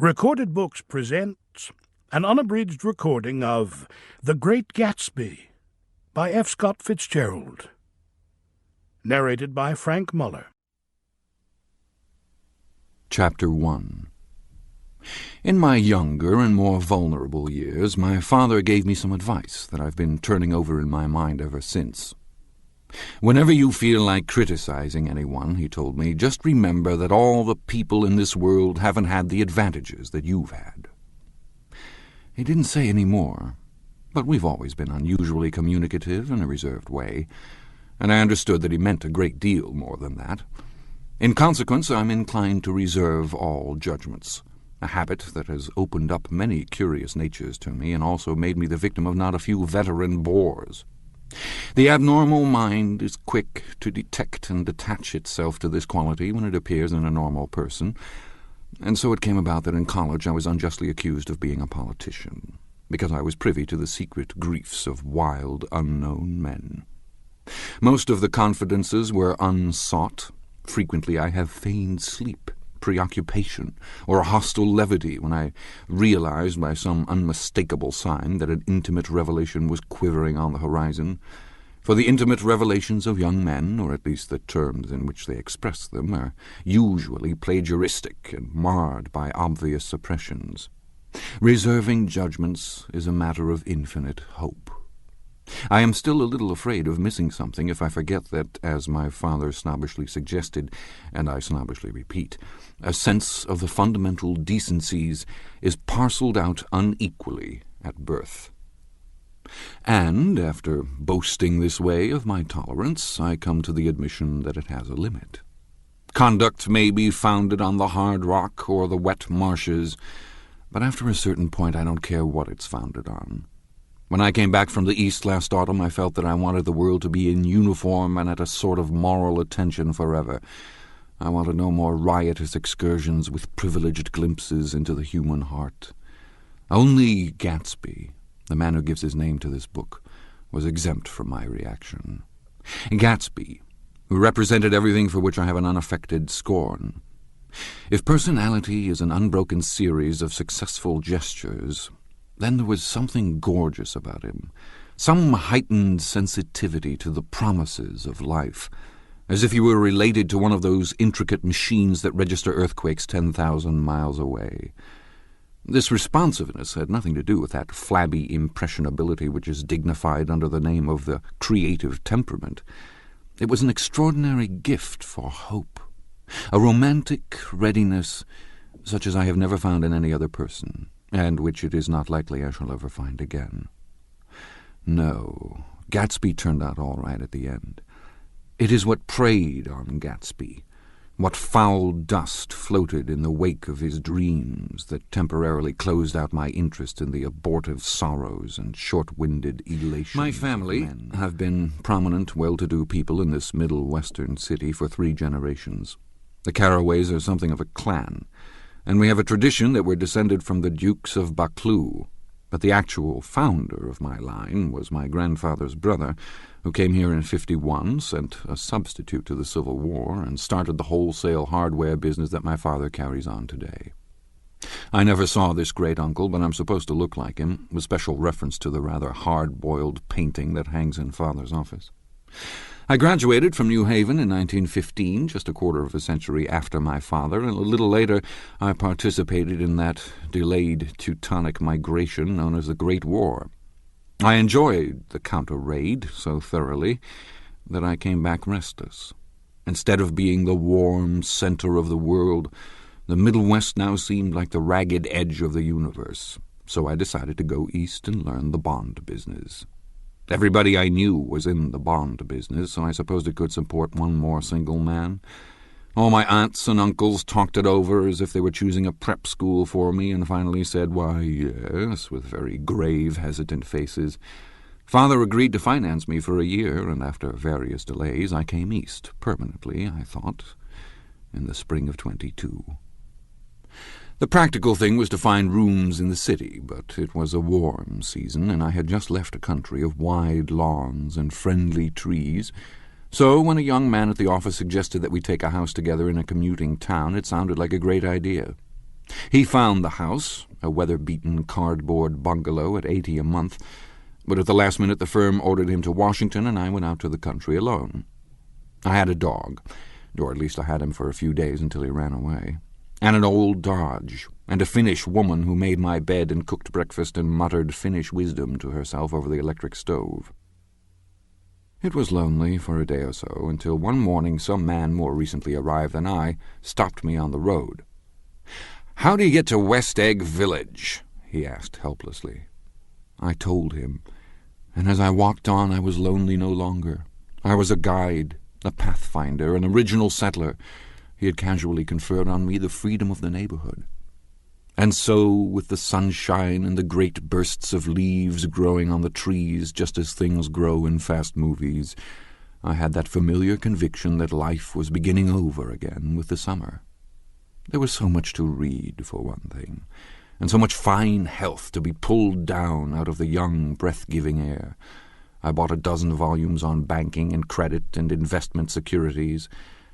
Recorded Books presents an unabridged recording of The Great Gatsby by F. Scott Fitzgerald. Narrated by Frank Muller. Chapter 1. In my younger and more vulnerable years, my father gave me some advice that I've been turning over in my mind ever since. Whenever you feel like criticizing anyone, he told me, just remember that all the people in this world haven't had the advantages that you've had. He didn't say any more, but we've always been unusually communicative in a reserved way, and I understood that he meant a great deal more than that. In consequence, I'm inclined to reserve all judgments, a habit that has opened up many curious natures to me and also made me the victim of not a few veteran bores. The abnormal mind is quick to detect and attach itself to this quality when it appears in a normal person, and so it came about that in college I was unjustly accused of being a politician, because I was privy to the secret griefs of wild, unknown men. Most of the confidences were unsought. Frequently I have feigned sleep, preoccupation, or a hostile levity when I realized by some unmistakable sign that an intimate revelation was quivering on the horizon. For the intimate revelations of young men, or at least the terms in which they express them, are usually plagiaristic and marred by obvious suppressions. Reserving judgments is a matter of infinite hope. I am still a little afraid of missing something if I forget that, as my father snobbishly suggested, and I snobbishly repeat, a sense of the fundamental decencies is parcelled out unequally at birth. And, after boasting this way of my tolerance, I come to the admission that it has a limit. Conduct may be founded on the hard rock or the wet marshes, but after a certain point I don't care what it's founded on. When I came back from the East last autumn, I felt that I wanted the world to be in uniform and at a sort of moral attention forever. I wanted no more riotous excursions with privileged glimpses into the human heart. Only Gatsby, the man who gives his name to this book, was exempt from my reaction. Gatsby, who represented everything for which I have an unaffected scorn. If personality is an unbroken series of successful gestures, then there was something gorgeous about him, some heightened sensitivity to the promises of life, as if he were related to one of those intricate machines that register earthquakes 10,000 miles away. This responsiveness had nothing to do with that flabby impressionability which is dignified under the name of the creative temperament. It was an extraordinary gift for hope, a romantic readiness such as I have never found in any other person, and which it is not likely I shall ever find again. No, Gatsby turned out all right at the end. It is what preyed on Gatsby, what foul dust floated in the wake of his dreams that temporarily closed out my interest in the abortive sorrows and short-winded elations. My family have been prominent, well-to-do people in this middle western city for 3 generations. The Carraways are something of a clan, and we have a tradition that we're descended from the Dukes of Buchanan, but the actual founder of my line was my grandfather's brother, who came here in '51, sent a substitute to the Civil War, and started the wholesale hardware business that my father carries on today. I never saw this great-uncle, but I'm supposed to look like him, with special reference to the rather hard-boiled painting that hangs in Father's office. I graduated from New Haven in 1915, just a quarter of a century after my father, and a little later I participated in that delayed Teutonic migration known as the Great War. I enjoyed the counter-raid so thoroughly that I came back restless. Instead of being the warm center of the world, the Middle West now seemed like the ragged edge of the universe, so I decided to go east and learn the bond business. Everybody I knew was in the bond business, so I supposed it could support one more single man. All my aunts and uncles talked it over as if they were choosing a prep school for me, and finally said, "Why, yes," with very grave, hesitant faces. Father agreed to finance me for a year, and after various delays I came east, permanently, I thought, in the spring of 22. The practical thing was to find rooms in the city, but it was a warm season, and I had just left a country of wide lawns and friendly trees, so when a young man at the office suggested that we take a house together in a commuting town, it sounded like a great idea. He found the house, a weather-beaten cardboard bungalow at $80 a month, but at the last minute the firm ordered him to Washington, and I went out to the country alone. I had a dog, or at least I had him for a few days until he ran away, and an old Dodge, and a Finnish woman who made my bed and cooked breakfast and muttered Finnish wisdom to herself over the electric stove. It was lonely for a day or so, until one morning some man more recently arrived than I stopped me on the road. "How do you get to West Egg Village?" he asked helplessly. I told him, and as I walked on I was lonely no longer. I was a guide, a pathfinder, an original settler. He had casually conferred on me the freedom of the neighborhood. And so, with the sunshine and the great bursts of leaves growing on the trees just as things grow in fast movies, I had that familiar conviction that life was beginning over again with the summer. There was so much to read, for one thing, and so much fine health to be pulled down out of the young, breath-giving air. I bought a dozen volumes on banking and credit and investment securities,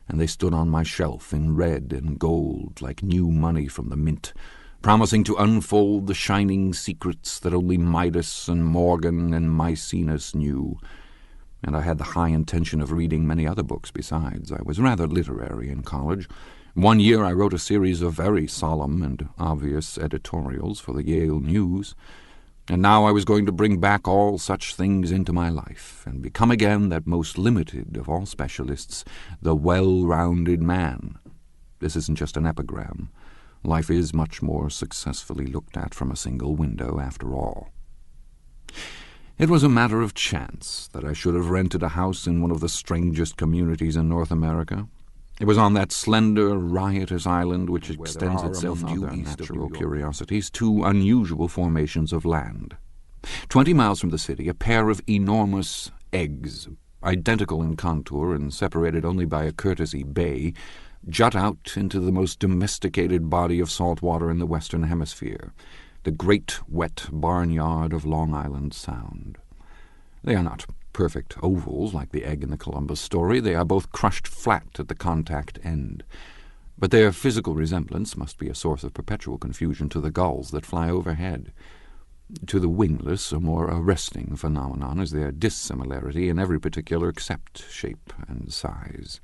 and they stood on my shelf in red and gold like new money from the mint, promising to unfold the shining secrets that only Midas and Morgan and Maecenas knew. And I had the high intention of reading many other books besides. I was rather literary in college. One year I wrote a series of very solemn and obvious editorials for the Yale News, and now I was going to bring back all such things into my life and become again that most limited of all specialists, the well-rounded man. This isn't just an epigram. Life is much more successfully looked at from a single window, after all. It was a matter of chance that I should have rented a house in one of the strangest communities in North America. It was on that slender, riotous island which extends itself due east of natural curiosities to unusual formations of land. 20 miles from the city, a pair of enormous eggs, identical in contour and separated only by a courtesy bay, jut out into the most domesticated body of salt water in the Western Hemisphere, the great wet barnyard of Long Island Sound. They are not perfect ovals like the egg in the Columbus story. They are both crushed flat at the contact end. But their physical resemblance must be a source of perpetual confusion to the gulls that fly overhead. To the wingless, a more arresting phenomenon is their dissimilarity in every particular except shape and size.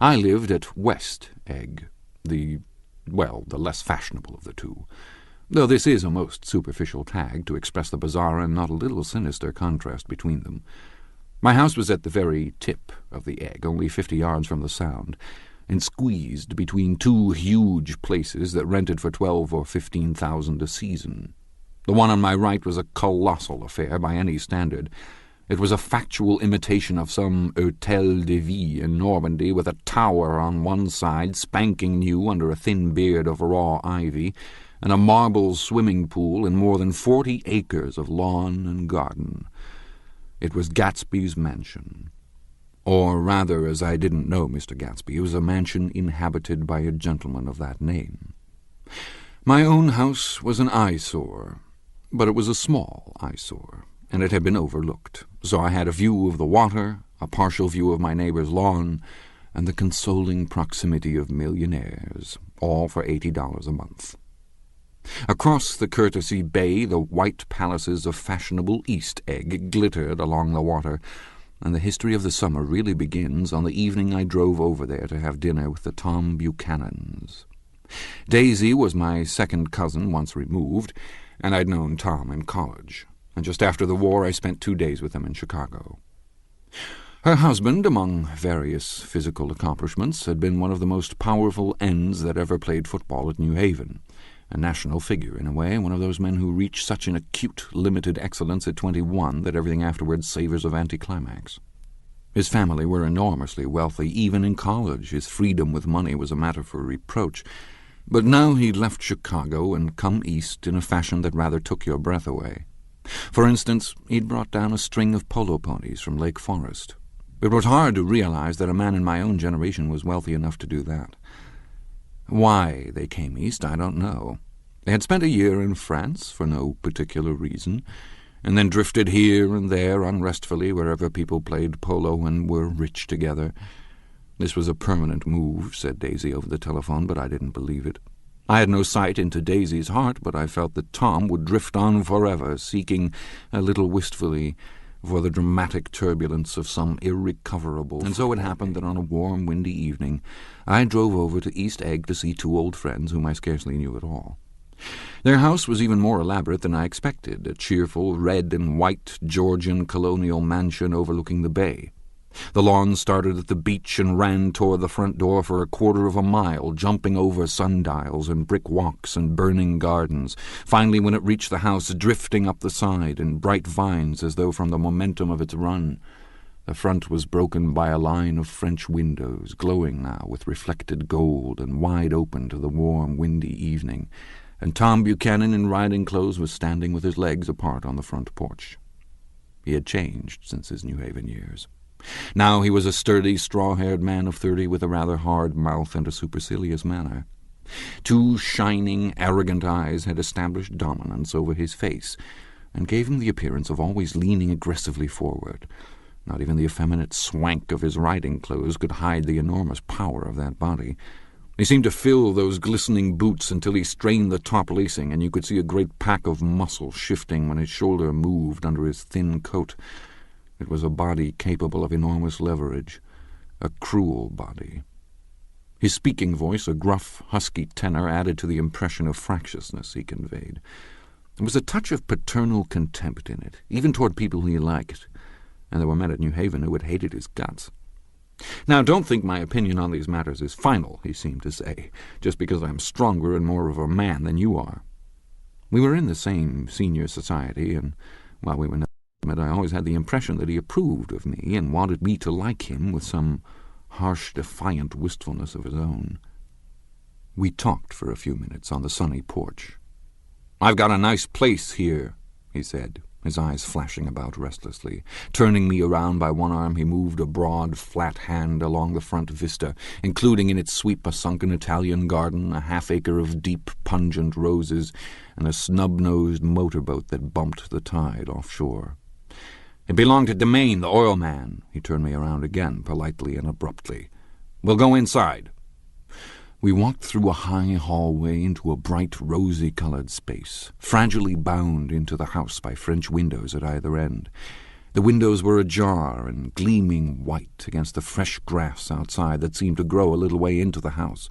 I lived at West Egg, the less fashionable of the two, though this is a most superficial tag to express the bizarre and not a little sinister contrast between them. My house was at the very tip of the egg, only 50 yards from the Sound, and squeezed between two huge places that rented for $12,000 or $15,000 a season. The one on my right was a colossal affair by any standard. It was a factual imitation of some Hôtel de Ville in Normandy, with a tower on one side, spanking new under a thin beard of raw ivy, and a marble swimming pool and more than 40 acres of lawn and garden. It was Gatsby's mansion. Or rather, as I didn't know Mr. Gatsby, it was a mansion inhabited by a gentleman of that name. My own house was an eyesore, but it was a small eyesore, and it had been overlooked, so I had a view of the water, a partial view of my neighbor's lawn, and the consoling proximity of millionaires, all for $80 a month. Across the courtesy bay, the white palaces of fashionable East Egg glittered along the water, and the history of the summer really begins on the evening I drove over there to have dinner with the Tom Buchanans. Daisy was my second cousin once removed, and I'd known Tom in college, and just after the war I spent 2 days with him in Chicago. Her husband, among various physical accomplishments, had been one of the most powerful ends that ever played football at New Haven, a national figure in a way, one of those men who reach such an acute, limited excellence at 21 that everything afterwards savours of anticlimax. His family were enormously wealthy. Even in college his freedom with money was a matter for reproach. But now he'd left Chicago and come east in a fashion that rather took your breath away. For instance, he'd brought down a string of polo ponies from Lake Forest. It was hard to realize that a man in my own generation was wealthy enough to do that. Why they came east, I don't know. They had spent a year in France for no particular reason, and then drifted here and there unrestfully wherever people played polo and were rich together. This was a permanent move, said Daisy over the telephone, but I didn't believe it. I had no sight into Daisy's heart, but I felt that Tom would drift on forever, seeking, a little wistfully, for the dramatic turbulence of some irrecoverable. And so it happened that on a warm, windy evening I drove over to East Egg to see two old friends whom I scarcely knew at all. Their house was even more elaborate than I expected, a cheerful red and white Georgian colonial mansion overlooking the bay. The lawn started at the beach and ran toward the front door for a quarter of a mile, jumping over sundials and brick walks and burning gardens, finally when it reached the house drifting up the side in bright vines as though from the momentum of its run. The front was broken by a line of French windows, glowing now with reflected gold and wide open to the warm, windy evening, and Tom Buchanan in riding clothes was standing with his legs apart on the front porch. He had changed since his New Haven years. Now he was a sturdy, straw-haired man of 30 with a rather hard mouth and a supercilious manner. Two shining, arrogant eyes had established dominance over his face and gave him the appearance of always leaning aggressively forward. Not even the effeminate swank of his riding clothes could hide the enormous power of that body. He seemed to fill those glistening boots until he strained the top lacing, and you could see a great pack of muscle shifting when his shoulder moved under his thin coat. It was a body capable of enormous leverage, a cruel body. His speaking voice, a gruff, husky tenor, added to the impression of fractiousness he conveyed. There was a touch of paternal contempt in it, even toward people he liked, and there were men at New Haven who had hated his guts. "Now, don't think my opinion on these matters is final," he seemed to say, "just because I'm stronger and more of a man than you are." We were in the same senior society, and while we were not intimate, I always had the impression that he approved of me and wanted me to like him with some harsh, defiant wistfulness of his own. We talked for a few minutes on the sunny porch. "I've got a nice place here," he said, his eyes flashing about restlessly. Turning me around by one arm, he moved a broad, flat hand along the front vista, including in its sweep a sunken Italian garden, a half-acre of deep, pungent roses, and a snub-nosed motorboat that bumped the tide offshore. "It belonged to Demain, the oil man." He turned me around again, politely and abruptly. "We'll go inside." We walked through a high hallway into a bright, rosy-colored space, fragilely bound into the house by French windows at either end. The windows were ajar and gleaming white against the fresh grass outside that seemed to grow a little way into the house.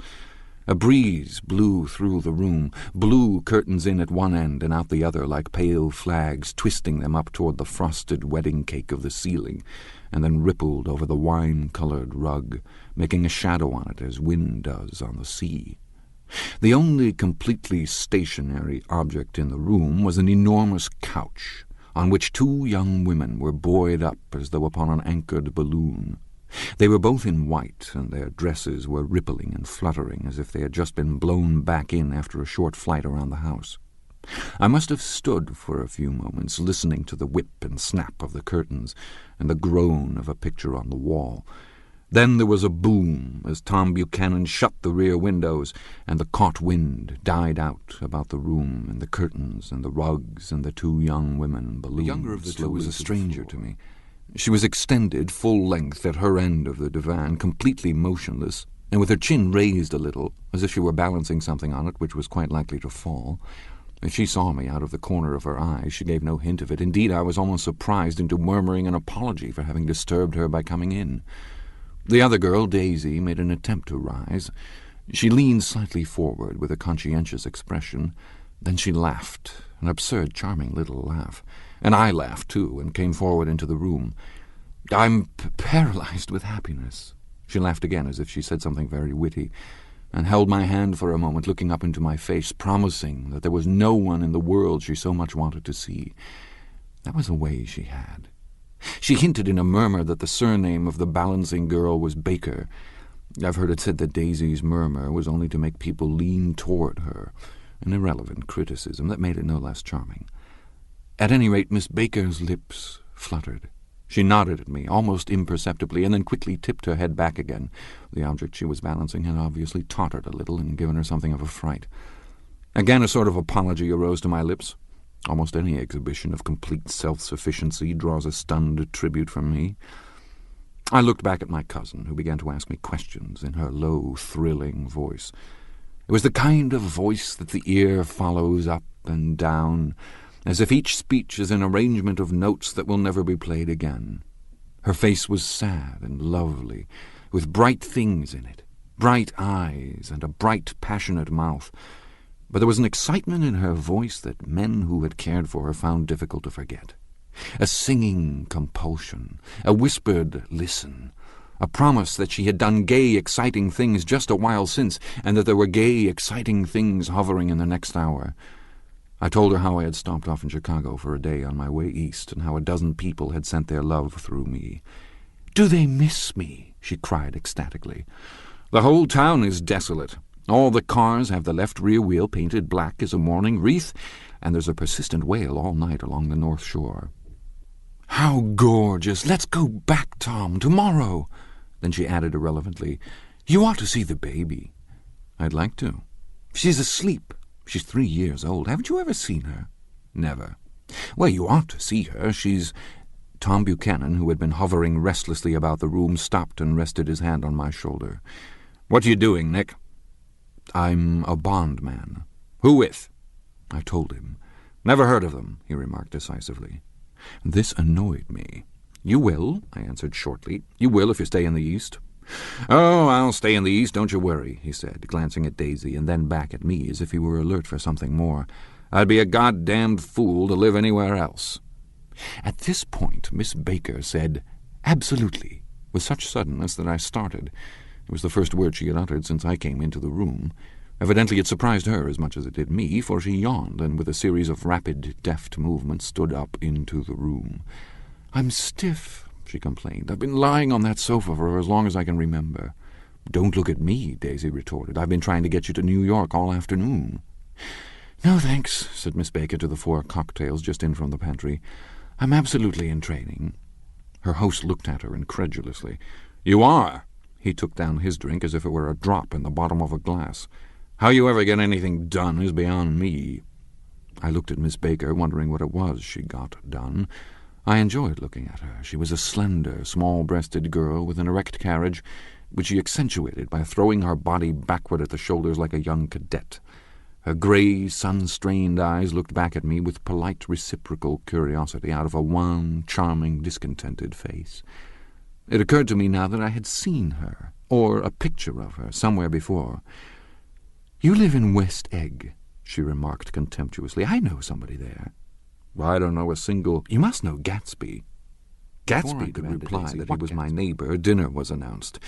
A breeze blew through the room, blew curtains in at one end and out the other like pale flags, twisting them up toward the frosted wedding cake of the ceiling, and then rippled over the wine-colored rug, making a shadow on it as wind does on the sea. The only completely stationary object in the room was an enormous couch, on which two young women were buoyed up as though upon an anchored balloon. They were both in white, and their dresses were rippling and fluttering as if they had just been blown back in after a short flight around the house. I must have stood for a few moments listening to the whip and snap of the curtains and the groan of a picture on the wall. Then there was a boom as Tom Buchanan shut the rear windows, and the caught wind died out about the room and the curtains and the rugs and the two young women ballooned. The younger of the two was a stranger to me. She was extended full length at her end of the divan, completely motionless, and with her chin raised a little, as if she were balancing something on it which was quite likely to fall. If she saw me out of the corner of her eye, she gave no hint of it. Indeed, I was almost surprised into murmuring an apology for having disturbed her by coming in. The other girl, Daisy, made an attempt to rise. She leaned slightly forward with a conscientious expression. Then she laughed, an absurd, charming little laugh. And I laughed, too, and came forward into the room. "I'm paralyzed with happiness." She laughed again as if she said something very witty, and held my hand for a moment, looking up into my face, promising that there was no one in the world she so much wanted to see. That was a way she had. She hinted in a murmur that the surname of the balancing girl was Baker. I've heard it said that Daisy's murmur was only to make people lean toward her, an irrelevant criticism that made it no less charming. At any rate, Miss Baker's lips fluttered. She nodded at me, almost imperceptibly, and then quickly tipped her head back again. The object she was balancing had obviously tottered a little and given her something of a fright. Again a sort of apology arose to my lips. Almost any exhibition of complete self-sufficiency draws a stunned tribute from me. I looked back at my cousin, who began to ask me questions in her low, thrilling voice. It was the kind of voice that the ear follows up and down, as if each speech is an arrangement of notes that will never be played again. Her face was sad and lovely, with bright things in it, bright eyes and a bright, passionate mouth. But there was an excitement in her voice that men who had cared for her found difficult to forget. A singing compulsion, a whispered listen, a promise that she had done gay, exciting things just a while since, and that there were gay, exciting things hovering in the next hour. I told her how I had stopped off in Chicago for a day on my way east, and how a dozen people had sent their love through me. "Do they miss me?" she cried ecstatically. "The whole town is desolate. All the cars have the left rear wheel painted black as a mourning wreath, and there's a persistent wail all night along the North Shore." "How gorgeous! Let's go back, Tom, tomorrow." Then she added irrelevantly, "You ought to see the baby." "I'd like to." "She's asleep. She's 3 years old. Haven't you ever seen her?" "Never." "Well, you ought to see her. She's—" Tom Buchanan, who had been hovering restlessly about the room, stopped and rested his hand on my shoulder. "What are you doing, Nick?" "I'm a bondman." "Who with?" I told him. "Never heard of them," he remarked decisively. This annoyed me. "You will," I answered shortly. "You will if you stay in the East." "Oh, I'll stay in the East, don't you worry," he said, glancing at Daisy and then back at me as if he were alert for something more. "I'd be a goddamned fool to live anywhere else." At this point, Miss Baker said, "Absolutely," with such suddenness that I started. It was the first word she had uttered since I came into the room. Evidently it surprised her as much as it did me, for she yawned and with a series of rapid, deft movements stood up into the room. "I'm stiff," she complained. "I've been lying on that sofa for as long as I can remember." "Don't look at me," Daisy retorted. "I've been trying to get you to New York all afternoon." "No, thanks," said Miss Baker to the 4 cocktails just in from the pantry. "I'm absolutely in training." Her host looked at her incredulously. "You are?" He took down his drink as if it were a drop in the bottom of a glass. "How you ever get anything done is beyond me." I looked at Miss Baker, wondering what it was she got done. I enjoyed looking at her. She was a slender, small-breasted girl with an erect carriage, which she accentuated by throwing her body backward at the shoulders like a young cadet. Her grey, sun-strained eyes looked back at me with polite reciprocal curiosity out of a wan, charming, discontented face. It occurred to me now that I had seen her, or a picture of her, somewhere before. "You live in West Egg," she remarked contemptuously. "I know somebody there." "Well, I don't know a single—" "You must know Gatsby." Gatsby could reply that he was my neighbor. Dinner was announced.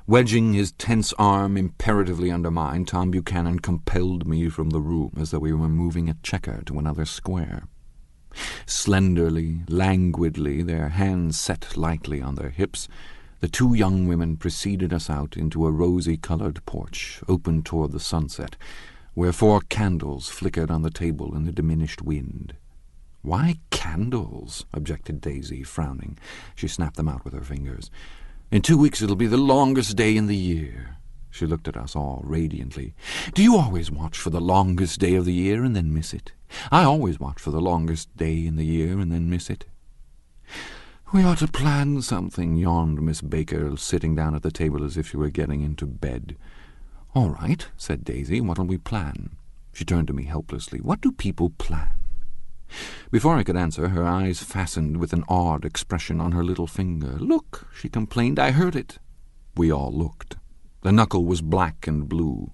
Wedging his tense arm imperatively under mine, Tom Buchanan compelled me from the room as though we were moving a checker to another square. Slenderly, languidly, their hands set lightly on their hips, the 2 young women preceded us out into a rosy-colored porch open toward the sunset, where 4 candles flickered on the table in the diminished wind. "Why candles?" objected Daisy, frowning. She snapped them out with her fingers. "In 2 weeks it'll be the longest day in the year." She looked at us all radiantly. "Do you always watch for the longest day of the year and then miss it? I always watch for the longest day in the year and then miss it." "We ought to plan something," yawned Miss Baker, sitting down at the table as if she were getting into bed. "All right," said Daisy. "What'll we plan?" She turned to me helplessly. "What do people plan?" Before I could answer, her eyes fastened with an odd expression on her little finger. "Look," she complained. "I heard it." We all looked. The knuckle was black and blue.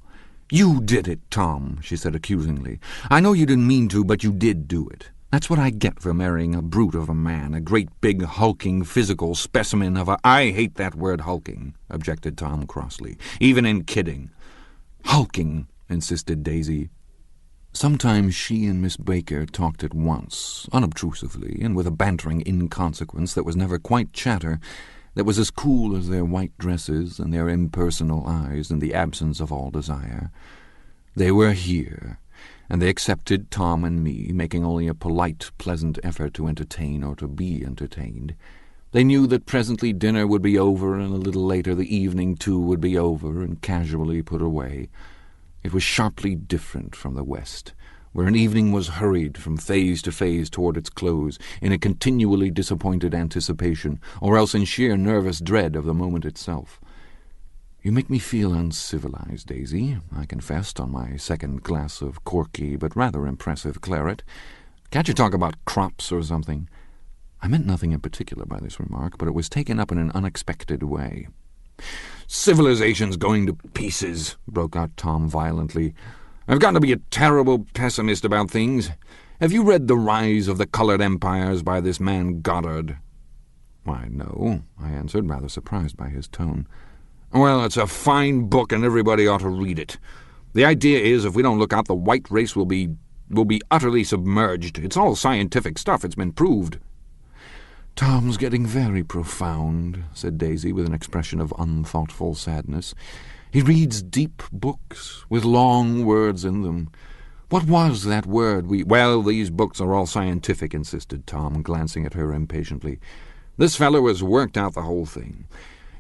"You did it, Tom," she said accusingly. "I know you didn't mean to, but you did do it. That's what I get for marrying a brute of a man, a great big hulking physical specimen of a—" "I hate that word hulking," objected Tom crossly, "even in kidding." "Hulking," insisted Daisy. Sometimes she and Miss Baker talked at once, unobtrusively, and with a bantering inconsequence that was never quite chatter, that was as cool as their white dresses and their impersonal eyes in the absence of all desire. They were here, and they accepted Tom and me, making only a polite, pleasant effort to entertain or to be entertained. They knew that presently dinner would be over, and a little later the evening too would be over and casually put away. It was sharply different from the West, where an evening was hurried from phase to phase toward its close, in a continually disappointed anticipation, or else in sheer nervous dread of the moment itself. "You make me feel uncivilized, Daisy," I confessed on my second glass of corky but rather impressive claret. "Can't you talk about crops or something?" I meant nothing in particular by this remark, but it was taken up in an unexpected way. "Civilization's going to pieces," broke out Tom violently. "I've got to be a terrible pessimist about things. Have you read The Rise of the Colored Empires by this man Goddard?" "Why, no," I answered, rather surprised by his tone. "Well, it's a fine book, and everybody ought to read it. The idea is, if we don't look out, the white race will be utterly submerged. It's all scientific stuff. It's been proved." "Tom's getting very profound," said Daisy, with an expression of unthoughtful sadness. "He reads deep books, with long words in them. What was that word "Well, these books are all scientific," insisted Tom, glancing at her impatiently. "This fellow has worked out the whole thing.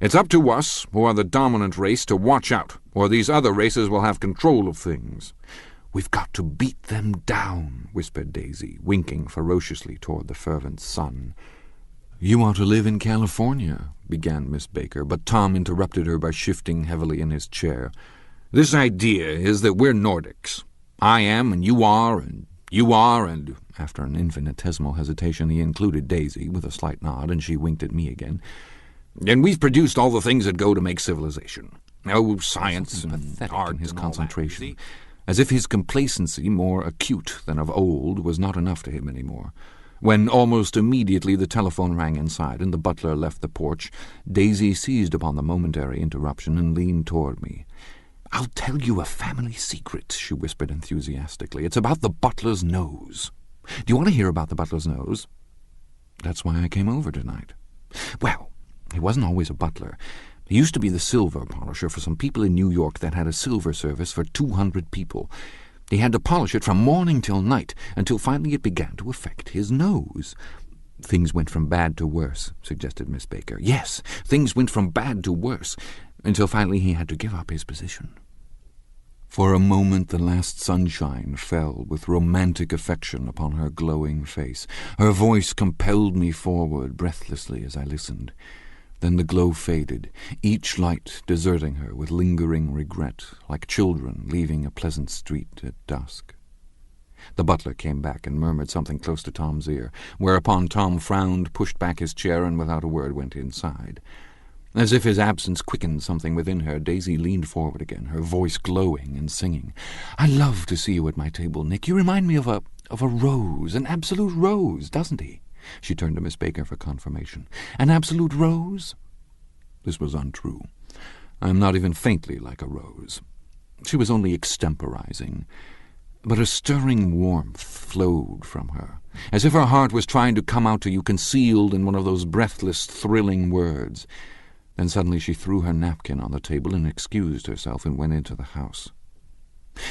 It's up to us, who are the dominant race, to watch out, or these other races will have control of things." "We've got to beat them down," whispered Daisy, winking ferociously toward the fervent sun. "You ought to live in California," began Miss Baker, but Tom interrupted her by shifting heavily in his chair. "This idea is that we're Nordics. I am, and you are, and you are, and—" After an infinitesimal hesitation he included Daisy with a slight nod, and she winked at me again. "And we've produced all the things that go to make civilization. Oh, science and art in his concentration, as if his complacency, more acute than of old, was not enough to him any more. When almost immediately the telephone rang inside and the butler left the porch, Daisy seized upon the momentary interruption and leaned toward me. "I'll tell you a family secret," she whispered enthusiastically. "It's about the butler's nose. Do you want to hear about the butler's nose?" "That's why I came over tonight." "Well, he wasn't always a butler. He used to be the silver polisher for some people in New York that had a silver service for 200 people. He had to polish it from morning till night, until finally it began to affect his nose." "Things went from bad to worse," suggested Miss Baker. "Yes, things went from bad to worse, until finally he had to give up his position." For a moment the last sunshine fell with romantic affection upon her glowing face. Her voice compelled me forward breathlessly as I listened. Then the glow faded, each light deserting her with lingering regret, like children leaving a pleasant street at dusk. The butler came back and murmured something close to Tom's ear, whereupon Tom frowned, pushed back his chair, and without a word went inside. As if his absence quickened something within her, Daisy leaned forward again, her voice glowing and singing. "I love to see you at my table, Nick. You remind me of a rose, an absolute rose, doesn't he?" She turned to Miss Baker for confirmation. "An absolute rose?" This was untrue. I am not even faintly like a rose. She was only extemporizing. But a stirring warmth flowed from her, as if her heart was trying to come out to you concealed in one of those breathless, thrilling words. Then suddenly she threw her napkin on the table and excused herself and went into the house.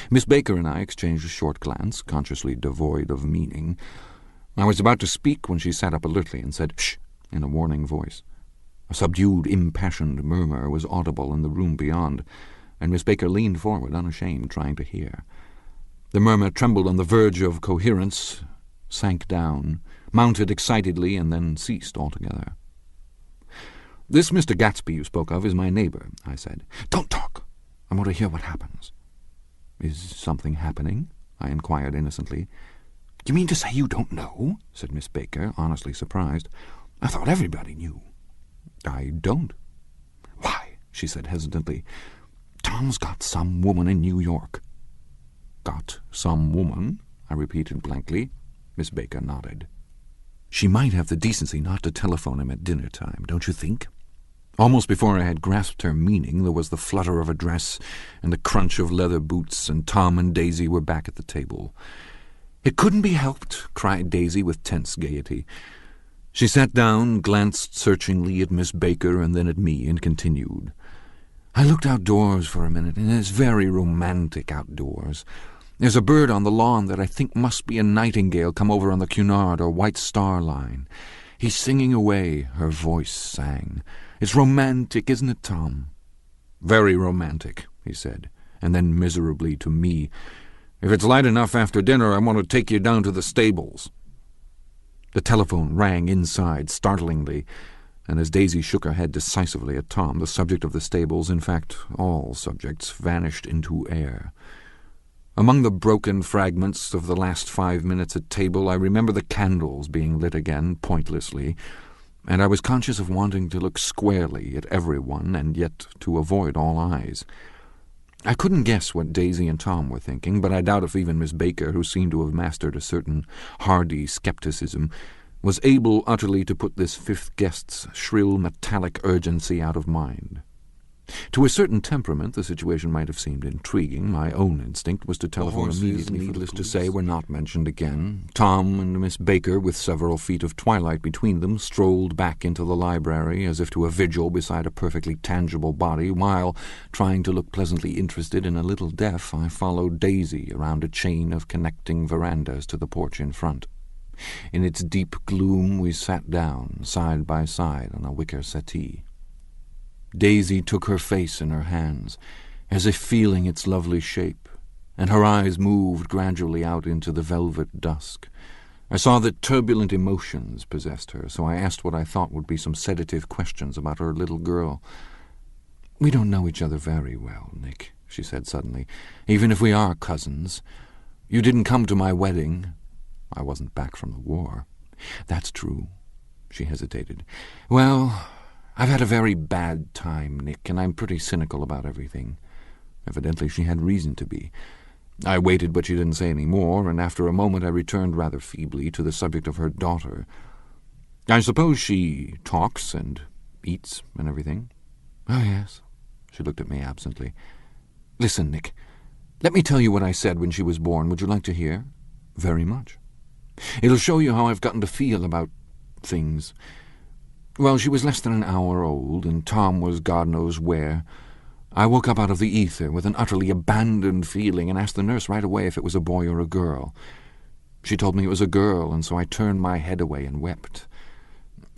Miss Baker and I exchanged a short glance, consciously devoid of meaning. I was about to speak when she sat up alertly and said, "Shh," in a warning voice. A subdued, impassioned murmur was audible in the room beyond, and Miss Baker leaned forward, unashamed, trying to hear. The murmur trembled on the verge of coherence, sank down, mounted excitedly, and then ceased altogether. "This Mr. Gatsby you spoke of is my neighbor," I said. "Don't talk. I want to hear what happens." "Is something happening?" I inquired innocently. "You mean to say you don't know?" said Miss Baker, honestly surprised. "I thought everybody knew." "I don't." "Why," she said hesitantly, "Tom's got some woman in New York." "Got some woman?" I repeated blankly. Miss Baker nodded. "She might have the decency not to telephone him at dinner time, don't you think?" Almost before I had grasped her meaning, there was the flutter of a dress and the crunch of leather boots, and Tom and Daisy were back at the table. "It couldn't be helped," cried Daisy with tense gaiety. She sat down, glanced searchingly at Miss Baker and then at me, and continued. "I looked outdoors for a minute, and it's very romantic outdoors. There's a bird on the lawn that I think must be a nightingale come over on the Cunard or White Star Line. He's singing away," her voice sang. "It's romantic, isn't it, Tom?" "Very romantic," he said, and then miserably to me, "If it's light enough after dinner, I want to take you down to the stables." The telephone rang inside startlingly. and as Daisy shook her head decisively at Tom, the subject of the stables, in fact all subjects, vanished into air. Among the broken fragments of the last 5 minutes at table, I remember the candles being lit again, pointlessly, and I was conscious of wanting to look squarely at everyone and yet to avoid all eyes. I couldn't guess what Daisy and Tom were thinking, but I doubt if even Miss Baker, who seemed to have mastered a certain hardy skepticism, was able utterly to put this fifth guest's shrill metallic urgency out of mind. To a certain temperament, the situation might have seemed intriguing. My own instinct was to telephone immediately. Needless to say, were not mentioned again. Tom and Miss Baker, with several feet of twilight between them, strolled back into the library as if to a vigil beside a perfectly tangible body, while, trying to look pleasantly interested and a little deaf, I followed Daisy around a chain of connecting verandas to the porch in front. In its deep gloom we sat down, side by side, on a wicker settee. Daisy took her face in her hands, as if feeling its lovely shape, and her eyes moved gradually out into the velvet dusk. I saw that turbulent emotions possessed her, so I asked what I thought would be some sedative questions about her little girl. "We don't know each other very well, Nick," she said suddenly, "even if we are cousins. You didn't come to my wedding. I wasn't back from the war." "That's true." She hesitated. "Well, I've had a very bad time, Nick, and I'm pretty cynical about everything." Evidently she had reason to be. I waited, but she didn't say any more, and after a moment I returned rather feebly to the subject of her daughter. "I suppose she talks and eats and everything?" "Oh, yes." She looked at me absently. "Listen, Nick, let me tell you what I said when she was born. Would you like to hear?" "Very much." "It'll show you how I've gotten to feel about things. Well, she was less than an hour old, and Tom was God knows where. I woke up out of the ether with an utterly abandoned feeling and asked the nurse right away if it was a boy or a girl. She told me it was a girl, and so I turned my head away and wept.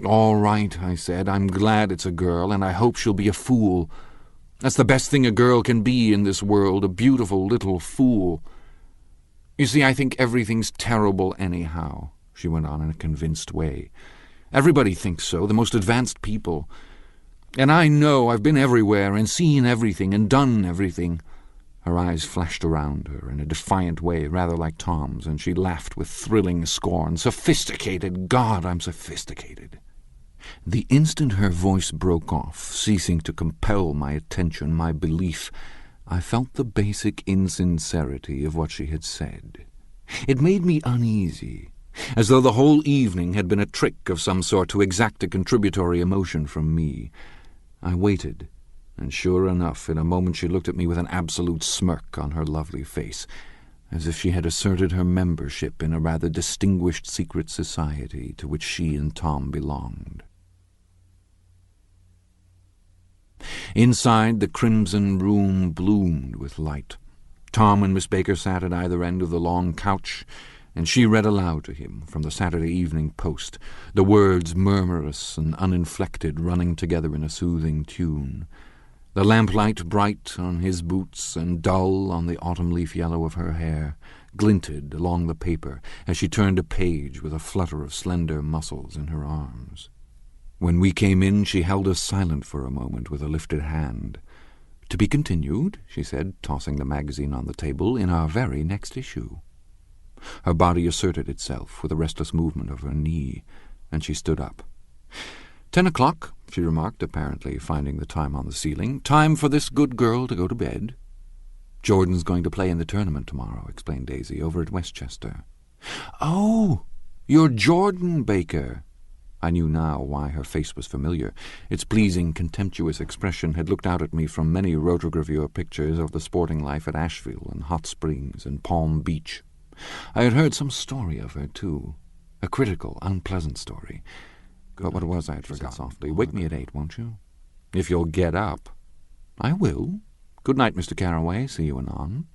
'All right,' I said, 'I'm glad it's a girl, and I hope she'll be a fool. That's the best thing a girl can be in this world, a beautiful little fool. You see, I think everything's terrible anyhow,' she went on in a convinced way. 'Everybody thinks so, the most advanced people. And I know I've been everywhere and seen everything and done everything.' Her eyes flashed around her in a defiant way, rather like Tom's, and she laughed with thrilling scorn. 'Sophisticated! God, I'm sophisticated!' The instant her voice broke off, ceasing to compel my attention, my belief, I felt the basic insincerity of what she had said. It made me uneasy, as though the whole evening had been a trick of some sort to exact a contributory emotion from me. I waited, and sure enough, in a moment she looked at me with an absolute smirk on her lovely face, as if she had asserted her membership in a rather distinguished secret society to which she and Tom belonged. Inside, the crimson room bloomed with light. Tom and Miss Baker sat at either end of the long couch, and she read aloud to him from the Saturday Evening Post, the words murmurous and uninflected running together in a soothing tune. The lamplight, bright on his boots and dull on the autumn leaf yellow of her hair, glinted along the paper as she turned a page with a flutter of slender muscles in her arms. When we came in, she held us silent for a moment with a lifted hand. "To be continued," she said, tossing the magazine on the table, "in our very next issue." Her body asserted itself with a restless movement of her knee, and she stood up. 10 o'clock, she remarked, apparently finding the time on the ceiling. "Time for this good girl to go to bed." "Jordan's going to play in the tournament tomorrow," explained Daisy, "over at Westchester." "Oh, you're Jordan Baker." I knew now why her face was familiar. Its pleasing, contemptuous expression had looked out at me from many rotogravure pictures of the sporting life at Asheville and Hot Springs and Palm Beach. I had heard some story of her, too. A critical, unpleasant story. But what it was I had forgotten softly. "Wake me at 8, won't you?" "If you'll get up." "I will. Good night, Mr. Carraway. See you anon."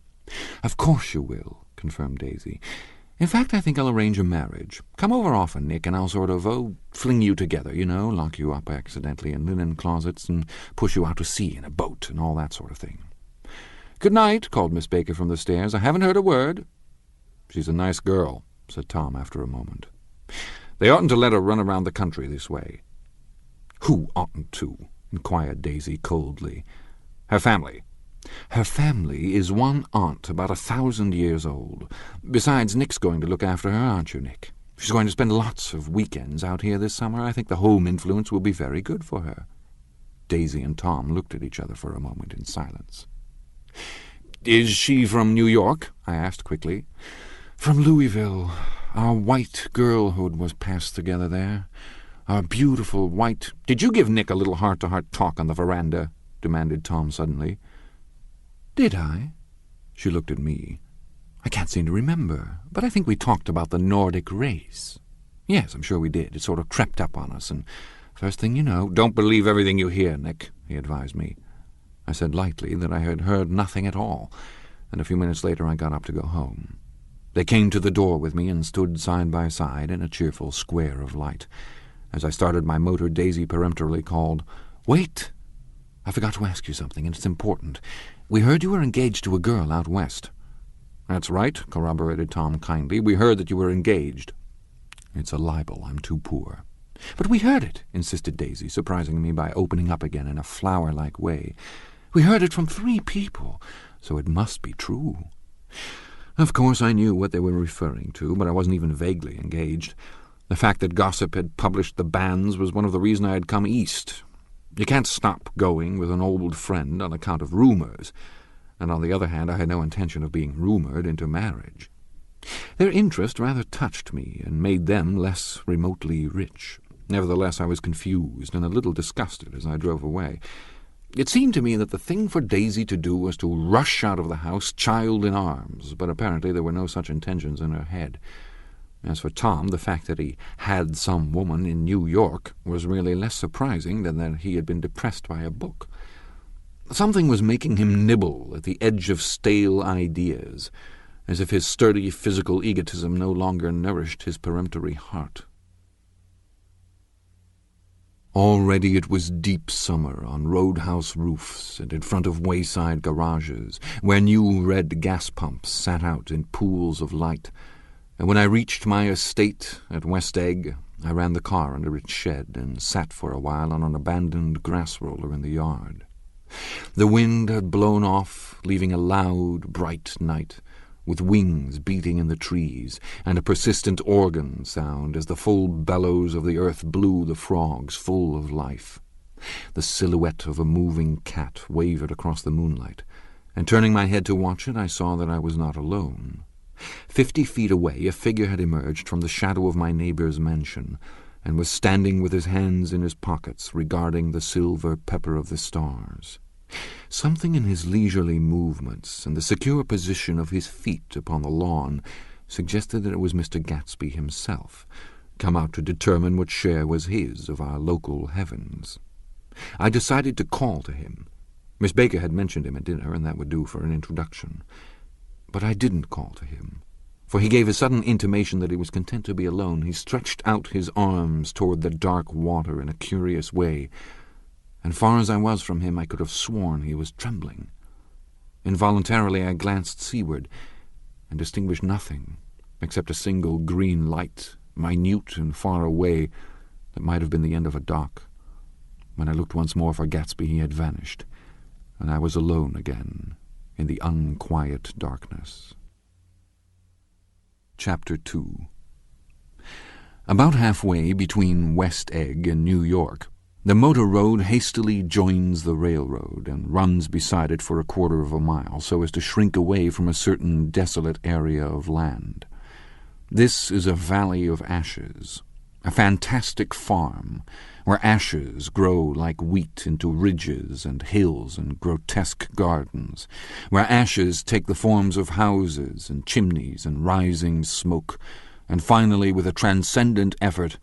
"Of course you will," confirmed Daisy. "In fact, I think I'll arrange a marriage. Come over often, Nick, and I'll sort of, fling you together, you know, lock you up accidentally in linen closets and push you out to sea in a boat and all that sort of thing." "Good night," called Miss Baker from the stairs. "I haven't heard a word." "She's a nice girl," said Tom after a moment. "They oughtn't to let her run around the country this way." "Who oughtn't to?" inquired Daisy coldly. "Her family." "Her family is one aunt about 1,000 years old. Besides, Nick's going to look after her, aren't you, Nick? She's going to spend lots of weekends out here this summer. I think the home influence will be very good for her." Daisy and Tom looked at each other for a moment in silence. "Is she from New York?" I asked quickly. "From Louisville. Our white girlhood was passed together there. Our beautiful white—" "Did you give Nick a little heart-to-heart talk on the veranda?" demanded Tom suddenly. "Did I?" She looked at me. "I can't seem to remember, but I think we talked about the Nordic race. Yes, I'm sure we did. It sort of crept up on us, and first thing you know—" "Don't believe everything you hear, Nick," he advised me. I said lightly that I had heard nothing at all, and a few minutes later I got up to go home. They came to the door with me and stood side by side in a cheerful square of light. As I started my motor, Daisy peremptorily called, "Wait! I forgot to ask you something, and it's important. We heard you were engaged to a girl out west." "That's right," corroborated Tom kindly. "We heard that you were engaged." "It's a libel. I'm too poor." "But we heard it," insisted Daisy, surprising me by opening up again in a flower-like way. "We heard it from 3 people, so it must be true." Of course I knew what they were referring to, but I wasn't even vaguely engaged. The fact that gossip had published the bans was one of the reasons I had come east. You can't stop going with an old friend on account of rumors, and on the other hand I had no intention of being rumored into marriage. Their interest rather touched me and made them less remotely rich. Nevertheless, I was confused and a little disgusted as I drove away. It seemed to me that the thing for Daisy to do was to rush out of the house, child in arms, but apparently there were no such intentions in her head. As for Tom, the fact that he had some woman in New York was really less surprising than that he had been depressed by a book. Something was making him nibble at the edge of stale ideas, as if his sturdy physical egotism no longer nourished his peremptory heart. Already it was deep summer on roadhouse roofs and in front of wayside garages, where new red gas pumps sat out in pools of light, and when I reached my estate at West Egg, I ran the car under its shed and sat for a while on an abandoned grass roller in the yard. The wind had blown off, leaving a loud, bright night, with wings beating in the trees, and a persistent organ sound as the full bellows of the earth blew the frogs full of life. The silhouette of a moving cat wavered across the moonlight, and turning my head to watch it, I saw that I was not alone. 50 feet away, a figure had emerged from the shadow of my neighbor's mansion, and was standing with his hands in his pockets, regarding the silver pepper of the stars. Something in his leisurely movements and the secure position of his feet upon the lawn suggested that it was Mr. Gatsby himself, come out to determine what share was his of our local heavens. I decided to call to him. Miss Baker had mentioned him at dinner, and that would do for an introduction. But I didn't call to him, for he gave a sudden intimation that he was content to be alone. He stretched out his arms toward the dark water in a curious way, and far as I was from him, I could have sworn he was trembling. Involuntarily I glanced seaward, and distinguished nothing except a single green light, minute and far away, that might have been the end of a dock. When I looked once more for Gatsby, he had vanished, and I was alone again in the unquiet darkness. Chapter 2. About halfway between West Egg and New York, the motor road hastily joins the railroad and runs beside it for a quarter of a mile, so as to shrink away from a certain desolate area of land. This is a valley of ashes, a fantastic farm, where ashes grow like wheat into ridges and hills and grotesque gardens, where ashes take the forms of houses and chimneys and rising smoke, and finally, with a transcendent effort,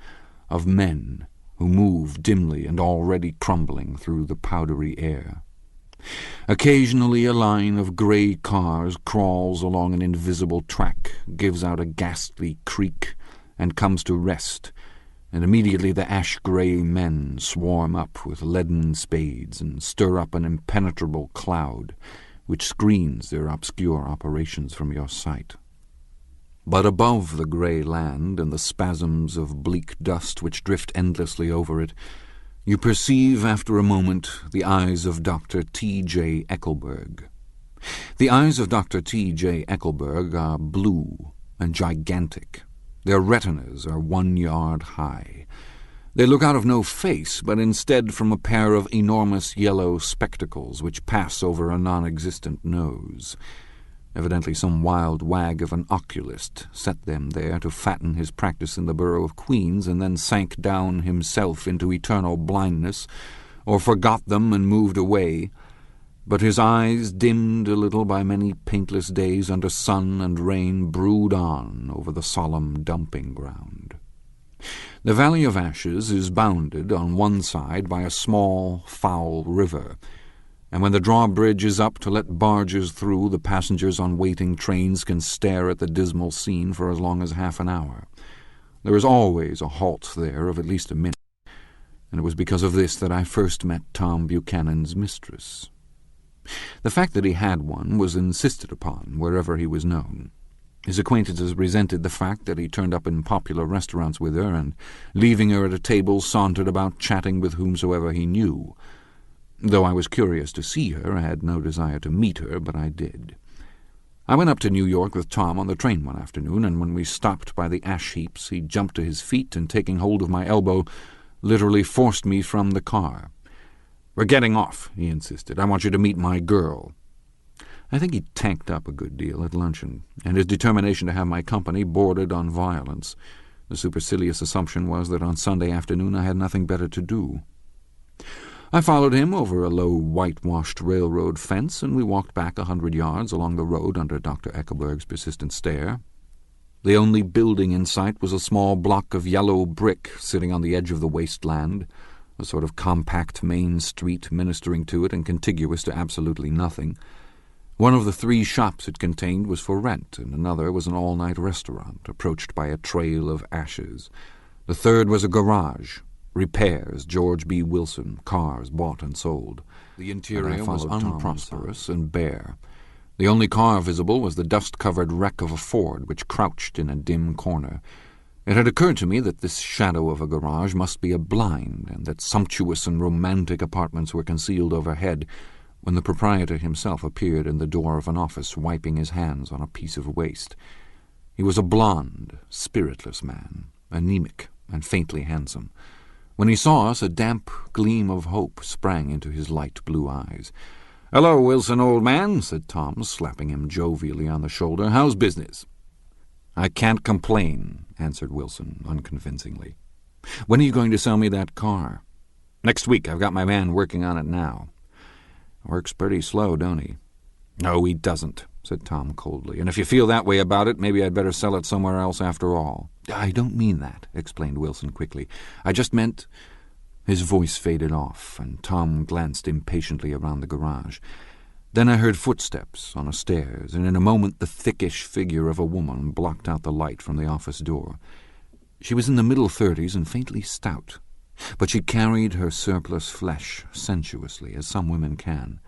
of men who move dimly and already crumbling through the powdery air. Occasionally a line of grey cars crawls along an invisible track, gives out a ghastly creak, and comes to rest, and immediately the ash-grey men swarm up with leaden spades and stir up an impenetrable cloud, which screens their obscure operations from your sight. But above the grey land and the spasms of bleak dust which drift endlessly over it, You perceive after a moment the eyes of Dr. T.J. Eckelberg. The eyes of Dr. T.J. Eckelberg are blue and gigantic. Their retinas are 1 yard high. They look out of no face, but instead from a pair of enormous yellow spectacles which pass over a non-existent nose. Evidently some wild wag of an oculist set them there to fatten his practice in the borough of Queens, and then sank down himself into eternal blindness, or forgot them and moved away. But his eyes, dimmed a little by many paintless days under sun and rain, brood on over the solemn dumping ground. The Valley of Ashes is bounded on one side by a small, foul river, and when the drawbridge is up to let barges through, the passengers on waiting trains can stare at the dismal scene for as long as half an hour. There is always a halt there of at least a minute, and it was because of this that I first met Tom Buchanan's mistress. The fact that he had one was insisted upon wherever he was known. His acquaintances resented the fact that he turned up in popular restaurants with her, and, leaving her at a table, sauntered about chatting with whomsoever he knew. Though I was curious to see her, I had no desire to meet her, but I did. I went up to New York with Tom on the train one afternoon, and when we stopped by the ash-heaps, he jumped to his feet and, taking hold of my elbow, literally forced me from the car. "We're getting off," he insisted. "I want you to meet my girl." I think he tanked up a good deal at luncheon, and his determination to have my company bordered on violence. The supercilious assumption was that on Sunday afternoon I had nothing better to do. I followed him over a low whitewashed railroad fence, and we walked back 100 yards along the road under Dr. Eckelberg's persistent stare. The only building in sight was a small block of yellow brick sitting on the edge of the wasteland, a sort of compact main street ministering to it and contiguous to absolutely nothing. One of the 3 shops it contained was for rent, and another was an all-night restaurant, approached by a trail of ashes. The third was a garage. Repairs, George B. Wilson, cars bought and sold. The interior was unprosperous and bare. The only car visible was the dust-covered wreck of a Ford, which crouched in a dim corner. It had occurred to me that this shadow of a garage must be a blind, and that sumptuous and romantic apartments were concealed overhead, when the proprietor himself appeared in the door of an office, wiping his hands on a piece of waste. He was a blond, spiritless man, anemic and faintly handsome. When he saw us, a damp gleam of hope sprang into his light blue eyes. "Hello, Wilson, old man," said Tom, slapping him jovially on the shoulder. "How's business?" "I can't complain," answered Wilson unconvincingly. "When are you going to sell me that car?" "Next week. I've got my man working on it now." "Works pretty slow, don't he?" "No, he doesn't," said Tom coldly. "And if you feel that way about it, maybe I'd better sell it somewhere else after all." "I don't mean that," explained Wilson quickly. "I just meant—" His voice faded off, and Tom glanced impatiently around the garage. Then I heard footsteps on the stairs, and in a moment the thickish figure of a woman blocked out the light from the office door. She was in the middle 30s and faintly stout, but she carried her surplus flesh sensuously, as some women can.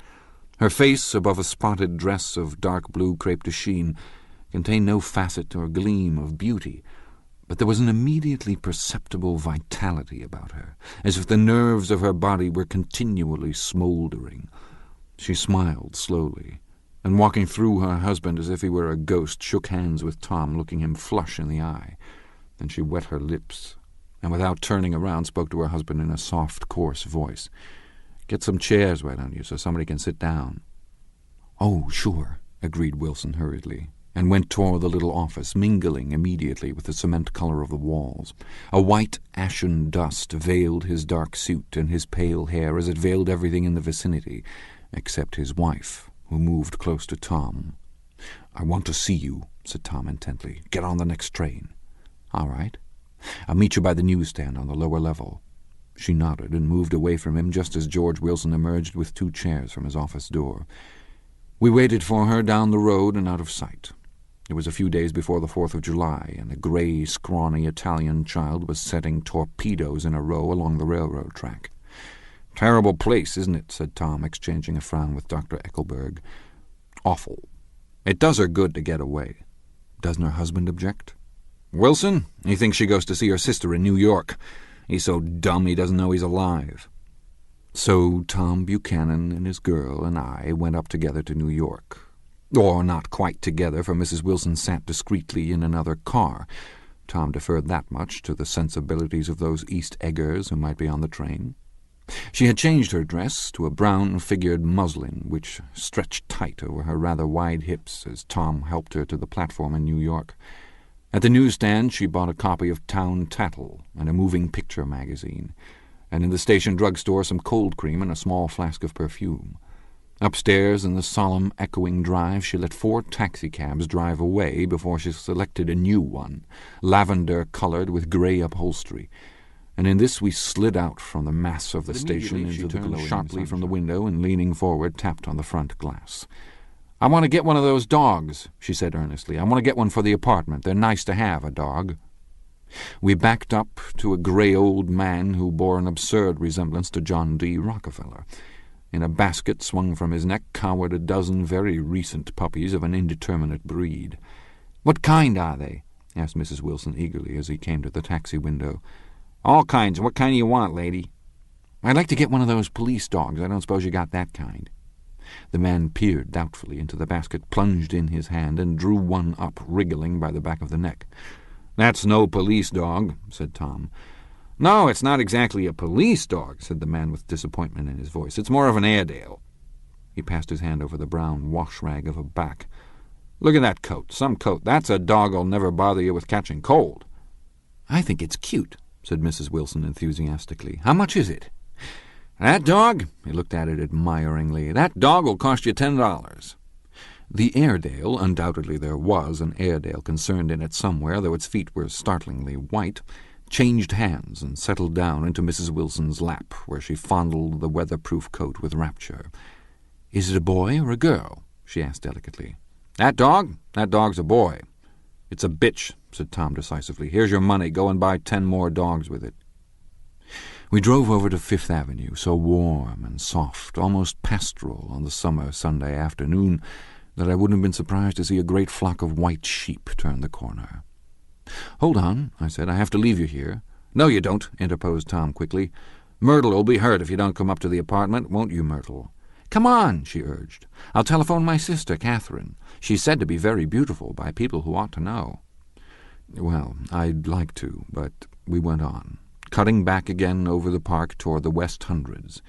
Her face, above a spotted dress of dark blue crepe de chine, contained no facet or gleam of beauty, but there was an immediately perceptible vitality about her, as if the nerves of her body were continually smouldering. She smiled slowly, and walking through her husband as if he were a ghost, shook hands with Tom, looking him flush in the eye. Then she wet her lips, and without turning around spoke to her husband in a soft, coarse voice. "Get some chairs, why don't you, so somebody can sit down?" "Oh, sure," agreed Wilson hurriedly, and went toward the little office, mingling immediately with the cement color of the walls. A white, ashen dust veiled his dark suit and his pale hair as it veiled everything in the vicinity, except his wife, who moved close to Tom. "I want to see you," said Tom intently. "Get on the next train." "All right. I'll meet you by the newsstand on the lower level." She nodded and moved away from him just as George Wilson emerged with 2 chairs from his office door. We waited for her down the road and out of sight. It was a few days before the 4th of July, and a gray, scrawny Italian child was setting torpedoes in a row along the railroad track. "Terrible place, isn't it?" said Tom, exchanging a frown with Dr. Eckelberg. "Awful. It does her good to get away." "Doesn't her husband object?" "Wilson? He thinks she goes to see her sister in New York. He's so dumb he doesn't know he's alive." So Tom Buchanan and his girl and I went up together to New York. Or not quite together, for Mrs. Wilson sat discreetly in another car. Tom deferred that much to the sensibilities of those East Eggers who might be on the train. She had changed her dress to a brown-figured muslin, which stretched tight over her rather wide hips as Tom helped her to the platform in New York. At the newsstand she bought a copy of Town Tattle and a moving picture magazine, and in the station drugstore some cold cream and a small flask of perfume. Upstairs in the solemn, echoing drive she let 4 taxicabs drive away before she selected a new one, lavender-coloured with grey upholstery, and in this we slid out from the mass of the station and she turned sharply from the window and, leaning forward, tapped on the front glass. "I want to get one of those dogs," she said earnestly. "I want to get one for the apartment. They're nice to have, a dog." We backed up to a grey old man who bore an absurd resemblance to John D. Rockefeller. In a basket swung from his neck cowered a dozen very recent puppies of an indeterminate breed. "What kind are they?" asked Mrs. Wilson eagerly as he came to the taxi window. "All kinds. What kind do you want, lady?" "I'd like to get one of those police dogs. I don't suppose you got that kind." The man peered doubtfully into the basket, plunged in his hand, and drew one up, wriggling by the back of the neck. "That's no police dog," said Tom. "No, it's not exactly a police dog," said the man with disappointment in his voice. "It's more of an Airedale." He passed his hand over the brown wash-rag of a back. "Look at that coat. Some coat. That's a dog'll never bother you with catching cold." "I think it's cute," said Mrs. Wilson enthusiastically. "How much is it?" "That dog?" He looked at it admiringly. "That dog will cost you $10. The Airedale, undoubtedly there was an Airedale concerned in it somewhere, though its feet were startlingly white, changed hands and settled down into Mrs. Wilson's lap, where she fondled the weatherproof coat with rapture. "Is it a boy or a girl?" she asked delicately. "That dog? That dog's a boy." "It's a bitch," said Tom decisively. "Here's your money. Go and buy 10 more dogs with it." We drove over to Fifth Avenue, so warm and soft, almost pastoral on the summer Sunday afternoon, that I wouldn't have been surprised to see a great flock of white sheep turn the corner. "Hold on," I said. "I have to leave you here." "No, you don't," interposed Tom quickly. "Myrtle will be hurt if you don't come up to the apartment, won't you, Myrtle?" "Come on," she urged. "I'll telephone my sister, Catherine. She's said to be very beautiful by people who ought to know." Well, I'd like to, but we went on, cutting back again over the park toward the West Hundreds.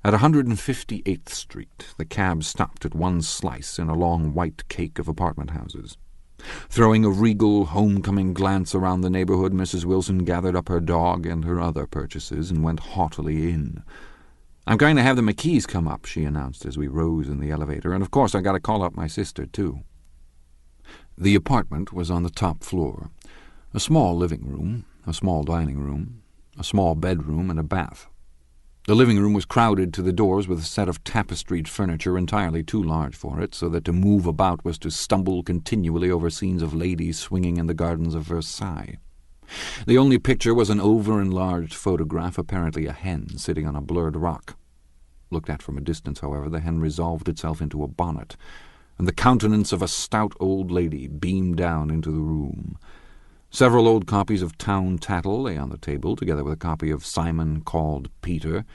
At 158th Street, the cab stopped at one slice in a long white cake of apartment houses. Throwing a regal, homecoming glance around the neighborhood, Mrs. Wilson gathered up her dog and her other purchases and went haughtily in. "I'm going to have the McKees come up," she announced as we rose in the elevator, "and of course I got to call up my sister, too." The apartment was on the top floor. A small living room, a small dining room, a small bedroom, and a bath. The living room was crowded to the doors with a set of tapestried furniture entirely too large for it, so that to move about was to stumble continually over scenes of ladies swinging in the gardens of Versailles. The only picture was an over-enlarged photograph, apparently a hen sitting on a blurred rock. Looked at from a distance, however, the hen resolved itself into a bonnet, and the countenance of a stout old lady beamed down into the room. Several old copies of Town Tattle lay on the table, together with a copy of Simon Called Peter,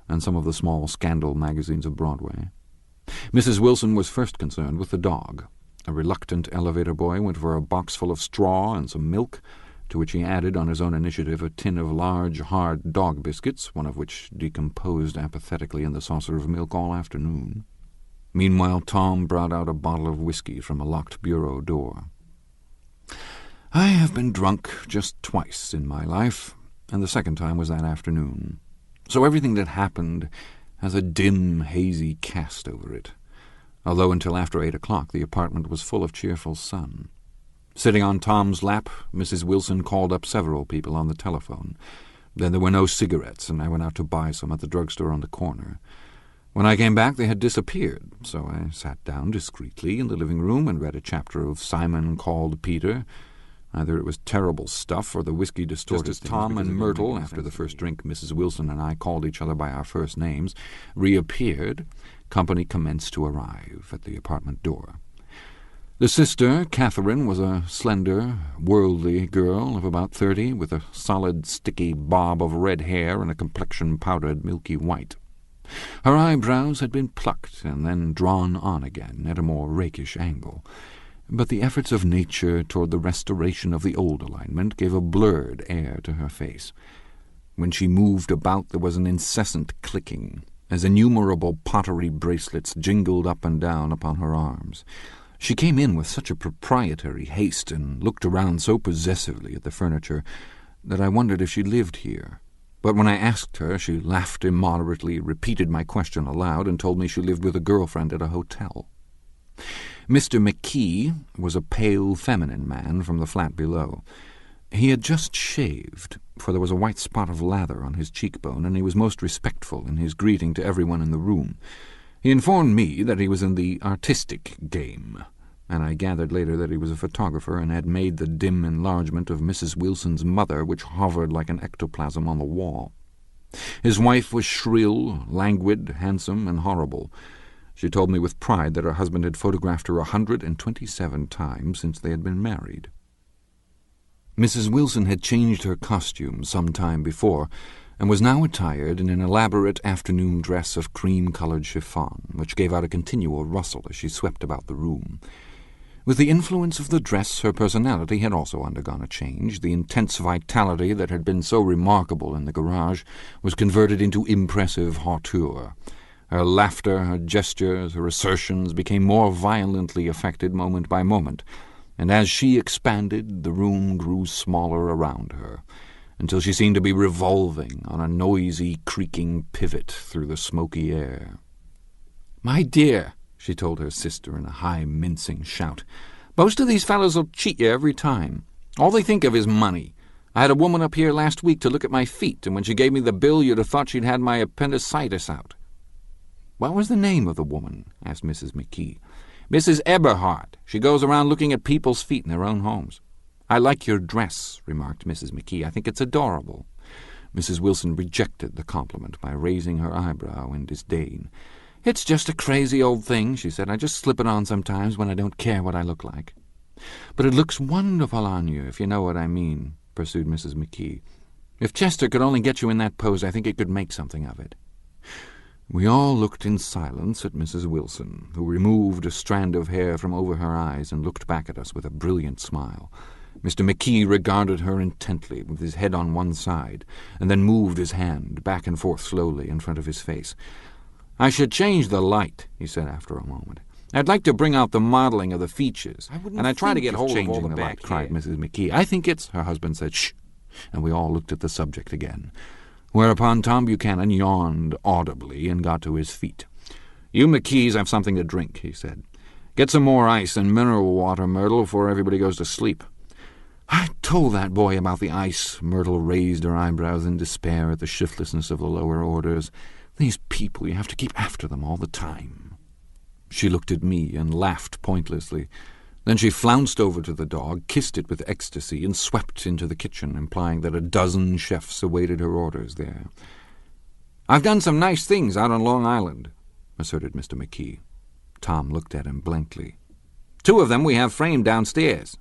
and some of the small scandal magazines of Broadway. Mrs. Wilson was first concerned with the dog. A reluctant elevator boy went for a box full of straw and some milk, to which he added on his own initiative a tin of large, hard dog biscuits, one of which decomposed apathetically in the saucer of milk all afternoon. Meanwhile Tom brought out a bottle of whiskey from a locked bureau door. I have been drunk just twice in my life, and the second time was that afternoon. So everything that happened has a dim, hazy cast over it, although until after 8 o'clock the apartment was full of cheerful sun. Sitting on Tom's lap, Mrs. Wilson called up several people on the telephone. Then there were no cigarettes, and I went out to buy some at the drugstore on the corner. When I came back they had disappeared, so I sat down discreetly in the living room and read a chapter of Simon Called Peter. Either it was terrible stuff or the whiskey distorted things. Just as Tom and Myrtle, after the first drink Mrs. Wilson and I called each other by our first names, reappeared, company commenced to arrive at the apartment door. The sister, Catherine, was a slender, worldly girl of about 30, with a solid, sticky bob of red hair and a complexion powdered milky white. Her eyebrows had been plucked and then drawn on again at a more rakish angle, but the efforts of nature toward the restoration of the old alignment gave a blurred air to her face. When she moved about there was an incessant clicking, as innumerable pottery bracelets jingled up and down upon her arms. She came in with such a proprietary haste and looked around so possessively at the furniture that I wondered if she lived here. But when I asked her, she laughed immoderately, repeated my question aloud, and told me she lived with a girlfriend at a hotel. Mr. McKee was a pale, feminine man from the flat below. He had just shaved, for there was a white spot of lather on his cheekbone, and he was most respectful in his greeting to everyone in the room. He informed me that he was in the artistic game, and I gathered later that he was a photographer and had made the dim enlargement of Mrs. Wilson's mother, which hovered like an ectoplasm on the wall. His wife was shrill, languid, handsome, and horrible. She told me with pride that her husband had photographed her 127 times since they had been married. Mrs. Wilson had changed her costume some time before, and was now attired in an elaborate afternoon dress of cream-coloured chiffon, which gave out a continual rustle as she swept about the room. With the influence of the dress, her personality had also undergone a change. The intense vitality that had been so remarkable in the garage was converted into impressive hauteur. Her laughter, her gestures, her assertions became more violently affected moment by moment, and as she expanded, the room grew smaller around her, until she seemed to be revolving on a noisy, creaking pivot through the smoky air. "My dear," she told her sister in a high, mincing shout, "most of these fellows will cheat you every time. All they think of is money. I had a woman up here last week to look at my feet, and when she gave me the bill you'd have thought she'd had my appendicitis out." "What was the name of the woman?" asked Mrs. McKee. "Mrs. Eberhardt. She goes around looking at people's feet in their own homes." "I like your dress," remarked Mrs. McKee. "I think it's adorable." Mrs. Wilson rejected the compliment by raising her eyebrow in disdain. "It's just a crazy old thing," she said. "I just slip it on sometimes when I don't care what I look like." "But it looks wonderful on you, if you know what I mean," pursued Mrs. McKee. "If Chester could only get you in that pose, I think he could make something of it." We all looked in silence at Mrs. Wilson, who removed a strand of hair from over her eyes and looked back at us with a brilliant smile. Mr. McKee regarded her intently, with his head on one side, and then moved his hand back and forth slowly in front of his face. "I should change the light," he said after a moment. "I'd like to bring out the modeling of the features, and I try to get hold of all the back hair." Cried Mrs. McKee. "I think it's—" Her husband said, "Shh," and we all looked at the subject again, whereupon Tom Buchanan yawned audibly and got to his feet. "You McKees have something to drink," he said. "Get some more ice and mineral water, Myrtle, before everybody goes to sleep." "I told that boy about the ice." Myrtle raised her eyebrows in despair at the shiftlessness of the lower orders. "These people, you have to keep after them all the time." She looked at me and laughed pointlessly. Then she flounced over to the dog, kissed it with ecstasy, and swept into the kitchen, implying that a dozen chefs awaited her orders there. "I've done some nice things out on Long Island," asserted Mr. McKee. Tom looked at him blankly. "2 of them we have framed downstairs."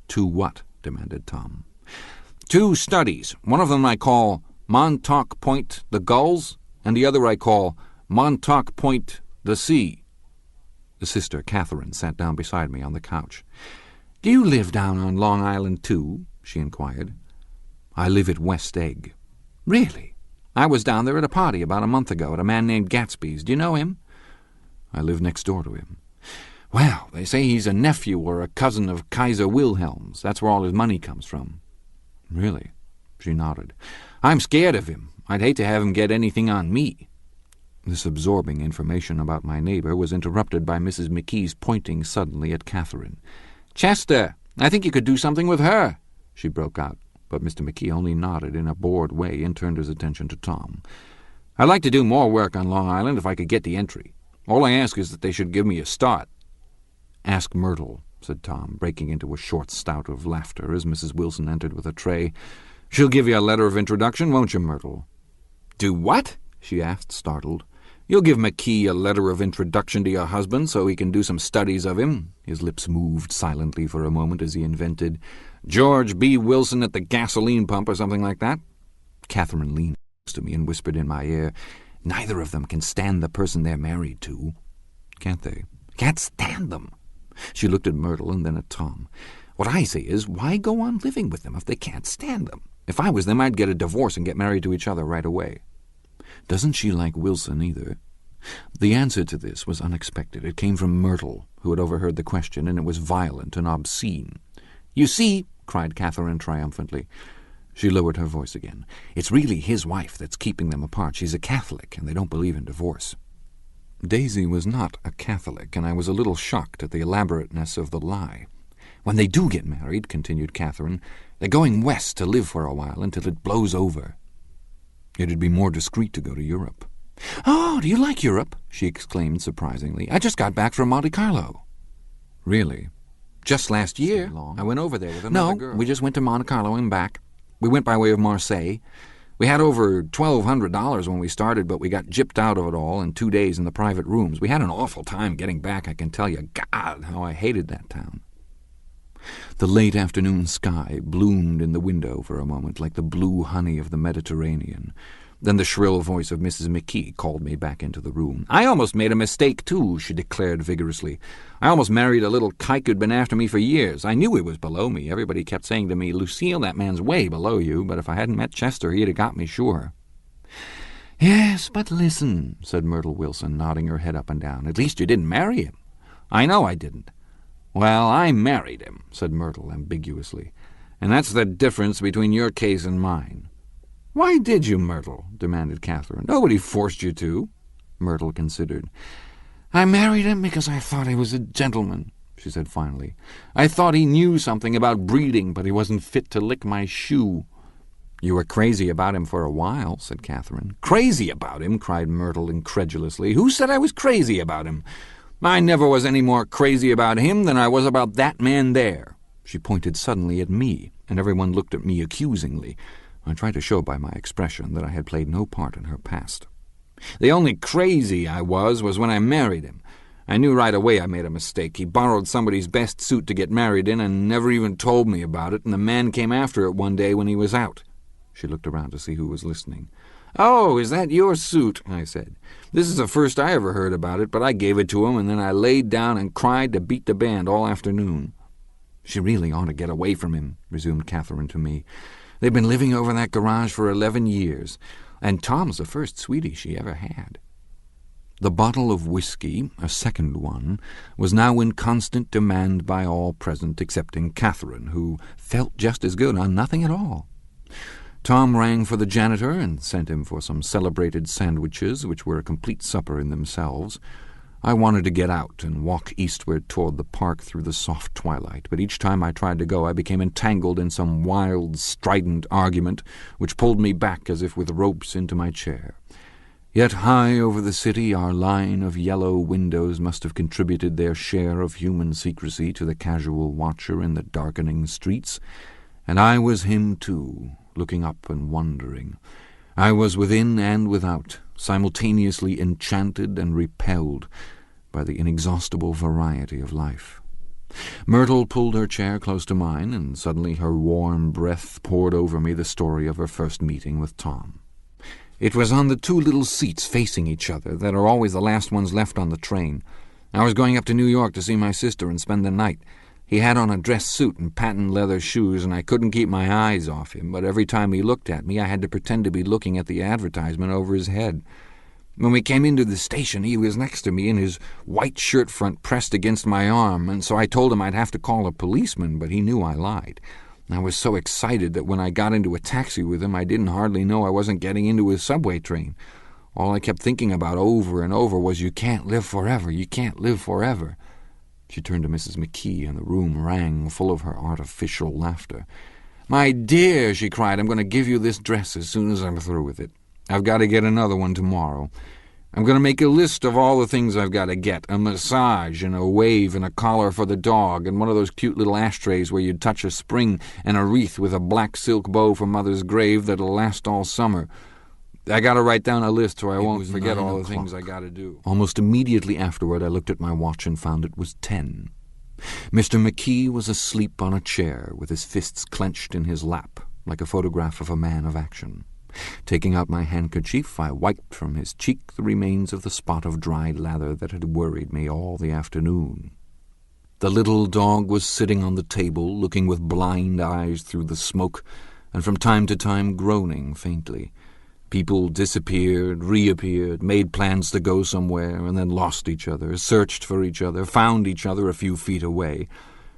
"2 what?" demanded Tom. "2 studies. One of them I call Montauk Point the Gulls, and the other I call Montauk Point the Sea." The sister, Catherine, sat down beside me on the couch. "Do you live down on Long Island, too?" she inquired. "I live at West Egg." "Really? I was down there at a party about a month ago at a man named Gatsby's. Do you know him?" "I live next door to him." "Well, they say he's a nephew or a cousin of Kaiser Wilhelm's. That's where all his money comes from." "Really?" She nodded. "I'm scared of him. I'd hate to have him get anything on me." This absorbing information about my neighbor was interrupted by Mrs. McKee's pointing suddenly at Catherine. "Chester, I think you could do something with her," she broke out, but Mr. McKee only nodded in a bored way and turned his attention to Tom. "I'd like to do more work on Long Island if I could get the entry. All I ask is that they should give me a start." "Ask Myrtle," said Tom, breaking into a short spout of laughter as Mrs. Wilson entered with a tray. "She'll give you a letter of introduction, won't you, Myrtle?" "Do what?" she asked, startled. You'll give McKee a letter of introduction to your husband so he can do some studies of him." His lips moved silently for a moment as he invented George B. Wilson at the gasoline pump or something like that. Catherine leaned close to me and whispered in my ear, "Neither of them can stand the person they're married to." "Can't they?" "Can't stand them." She looked at Myrtle and then at Tom. "What I say is, why go on living with them if they can't stand them? If I was them, I'd get a divorce and get married to each other right away." "Doesn't she like Wilson either?" The answer to this was unexpected. It came from Myrtle, who had overheard the question, and it was violent and obscene. "You see," cried Catherine triumphantly. She lowered her voice again. "It's really his wife that's keeping them apart. She's a Catholic, and they don't believe in divorce." Daisy was not a Catholic, and I was a little shocked at the elaborateness of the lie. "When they do get married," continued Catherine, "they're going west to live for a while until it blows over." "It'd be more discreet to go to Europe." "Oh, do you like Europe?" she exclaimed surprisingly. "I just got back from Monte Carlo." "Really?" "Just last year. I went over there with another girl." "No, we just went to Monte Carlo and back. We went by way of Marseille. We had over $1,200 when we started, but we got gypped out of it all in 2 days in the private rooms. We had an awful time getting back, I can tell you. God, how I hated that town." The late afternoon sky bloomed in the window for a moment like the blue honey of the Mediterranean. Then the shrill voice of Mrs. McKee called me back into the room. "I almost made a mistake, too," she declared vigorously. "I almost married a little kike who'd been after me for years. I knew he was below me. Everybody kept saying to me, 'Lucille, that man's way below you,' but if I hadn't met Chester, he'd have got me sure." "Yes, but listen," said Myrtle Wilson, nodding her head up and down. "At least you didn't marry him." "I know I didn't." "Well, I married him," said Myrtle ambiguously, "and that's the difference between your case and mine." "Why did you, Myrtle?" demanded Catherine. "Nobody forced you to." Myrtle considered. "I married him because I thought he was a gentleman," she said finally. "I thought he knew something about breeding, but he wasn't fit to lick my shoe." "You were crazy about him for a while," said Catherine. "Crazy about him?" cried Myrtle incredulously. "Who said I was crazy about him? I never was any more crazy about him than I was about that man there." She pointed suddenly at me, and everyone looked at me accusingly. I tried to show by my expression that I had played no part in her past. "The only crazy I was when I married him. I knew right away I made a mistake. He borrowed somebody's best suit to get married in and never even told me about it, and the man came after it one day when he was out." She looked around to see who was listening. "Oh, is that your suit?" I said. "This is the first I ever heard about it, but I gave it to him, and then I laid down and cried to beat the band all afternoon." "She really ought to get away from him," resumed Catherine to me. "They've been living over that garage for 11 years, and Tom's the first sweetie she ever had." The bottle of whiskey, a second one, was now in constant demand by all present excepting Catherine, who felt just as good on nothing at all. Tom rang for the janitor and sent him for some celebrated sandwiches, which were a complete supper in themselves. I wanted to get out and walk eastward toward the park through the soft twilight, but each time I tried to go I became entangled in some wild, strident argument which pulled me back as if with ropes into my chair. Yet high over the city our line of yellow windows must have contributed their share of human secrecy to the casual watcher in the darkening streets, and I was him too, looking up and wondering. I was within and without, simultaneously enchanted and repelled by the inexhaustible variety of life. Myrtle pulled her chair close to mine, and suddenly her warm breath poured over me the story of her first meeting with Tom. It was on the 2 little seats facing each other that are always the last ones left on the train. I was going up to New York to see my sister and spend the night. He had on a dress suit and patent leather shoes, and I couldn't keep my eyes off him, but every time he looked at me I had to pretend to be looking at the advertisement over his head. When we came into the station, he was next to me, and his white shirt front pressed against my arm, and so I told him I'd have to call a policeman, but he knew I lied. I was so excited that when I got into a taxi with him, I didn't hardly know I wasn't getting into a subway train. All I kept thinking about over and over was, "You can't live forever, you can't live forever." She turned to Mrs. McKee, and the room rang full of her artificial laughter. "My dear," she cried, "I'm going to give you this dress as soon as I'm through with it. I've got to get another one tomorrow. I'm going to make a list of all the things I've got to get, a massage and a wave and a collar for the dog and one of those cute little ashtrays where you'd touch a spring and a wreath with a black silk bow for Mother's grave that'll last all summer." I gotta write down a list so I won't forget all the things I gotta do. Almost immediately afterward, I looked at my watch and found it was 10. Mr. McKee was asleep on a chair with his fists clenched in his lap, like a photograph of a man of action. Taking out my handkerchief, I wiped from his cheek the remains of the spot of dried lather that had worried me all the afternoon. The little dog was sitting on the table, looking with blind eyes through the smoke, and from time to time groaning faintly. People disappeared, reappeared, made plans to go somewhere, and then lost each other, searched for each other, found each other a few feet away.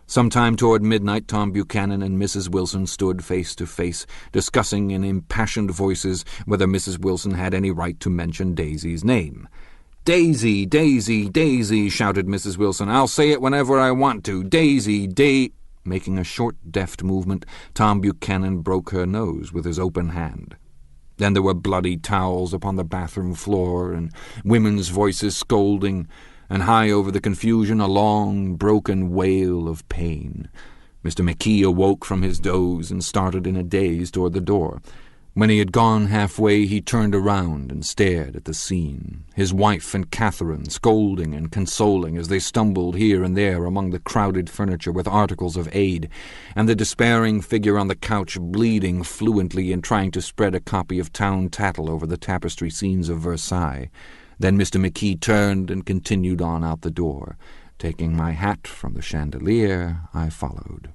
Sometime toward midnight, Tom Buchanan and Mrs. Wilson stood face to face, discussing in impassioned voices whether Mrs. Wilson had any right to mention Daisy's name. "Daisy, Daisy, Daisy," shouted Mrs. Wilson. "I'll say it whenever I want to. Daisy, Making a short, deft movement, Tom Buchanan broke her nose with his open hand. Then there were bloody towels upon the bathroom floor, and women's voices scolding, and high over the confusion a long, broken wail of pain. Mr. McKee awoke from his doze and started in a daze toward the door. When he had gone halfway, he turned around and stared at the scene, his wife and Catherine scolding and consoling as they stumbled here and there among the crowded furniture with articles of aid, and the despairing figure on the couch bleeding fluently and trying to spread a copy of Town Tattle over the tapestry scenes of Versailles. Then Mr. McKee turned and continued on out the door. Taking my hat from the chandelier, I followed.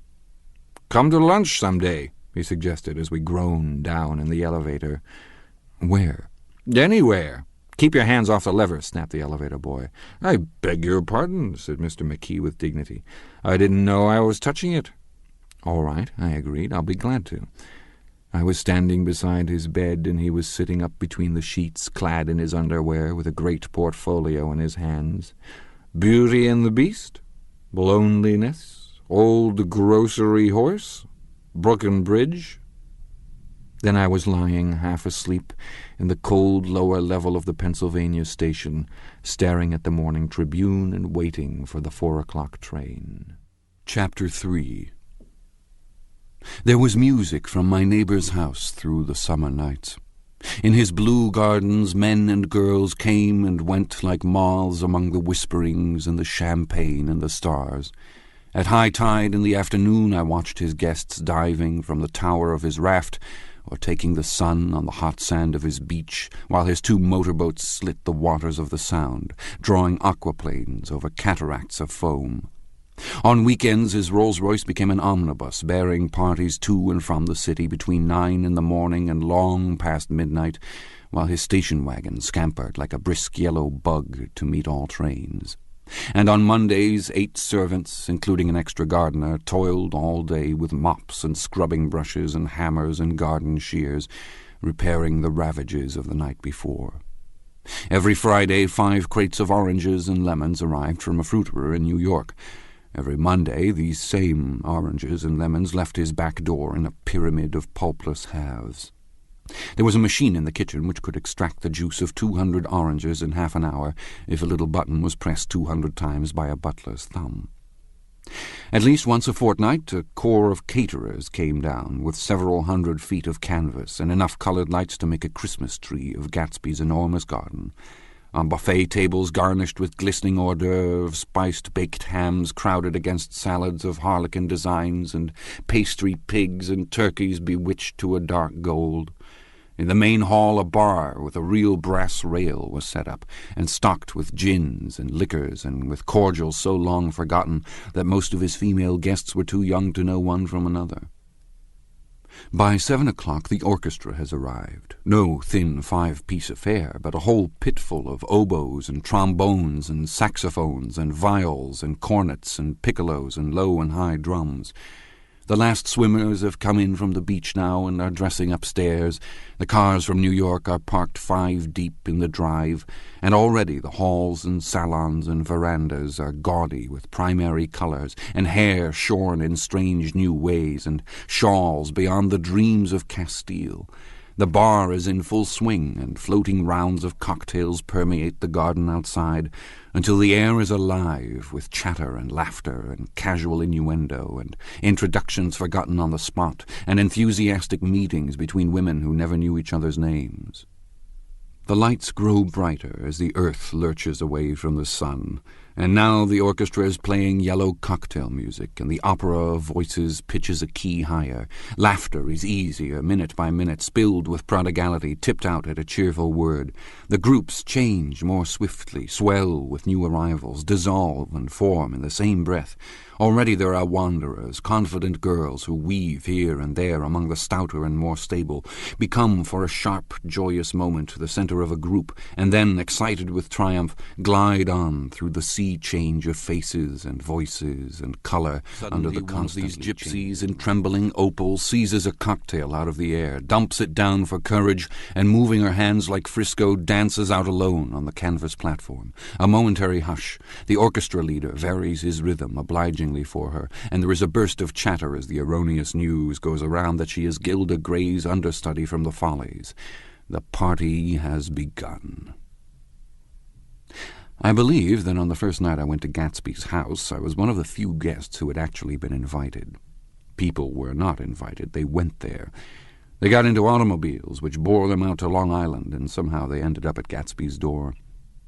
"Come to lunch some day," he suggested as we groaned down in the elevator. "Where?" "Anywhere. Keep your hands off the lever," snapped the elevator boy. "I beg your pardon," said Mr. McKee with dignity. "I didn't know I was touching it." "All right," I agreed. "I'll be glad to." I was standing beside his bed, and he was sitting up between the sheets, clad in his underwear, with a great portfolio in his hands. "Beauty and the Beast? Loneliness? Old Grocery Horse? Brooklyn Bridge?" Then I was lying half asleep in the cold lower level of the Pennsylvania station, staring at the morning Tribune and waiting for the 4:00 train. Chapter 3. There was music from my neighbor's house through the summer nights. In his blue gardens, men and girls came and went like moths among the whisperings and the champagne and the stars. At high tide in the afternoon I watched his guests diving from the tower of his raft or taking the sun on the hot sand of his beach, while his 2 motorboats slit the waters of the Sound, drawing aquaplanes over cataracts of foam. On weekends his Rolls-Royce became an omnibus, bearing parties to and from the city between 9 in the morning and long past midnight, while his station wagon scampered like a brisk yellow bug to meet all trains. And on Mondays 8 servants, including an extra gardener, toiled all day with mops and scrubbing brushes and hammers and garden shears, repairing the ravages of the night before. Every Friday 5 crates of oranges and lemons arrived from a fruiterer in New York. Every Monday these same oranges and lemons left his back door in a pyramid of pulpless halves. There was a machine in the kitchen which could extract the juice of 200 oranges in half an hour if a little button was pressed 200 times by a butler's thumb. At least once a fortnight a corps of caterers came down with several 100 feet of canvas and enough colored lights to make a Christmas tree of Gatsby's enormous garden. On buffet tables garnished with glistening hors d'oeuvres, spiced baked hams crowded against salads of harlequin designs, and pastry pigs and turkeys bewitched to a dark gold. In the main hall a bar with a real brass rail was set up, and stocked with gins and liquors, and with cordials so long forgotten that most of his female guests were too young to know one from another. By 7 o'clock the orchestra has arrived. No thin 5-piece affair, but a whole pitful of oboes and trombones and saxophones and viols and cornets and piccolos and low and high drums. The last swimmers have come in from the beach now and are dressing upstairs. The cars from New York are parked 5 deep in the drive, and already the halls and salons and verandas are gaudy with primary colors, and hair shorn in strange new ways, and shawls beyond the dreams of Castile. The bar is in full swing, and floating rounds of cocktails permeate the garden outside, until the air is alive with chatter and laughter and casual innuendo, and introductions forgotten on the spot, and enthusiastic meetings between women who never knew each other's names. The lights grow brighter as the earth lurches away from the sun, and now the orchestra is playing yellow cocktail music, and the opera of voices pitches a key higher. Laughter is easier, minute by minute, spilled with prodigality, tipped out at a cheerful word. The groups change more swiftly, swell with new arrivals, dissolve and form in the same breath. Already there are wanderers, confident girls who weave here and there among the stouter and more stable, become for a sharp, joyous moment the centre of a group, and then, excited with triumph, glide on through the sea change of faces and voices and colour. Under the one of these gypsies in trembling opal seizes a cocktail out of the air, dumps it down for courage, and moving her hands like Frisco, dances out alone on the canvas platform. A momentary hush. The orchestra leader varies his rhythm obligingly for her, and there is a burst of chatter as the erroneous news goes around that she is Gilda Gray's understudy from the Follies. The party has begun. I believe that on the first night I went to Gatsby's house, I was one of the few guests who had actually been invited. People were not invited, they went there. They got into automobiles, which bore them out to Long Island, and somehow they ended up at Gatsby's door.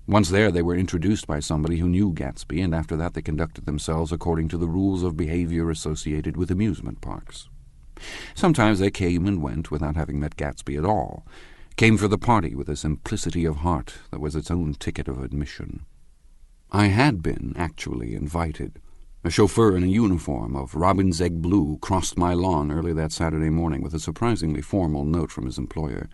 Once there, they were introduced by somebody who knew Gatsby, and after that they conducted themselves according to the rules of behavior associated with amusement parks. Sometimes they came and went without having met Gatsby at all, came for the party with a simplicity of heart that was its own ticket of admission. I had been actually invited. A chauffeur in a uniform of robin's egg blue crossed my lawn early that Saturday morning with a surprisingly formal note from his employer.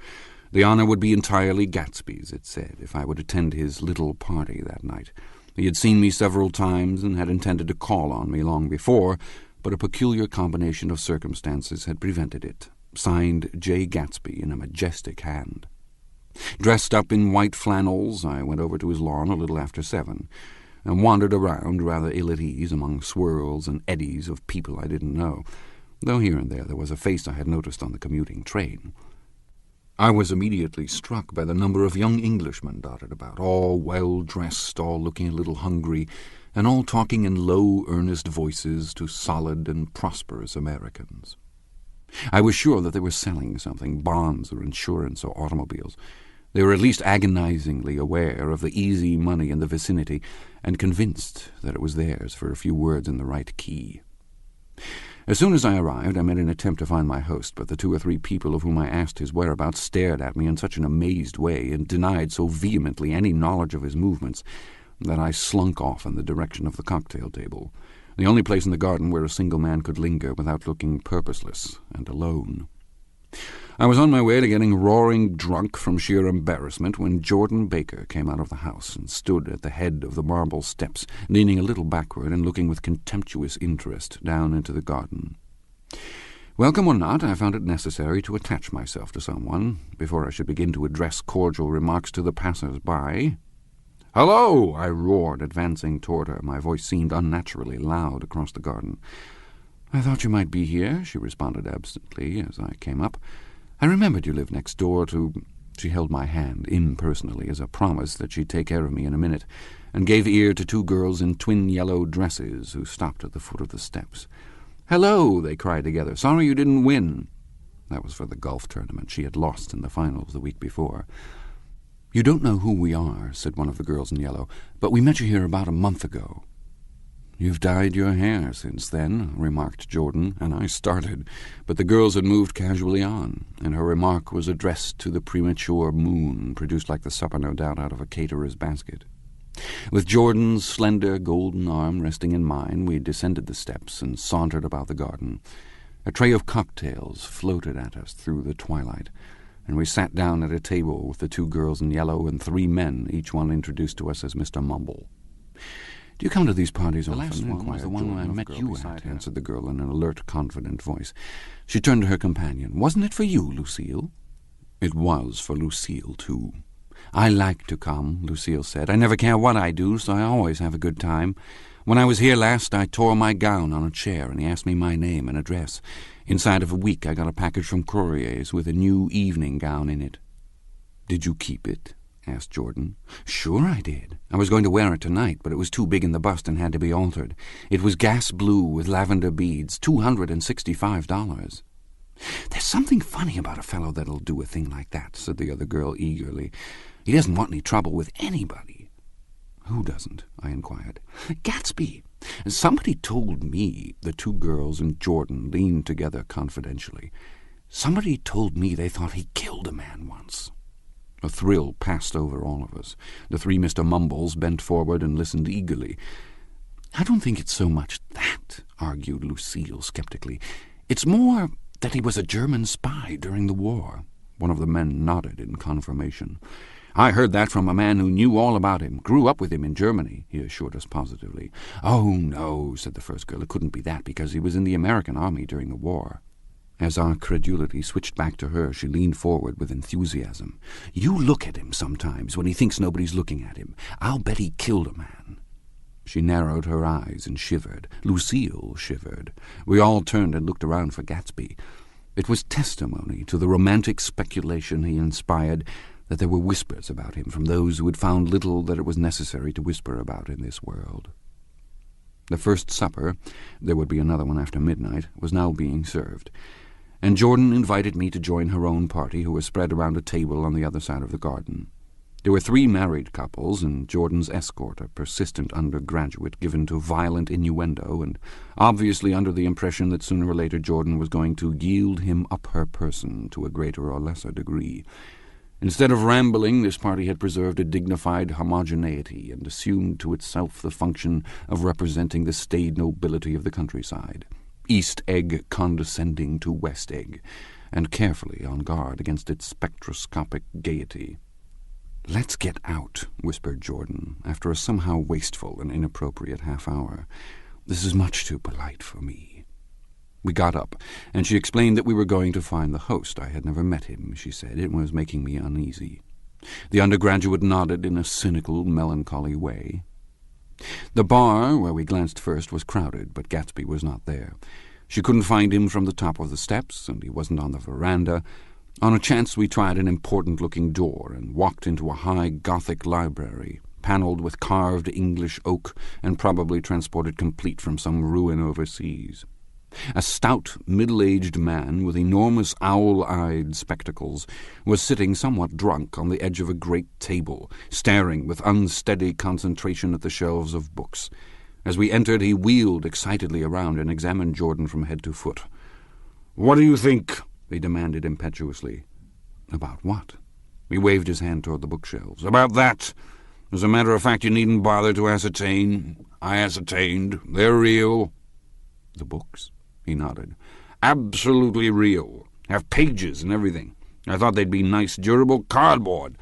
The honour would be entirely Gatsby's, it said, if I would attend his little party that night. He had seen me several times and had intended to call on me long before, but a peculiar combination of circumstances had prevented it. Signed Jay Gatsby in a majestic hand. Dressed up in white flannels, I went over to his lawn a little after 7, and wandered around rather ill at ease among swirls and eddies of people I didn't know, though here and there was a face I had noticed on the commuting train. I was immediately struck by the number of young Englishmen dotted about, all well-dressed, all looking a little hungry, and all talking in low, earnest voices to solid and prosperous Americans. I was sure that they were selling something, bonds or insurance or automobiles. They were at least agonizingly aware of the easy money in the vicinity, and convinced that it was theirs for a few words in the right key. As soon as I arrived, I made an attempt to find my host, but the 2 or 3 people of whom I asked his whereabouts stared at me in such an amazed way and denied so vehemently any knowledge of his movements that I slunk off in the direction of the cocktail table, the only place in the garden where a single man could linger without looking purposeless and alone. I was on my way to getting roaring drunk from sheer embarrassment when Jordan Baker came out of the house and stood at the head of the marble steps, leaning a little backward and looking with contemptuous interest down into the garden. Welcome or not, I found it necessary to attach myself to someone before I should begin to address cordial remarks to the passers-by. "Hello!" I roared, advancing toward her. My voice seemed unnaturally loud across the garden. "I thought you might be here," she responded absently as I came up. "I remembered you lived next door to—" She held my hand impersonally as a promise that she'd take care of me in a minute, and gave ear to 2 girls in twin yellow dresses who stopped at the foot of the steps. "Hello!" they cried together. "Sorry you didn't win." That was for the golf tournament. She had lost in the finals the week before. "You don't know who we are," said one of the girls in yellow, "but we met you here about a month ago." "You've dyed your hair since then," remarked Jordan, and I started, but the girls had moved casually on, and her remark was addressed to the premature moon, produced like the supper, no doubt, out of a caterer's basket. With Jordan's slender golden arm resting in mine, we descended the steps and sauntered about the garden. A tray of cocktails floated at us through the twilight, and we sat down at a table with the 2 girls in yellow and 3 men, each one introduced to us as Mr. Mumble. "Do you come to these parties often?" "The last one was the one I met you at," answered the girl in an alert, confident voice. She turned to her companion. "Wasn't it for you, Lucille?" "It was for Lucille, too." "I like to come," Lucille said. "I never care what I do, so I always have a good time. When I was here last, I tore my gown on a chair, and he asked me my name and address. Inside of a week, I got a package from Courrier's with a new evening gown in it." "Did you keep it?" asked Jordan. "Sure I did. I was going to wear it tonight, but it was too big in the bust and had to be altered. It was gas blue with lavender beads, $265. "There's something funny about a fellow that'll do a thing like that," said the other girl eagerly. "He doesn't want any trouble with anybody." "Who doesn't?" I inquired. "Gatsby. Somebody told me," the two girls and Jordan leaned together confidentially. "Somebody told me they thought he killed a man once." A thrill passed over all of us. The three Mr. Mumbles bent forward and listened eagerly. "I don't think it's so much that," argued Lucille skeptically. "It's more that he was a German spy during the war." One of the men nodded in confirmation. "I heard that from a man who knew all about him, grew up with him in Germany," he assured us positively. "Oh, no," said the first girl. "It couldn't be that, because he was in the American army during the war." As our credulity switched back to her, she leaned forward with enthusiasm. "You look at him sometimes when he thinks nobody's looking at him. I'll bet he killed a man." She narrowed her eyes and shivered. Lucille shivered. We all turned and looked around for Gatsby. It was testimony to the romantic speculation he inspired that there were whispers about him from those who had found little that it was necessary to whisper about in this world. The first supper, there would be another one after midnight, was now being served, and Jordan invited me to join her own party, who was spread around a table on the other side of the garden. There were 3 married couples, and Jordan's escort, a persistent undergraduate given to violent innuendo, and obviously under the impression that sooner or later Jordan was going to yield him up her person to a greater or lesser degree. Instead of rambling, this party had preserved a dignified homogeneity and assumed to itself the function of representing the staid nobility of the countryside, East Egg condescending to West Egg, and carefully on guard against its spectroscopic gaiety. "Let's get out," whispered Jordan, after a somehow wasteful and inappropriate half-hour. "This is much too polite for me." We got up, and she explained that we were going to find the host. I had never met him, she said. It was making me uneasy. The undergraduate nodded in a cynical, melancholy way. The bar, where we glanced first, was crowded, but Gatsby was not there. She couldn't find him from the top of the steps, and he wasn't on the veranda. On a chance we tried an important-looking door and walked into a high Gothic library, panelled with carved English oak and probably transported complete from some ruin overseas. A stout, middle-aged man with enormous owl-eyed spectacles was sitting somewhat drunk on the edge of a great table, staring with unsteady concentration at the shelves of books. As we entered, he wheeled excitedly around and examined Jordan from head to foot. "What do you think?" he demanded impetuously. "About what?" He waved his hand toward the bookshelves. "About that. As a matter of fact, you needn't bother to ascertain. I ascertained. They're real." "The books?" He nodded. "Absolutely real. Have pages and everything. I thought they'd be nice, durable cardboard.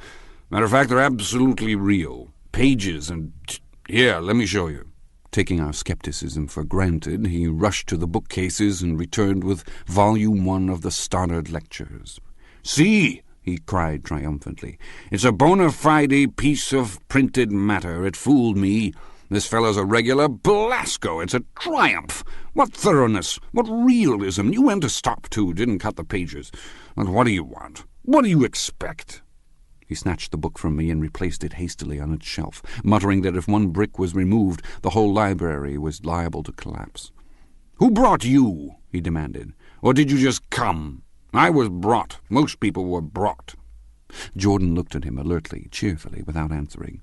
Matter of fact, they're absolutely real. Pages and... Here, let me show you." Taking our skepticism for granted, he rushed to the bookcases and returned with Volume 1 of the Stoddard Lectures. "See!" he cried triumphantly. "It's a bona fide piece of printed matter. It fooled me. This fellow's a regular Belasco. It's a triumph. What thoroughness, what realism. You went to stop, too, didn't cut the pages. And what do you want? What do you expect?" He snatched the book from me and replaced it hastily on its shelf, muttering that if one brick was removed, the whole library was liable to collapse. "Who brought you?" he demanded. "Or did you just come? I was brought. Most people were brought." Jordan looked at him alertly, cheerfully, without answering.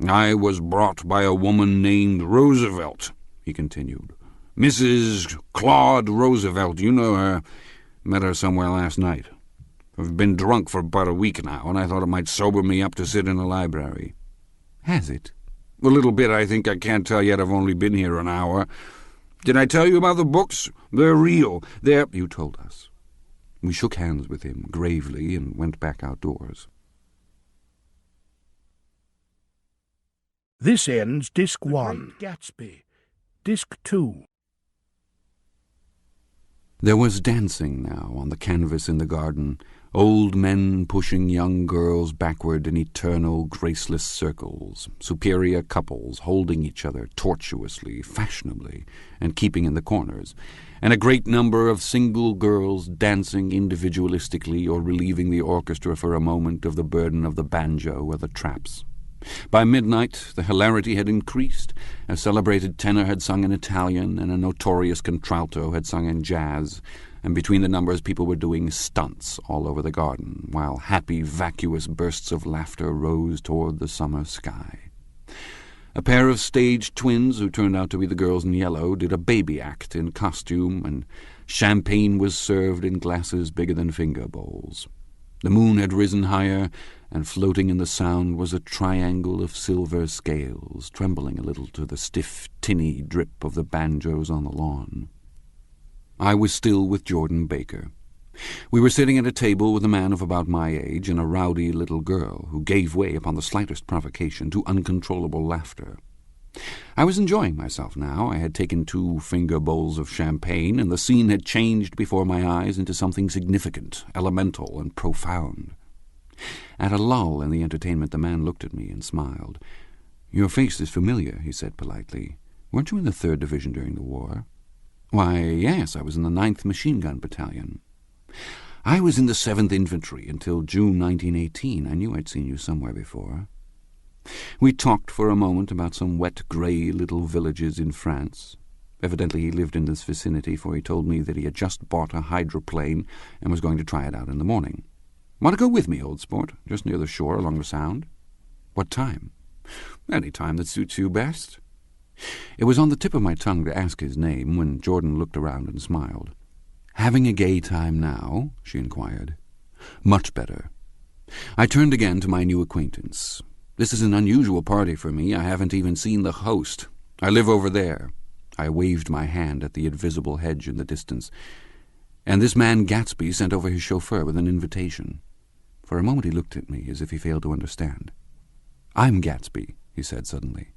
"I was brought by a woman named Roosevelt," he continued. "Mrs. Claude Roosevelt, you know her. Met her somewhere last night. I've been drunk for about a week now, and I thought it might sober me up to sit in the library." "Has it?" "A little bit, I think. I can't tell yet. I've only been here an hour. Did I tell you about the books? They're real. They're—" "You told us." We shook hands with him gravely and went back outdoors. This ends Disc 1. Great Gatsby. Disc 2. There was dancing now on the canvas in the garden, old men pushing young girls backward in eternal, graceless circles, superior couples holding each other tortuously, fashionably, and keeping in the corners, and a great number of single girls dancing individualistically or relieving the orchestra for a moment of the burden of the banjo or the traps. By midnight the hilarity had increased. A celebrated tenor had sung in Italian, and a notorious contralto had sung in jazz, and between the numbers people were doing stunts all over the garden, while happy, vacuous bursts of laughter rose toward the summer sky. A pair of stage twins, who turned out to be the girls in yellow, did a baby act in costume, and champagne was served in glasses bigger than finger bowls. The moon had risen higher, and floating in the Sound was a triangle of silver scales, trembling a little to the stiff, tinny drip of the banjos on the lawn. I was still with Jordan Baker. We were sitting at a table with a man of about my age and a rowdy little girl, who gave way upon the slightest provocation to uncontrollable laughter. I was enjoying myself now. I had taken 2 finger bowls of champagne, and the scene had changed before my eyes into something significant, elemental, and profound. At a lull in the entertainment, the man looked at me and smiled. "Your face is familiar," he said politely. "Weren't you in the 3rd Division during the war?" "Why, yes, I was in the 9th Machine Gun Battalion." "I was in the 7th Infantry until June 1918. I knew I'd seen you somewhere before." We talked for a moment about some wet, grey little villages in France. Evidently he lived in this vicinity, for he told me that he had just bought a hydroplane and was going to try it out in the morning. "Want to go with me, old sport? Just near the shore along the Sound." "What time?" "Any time that suits you best." It was on the tip of my tongue to ask his name when Jordan looked around and smiled. "Having a gay time now?" she inquired. "Much better." I turned again to my new acquaintance. "This is an unusual party for me. I haven't even seen the host. I live over there." I waved my hand at the invisible hedge in the distance. "And this man Gatsby sent over his chauffeur with an invitation." For a moment he looked at me as if he failed to understand. "I'm Gatsby," he said suddenly.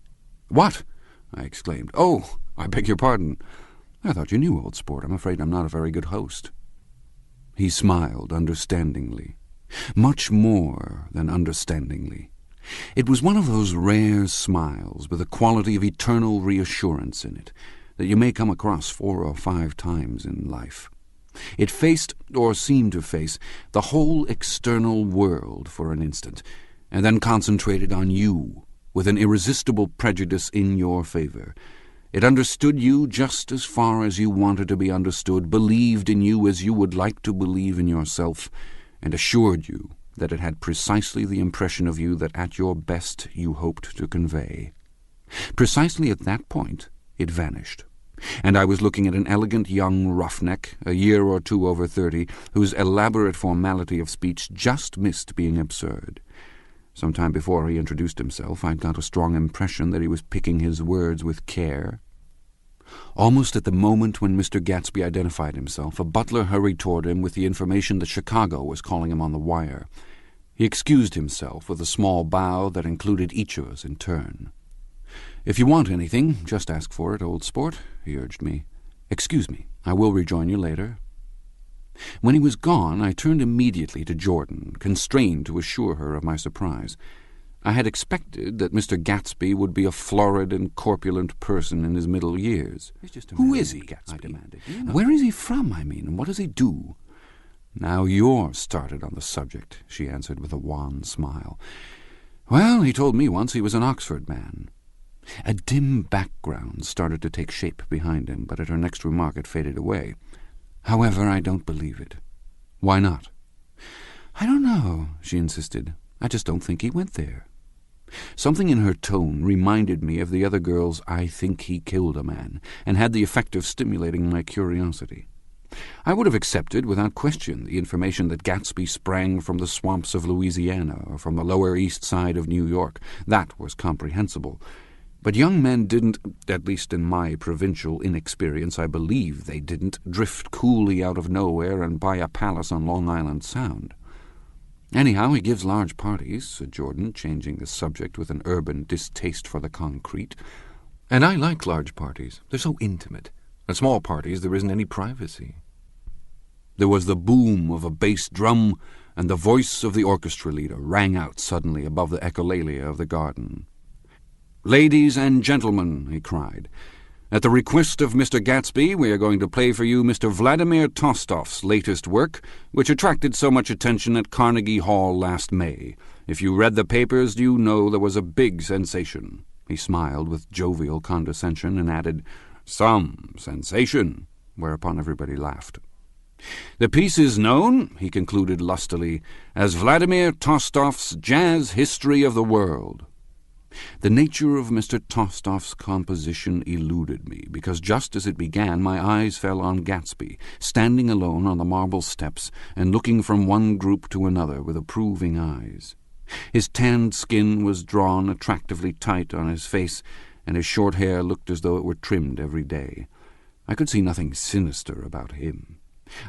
"What?" I exclaimed. "Oh, I beg your pardon. I thought you knew, old sport. I'm afraid I'm not a very good host." He smiled understandingly, much more than understandingly. It was one of those rare smiles with a quality of eternal reassurance in it that you may come across 4 or 5 times in life. It faced, or seemed to face, the whole external world for an instant, and then concentrated on you with an irresistible prejudice in your favor. It understood you just as far as you wanted to be understood, believed in you as you would like to believe in yourself, and assured you that it had precisely the impression of you that at your best you hoped to convey. Precisely at that point it vanished, and I was looking at an elegant young roughneck, a year or 2 over 30, whose elaborate formality of speech just missed being absurd. Some time before he introduced himself, I'd got a strong impression that he was picking his words with care. Almost at the moment when Mr. Gatsby identified himself, a butler hurried toward him with the information that Chicago was calling him on the wire. He excused himself with a small bow that included each of us in turn. "If you want anything, just ask for it, old sport," he urged me. "Excuse me, I will rejoin you later." When he was gone, I turned immediately to Jordan, constrained to assure her of my surprise. I had expected that Mr. Gatsby would be a florid and corpulent person in his middle years. "Who is he?" I demanded. "Where is he from, I mean, and what does he do?" "Now you're started on the subject," she answered with a wan smile. "Well, he told me once he was an Oxford man." A dim background started to take shape behind him, but at her next remark it faded away. "However, I don't believe it." "Why not?" "I don't know," she insisted. "I just don't think he went there." Something in her tone reminded me of the other girl's "I think he killed a man," and had the effect of stimulating my curiosity. I would have accepted without question the information that Gatsby sprang from the swamps of Louisiana or from the Lower East Side of New York. That was comprehensible. But young men didn't, at least in my provincial inexperience, I believe they didn't, drift coolly out of nowhere and buy a palace on Long Island Sound. "Anyhow, he gives large parties," said Jordan, changing the subject with an urban distaste for the concrete. "And I like large parties. They're so intimate. At small parties there isn't any privacy." There was the boom of a bass drum, and the voice of the orchestra leader rang out suddenly above the echolalia of the garden. "Ladies and gentlemen," he cried, "at the request of Mr. Gatsby, we are going to play for you Mr. Vladimir Tostof's latest work, which attracted so much attention at Carnegie Hall last May. If you read the papers, you know there was a big sensation." He smiled with jovial condescension and added, "Some sensation," whereupon everybody laughed. "The piece is known," he concluded lustily, "as Vladimir Tostof's Jazz History of the World." The nature of Mr. Tostof's composition eluded me, because just as it began my eyes fell on Gatsby, standing alone on the marble steps and looking from one group to another with approving eyes. His tanned skin was drawn attractively tight on his face, and his short hair looked as though it were trimmed every day. I could see nothing sinister about him.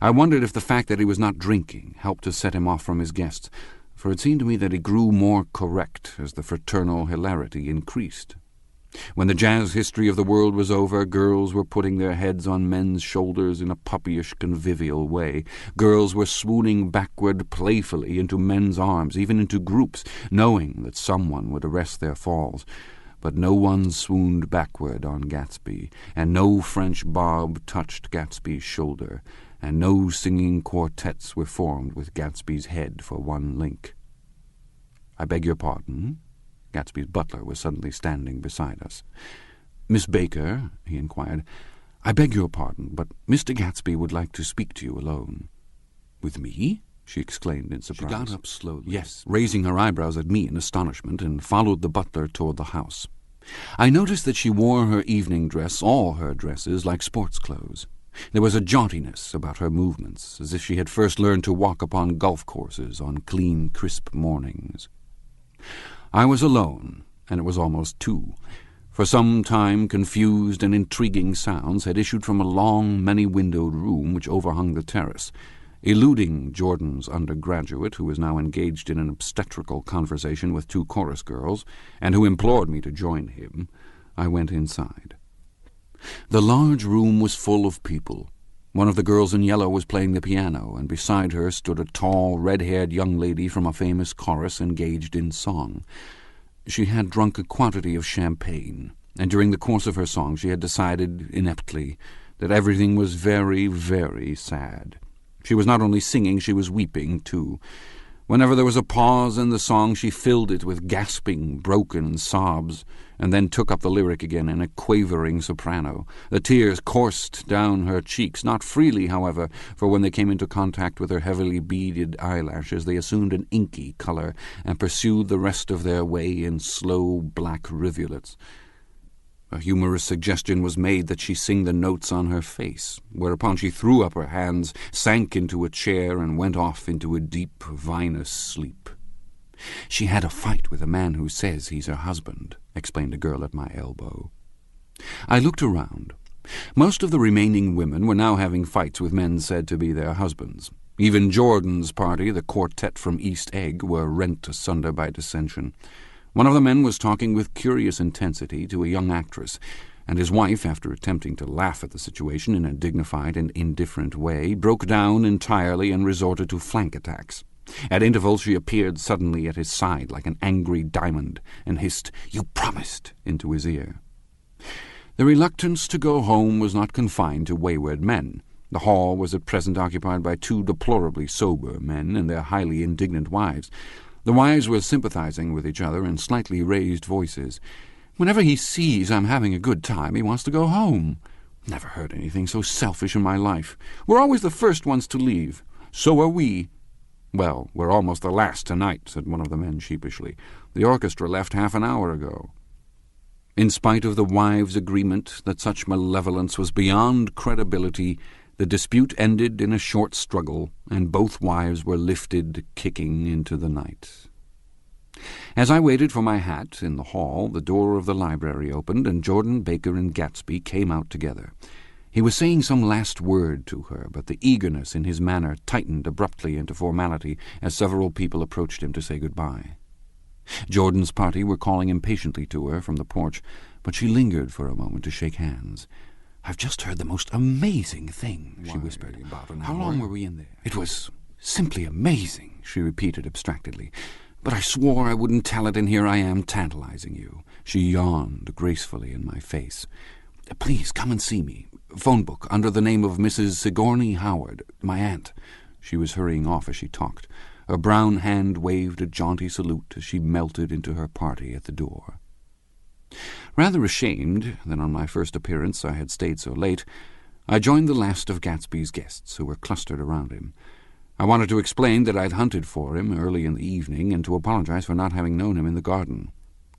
I wondered if the fact that he was not drinking helped to set him off from his guests, for it seemed to me that he grew more correct as the fraternal hilarity increased. When the Jazz History of the World was over, girls were putting their heads on men's shoulders in a puppyish, convivial way. Girls were swooning backward playfully into men's arms, even into groups, knowing that someone would arrest their falls. But no one swooned backward on Gatsby, and no French bob touched Gatsby's shoulder, and no singing quartets were formed with Gatsby's head for one link. "I beg your pardon?" Gatsby's butler was suddenly standing beside us. "Miss Baker," he inquired, "I beg your pardon, but Mr. Gatsby would like to speak to you alone." "With me?" she exclaimed in surprise. She got up slowly. Yes, raising her eyebrows at me in astonishment, and followed the butler toward the house. I noticed that she wore her evening dress, all her dresses, like sports clothes. There was a jauntiness about her movements, as if she had first learned to walk upon golf courses on clean, crisp mornings. I was alone, and it was almost 2. For some time confused and intriguing sounds had issued from a long, many-windowed room which overhung the terrace. Eluding Jordan's undergraduate, who was now engaged in an obstetrical conversation with 2 chorus girls, and who implored me to join him, I went inside. The large room was full of people. One of the girls in yellow was playing the piano, and beside her stood a tall, red-haired young lady from a famous chorus engaged in song. She had drunk a quantity of champagne, and during the course of her song she had decided, ineptly, that everything was very, very sad. She was not only singing, she was weeping, too. Whenever there was a pause in the song, she filled it with gasping, broken sobs, and then took up the lyric again in a quavering soprano. The tears coursed down her cheeks, not freely, however, for when they came into contact with her heavily beaded eyelashes, they assumed an inky color and pursued the rest of their way in slow black rivulets. A humorous suggestion was made that she sing the notes on her face, whereupon she threw up her hands, sank into a chair, and went off into a deep, vinous sleep. "She had a fight with a man who says he's her husband," explained a girl at my elbow. I looked around. Most of the remaining women were now having fights with men said to be their husbands. Even Jordan's party, the quartet from East Egg, were rent asunder by dissension. One of the men was talking with curious intensity to a young actress, and his wife, after attempting to laugh at the situation in a dignified and indifferent way, broke down entirely and resorted to flank attacks. At intervals she appeared suddenly at his side like an angry diamond, and hissed, "You promised," into his ear. The reluctance to go home was not confined to wayward men. The hall was at present occupied by 2 deplorably sober men and their highly indignant wives. The wives were sympathizing with each other in slightly raised voices. "Whenever he sees I'm having a good time, he wants to go home. Never heard anything so selfish in my life. We're always the first ones to leave. So are we." "Well, we're almost the last tonight," said one of the men sheepishly. "The orchestra left half an hour ago." In spite of the wives' agreement that such malevolence was beyond credibility, the dispute ended in a short struggle, and both wives were lifted, kicking, into the night. As I waited for my hat in the hall, the door of the library opened, and Jordan, Baker, and Gatsby came out together. He was saying some last word to her, but the eagerness in his manner tightened abruptly into formality as several people approached him to say goodbye. Jordan's party were calling impatiently to her from the porch, but she lingered for a moment to shake hands. "I've just heard the most amazing thing," she whispered. About an hour. "How long were we in there?" "It was simply amazing," she repeated abstractedly. "But I swore I wouldn't tell it, and here I am tantalizing you." She yawned gracefully in my face. "Please come and see me. Phone book under the name of Mrs. Sigourney Howard, my aunt." She was hurrying off as she talked. Her brown hand waved a jaunty salute as she melted into her party at the door. Rather ashamed that on my first appearance I had stayed so late, I joined the last of Gatsby's guests, who were clustered around him. I wanted to explain that I'd hunted for him early in the evening and to apologize for not having known him in the garden.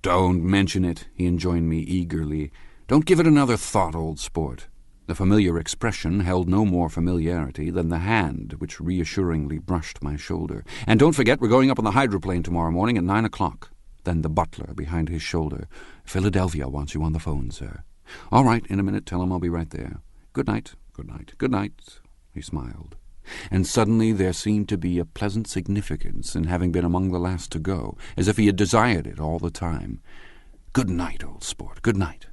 "Don't mention it," he enjoined me eagerly. "Don't give it another thought, old sport." The familiar expression held no more familiarity than the hand which reassuringly brushed my shoulder. "And don't forget, we're going up on the hydroplane tomorrow morning at 9 o'clock. Then the butler behind his shoulder. "Philadelphia wants you on the phone, sir." "All right, in a minute. Tell him I'll be right there. Good night, good night, good night." He smiled. And suddenly there seemed to be a pleasant significance in having been among the last to go, as if he had desired it all the time. "Good night, old sport, good night."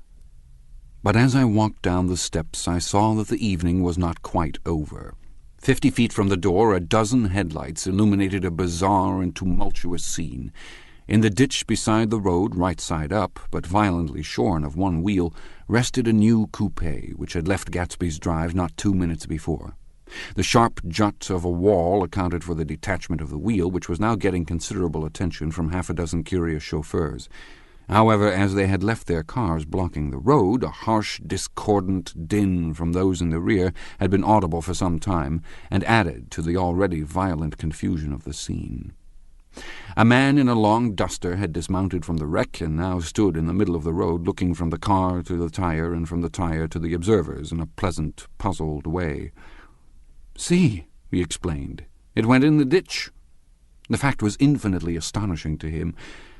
But as I walked down the steps, I saw that the evening was not quite over. 50 feet from the door, a dozen headlights illuminated a bizarre and tumultuous scene. In the ditch beside the road, right side up, but violently shorn of one wheel, rested a new coupe, which had left Gatsby's drive not 2 minutes before. The sharp jut of a wall accounted for the detachment of the wheel, which was now getting considerable attention from half a dozen curious chauffeurs. However, as they had left their cars blocking the road, a harsh, discordant din from those in the rear had been audible for some time, and added to the already violent confusion of the scene. A man in a long duster had dismounted from the wreck and now stood in the middle of the road, looking from the car to the tire and from the tire to the observers in a pleasant, puzzled way. "See," he explained, "it went in the ditch." The fact was infinitely astonishing to him,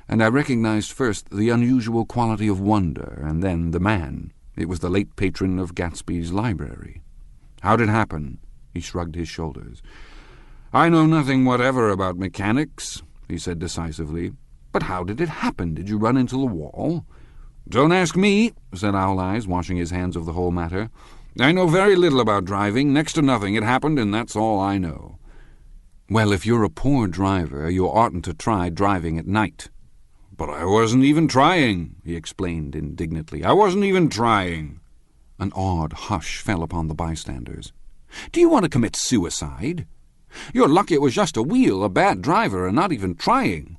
and I recognized first the unusual quality of wonder, and then the man. It was the late patron of Gatsby's library. "How'd it happen?" He shrugged his shoulders. "I know nothing whatever about mechanics," he said decisively. "But how did it happen? Did you run into the wall?" "Don't ask me," said Owl Eyes, washing his hands of the whole matter. "I know very little about driving, next to nothing. It happened, and that's all I know." "Well, if you're a poor driver, you oughtn't to try driving at night." "But I wasn't even trying," he explained indignantly. "I wasn't even trying." An awed hush fell upon the bystanders. "Do you want to commit suicide? You're lucky it was just a wheel, a bad driver, and not even trying."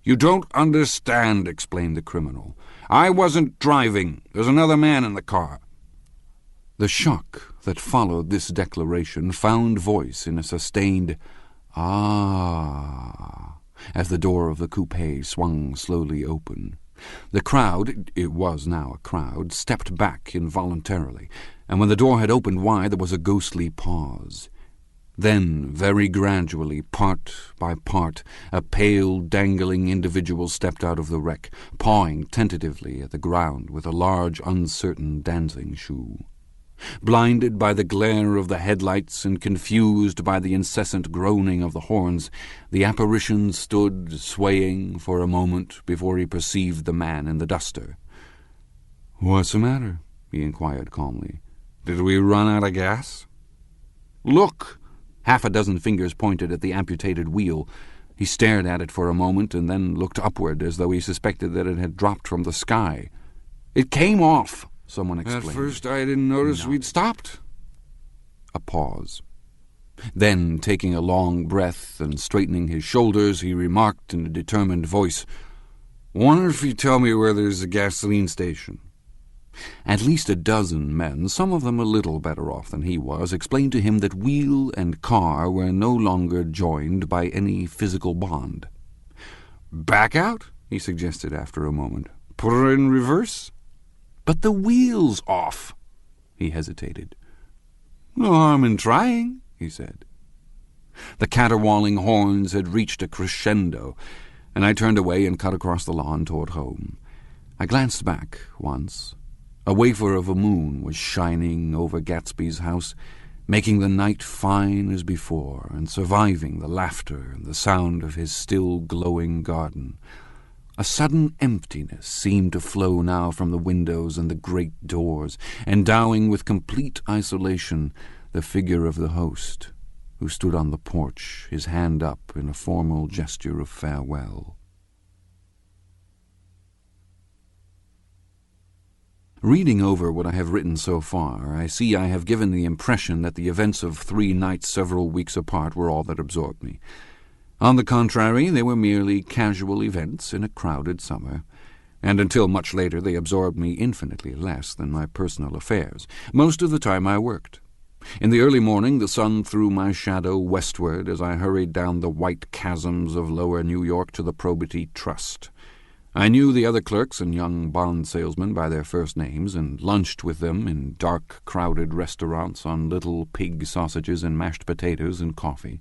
"You don't understand," explained the criminal. "I wasn't driving. There's another man in the car." The shock that followed this declaration found voice in a sustained "Ah," as the door of the coupe swung slowly open. The crowd, it was now a crowd, stepped back involuntarily, and when the door had opened wide there was a ghostly pause. Then, very gradually, part by part, a pale, dangling individual stepped out of the wreck, pawing tentatively at the ground with a large, uncertain dancing shoe. Blinded by the glare of the headlights and confused by the incessant groaning of the horns, the apparition stood swaying for a moment before he perceived the man in the duster. "What's the matter?" he inquired calmly. "Did we run out of gas?" "Look!" Half a dozen fingers pointed at the amputated wheel. He stared at it for a moment and then looked upward as though he suspected that it had dropped from the sky. "It came off," someone explained. "At first I didn't notice we'd stopped." A pause. Then, taking a long breath and straightening his shoulders, he remarked in a determined voice, "Wonder if you tell me where there's a gasoline station." At least a dozen men, some of them a little better off than he was, explained to him that wheel and car were no longer joined by any physical bond. "Back out," he suggested after a moment. "Put her in reverse." "But the wheel's off." He hesitated. "No harm in trying," he said. The caterwauling horns had reached a crescendo, and I turned away and cut across the lawn toward home. I glanced back once. A wafer of a moon was shining over Gatsby's house, making the night fine as before, and surviving the laughter and the sound of his still glowing garden. A sudden emptiness seemed to flow now from the windows and the great doors, endowing with complete isolation the figure of the host, who stood on the porch, his hand up in a formal gesture of farewell. Reading over what I have written so far, I see I have given the impression that the events of 3 nights several weeks apart were all that absorbed me. On the contrary, they were merely casual events in a crowded summer. and until much later they absorbed me infinitely less than my personal affairs. Most of the time I worked. In the early morning the sun threw my shadow westward as I hurried down the white chasms of lower New York to the Probity Trust. I knew the other clerks and young bond salesmen by their first names, and lunched with them in dark, crowded restaurants on little pig sausages and mashed potatoes and coffee.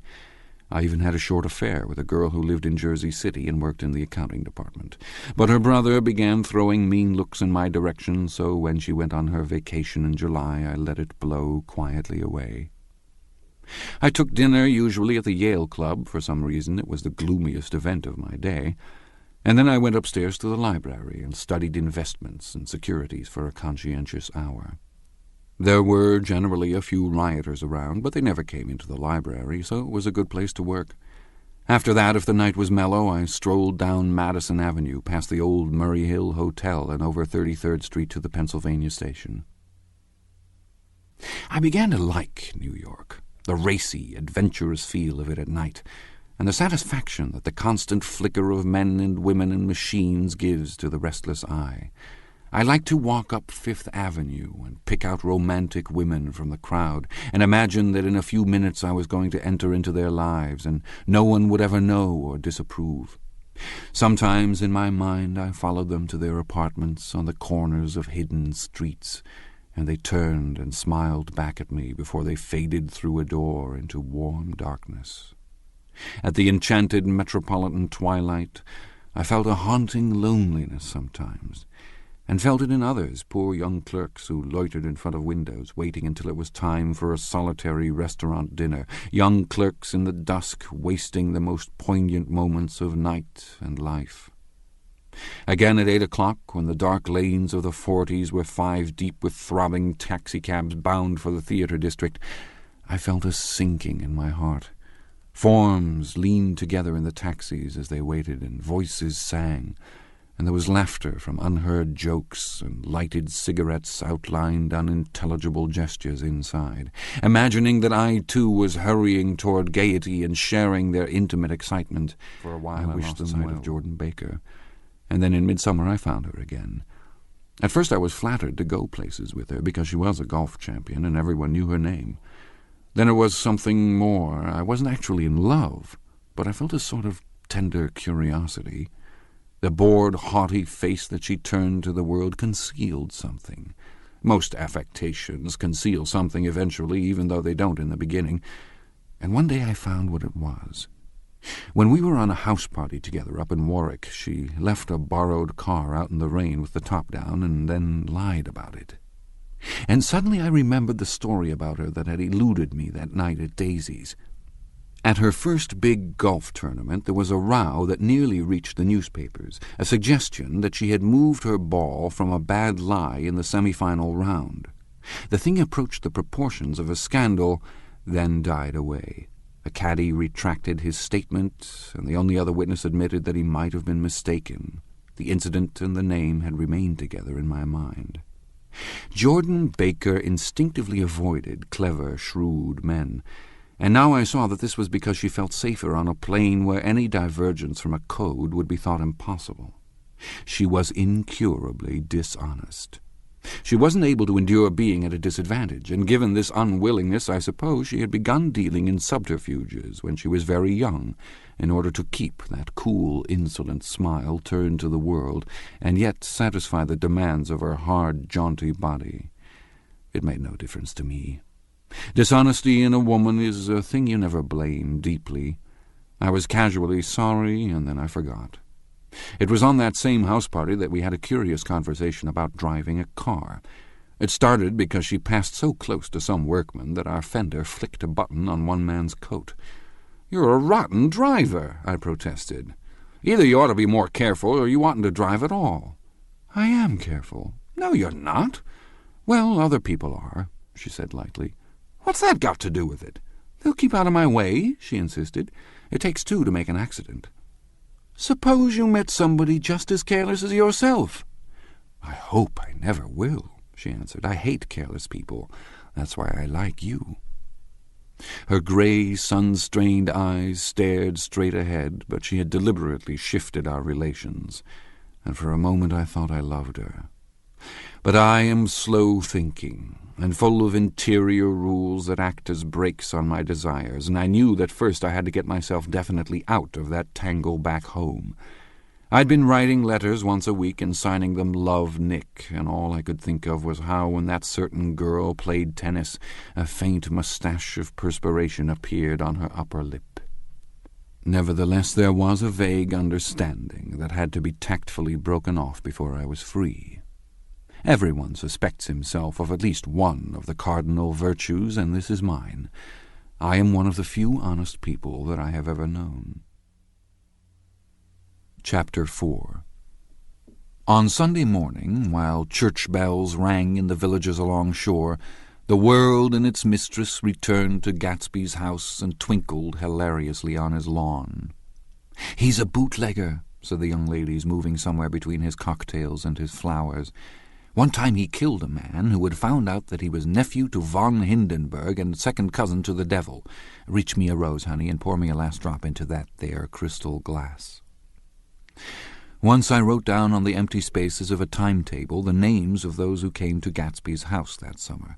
I even had a short affair with a girl who lived in Jersey City and worked in the accounting department. But her brother began throwing mean looks in my direction, so when she went on her vacation in July, I let it blow quietly away. I took dinner usually at the Yale Club. For some reason it was the gloomiest event of my day. And then I went upstairs to the library and studied investments and securities for a conscientious hour. There were generally a few rioters around, but they never came into the library, so it was a good place to work. After that, if the night was mellow, I strolled down Madison Avenue, past the old Murray Hill Hotel, and over 33rd Street to the Pennsylvania Station. I began to like New York, the racy, adventurous feel of it at night, and the satisfaction that the constant flicker of men and women and machines gives to the restless eye. I liked to walk up Fifth Avenue and pick out romantic women from the crowd and imagine that in a few minutes I was going to enter into their lives and no one would ever know or disapprove. Sometimes in my mind I followed them to their apartments on the corners of hidden streets, and they turned and smiled back at me before they faded through a door into warm darkness. At the enchanted metropolitan twilight I felt a haunting loneliness sometimes, and felt it in others, poor young clerks who loitered in front of windows, waiting until it was time for a solitary restaurant dinner, young clerks in the dusk, wasting the most poignant moments of night and life. Again at 8 o'clock, when the dark lanes of the 40s were 5 deep with throbbing taxicabs bound for the theatre district, I felt a sinking in my heart. Forms leaned together in the taxis as they waited, and voices sang, and there was laughter from unheard jokes, and lighted cigarettes outlined unintelligible gestures inside. Imagining that I, too, was hurrying toward gaiety and sharing their intimate excitement, for a while I wished the sight of Jordan Baker, and then in midsummer I found her again. At first I was flattered to go places with her, because she was a golf champion, and everyone knew her name. Then it was something more. I wasn't actually in love, but I felt a sort of tender curiosity. The bored, haughty face that she turned to the world concealed something. Most affectations conceal something eventually, even though they don't in the beginning. And one day I found what it was. When we were on a house party together up in Warwick, she left a borrowed car out in the rain with the top down and then lied about it. And suddenly I remembered the story about her that had eluded me that night at Daisy's. At her first big golf tournament there was a row that nearly reached the newspapers, a suggestion that she had moved her ball from a bad lie in the semi-final round. The thing approached the proportions of a scandal, then died away. The caddy retracted his statement, and the only other witness admitted that he might have been mistaken. The incident and the name had remained together in my mind. Jordan Baker instinctively avoided clever, shrewd men, and now I saw that this was because she felt safer on a plane where any divergence from a code would be thought impossible. She was incurably dishonest. She wasn't able to endure being at a disadvantage, and given this unwillingness, I suppose she had begun dealing in subterfuges when she was very young, in order to keep that cool, insolent smile turned to the world, and yet satisfy the demands of her hard, jaunty body. It made no difference to me. Dishonesty in a woman is a thing you never blame deeply. I was casually sorry, and then I forgot. It was on that same house party that we had a curious conversation about driving a car. It started because she passed so close to some workman that our fender flicked a button on one man's coat. "You're a rotten driver," I protested. "Either you ought to be more careful, or you oughtn't to drive at all." "I am careful." "No, you're not." "Well, other people are," she said lightly. "What's that got to do with it?" "They'll keep out of my way," she insisted. "It takes two to make an accident." "Suppose you met somebody just as careless as yourself." "I hope I never will," she answered. "I hate careless people. That's why I like you." Her gray, sun-strained eyes stared straight ahead, but she had deliberately shifted our relations. and for a moment I thought I loved her. But I am slow-thinking, and full of interior rules that act as brakes on my desires, and I knew that first I had to get myself definitely out of that tangle back home. I'd been writing letters once a week and signing them Love, Nick, and all I could think of was how, when that certain girl played tennis, a faint moustache of perspiration appeared on her upper lip. Nevertheless, there was a vague understanding that had to be tactfully broken off before I was free. Everyone suspects himself of at least one of the cardinal virtues, and this is mine. I am one of the few honest people that I have ever known. Chapter 4. On Sunday morning, while church bells rang in the villages along shore, the world and its mistress returned to Gatsby's house and twinkled hilariously on his lawn. "He's a bootlegger," said the young ladies, moving somewhere between his cocktails and his flowers. "One time he killed a man who had found out that he was nephew to von Hindenburg and second cousin to the devil. Reach me a rose, honey, and pour me a last drop into that there crystal glass." Once I wrote down on the empty spaces of a timetable the names of those who came to Gatsby's house that summer.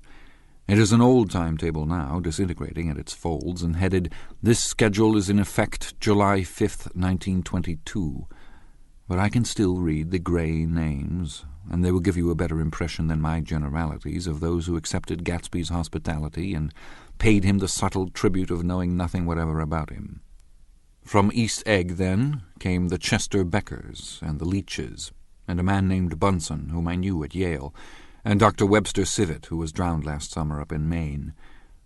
It is an old timetable now, disintegrating at its folds, and headed, "This schedule is in effect July 5th, 1922. But I can still read the grey names, and they will give you a better impression than my generalities of those who accepted Gatsby's hospitality and paid him the subtle tribute of knowing nothing whatever about him. From East Egg, then, came the Chester Beckers and the Leaches, and a man named Bunsen, whom I knew at Yale, and Dr. Webster Civet, who was drowned last summer up in Maine,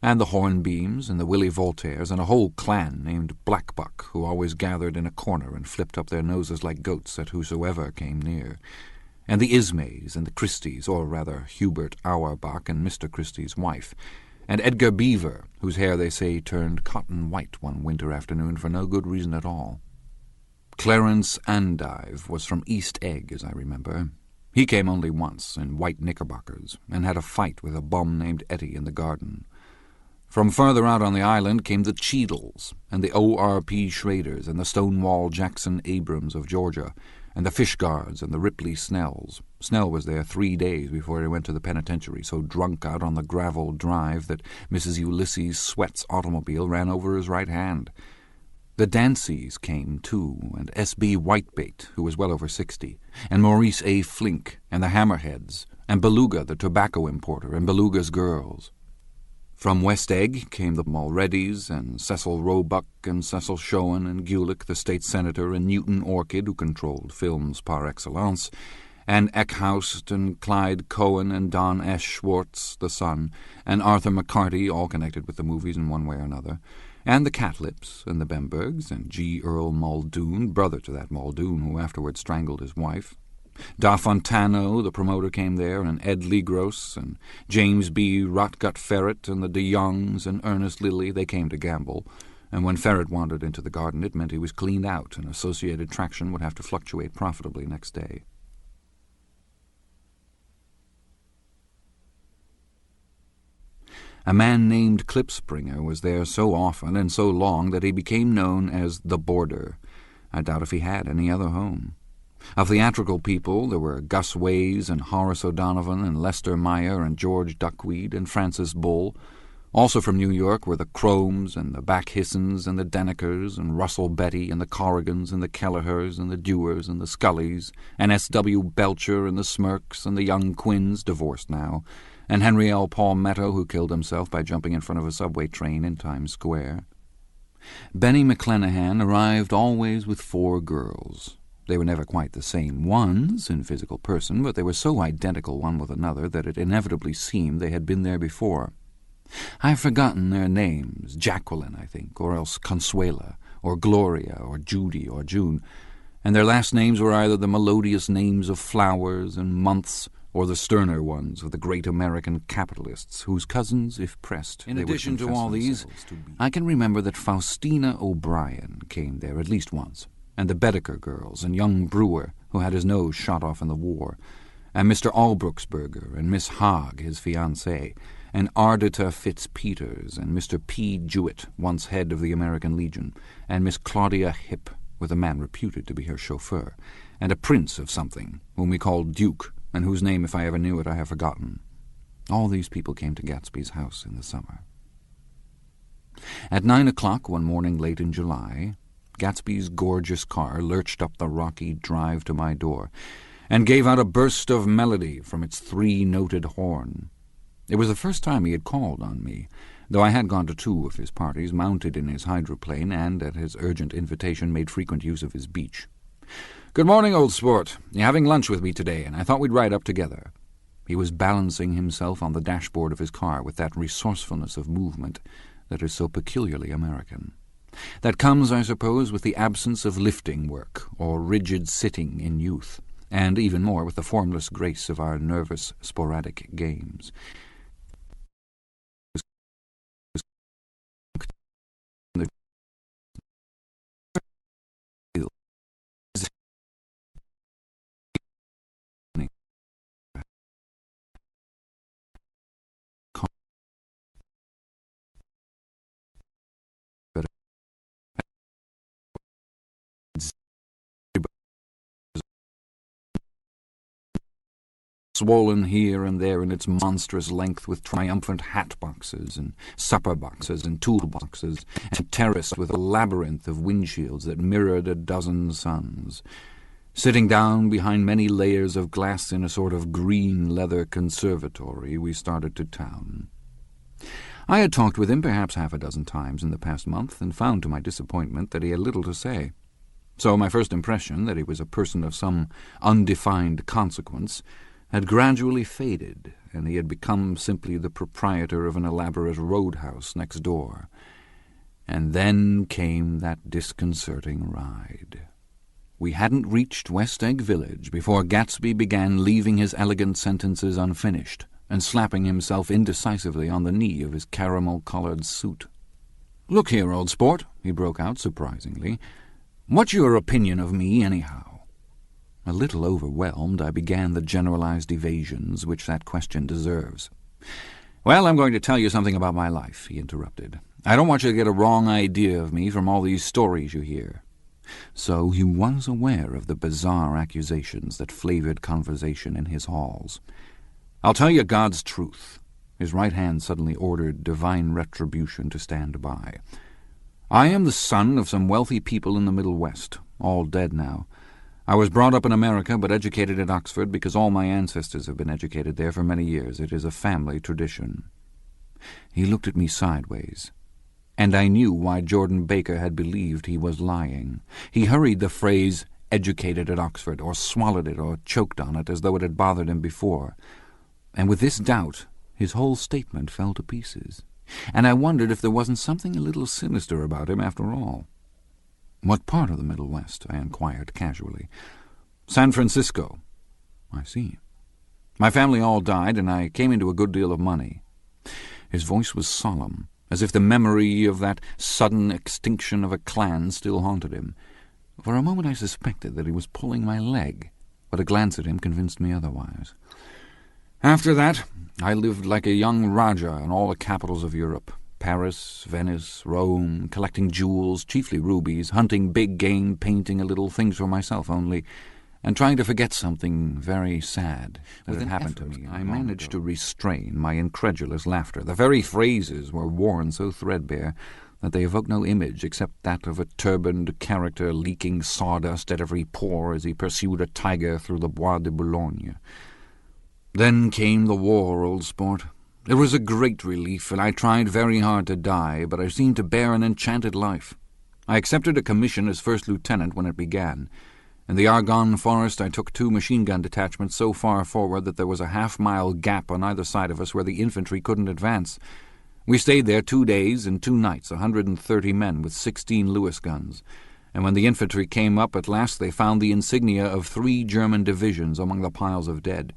and the Hornbeams and the Willie Voltaires, and a whole clan named Blackbuck, who always gathered in a corner and flipped up their noses like goats at whosoever came near, and the Ismays and the Christies, or rather Hubert Auerbach and Mr. Christie's wife, and Edgar Beaver, whose hair, they say, turned cotton white one winter afternoon for no good reason at all. Clarence Andive was from East Egg, as I remember. He came only once, in white knickerbockers, and had a fight with a bum named Etty in the garden. From further out on the island came the Cheadles, and the O.R.P. Schraders, and the Stonewall Jackson Abrams of Georgia, and the Fishguards and the Ripley Snells. Snell was there 3 days before he went to the penitentiary, so drunk out on the gravel drive that Mrs. Ulysses Sweat's automobile ran over his right hand. The Danceys came, too, and S.B. Whitebait, who was well over 60, and Maurice A. Flink, and the Hammerheads, and Beluga, the tobacco importer, and Beluga's girls. From West Egg came the Mulredys, and Cecil Roebuck, and Cecil Schoen, and Gulick, the state senator, and Newton Orchid, who controlled films par excellence, and Eckhoust, and Clyde Cohen, and Don S. Schwartz, the son, and Arthur McCarty, all connected with the movies in one way or another, and the Catlips, and the Bembergs, and G. Earl Muldoon, brother to that Muldoon who afterwards strangled his wife. Da Fontano, the promoter, came there, and Ed Legros, and James B. Rotgut Ferret, and the De Youngs, and Ernest Lilly. They came to gamble, and when Ferret wandered into the garden it meant he was cleaned out, and Associated Traction would have to fluctuate profitably next day. A man named Klipspringer was there so often and so long that he became known as the Boarder. I doubt if he had any other home. Of theatrical people, there were Gus Ways and Horace O'Donovan and Lester Meyer and George Duckweed and Francis Bull. Also from New York were the Chromes and the Backhissens and the Denekers and Russell Betty and the Corrigans and the Kelleher's and the Dewars and the Scullys and S.W. Belcher and the Smirks and the Young Quinns, divorced now, and Henry L. Palmetto, who killed himself by jumping in front of a subway train in Times Square. Benny McClenahan arrived always with 4 girls. They were never quite the same ones in physical person, but they were so identical one with another that it inevitably seemed they had been there before. I've forgotten their names, Jacqueline, I think, or else Consuela, or Gloria, or Judy, or June, and their last names were either the melodious names of flowers and months, or the sterner ones of the great American capitalists, whose cousins, if pressed, In they addition would to confess all these, themselves to be. I can remember that Faustina O'Brien came there at least once, and the Bedecker girls, and young Brewer, who had his nose shot off in the war, and Mr. Albrucksberger, and Miss Hogg, his fiancée, and Ardita Fitzpeters, and Mr. P. Jewett, once head of the American Legion, and Miss Claudia Hipp, with a man reputed to be her chauffeur, and a prince of something, whom we called Duke, and whose name, if I ever knew it, I have forgotten. All these people came to Gatsby's house in the summer. At 9 o'clock one morning late in July, Gatsby's gorgeous car lurched up the rocky drive to my door, and gave out a burst of melody from its three-noted horn. It was the first time he had called on me, though I had gone to 2 of his parties, mounted in his hydroplane, and, at his urgent invitation, made frequent use of his beach. "Good morning, old sport. You're having lunch with me today, and I thought we'd ride up together." He was balancing himself on the dashboard of his car with that resourcefulness of movement that is so peculiarly American. That comes, I suppose, with the absence of lifting work or rigid sitting in youth, and even more with the formless grace of our nervous, sporadic games. Swollen here and there in its monstrous length with triumphant hat boxes and supper boxes and tool boxes, and terraced with a labyrinth of windshields that mirrored a dozen suns. Sitting down behind many layers of glass in a sort of green leather conservatory, we started to town. I had talked with him perhaps half a dozen times in the past month, and found to my disappointment that he had little to say. So my first impression, that he was a person of some undefined consequence, had gradually faded, and he had become simply the proprietor of an elaborate roadhouse next door. And then came that disconcerting ride. We hadn't reached West Egg Village before Gatsby began leaving his elegant sentences unfinished, and slapping himself indecisively on the knee of his caramel-coloured suit. "Look here, old sport," he broke out surprisingly. "What's your opinion of me, anyhow?" A little overwhelmed, I began the generalized evasions which that question deserves. "Well, I'm going to tell you something about my life," he interrupted. "I don't want you to get a wrong idea of me from all these stories you hear." So he was aware of the bizarre accusations that flavoured conversation in his halls. "I'll tell you God's truth." His right hand suddenly ordered divine retribution to stand by. "I am the son of some wealthy people in the Middle West, all dead now. I was brought up in America, but educated at Oxford because all my ancestors have been educated there for many years. It is a family tradition." He looked at me sideways, and I knew why Jordan Baker had believed he was lying. He hurried the phrase "educated at Oxford," or swallowed it, or choked on it, as though it had bothered him before. And with this doubt, his whole statement fell to pieces, and I wondered if there wasn't something a little sinister about him after all. "What part of the Middle West?" I inquired casually. "San Francisco." "I see. My family all died, and I came into a good deal of money." His voice was solemn, as if the memory of that sudden extinction of a clan still haunted him. For a moment I suspected that he was pulling my leg, but a glance at him convinced me otherwise. "After that, I lived like a young Rajah in all the capitals of Europe. Paris, Venice, Rome, collecting jewels, chiefly rubies, hunting big game, painting a little, things for myself only, and trying to forget something very sad that had happened to me. I managed to restrain my incredulous laughter. The very phrases were worn so threadbare that they evoked no image except that of a turbaned character leaking sawdust at every pore as he pursued a tiger through the Bois de Boulogne. Then came the war, old sport. It was a great relief, and I tried very hard to die, but I seemed to bear an enchanted life. I accepted a commission as first lieutenant when it began. In the Argonne forest I took 2 machine-gun detachments so far forward that there was a half-mile gap on either side of us where the infantry couldn't advance. We stayed there 2 days and 2 nights, 130 men with 16 Lewis guns, and when the infantry came up at last they found the insignia of 3 German divisions among the piles of dead.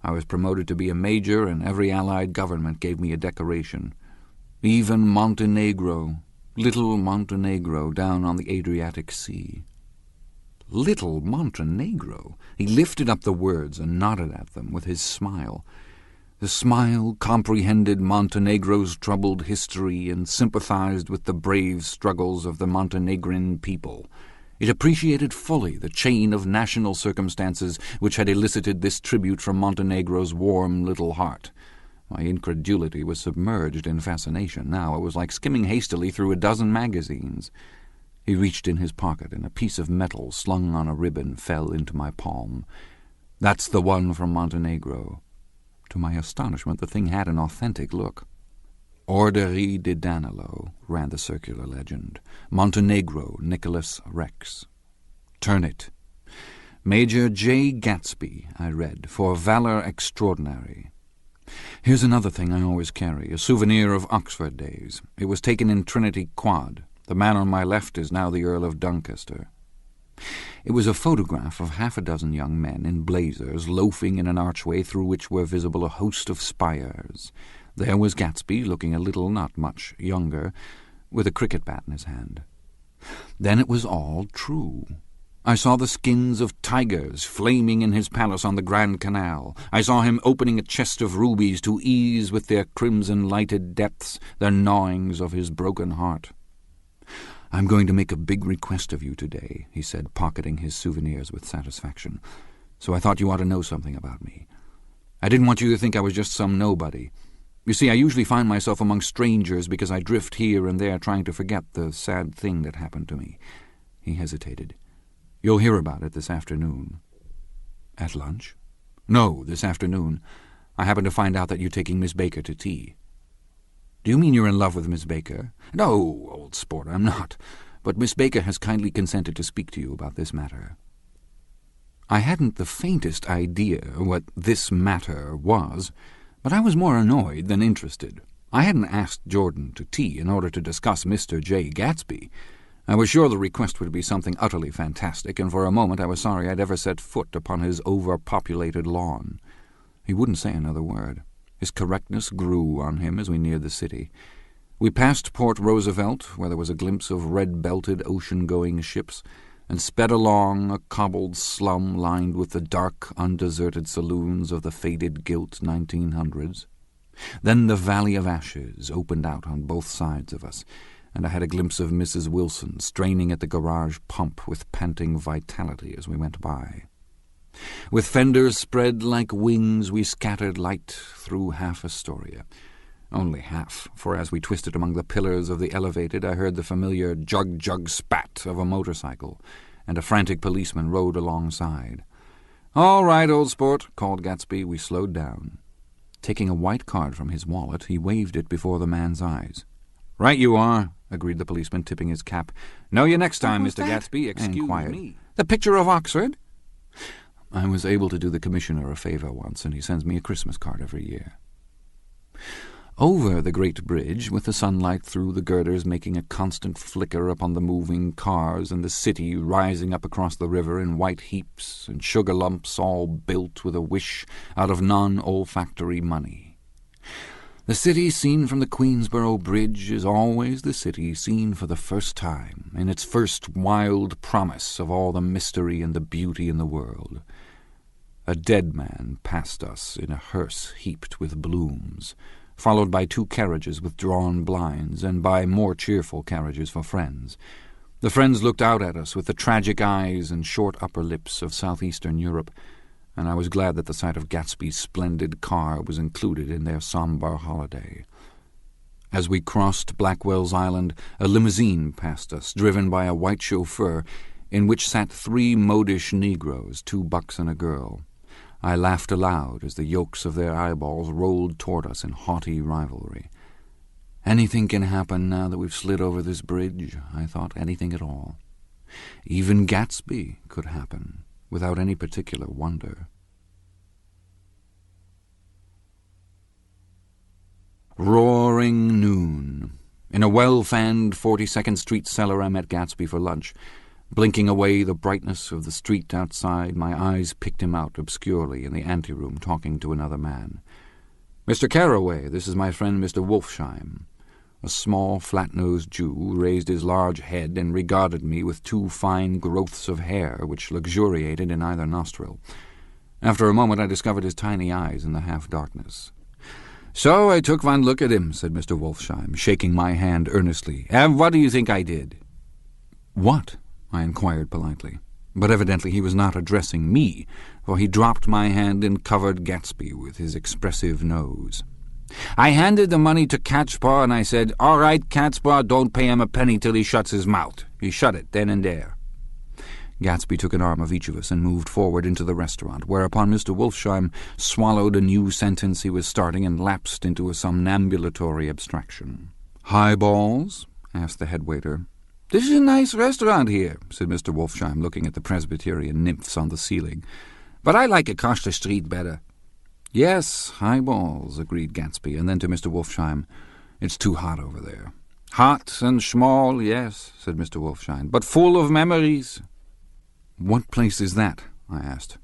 I was promoted to be a major, and every Allied government gave me a decoration. Even Montenegro, little Montenegro down on the Adriatic Sea. Little Montenegro! He lifted up the words and nodded at them with his smile. The smile comprehended Montenegro's troubled history and sympathized with the brave struggles of the Montenegrin people. It appreciated fully the chain of national circumstances which had elicited this tribute from Montenegro's warm little heart. My incredulity was submerged in fascination. Now it was like skimming hastily through a dozen magazines. He reached in his pocket, and a piece of metal slung on a ribbon fell into my palm. "That's the one from Montenegro." To my astonishment, the thing had an authentic look. "Orderie de Danilo," ran the circular legend. "Montenegro, Nicholas Rex." "Turn it." "Major Jay Gatsby," I read, "for valor extraordinary." "Here's another thing I always carry, a souvenir of Oxford days. It was taken in Trinity Quad. The man on my left is now the Earl of Doncaster." It was a photograph of half a dozen young men in blazers loafing in an archway through which were visible a host of spires. There was Gatsby, looking a little, not much, younger, with a cricket bat in his hand. Then it was all true. I saw the skins of tigers flaming in his palace on the Grand Canal. I saw him opening a chest of rubies to ease with their crimson-lighted depths the gnawings of his broken heart. "I'm going to make a big request of you today," he said, pocketing his souvenirs with satisfaction. "So I thought you ought to know something about me. I didn't want you to think I was just some nobody. You see, I usually find myself among strangers because I drift here and there trying to forget the sad thing that happened to me." He hesitated. "You'll hear about it this afternoon." "At lunch?" "No, this afternoon. I happen to find out that you're taking Miss Baker to tea." "Do you mean you're in love with Miss Baker?" "No, old sport, I'm not. But Miss Baker has kindly consented to speak to you about this matter." I hadn't the faintest idea what this matter was, but I was more annoyed than interested. I hadn't asked Jordan to tea in order to discuss Mr. Jay Gatsby. I was sure the request would be something utterly fantastic, and for a moment I was sorry I'd ever set foot upon his overpopulated lawn. He wouldn't say another word. His correctness grew on him as we neared the city. We passed Port Roosevelt, where there was a glimpse of red-belted ocean-going ships, and sped along a cobbled slum lined with the dark, undeserted saloons of the faded gilt 1900s. Then the Valley of Ashes opened out on both sides of us, and I had a glimpse of Mrs. Wilson straining at the garage pump with panting vitality as we went by. With fenders spread like wings, we scattered light through half Astoria. Only half, for as we twisted among the pillars of the elevated, I heard the familiar jug-jug spat of a motorcycle, and a frantic policeman rode alongside. "All right, old sport," called Gatsby. We slowed down. Taking a white card from his wallet, he waved it before the man's eyes. "Right you are," agreed the policeman, tipping his cap. "Know you next time, Mr. Gatsby. Excuse me." "The picture of Oxford?" I was able to do the commissioner a favour once, and he sends me a Christmas card every year. Over the great bridge, with the sunlight through the girders making a constant flicker upon the moving cars, and the city rising up across the river in white heaps and sugar lumps all built with a wish out of non-olfactory money. The city seen from the Queensborough Bridge is always the city seen for the first time, in its first wild promise of all the mystery and the beauty in the world. A dead man passed us in a hearse heaped with blooms, followed by 2 carriages with drawn blinds, and by more cheerful carriages for friends. The friends looked out at us with the tragic eyes and short upper lips of southeastern Europe, and I was glad that the sight of Gatsby's splendid car was included in their sombre holiday. As we crossed Blackwell's Island, a limousine passed us, driven by a white chauffeur, in which sat 3 modish Negroes, 2 bucks and a girl. I laughed aloud as the yolks of their eyeballs rolled toward us in haughty rivalry. Anything can happen now that we've slid over this bridge, I thought, anything at all. Even Gatsby could happen, without any particular wonder. Roaring noon. In a well-fanned 42nd Street cellar I met Gatsby for lunch. Blinking away the brightness of the street outside, my eyes picked him out obscurely in the anteroom talking to another man. "Mr. Carraway, this is my friend Mr. Wolfsheim." A small, flat-nosed Jew raised his large head and regarded me with 2 fine growths of hair which luxuriated in either nostril. After a moment I discovered his tiny eyes in the half-darkness. "So I took one look at him," said Mr. Wolfsheim, shaking my hand earnestly. "And what do you think I did?" "What?" I inquired politely. But evidently he was not addressing me, for he dropped my hand and covered Gatsby with his expressive nose. I handed the money to Catspaw, and I said, "All right, Catspaw, don't pay him a penny till he shuts his mouth." He shut it then and there. Gatsby took an arm of each of us and moved forward into the restaurant, whereupon Mr. Wolfsheim swallowed a new sentence he was starting and lapsed into a somnambulatory abstraction. "Highballs?" asked the head waiter. "This is a nice restaurant here," said Mr. Wolfsheim, looking at the Presbyterian nymphs on the ceiling. "But I like across the street better." "Yes, highballs," agreed Gatsby, and then to Mr. Wolfsheim, "It's too hot over there." "Hot and small, yes," said Mr. Wolfsheim, "but full of memories." "What place is that?" I asked.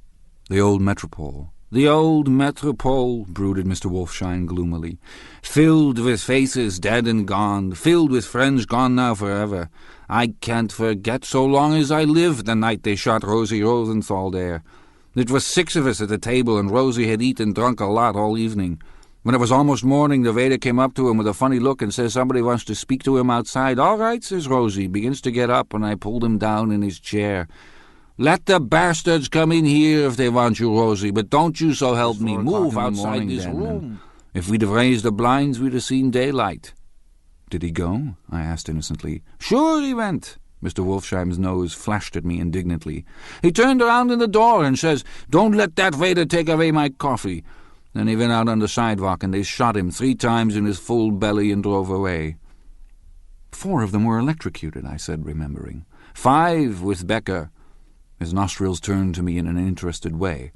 "The old Metropole." "The old Metropole," brooded Mr. Wolfsheim gloomily, "filled with faces dead and gone, filled with friends gone now forever. I can't forget so long as I live the night they shot Rosie Rosenthal there. It was 6 of us at the table, and Rosie had eaten and drunk a lot all evening. When it was almost morning, the waiter came up to him with a funny look and says somebody wants to speak to him outside. "All right," says Rosie, begins to get up, and I pulled him down in his chair. "Let the bastards come in here if they want you, Rosie, but don't you, so help me, move outside this room. If we'd have raised the blinds, we'd have seen daylight." "Did he go?" I asked innocently. "Sure he went." Mr. Wolfsheim's nose flashed at me indignantly. "He turned around in the door and says, 'Don't let that waiter take away my coffee.' Then he went out on the sidewalk, and they shot him 3 times in his full belly and drove away." 4 of them were electrocuted, I said, remembering. 5 with Becker." His nostrils turned to me in an interested way.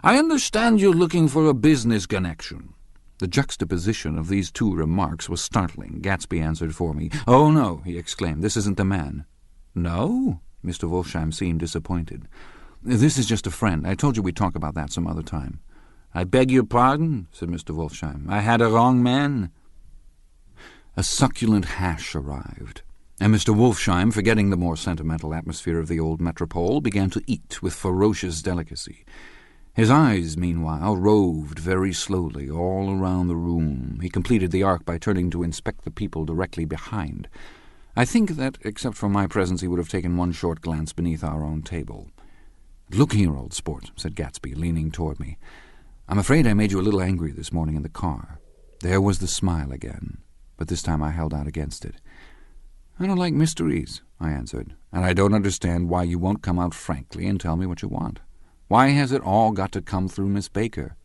"I understand you're looking for a business connection." The juxtaposition of these 2 remarks was startling. Gatsby answered for me. "Oh, no," he exclaimed, "this isn't the man." "No?" Mr. Wolfsheim seemed disappointed. "This is just a friend. I told you we'd talk about that some other time." "I beg your pardon," said Mr. Wolfsheim. "I had a wrong man." A succulent hash arrived, and Mr. Wolfsheim, forgetting the more sentimental atmosphere of the old Metropole, began to eat with ferocious delicacy. His eyes, meanwhile, roved very slowly all around the room. He completed the arc by turning to inspect the people directly behind. I think that, except for my presence, he would have taken one short glance beneath our own table. "Look here, old sport," said Gatsby, leaning toward me. "I'm afraid I made you a little angry this morning in the car." There was the smile again, but this time I held out against it. "I don't like mysteries," I answered, "and I don't understand why you won't come out frankly and tell me what you want. Why has it all got to come through Miss Baker?"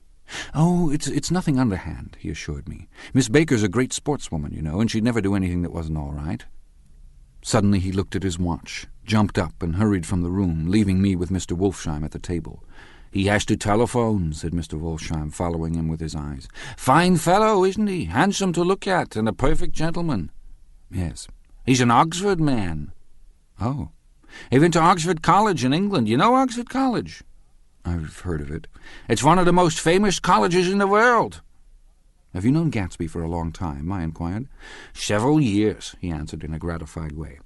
"Oh, it's nothing underhand," he assured me. "Miss Baker's a great sportswoman, you know, and she'd never do anything that wasn't all right." Suddenly he looked at his watch, jumped up, and hurried from the room, leaving me with Mr. Wolfsheim at the table. "He has to telephone," said Mr. Wolfsheim, following him with his eyes. "Fine fellow, isn't he? Handsome to look at, and a perfect gentleman." "Yes." "He's an Oxford man." "Oh." "He went to Oxford College in England. You know Oxford College?" "I've heard of it." "It's one of the most famous colleges in the world." "Have you known Gatsby for a long time?" I inquired. "Several years," he answered in a gratified way.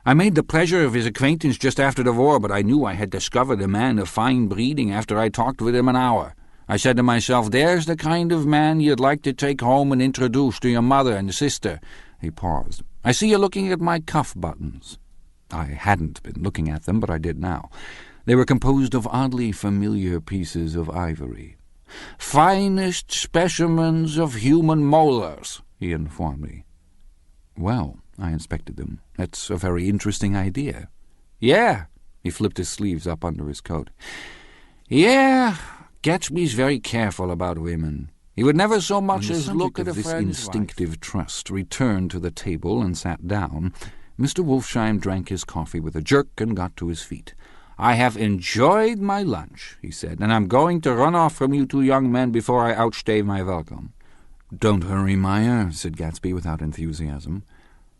"I made the pleasure of his acquaintance just after the war, but I knew I had discovered a man of fine breeding after I talked with him an hour. I said to myself, there's the kind of man you'd like to take home and introduce to your mother and sister." He paused. "I see you're looking at my cuff buttons." I hadn't been looking at them, but I did now. They were composed of oddly familiar pieces of ivory. "Finest specimens of human molars," he informed me. "Well," I inspected them, "that's a very interesting idea." "Yeah." He flipped his sleeves up under his coat. "Yeah, Gatsby's very careful about women. He would never so much as look at a friend's this instinctive wife." trust returned to the table and sat down. Mr. Wolfsheim drank his coffee with a jerk and got to his feet. "I have enjoyed my lunch," he said, "and I'm going to run off from you 2 young men before I outstay my welcome." "Don't hurry, Meyer," said Gatsby without enthusiasm.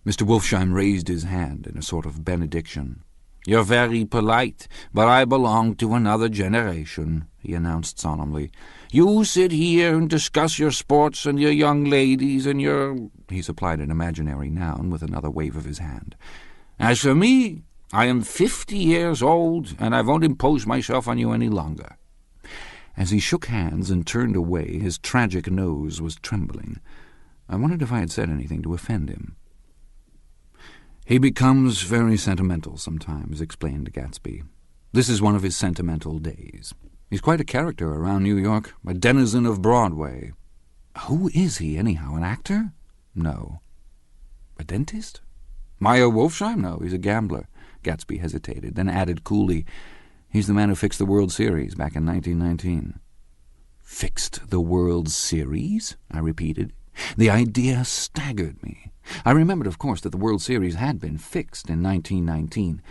Mr. Wolfsheim raised his hand in a sort of benediction. "You're very polite, but I belong to another generation," he announced solemnly. "You sit here and discuss your sports and your young ladies and your—" He supplied an imaginary noun with another wave of his hand. "As for me, I am 50 years old, and I won't impose myself on you any longer." As he shook hands and turned away, his tragic nose was trembling. I wondered if I had said anything to offend him. "He becomes very sentimental sometimes," explained Gatsby. "This is one of his sentimental days. He's quite a character around New York, a denizen of Broadway." "Who is he, anyhow? An actor?" "No." "A dentist?" "Meyer Wolfsheim? No, he's a gambler." Gatsby hesitated, then added coolly, "He's the man who fixed the World Series back in 1919. "Fixed the World Series?" I repeated. The idea staggered me. I remembered, of course, that the World Series had been fixed in 1919,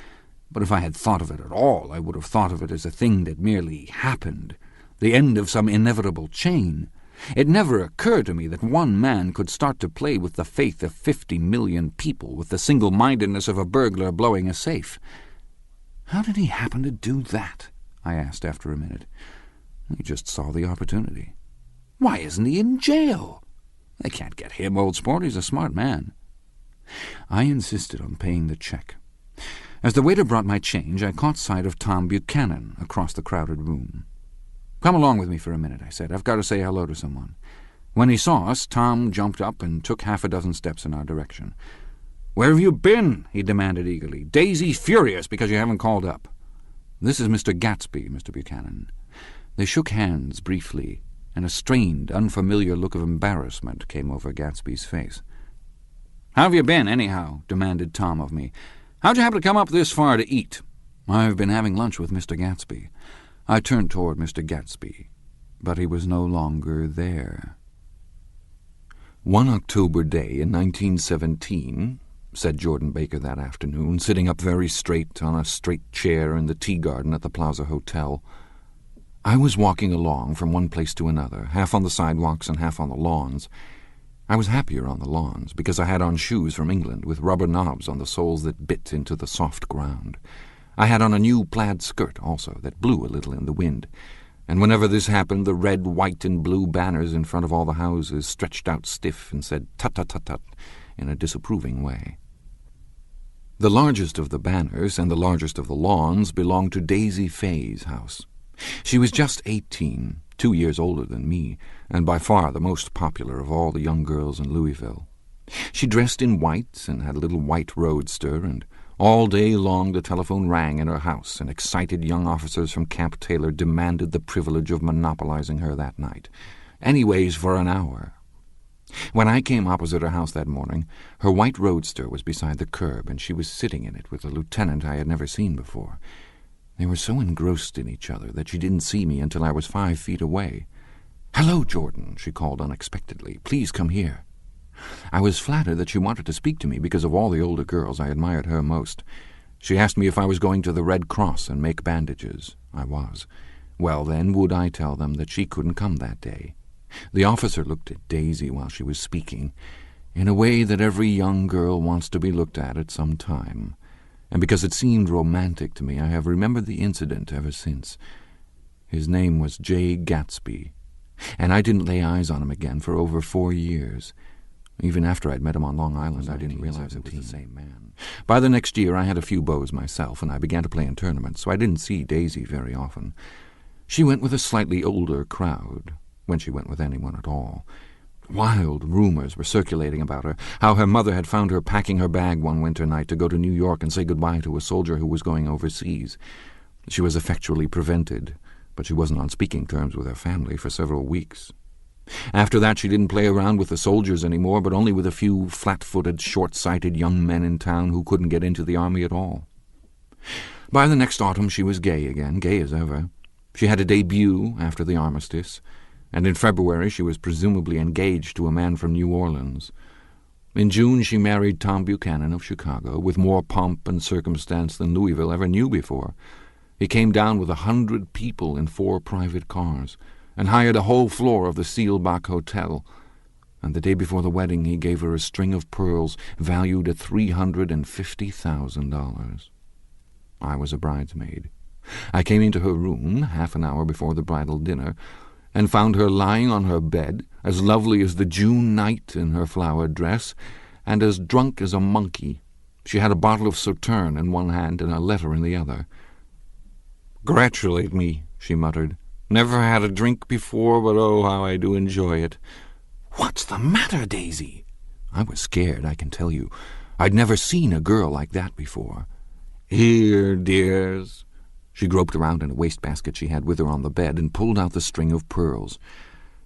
but if I had thought of it at all, I would have thought of it as a thing that merely happened, the end of some inevitable chain. It never occurred to me that one man could start to play with the faith of 50 million people with the single-mindedness of a burglar blowing a safe. "How did he happen to do that?" I asked after a minute. "He just saw the opportunity." "Why isn't he in jail?" "They can't get him, old sport. He's a smart man." I insisted on paying the check. As the waiter brought my change, I caught sight of Tom Buchanan across the crowded room. "Come along with me for a minute," I said. "I've got to say hello to someone." When he saw us, Tom jumped up and took half a dozen steps in our direction. "Where have you been?" he demanded eagerly. "Daisy's furious because you haven't called up." "This is Mr. Gatsby, Mr. Buchanan." They shook hands briefly, and a strained, unfamiliar look of embarrassment came over Gatsby's face. "How have you been, anyhow?" demanded Tom of me. "How'd you happen to come up this far to eat?" "I've been having lunch with Mr. Gatsby." I turned toward Mr. Gatsby, but he was no longer there. "One October day in 1917, said Jordan Baker that afternoon, sitting up very straight on a straight chair in the tea garden at the Plaza Hotel, I was walking along from one place to another, half on the sidewalks and half on the lawns. I was happier on the lawns, because I had on shoes from England with rubber knobs on the soles that bit into the soft ground. I had on a new plaid skirt, also, that blew a little in the wind, and whenever this happened, the red, white, and blue banners in front of all the houses stretched out stiff and said tut-tut-tut-tut in a disapproving way. The largest of the banners and the largest of the lawns belonged to Daisy Fay's house. She was just 18, 2 years older than me, and by far the most popular of all the young girls in Louisville. She dressed in white and had a little white roadster, and all day long the telephone rang in her house, and excited young officers from Camp Taylor demanded the privilege of monopolizing her that night, anyways for an hour. When I came opposite her house that morning, her white roadster was beside the curb, and she was sitting in it with a lieutenant I had never seen before. They were so engrossed in each other that she didn't see me until I was 5 feet away. "Hello, Jordan," she called unexpectedly. "Please come here." I was flattered that she wanted to speak to me because of all the older girls I admired her most. She asked me if I was going to the Red Cross and make bandages. I was. Well, then, would I tell them that she couldn't come that day? The officer looked at Daisy while she was speaking, in a way that every young girl wants to be looked at some time, and because it seemed romantic to me, I have remembered the incident ever since. His name was Jay Gatsby, and I didn't lay eyes on him again for over 4 years. Even after I'd met him on Long Island, I didn't realize it was the same man. By the next year, I had a few beaux myself, and I began to play in tournaments, so I didn't see Daisy very often. She went with a slightly older crowd, when she went with anyone at all. Wild rumors were circulating about her, how her mother had found her packing her bag one winter night to go to New York and say goodbye to a soldier who was going overseas. She was effectually prevented, but she wasn't on speaking terms with her family for several weeks. After that, she didn't play around with the soldiers anymore, but only with a few flat-footed, short-sighted young men in town who couldn't get into the army at all. By the next autumn, she was gay again, gay as ever. She had a debut after the armistice, and in February she was presumably engaged to a man from New Orleans. In June she married Tom Buchanan of Chicago, with more pomp and circumstance than Louisville ever knew before. He came down with 100 people in 4 private cars, and hired a whole floor of the Seelbach Hotel, and the day before the wedding he gave her a string of pearls valued at $350,000. I was a bridesmaid. I came into her room half an hour before the bridal dinner, and found her lying on her bed, as lovely as the June night in her flowered dress, and as drunk as a monkey. She had a bottle of Sauterne in one hand and a letter in the other. "Congratulate me," she muttered. "Never had a drink before, but oh, how I do enjoy it." "What's the matter, Daisy?" I was scared, I can tell you. I'd never seen a girl like that before. "Here, dears." She groped around in a wastebasket she had with her on the bed and pulled out the string of pearls.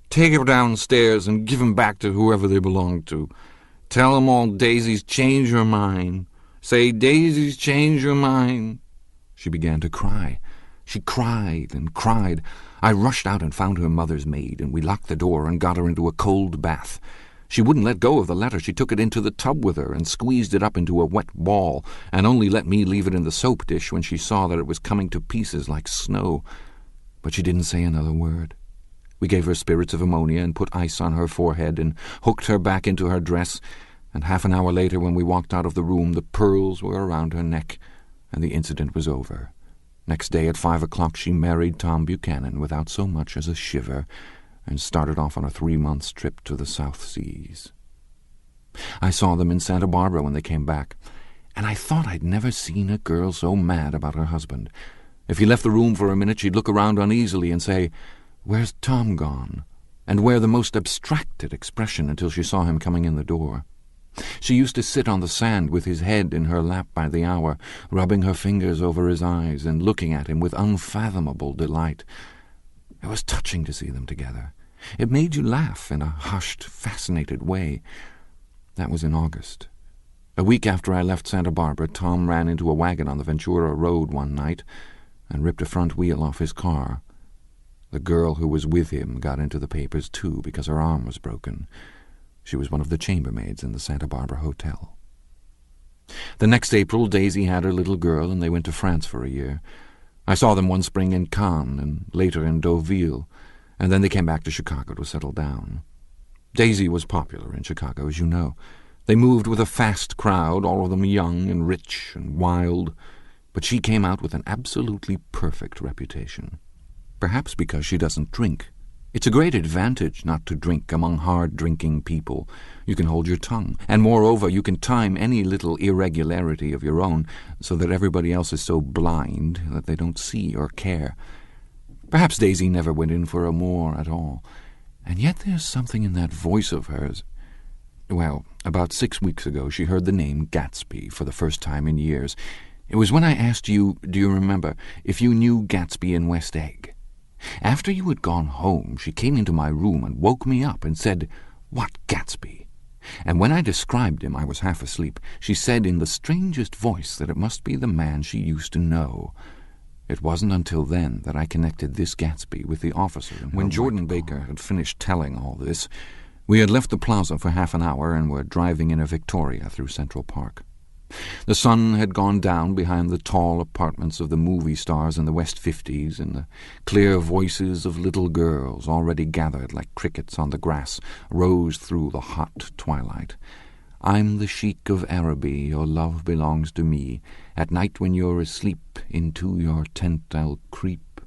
"Take 'em downstairs and give 'em back to whoever they belong to. Tell 'em all Daisy's changed her mind. Say, Daisy's changed her mind." She began to cry. She cried and cried. I rushed out and found her mother's maid, and we locked the door and got her into a cold bath. She wouldn't let go of the letter. She took it into the tub with her and squeezed it up into a wet ball, and only let me leave it in the soap dish when she saw that it was coming to pieces like snow. But she didn't say another word. We gave her spirits of ammonia and put ice on her forehead and hooked her back into her dress, and half an hour later, when we walked out of the room, the pearls were around her neck, and the incident was over. Next day at 5 o'clock she married Tom Buchanan without so much as a shiver, and started off on a 3-month trip to the South Seas. I saw them in Santa Barbara when they came back, and I thought I'd never seen a girl so mad about her husband. If he left the room for a minute, she'd look around uneasily and say, "Where's Tom gone?" and wear the most abstracted expression until she saw him coming in the door. She used to sit on the sand with his head in her lap by the hour, rubbing her fingers over his eyes and looking at him with unfathomable delight. It was touching to see them together. It made you laugh in a hushed, fascinated way. That was in August. A week after I left Santa Barbara, Tom ran into a wagon on the Ventura Road one night and ripped a front wheel off his car. The girl who was with him got into the papers, too, because her arm was broken. She was one of the chambermaids in the Santa Barbara hotel. The next April, Daisy had her little girl, and they went to France for a year. I saw them one spring in Cannes, and later in Deauville, and then they came back to Chicago to settle down. Daisy was popular in Chicago, as you know. They moved with a fast crowd, all of them young and rich and wild, but she came out with an absolutely perfect reputation. Perhaps because she doesn't drink. It's a great advantage not to drink among hard-drinking people. You can hold your tongue, and moreover, you can time any little irregularity of your own so that everybody else is so blind that they don't see or care. Perhaps Daisy never went in for a more at all, and yet there's something in that voice of hers. Well, about 6 weeks ago she heard the name Gatsby for the first time in years. It was when I asked you, do you remember, if you knew Gatsby in West Egg. After you had gone home, she came into my room and woke me up and said, "What Gatsby?" And when I described him, I was half asleep, she said in the strangest voice that it must be the man she used to know. It wasn't until then that I connected this Gatsby with the officer. When Jordan Baker had finished telling all this, we had left the plaza for half an hour and were driving in a Victoria through Central Park. The sun had gone down behind the tall apartments of the movie stars in the West 50s, and the clear voices of little girls, already gathered like crickets on the grass, rose through the hot twilight. "I'm the Sheik of Araby, your love belongs to me. At night when you're asleep, into your tent I'll creep."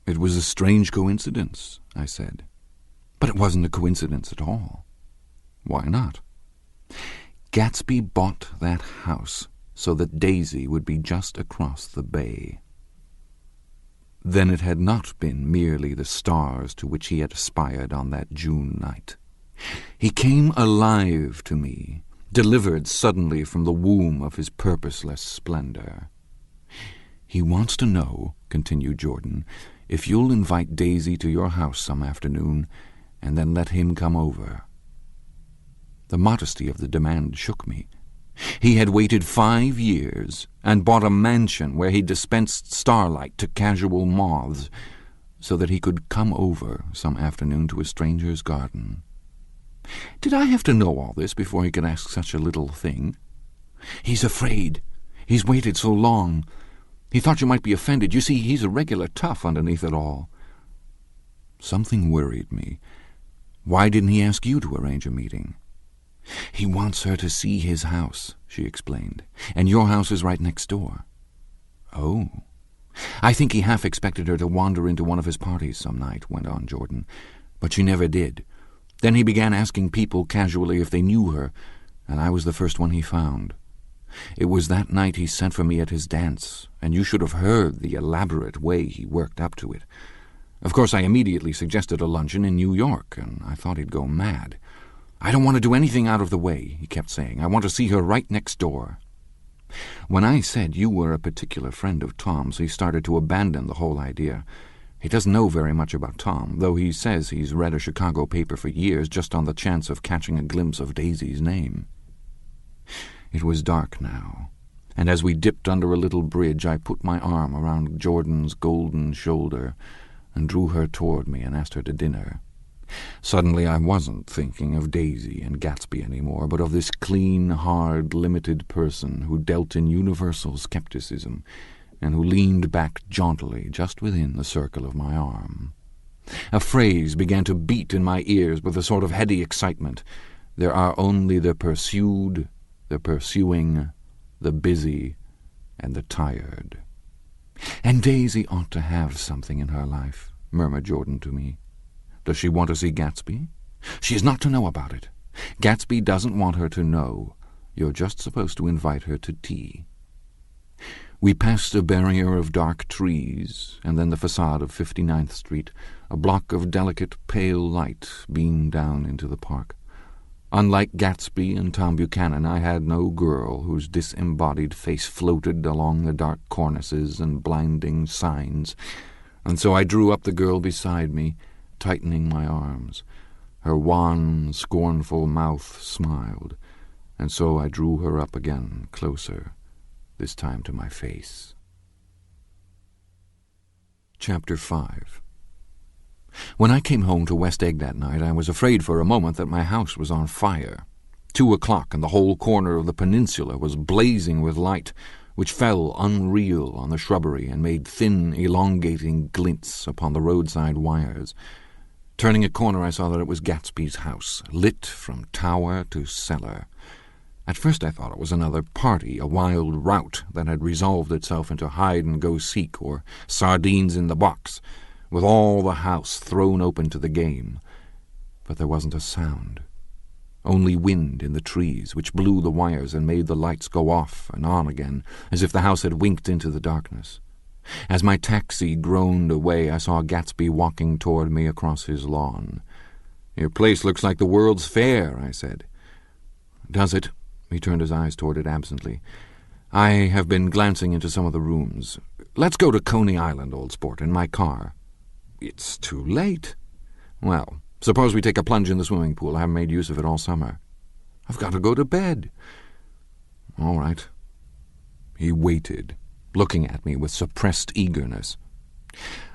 It was a strange coincidence, I said. But it wasn't a coincidence at all. Why not? Gatsby bought that house so that Daisy would be just across the bay. Then it had not been merely the stars to which he had aspired on that June night. He came alive to me, delivered suddenly from the womb of his purposeless splendor. "He wants to know," continued Jordan, "if you'll invite Daisy to your house some afternoon, and then let him come over." The modesty of the demand shook me. He had waited 5 years and bought a mansion where he dispensed starlight to casual moths so that he could come over some afternoon to a stranger's garden. Did I have to know all this before he could ask such a little thing? "He's afraid. He's waited so long. He thought you might be offended. You see, he's a regular tough underneath it all." Something worried me. Why didn't he ask you to arrange a meeting? "He wants her to see his house," she explained, "and your house is right next door." "Oh. I think he half expected her to wander into one of his parties some night," went on Jordan, "but she never did. Then he began asking people casually if they knew her, and I was the first one he found. It was that night he sent for me at his dance, and you should have heard the elaborate way he worked up to it. Of course, I immediately suggested a luncheon in New York, and I thought he'd go mad. "I don't want to do anything out of the way," he kept saying. "I want to see her right next door." When I said you were a particular friend of Tom's, he started to abandon the whole idea. He doesn't know very much about Tom, though he says he's read a Chicago paper for years just on the chance of catching a glimpse of Daisy's name. It was dark now, and as we dipped under a little bridge, I put my arm around Jordan's golden shoulder and drew her toward me and asked her to dinner. Suddenly I wasn't thinking of Daisy and Gatsby anymore, but of this clean, hard, limited person who dealt in universal skepticism and who leaned back jauntily just within the circle of my arm. A phrase began to beat in my ears with a sort of heady excitement. There are only the pursued, the pursuing, the busy, and the tired. "And Daisy ought to have something in her life," murmured Jordan to me. "Does she want to see Gatsby?" "She is not to know about it. Gatsby doesn't want her to know. You're just supposed to invite her to tea." We passed a barrier of dark trees, and then the facade of 59th Street. A block of delicate, pale light beamed down into the park. Unlike Gatsby and Tom Buchanan, I had no girl whose disembodied face floated along the dark cornices and blinding signs, and so I drew up the girl beside me, tightening my arms. Her wan, scornful mouth smiled, and so I drew her up again, closer, this time to my face. Chapter 5. When I came home to West Egg that night, I was afraid for a moment that my house was on fire. 2 o'clock, and the whole corner of the peninsula was blazing with light, which fell unreal on the shrubbery and made thin, elongating glints upon the roadside wires. Turning a corner, I saw that it was Gatsby's house, lit from tower to cellar. At first I thought it was another party, a wild rout that had resolved itself into hide-and-go-seek or sardines in the box, with all the house thrown open to the game. But there wasn't a sound. Only wind in the trees, which blew the wires and made the lights go off and on again, as if the house had winked into the darkness. As my taxi groaned away, I saw Gatsby walking toward me across his lawn. "Your place looks like the World's Fair," I said. "Does it?" He turned his eyes toward it absently. "I have been glancing into some of the rooms. Let's go to Coney Island, old sport, in my car." "It's too late." "Well, suppose we take a plunge in the swimming pool. I haven't made use of it all summer." "I've got to go to bed." "All right." He waited, looking at me with suppressed eagerness.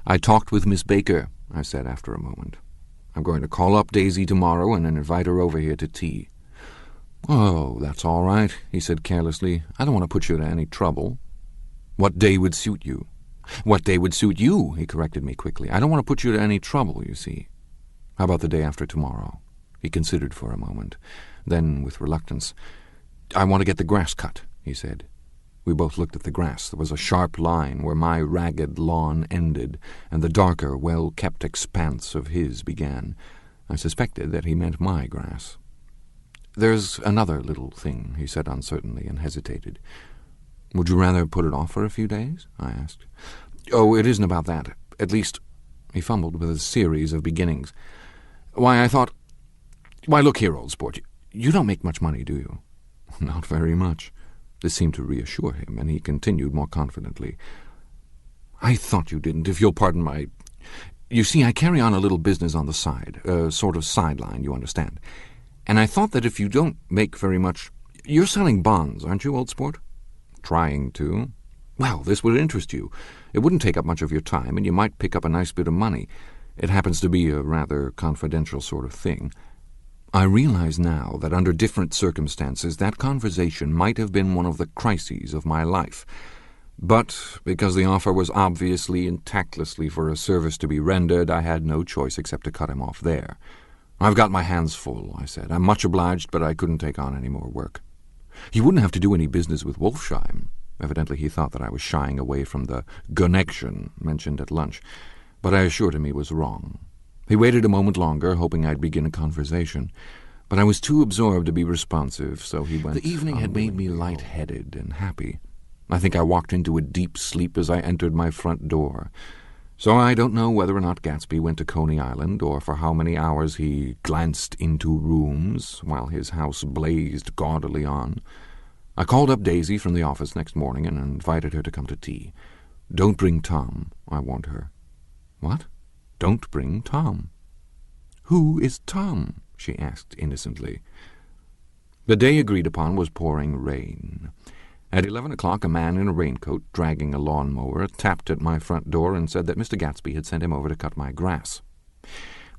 "I talked with Miss Baker," I said after a moment. "I'm going to call up Daisy tomorrow and invite her over here to tea." "Oh, that's all right," he said carelessly. "I don't want to put you to any trouble." "What day would suit you?" "What day would suit you," he corrected me quickly. "I don't want to put you to any trouble, you see." "How about the day after tomorrow?" He considered for a moment. Then, with reluctance, "I want to get the grass cut," he said. We both looked at the grass. There was a sharp line where my ragged lawn ended, and the darker, well-kept expanse of his began. I suspected that he meant my grass. "There's another little thing," he said uncertainly, and hesitated. "Would you rather put it off for a few days?" I asked. "Oh, it isn't about that. At least—" He fumbled with a series of beginnings. "Why, I thought— Why, look here, old sport. You don't make much money, do you?" "Not very much." This seemed to reassure him, and he continued more confidently. "I thought you didn't, if you'll pardon my— You see, I carry on a little business on the side, a sort of sideline, you understand. And I thought that if you don't make very much— You're selling bonds, aren't you, old sport?" "Trying to." "Well, this would interest you. It wouldn't take up much of your time, and you might pick up a nice bit of money. It happens to be a rather confidential sort of thing." I realize now that under different circumstances that conversation might have been one of the crises of my life. But because the offer was obviously and tactlessly for a service to be rendered, I had no choice except to cut him off there. "I've got my hands full," I said. "I'm much obliged, but I couldn't take on any more work." "You wouldn't have to do any business with Wolfsheim." Evidently he thought that I was shying away from the connection mentioned at lunch, but I assured him he was wrong. He waited a moment longer, hoping I'd begin a conversation, but I was too absorbed to be responsive, so he went. The evening had made me light-headed and happy. I think I walked into a deep sleep as I entered my front door. So I don't know whether or not Gatsby went to Coney Island, or for how many hours he glanced into rooms while his house blazed gaudily on. I called up Daisy from the office next morning and invited her to come to tea. "Don't bring Tom," I warned her. "What? Don't bring Tom?" "Who is Tom?" she asked innocently. The day agreed upon was pouring rain. At 11 o'clock, a man in a raincoat, dragging a lawn-mower, tapped at my front door and said that Mr. Gatsby had sent him over to cut my grass.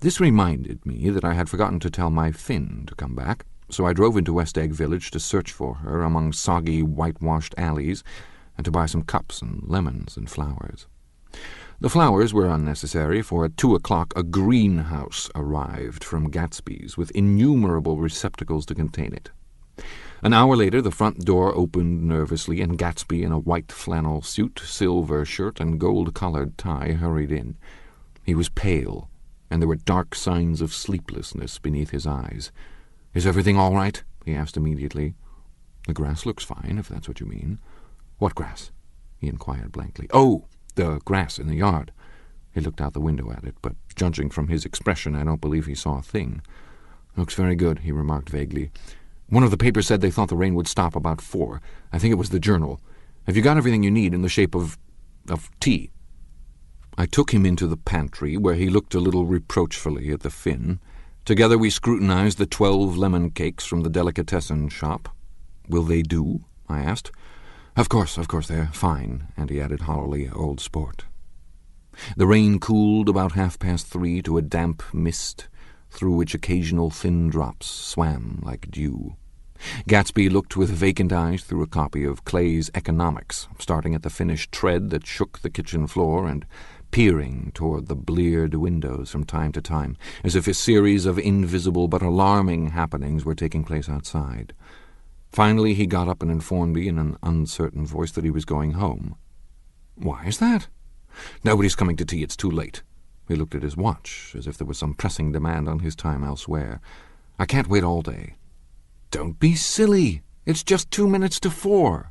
This reminded me that I had forgotten to tell my Finn to come back, so I drove into West Egg Village to search for her among soggy, whitewashed alleys and to buy some cups and lemons and flowers. The flowers were unnecessary, for at 2 o'clock a greenhouse arrived from Gatsby's with innumerable receptacles to contain it. An hour later the front door opened nervously, and Gatsby, in a white flannel suit, silver shirt, and gold-collared tie, hurried in. He was pale, and there were dark signs of sleeplessness beneath his eyes. "Is everything all right?" he asked immediately. "The grass looks fine, if that's what you mean." "What grass?" he inquired blankly. "Oh, the grass in the yard." He looked out the window at it, but judging from his expression, I don't believe he saw a thing. "Looks very good," he remarked vaguely. "One of the papers said they thought the rain would stop about 4. I think it was the Journal. Have you got everything you need in the shape of tea?" I took him into the pantry, where he looked a little reproachfully at the Finn. Together we scrutinized the 12 lemon cakes from the delicatessen shop. "Will they do?" I asked. Of course, they're fine," and he added hollowly, "old sport." The rain cooled about 3:30 to a damp mist, through which occasional thin drops swam like dew. Gatsby looked with vacant eyes through a copy of Clay's Economics, starting at the finished tread that shook the kitchen floor and peering toward the bleared windows from time to time, as if a series of invisible but alarming happenings were taking place outside. Finally he got up and informed me in an uncertain voice that he was going home. "Why is that?" "Nobody's coming to tea. It's too late." He looked at his watch, as if there was some pressing demand on his time elsewhere. "I can't wait all day." "Don't be silly. It's just 2 minutes to 4.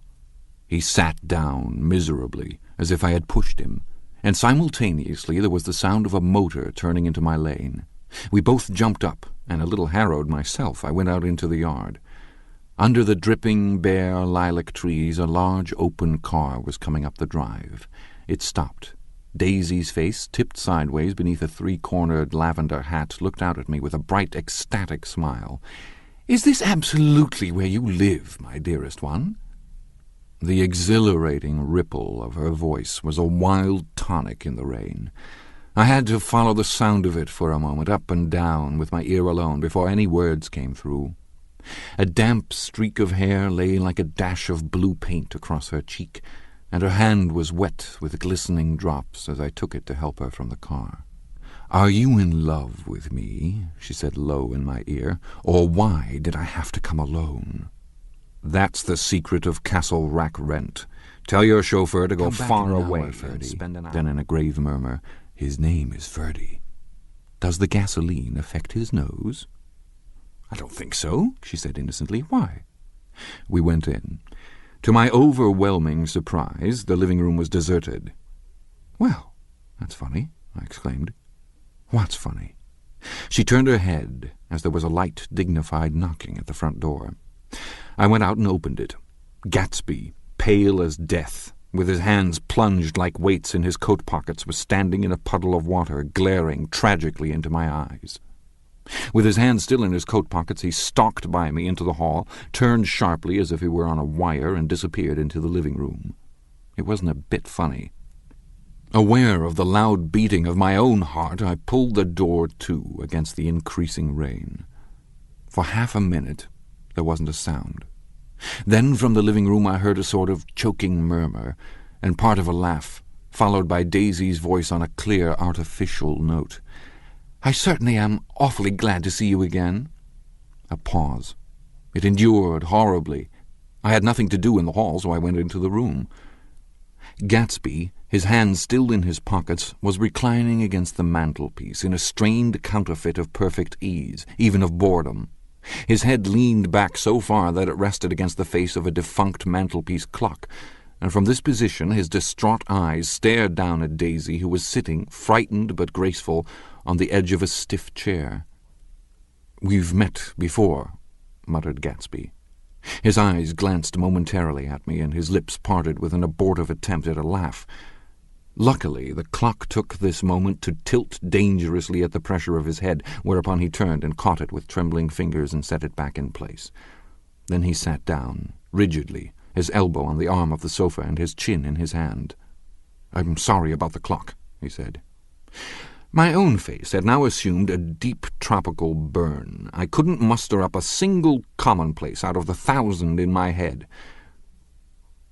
He sat down miserably, as if I had pushed him, and simultaneously there was the sound of a motor turning into my lane. We both jumped up, and a little harrowed myself, I went out into the yard. Under the dripping, bare lilac trees, a large open car was coming up the drive. It stopped. Daisy's face, tipped sideways beneath a 3-cornered lavender hat, looked out at me with a bright, ecstatic smile. "Is this absolutely where you live, my dearest one?" The exhilarating ripple of her voice was a wild tonic in the rain. I had to follow the sound of it for a moment, up and down, with my ear alone, before any words came through. A damp streak of hair lay like a dash of blue paint across her cheek, and her hand was wet with glistening drops as I took it to help her from the car. "Are you in love with me?" she said low in my ear. "Or why did I have to come alone?" "That's the secret of Castle Rack Rent. Tell your chauffeur to go far away and spend an hour." Then in a grave murmur, "His name is Verdi. Does the gasoline affect his nose?" "I don't think so," she said innocently. "Why?" We went in. To my overwhelming surprise, the living room was deserted. "Well, that's funny," I exclaimed. "What's funny?" She turned her head as there was a light, dignified knocking at the front door. I went out and opened it. Gatsby, pale as death, with his hands plunged like weights in his coat pockets, was standing in a puddle of water, glaring tragically into my eyes. With his hands still in his coat pockets, he stalked by me into the hall, turned sharply as if he were on a wire, and disappeared into the living room. It wasn't a bit funny. Aware of the loud beating of my own heart, I pulled the door to against the increasing rain. For half a minute there wasn't a sound. Then from the living room I heard a sort of choking murmur, and part of a laugh, followed by Daisy's voice on a clear, artificial note. "I certainly am awfully glad to see you again." A pause. It endured horribly. I had nothing to do in the hall, so I went into the room. Gatsby, his hands still in his pockets, was reclining against the mantelpiece in a strained counterfeit of perfect ease, even of boredom. His head leaned back so far that it rested against the face of a defunct mantelpiece clock, and from this position his distraught eyes stared down at Daisy, who was sitting, frightened but graceful, on the edge of a stiff chair. "We've met before," muttered Gatsby. His eyes glanced momentarily at me, and his lips parted with an abortive attempt at a laugh. Luckily, the clock took this moment to tilt dangerously at the pressure of his head, whereupon he turned and caught it with trembling fingers and set it back in place. Then he sat down, rigidly, his elbow on the arm of the sofa and his chin in his hand. "I'm sorry about the clock," he said. My own face had now assumed a deep tropical burn. I couldn't muster up a single commonplace out of the 1,000 in my head.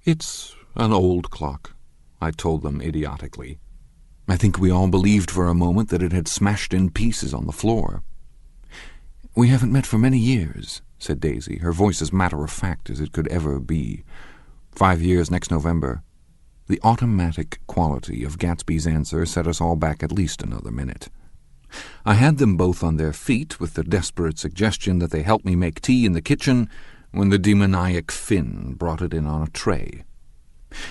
"It's an old clock," I told them idiotically. I think we all believed for a moment that it had smashed in pieces on the floor. "We haven't met for many years," said Daisy, her voice as matter-of-fact as it could ever be. 5 years next November." The automatic quality of Gatsby's answer set us all back at least another minute. I had them both on their feet with the desperate suggestion that they help me make tea in the kitchen when the demoniac Finn brought it in on a tray.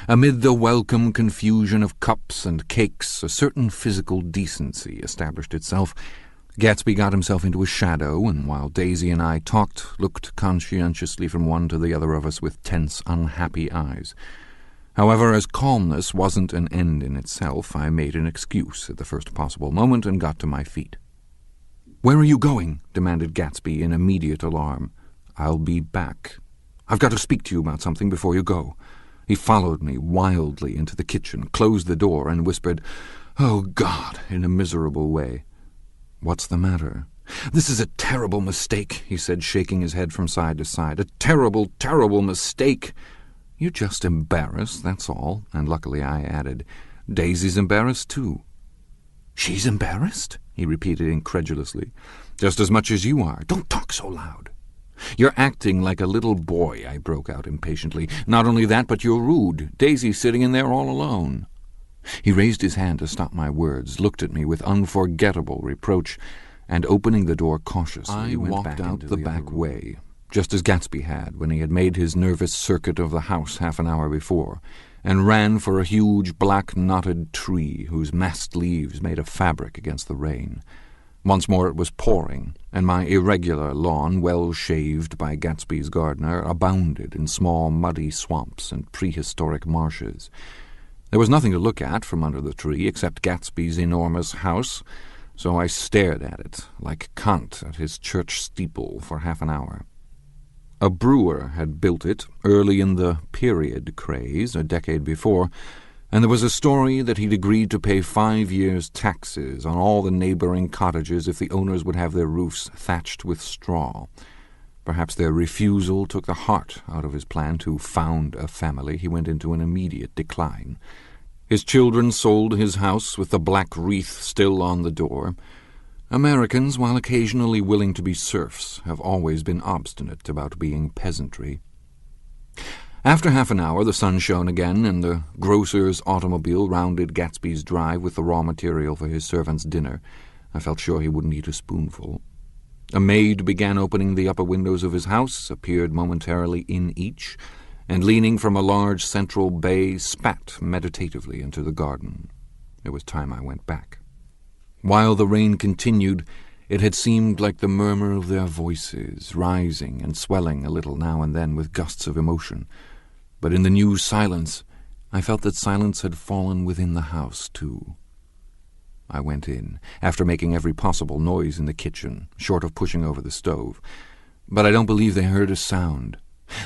Amid the welcome confusion of cups and cakes, a certain physical decency established itself. Gatsby got himself into a shadow, and while Daisy and I talked, looked conscientiously from one to the other of us with tense, unhappy eyes. However, as calmness wasn't an end in itself, I made an excuse at the first possible moment and got to my feet. "Where are you going?" demanded Gatsby in immediate alarm. "I'll be back. I've got to speak to you about something before you go." He followed me wildly into the kitchen, closed the door, and whispered, "Oh, God," in a miserable way. "What's the matter?" "This is a terrible mistake," he said, shaking his head from side to side. "A terrible, terrible mistake." "You're just embarrassed, that's all." And luckily I added, "Daisy's embarrassed too." "She's embarrassed?" he repeated incredulously. "Just as much as you are." "Don't talk so loud." "You're acting like a little boy," I broke out impatiently. "Not only that, but you're rude. Daisy's sitting in there all alone." He raised his hand to stop my words, looked at me with unforgettable reproach, and opening the door cautiously, I walked out the back way, just as Gatsby had when he had made his nervous circuit of the house half an hour before, and ran for a huge black knotted tree whose massed leaves made a fabric against the rain. Once more it was pouring, and my irregular lawn, well shaved by Gatsby's gardener, abounded in small muddy swamps and prehistoric marshes. There was nothing to look at from under the tree except Gatsby's enormous house, so I stared at it, like Kant at his church steeple, for half an hour. A brewer had built it early in the period craze, a decade before, and there was a story that he'd agreed to pay 5 years' taxes on all the neighboring cottages if the owners would have their roofs thatched with straw. Perhaps their refusal took the heart out of his plan to found a family. He went into an immediate decline. His children sold his house with the black wreath still on the door. Americans, while occasionally willing to be serfs, have always been obstinate about being peasantry. After half an hour the sun shone again, and the grocer's automobile rounded Gatsby's drive with the raw material for his servant's dinner. I felt sure he wouldn't eat a spoonful. A maid began opening the upper windows of his house, appeared momentarily in each, and leaning from a large central bay, spat meditatively into the garden. It was time I went back. While the rain continued, it had seemed like the murmur of their voices, rising and swelling a little now and then with gusts of emotion. But in the new silence, I felt that silence had fallen within the house, too. I went in, after making every possible noise in the kitchen, short of pushing over the stove. But I don't believe they heard a sound.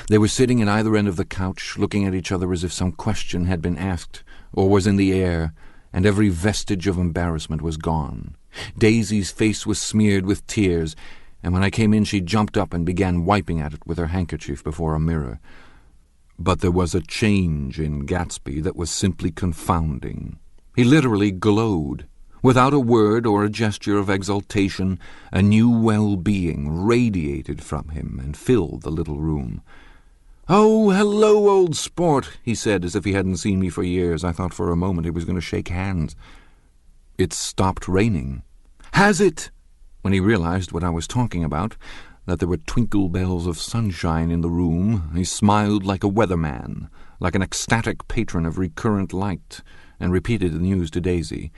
They were sitting at either end of the couch, looking at each other as if some question had been asked, or was in the air, and every vestige of embarrassment was gone. Daisy's face was smeared with tears, and when I came in she jumped up and began wiping at it with her handkerchief before a mirror. But there was a change in Gatsby that was simply confounding. He literally glowed. Without a word or a gesture of exultation, a new well-being radiated from him and filled the little room. "Oh, hello, old sport," he said, as if he hadn't seen me for years. I thought for a moment he was going to shake hands. "It's stopped raining." "Has it?" When he realized what I was talking about, that there were twinkle bells of sunshine in the room, he smiled like a weatherman. like an ecstatic patron of recurrent light, and repeated the news to Daisy.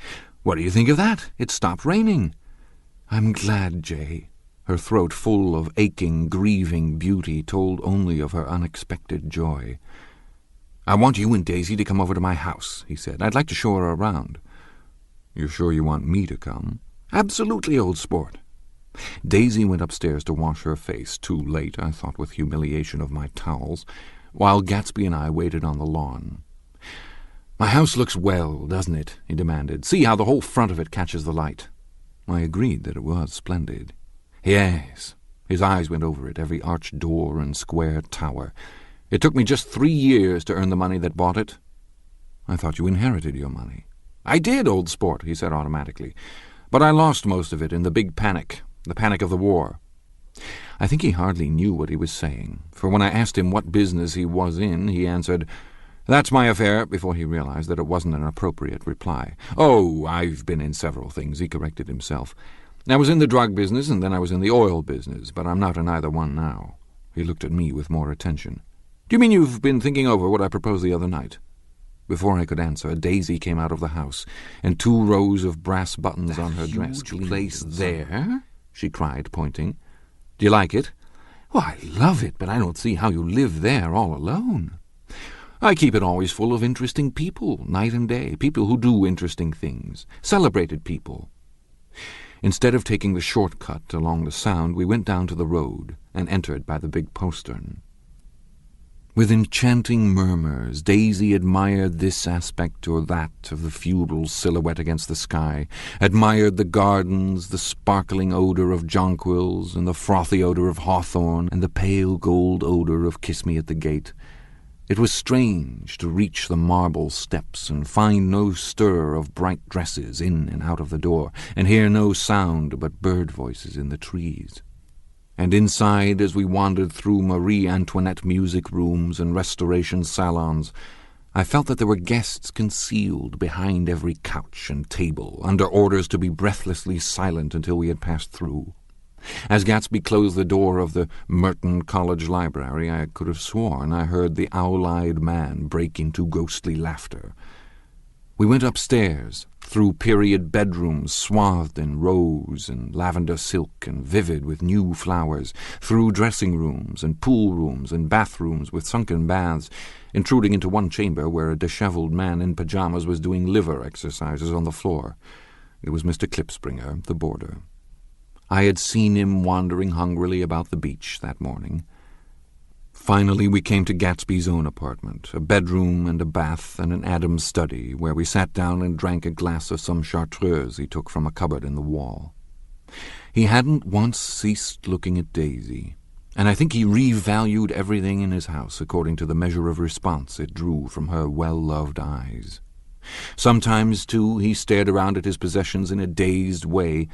"What do you think of that? It stopped raining." "I'm glad, Jay." Her throat, full of aching, grieving beauty, told only of her unexpected joy. "I want you and Daisy to come over to my house," he said. "I'd like to show her around." "You're sure you want me to come?" "Absolutely, old sport." Daisy went upstairs to wash her face, too late, I thought with humiliation of my towels, while Gatsby and I waited on the lawn. "My house looks well, doesn't it?" he demanded. "See how the whole front of it catches the light." I agreed that it was splendid. "Yes." His eyes went over it, every arched door and square tower. "It took me just 3 years to earn the money that bought it." "I thought you inherited your money." "I did, old sport," he said automatically. "But I lost most of it in the big panic, the panic of the war." I think he hardly knew what he was saying, for when I asked him what business he was in, he answered, "That's my affair," before he realized that it wasn't an appropriate reply. "Oh, I've been in several things," he corrected himself. "I was in the drug business, and then I was in the oil business, but I'm not in either one now." He looked at me with more attention. "Do you mean you've been thinking over what I proposed the other night?" Before I could answer, Daisy came out of the house, and 2 rows of brass buttons on her dress. "Place there?" she cried, pointing. "Do you like it?" "Well, I love it, but I don't see how you live there all alone." "I keep it always full of interesting people, night and day, people who do interesting things, celebrated people." Instead of taking the shortcut along the Sound, we went down to the road and entered by the big postern. With enchanting murmurs, Daisy admired this aspect or that of the feudal silhouette against the sky, admired the gardens, the sparkling odour of jonquils, and the frothy odour of hawthorn, and the pale gold odour of Kiss Me at the Gate. It was strange to reach the marble steps and find no stir of bright dresses in and out of the door, and hear no sound but bird voices in the trees. And inside, as we wandered through Marie Antoinette music rooms and restoration salons, I felt that there were guests concealed behind every couch and table, under orders to be breathlessly silent until we had passed through. As Gatsby closed the door of the Merton College Library, I could have sworn I heard the owl-eyed man break into ghostly laughter. We went upstairs, through period bedrooms swathed in rose and lavender silk and vivid with new flowers, through dressing rooms and pool rooms and bathrooms with sunken baths, intruding into one chamber where a dishevelled man in pyjamas was doing liver exercises on the floor. It was Mr. Klipspringer, the boarder. I had seen him wandering hungrily about the beach that morning. Finally we came to Gatsby's own apartment, a bedroom and a bath and an Adam's study, where we sat down and drank a glass of some chartreuse he took from a cupboard in the wall. He hadn't once ceased looking at Daisy, and I think he revalued everything in his house according to the measure of response it drew from her well-loved eyes. Sometimes, too, he stared around at his possessions in a dazed way,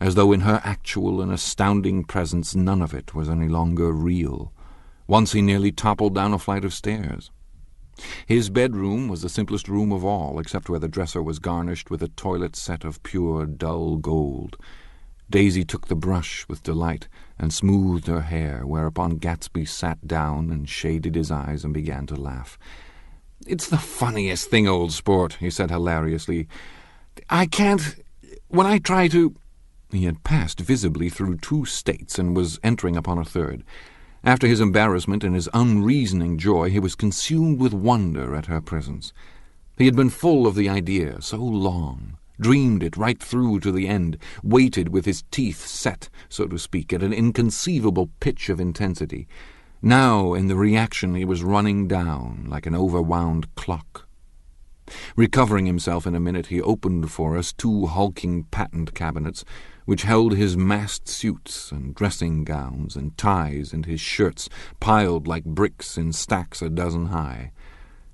as though in her actual and astounding presence none of it was any longer real. Once he nearly toppled down a flight of stairs. His bedroom was the simplest room of all, except where the dresser was garnished with a toilet set of pure, dull gold. Daisy took the brush with delight and smoothed her hair, whereupon Gatsby sat down and shaded his eyes and began to laugh. "It's the funniest thing, old sport," he said hilariously. "I can't... when I try to..." He had passed visibly through 2 states and was entering upon a third. After his embarrassment and his unreasoning joy, he was consumed with wonder at her presence. He had been full of the idea so long, dreamed it right through to the end, waited with his teeth set, so to speak, at an inconceivable pitch of intensity. Now, in the reaction, he was running down like an overwound clock. Recovering himself in a minute, he opened for us 2 hulking patent cabinets, which held his massed suits and dressing gowns and ties and his shirts, piled like bricks in stacks a dozen high.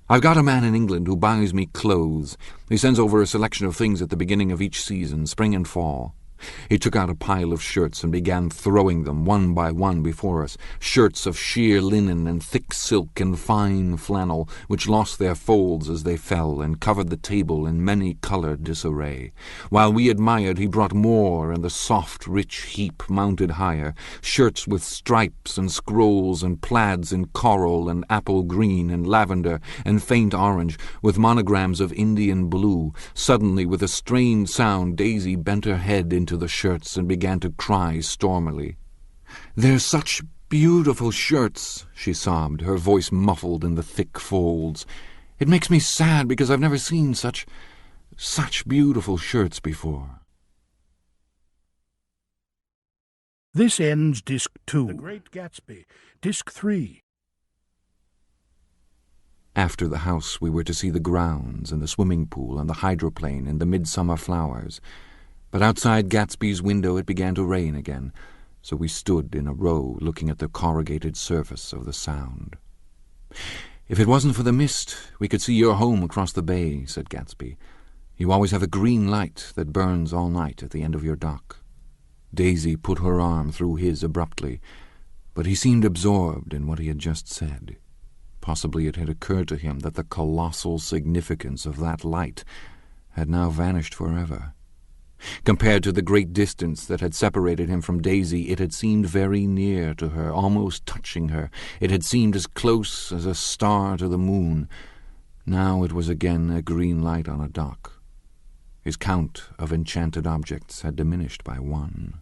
"I've got a man in England who buys me clothes. He sends over a selection of things at the beginning of each season, spring and fall. He took out a pile of shirts and began throwing them one by one before us, shirts of sheer linen and thick silk and fine flannel, which lost their folds as they fell and covered the table in many-coloured disarray. While we admired, he brought more, and the soft, rich heap mounted higher, shirts with stripes and scrolls and plaids in coral and apple green and lavender and faint orange, with monograms of Indian blue. Suddenly, with a strained sound, Daisy bent her head into the shirts and began to cry stormily. "They're such beautiful shirts," she sobbed, her voice muffled in the thick folds. "It makes me sad because I've never seen such beautiful shirts before." This ends Disc 2. The Great Gatsby, Disc 3. After the house, we were to see the grounds and the swimming pool and the hydroplane and the midsummer flowers. But outside Gatsby's window it began to rain again, so we stood in a row looking at the corrugated surface of the Sound. "If it wasn't for the mist, we could see your home across the bay," said Gatsby. "You always have a green light that burns all night at the end of your dock." Daisy put her arm through his abruptly, but he seemed absorbed in what he had just said. Possibly it had occurred to him that the colossal significance of that light had now vanished forever. Compared to the great distance that had separated him from Daisy, it had seemed very near to her, almost touching her. It had seemed as close as a star to the moon. Now it was again a green light on a dock. His count of enchanted objects had diminished by one.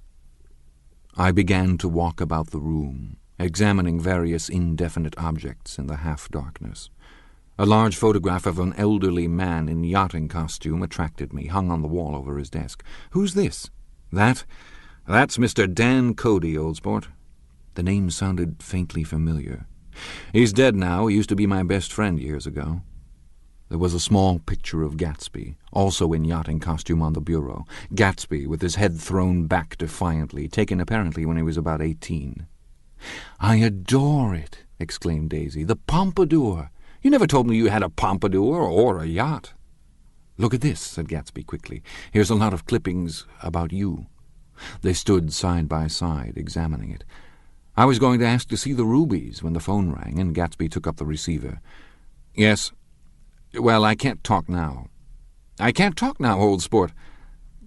I began to walk about the room, examining various indefinite objects in the half-darkness. A large photograph of an elderly man in yachting costume attracted me, hung on the wall over his desk. "Who's this?" That's Mr. Dan Cody, old sport." The name sounded faintly familiar. "He's dead now. He used to be my best friend years ago." There was a small picture of Gatsby, also in yachting costume, on the bureau. Gatsby, with his head thrown back defiantly, taken apparently when he was about 18. "I adore it," exclaimed Daisy. "The pompadour! You never told me you had a pompadour or a yacht." "Look at this," said Gatsby quickly. "Here's a lot of clippings about you." They stood side by side, examining it. I was going to ask to see the rubies when the phone rang, and Gatsby took up the receiver. "Yes. Well, I can't talk now." "I can't talk now, old sport.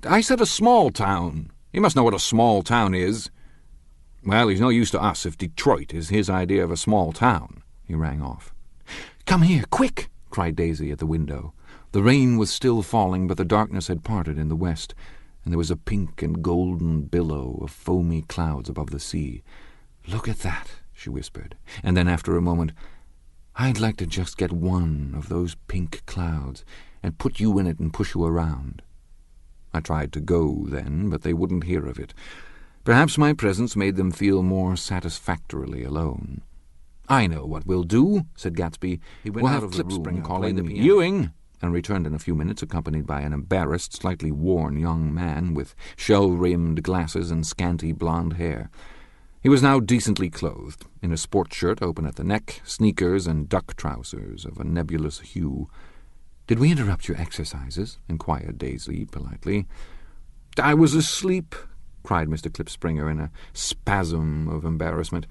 I said a small town. You must know what a small town is." "Well, he's no use to us if Detroit is his idea of a small town." He rang off. "Come here, quick!" cried Daisy at the window. The rain was still falling, but the darkness had parted in the west, and there was a pink and golden billow of foamy clouds above the sea. "Look at that," she whispered, and then after a moment, "I'd like to just get one of those pink clouds and put you in it and push you around." I tried to go then, but they wouldn't hear of it. Perhaps my presence made them feel more satisfactorily alone. "I know what we'll do," said Gatsby. He went out of the room, calling "Ewing," and returned in a few minutes, accompanied by an embarrassed, slightly worn young man with shell-rimmed glasses and scanty blonde hair. He was now decently clothed, in a sport shirt open at the neck, sneakers, and duck trousers of a nebulous hue. "Did we interrupt your exercises?" inquired Daisy politely. "I was asleep," cried Mr. Klipspringer in a spasm of embarrassment.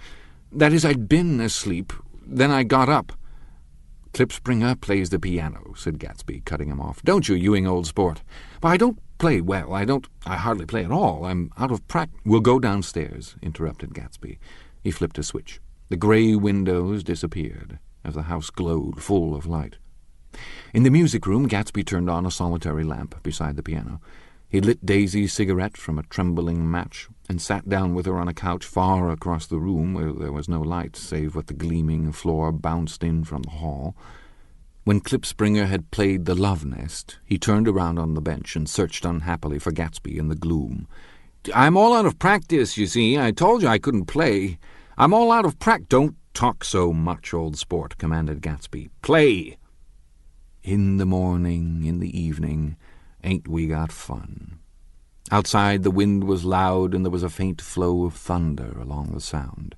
"That is, I'd been asleep. Then I got up." "Klipspringer plays the piano," said Gatsby, cutting him off. "Don't you, Ewing, old sport?" "But I don't play well. I hardly play at all. I'm out of practice." "We'll go downstairs," interrupted Gatsby. He flipped a switch. The grey windows disappeared as the house glowed full of light. In the music room, Gatsby turned on a solitary lamp beside the piano. He lit Daisy's cigarette from a trembling match and sat down with her on a couch far across the room where there was no light save what the gleaming floor bounced in from the hall. When Klipspringer had played the Love Nest, he turned around on the bench and searched unhappily for Gatsby in the gloom. "I'm all out of practice, you see. I told you I couldn't play. I'm all out of practice." "Don't talk so much, old sport," commanded Gatsby. "Play." "In the morning, in the evening, ain't we got fun?" Outside the wind was loud, and there was a faint flow of thunder along the Sound.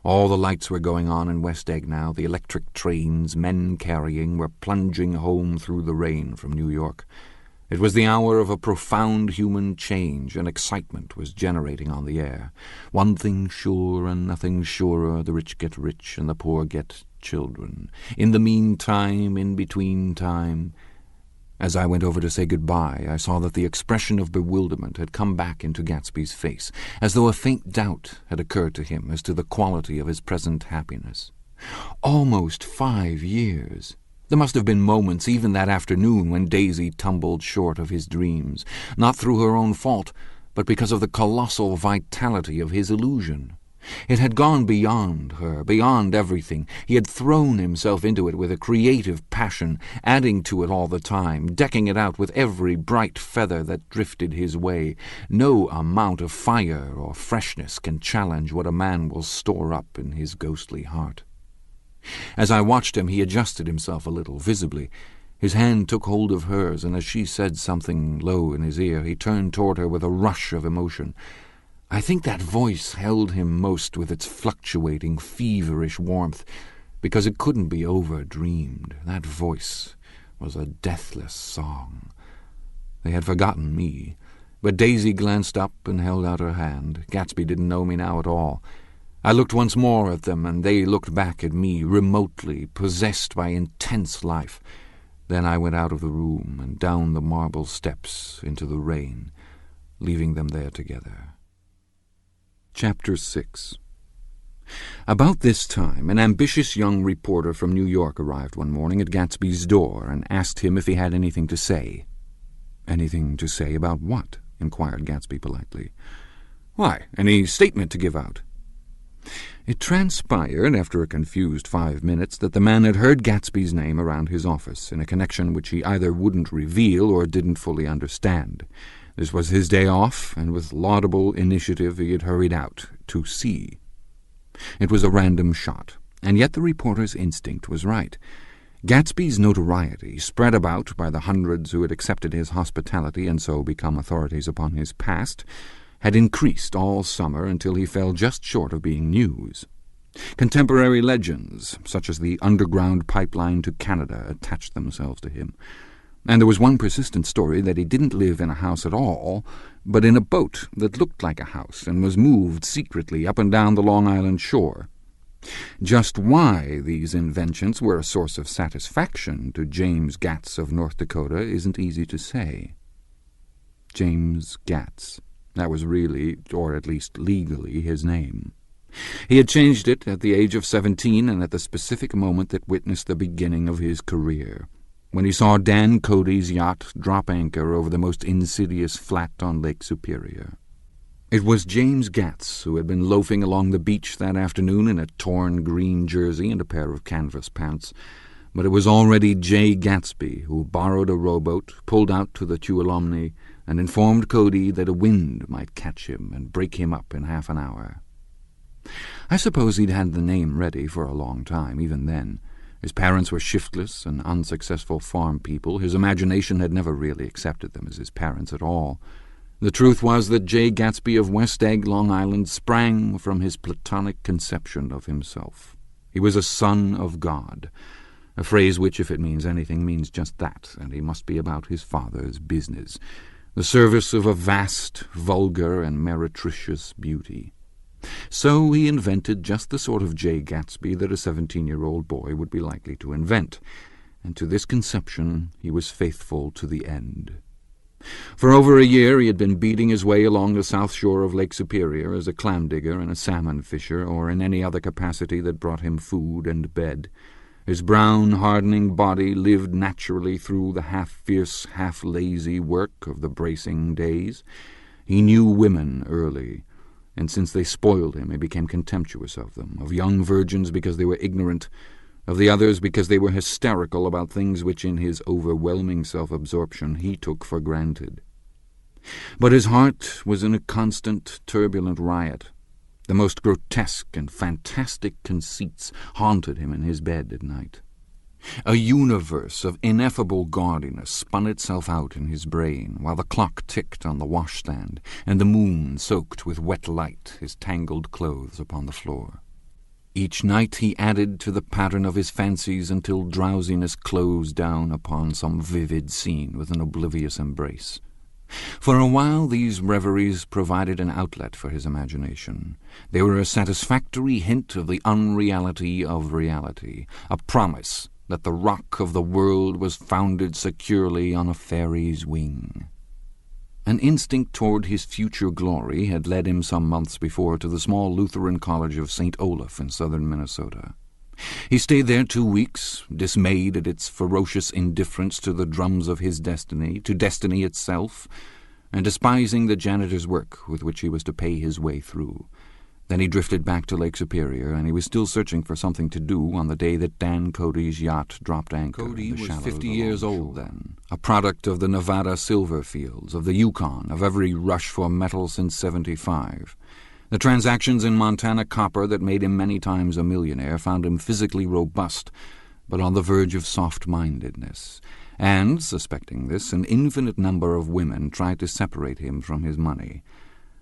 All the lights were going on in West Egg now. The electric trains, men carrying, were plunging home through the rain from New York. It was the hour of a profound human change, and excitement was generating on the air. One thing sure and nothing surer, the rich get rich and the poor get children. In the meantime, in between time. As I went over to say goodbye, I saw that the expression of bewilderment had come back into Gatsby's face, as though a faint doubt had occurred to him as to the quality of his present happiness. Almost 5 years! There must have been moments, even that afternoon, when Daisy tumbled short of his dreams, not through her own fault, but because of the colossal vitality of his illusion. It had gone beyond her, beyond everything. He had thrown himself into it with a creative passion, adding to it all the time, decking it out with every bright feather that drifted his way. No amount of fire or freshness can challenge what a man will store up in his ghostly heart. As I watched him, he adjusted himself a little, visibly. His hand took hold of hers, and as she said something low in his ear, he turned toward her with a rush of emotion. I think that voice held him most with its fluctuating, feverish warmth, because it couldn't be over-dreamed. That voice was a deathless song. They had forgotten me, but Daisy glanced up and held out her hand. Gatsby didn't know me now at all. I looked once more at them, and they looked back at me, remotely, possessed by intense life. Then I went out of the room and down the marble steps into the rain, leaving them there together. Chapter 6. About this time, an ambitious young reporter from New York arrived one morning at Gatsby's door and asked him if he had anything to say. "Anything to say about what?" inquired Gatsby politely. "Why, any statement to give out." It transpired, after a confused 5 minutes, that the man had heard Gatsby's name around his office, in a connection which he either wouldn't reveal or didn't fully understand. This was his day off, and with laudable initiative he had hurried out to see. It was a random shot, and yet the reporter's instinct was right. Gatsby's notoriety, spread about by the hundreds who had accepted his hospitality and so become authorities upon his past, had increased all summer until he fell just short of being news. Contemporary legends, such as the underground pipeline to Canada, attached themselves to him. And there was one persistent story that he didn't live in a house at all, but in a boat that looked like a house and was moved secretly up and down the Long Island shore. Just why these inventions were a source of satisfaction to James Gatz of North Dakota isn't easy to say. James Gatz. That was really, or at least legally, his name. He had changed it at the age of 17 and at the specific moment that witnessed the beginning of his career, when he saw Dan Cody's yacht drop anchor over the most insidious flat on Lake Superior. It was James Gatz who had been loafing along the beach that afternoon in a torn green jersey and a pair of canvas pants, but it was already Jay Gatsby who borrowed a rowboat, pulled out to the Tuolumne, and informed Cody that a wind might catch him and break him up in half an hour. I suppose he'd had the name ready for a long time, even then. His parents were shiftless and unsuccessful farm people. His imagination had never really accepted them as his parents at all. The truth was that Jay Gatsby of West Egg, Long Island, sprang from his platonic conception of himself. He was a son of God, a phrase which, if it means anything, means just that, and he must be about his father's business, the service of a vast, vulgar, and meretricious beauty. So he invented just the sort of Jay Gatsby that a 17-year-old boy would be likely to invent, and to this conception he was faithful to the end. For over a year he had been beating his way along the south shore of Lake Superior as a clam digger and a salmon fisher, or in any other capacity that brought him food and bed. His brown, hardening body lived naturally through the half-fierce, half-lazy work of the bracing days. He knew women early, and since they spoiled him, he became contemptuous of them, of young virgins because they were ignorant, of the others because they were hysterical about things which in his overwhelming self-absorption he took for granted. But his heart was in a constant, turbulent riot. The most grotesque and fantastic conceits haunted him in his bed at night. A universe of ineffable gaudiness spun itself out in his brain while the clock ticked on the washstand and the moon soaked with wet light his tangled clothes upon the floor. Each night he added to the pattern of his fancies until drowsiness closed down upon some vivid scene with an oblivious embrace. For a while these reveries provided an outlet for his imagination. They were a satisfactory hint of the unreality of reality, a promise that the rock of the world was founded securely on a fairy's wing. An instinct toward his future glory had led him some months before to the small Lutheran college of St. Olaf in southern Minnesota. He stayed there 2 weeks, dismayed at its ferocious indifference to the drums of his destiny, to destiny itself, and despising the janitor's work with which he was to pay his way through. Then he drifted back to Lake Superior, and he was still searching for something to do on the day that Dan Cody's yacht dropped anchor. Cody was 50 years old then, a product of the Nevada silver fields, of the Yukon, of every rush for metal since '75. The transactions in Montana copper that made him many times a millionaire found him physically robust, but on the verge of soft-mindedness. And, suspecting this, an infinite number of women tried to separate him from his money.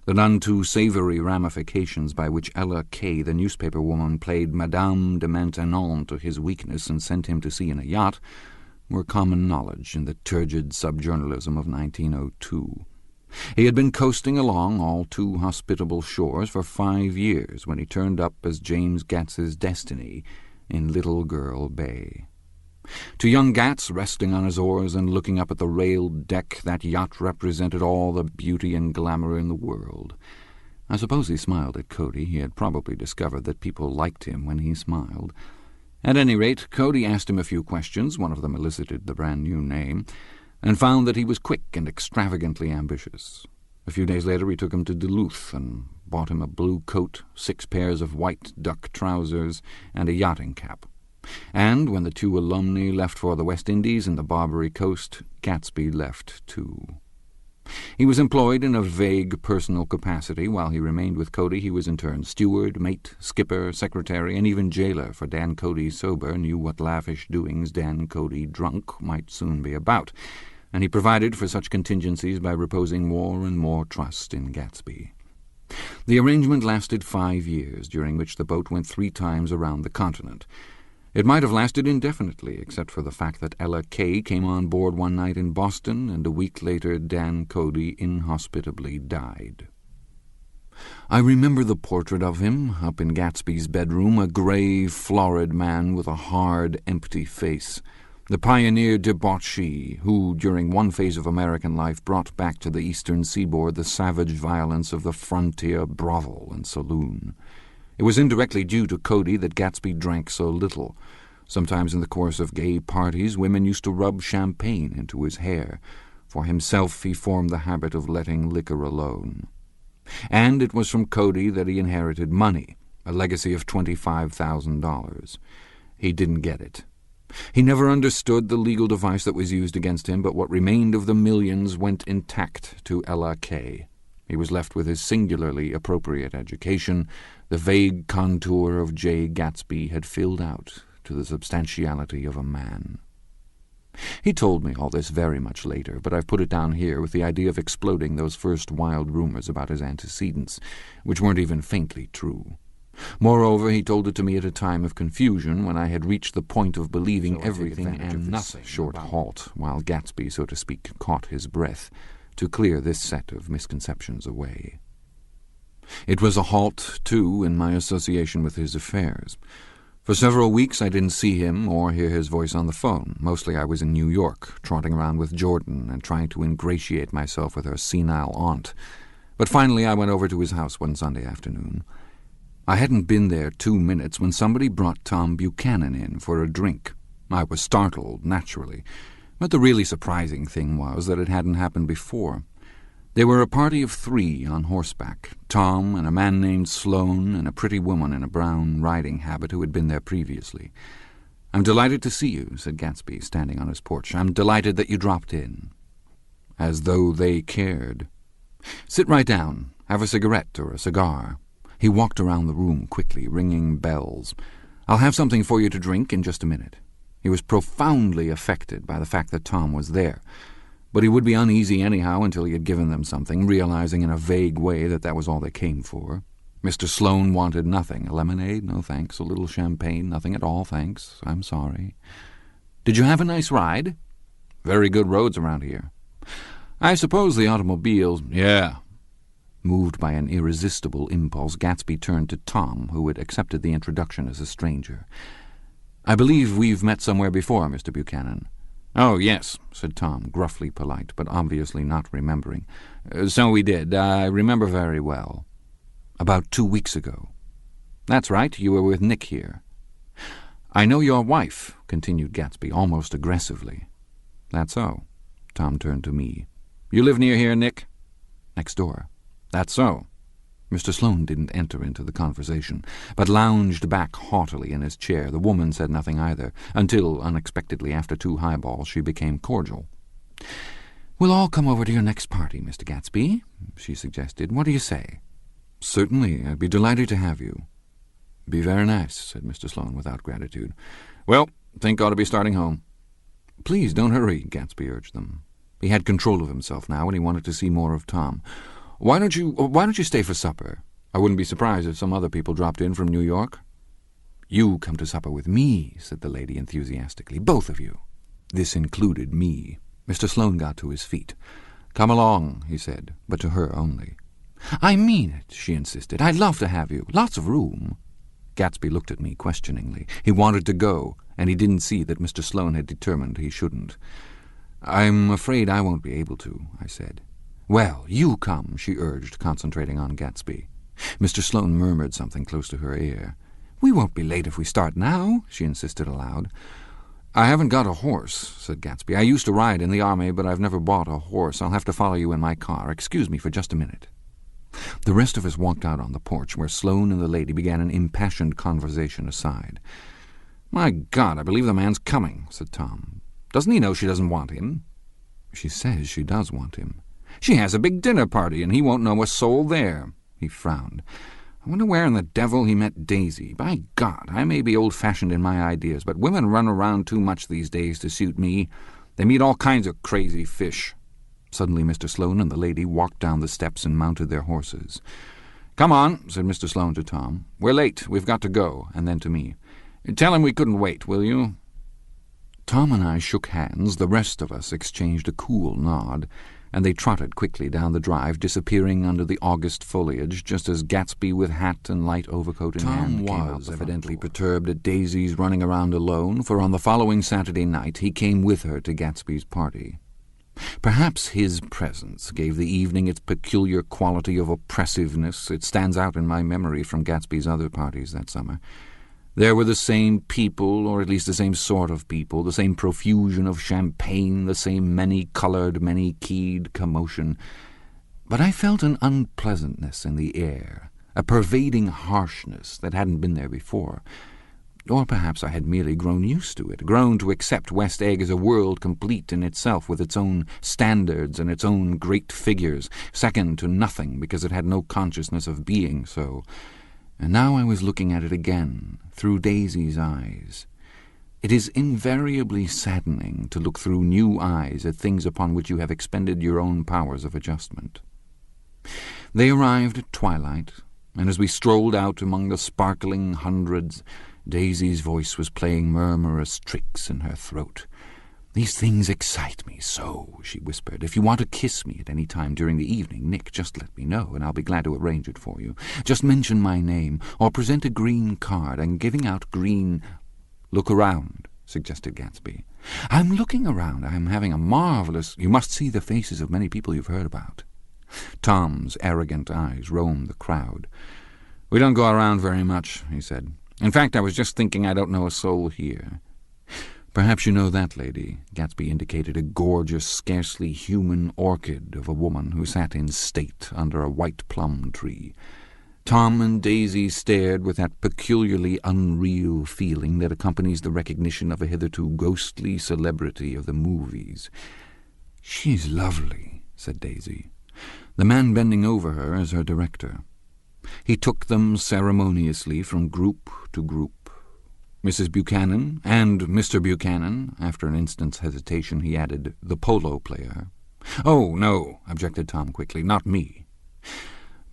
The none too savory ramifications by which Ella Kay, the newspaper woman, played Madame de Maintenon to his weakness and sent him to sea in a yacht were common knowledge in the turgid subjournalism of 1902. He had been coasting along all too hospitable shores for 5 years when he turned up as James Gats's destiny in Little Girl Bay. To young Gats, resting on his oars and looking up at the railed deck, that yacht represented all the beauty and glamour in the world. I suppose he smiled at Cody. He had probably discovered that people liked him when he smiled. At any rate, Cody asked him a few questions, one of them elicited the brand-new name, and found that he was quick and extravagantly ambitious. A few days later he took him to Duluth and bought him a blue coat, 6 pairs of white duck trousers, and a yachting cap. And when the 2 alumni left for the West Indies and the Barbary Coast, Gatsby left too. He was employed in a vague personal capacity. While he remained with Cody, he was in turn steward, mate, skipper, secretary, and even jailer, for Dan Cody sober knew what lavish doings Dan Cody drunk might soon be about, and he provided for such contingencies by reposing more and more trust in Gatsby. The arrangement lasted 5 years, during which the boat went 3 times around the continent. It might have lasted indefinitely, except for the fact that Ella Kay came on board one night in Boston, and a week later Dan Cody inhospitably died. I remember the portrait of him, up in Gatsby's bedroom, a grey, florid man with a hard, empty face, the pioneer debauchee who, during one phase of American life, brought back to the eastern seaboard the savage violence of the frontier brothel and saloon. It was indirectly due to Cody that Gatsby drank so little. Sometimes in the course of gay parties, women used to rub champagne into his hair. For himself, he formed the habit of letting liquor alone. And it was from Cody that he inherited money, a legacy of $25,000. He didn't get it. He never understood the legal device that was used against him, but what remained of the millions went intact to Ella Kay. He was left with his singularly appropriate education. The vague contour of Jay Gatsby had filled out to the substantiality of a man. He told me all this very much later, but I've put it down here with the idea of exploding those first wild rumors about his antecedents, which weren't even faintly true. Moreover, he told it to me at a time of confusion, when I had reached the point of believing everything and nothing. Short halt, while Gatsby, so to speak, caught his breath, to clear this set of misconceptions away. It was a halt, too, in my association with his affairs. For several weeks I didn't see him or hear his voice on the phone. Mostly I was in New York, trotting around with Jordan and trying to ingratiate myself with her senile aunt. But finally I went over to his house one Sunday afternoon. I hadn't been there 2 minutes when somebody brought Tom Buchanan in for a drink. I was startled, naturally, but the really surprising thing was that it hadn't happened before. They were a party of 3 on horseback, Tom and a man named Sloane and a pretty woman in a brown riding habit who had been there previously. "I'm delighted to see you," said Gatsby, standing on his porch. "I'm delighted that you dropped in." As though they cared. "Sit right down. Have a cigarette or a cigar." He walked around the room quickly, ringing bells. "I'll have something for you to drink in just a minute." He was profoundly affected by the fact that Tom was there, but he would be uneasy anyhow until he had given them something, realizing in a vague way that that was all they came for. Mr. Sloane wanted nothing. A lemonade? No, thanks. A little champagne? Nothing at all, thanks. I'm sorry. Did you have a nice ride? Very good roads around here. I suppose the automobiles— Yeah. Moved by an irresistible impulse, Gatsby turned to Tom, who had accepted the introduction as a stranger. I believe we've met somewhere before, Mr. Buchanan. Oh, yes, said Tom, gruffly polite, but obviously not remembering. So we did. I remember very well. About 2 weeks ago. That's right, you were with Nick here. I know your wife, continued Gatsby, almost aggressively. That's so. Tom turned to me. You live near here, Nick? Next door. That's so. Mr. Sloane didn't enter into the conversation, but lounged back haughtily in his chair. The woman said nothing either, until, unexpectedly, after 2 highballs, she became cordial. We'll all come over to your next party, Mr. Gatsby, she suggested. What do you say? Certainly. I'd be delighted to have you. Be very nice, said Mr. Sloane without gratitude. Well, think ought to be starting home. Please don't hurry, Gatsby urged them. He had control of himself now, and he wanted to see more of Tom. Why don't you stay for supper? I wouldn't be surprised if some other people dropped in from New York. You come to supper with me, said the lady enthusiastically. Both of you. This included me. Mr. Sloane got to his feet. Come along, he said, but to her only. I mean it, she insisted. I'd love to have you. Lots of room. Gatsby looked at me questioningly. He wanted to go, and he didn't see that Mr. Sloane had determined he shouldn't. I'm afraid I won't be able to, I said. Well, you come, she urged, concentrating on Gatsby. Mr. Sloane murmured something close to her ear. We won't be late if we start now, she insisted aloud. I haven't got a horse, said Gatsby. I used to ride in the army, but I've never bought a horse. I'll have to follow you in my car. Excuse me for just a minute. The rest of us walked out on the porch, where Sloane and the lady began an impassioned conversation aside. My God, I believe the man's coming, said Tom. Doesn't he know she doesn't want him? She says she does want him. She has a big dinner party, and he won't know a soul there. He frowned. I wonder where in the devil he met Daisy. By God, I may be old-fashioned in my ideas, but women run around too much these days to suit me. They meet all kinds of crazy fish. Suddenly Mr. Sloane and the lady walked down the steps and mounted their horses. Come on, said Mr. Sloane to Tom. We're late. We've got to go. And then to me. Tell him we couldn't wait, will you? Tom and I shook hands. The rest of us exchanged a cool nod, and they trotted quickly down the drive, disappearing under the August foliage, just as Gatsby, with hat and light overcoat in hand, came out, evidently perturbed at Daisy's running around alone, for on the following Saturday night he came with her to Gatsby's party. Perhaps his presence gave the evening its peculiar quality of oppressiveness. It stands out in my memory from Gatsby's other parties that summer. There were the same people, or at least the same sort of people, the same profusion of champagne, the same many-coloured, many-keyed commotion. But I felt an unpleasantness in the air, a pervading harshness that hadn't been there before. Or perhaps I had merely grown used to it, grown to accept West Egg as a world complete in itself, with its own standards and its own great figures, second to nothing because it had no consciousness of being so. And now I was looking at it again, through Daisy's eyes. It is invariably saddening to look through new eyes at things upon which you have expended your own powers of adjustment. They arrived at twilight, and as we strolled out among the sparkling hundreds, Daisy's voice was playing murmurous tricks in her throat. These things excite me so, she whispered. If you want to kiss me at any time during the evening, Nick, just let me know, and I'll be glad to arrange it for you. Just mention my name, or present a green card. I'm giving out green— Look around, suggested Gatsby. I'm looking around. I'm having a marvelous— You must see the faces of many people you've heard about. Tom's arrogant eyes roamed the crowd. We don't go around very much, he said. In fact, I was just thinking I don't know a soul here. Perhaps you know that lady. Gatsby indicated a gorgeous, scarcely human orchid of a woman who sat in state under a white plum tree. Tom and Daisy stared with that peculiarly unreal feeling that accompanies the recognition of a hitherto ghostly celebrity of the movies. She's lovely, said Daisy. The man bending over her is her director. He took them ceremoniously from group to group. Mrs. Buchanan and Mr. Buchanan. After an instant's hesitation he added, the polo player. Oh, no, objected Tom quickly, not me.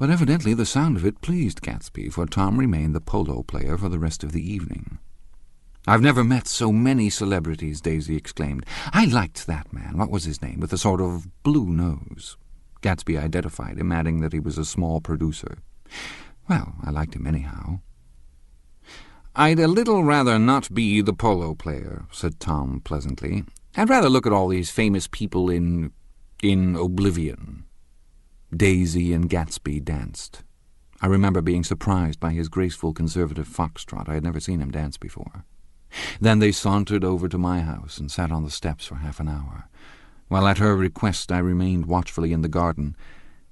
But evidently the sound of it pleased Gatsby, for Tom remained the polo player for the rest of the evening. "I've never met so many celebrities," Daisy exclaimed. "I liked that man, what was his name, with a sort of blue nose." Gatsby identified him, adding that he was a small producer. "Well, I liked him anyhow." "I'd a little rather not be the polo player," said Tom pleasantly. "I'd rather look at all these famous people in oblivion." Daisy and Gatsby danced. I remember being surprised by his graceful conservative foxtrot. I had never seen him dance before. Then they sauntered over to my house and sat on the steps for half an hour, while at her request I remained watchfully in the garden,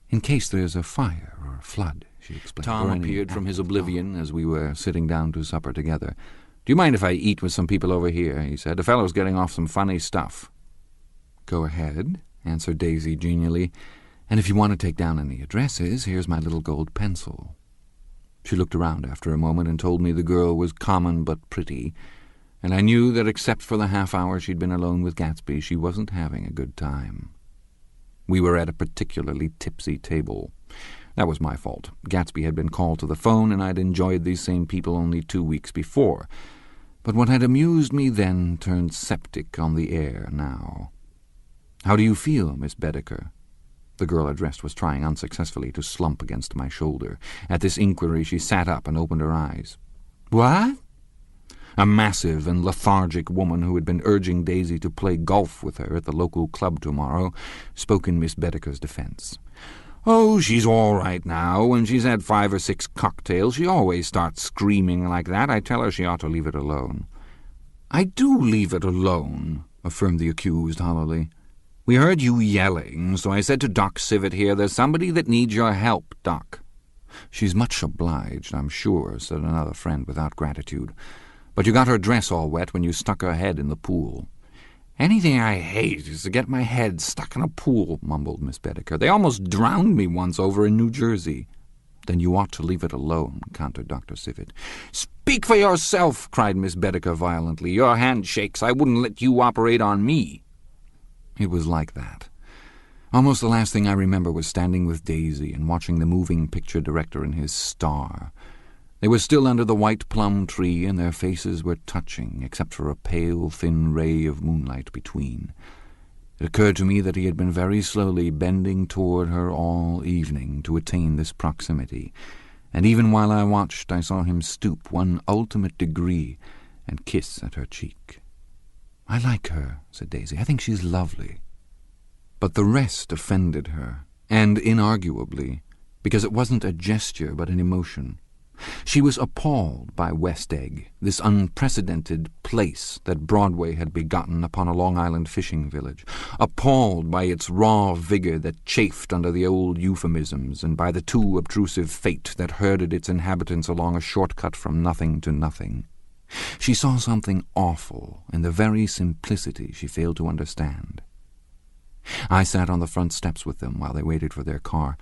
"in case there's a fire or a flood," she explained. Tom appeared from his oblivion as we were sitting down to supper together. "Do you mind if I eat with some people over here?" he said. "A fellow's getting off some funny stuff." "Go ahead," answered Daisy genially. "And if you want to take down any addresses, here's my little gold pencil." She looked around after a moment and told me the girl was common but pretty, and I knew that except for the half hour she'd been alone with Gatsby, she wasn't having a good time. We were at a particularly tipsy table. That was my fault. Gatsby had been called to the phone, and I'd enjoyed these same people only 2 weeks before. But what had amused me then turned septic on the air now. "How do you feel, Miss Bedecker?" The girl addressed was trying unsuccessfully to slump against my shoulder. At this inquiry she sat up and opened her eyes. "What?" A massive and lethargic woman who had been urging Daisy to play golf with her at the local club tomorrow spoke in Miss Bedecker's defense. "Oh, she's all right now. When she's had 5 or 6 cocktails, she always starts screaming like that. I tell her she ought to leave it alone." "I do leave it alone," affirmed the accused hollowly. "We heard you yelling, so I said to Doc Civet here, 'There's somebody that needs your help, Doc.'" "She's much obliged, I'm sure," said another friend without gratitude. "But you got her dress all wet when you stuck her head in the pool." "Anything I hate is to get my head stuck in a pool," mumbled Miss Bedecker. "They almost drowned me once over in New Jersey." "Then you ought to leave it alone," countered Dr. Civet. "Speak for yourself," cried Miss Bedecker violently. "Your hand shakes. I wouldn't let you operate on me." It was like that. Almost the last thing I remember was standing with Daisy and watching the moving picture director and his star. They were still under the white plum tree, and their faces were touching, except for a pale, thin ray of moonlight between. It occurred to me that he had been very slowly bending toward her all evening to attain this proximity, and even while I watched I saw him stoop one ultimate degree and kiss at her cheek. "I like her," said Daisy. "I think she's lovely." But the rest offended her, and inarguably, because it wasn't a gesture but an emotion. She was appalled by West Egg, this unprecedented place that Broadway had begotten upon a Long Island fishing village, appalled by its raw vigor that chafed under the old euphemisms, and by the too obtrusive fate that herded its inhabitants along a shortcut from nothing to nothing. She saw something awful in the very simplicity she failed to understand. I sat on the front steps with them while they waited for their car.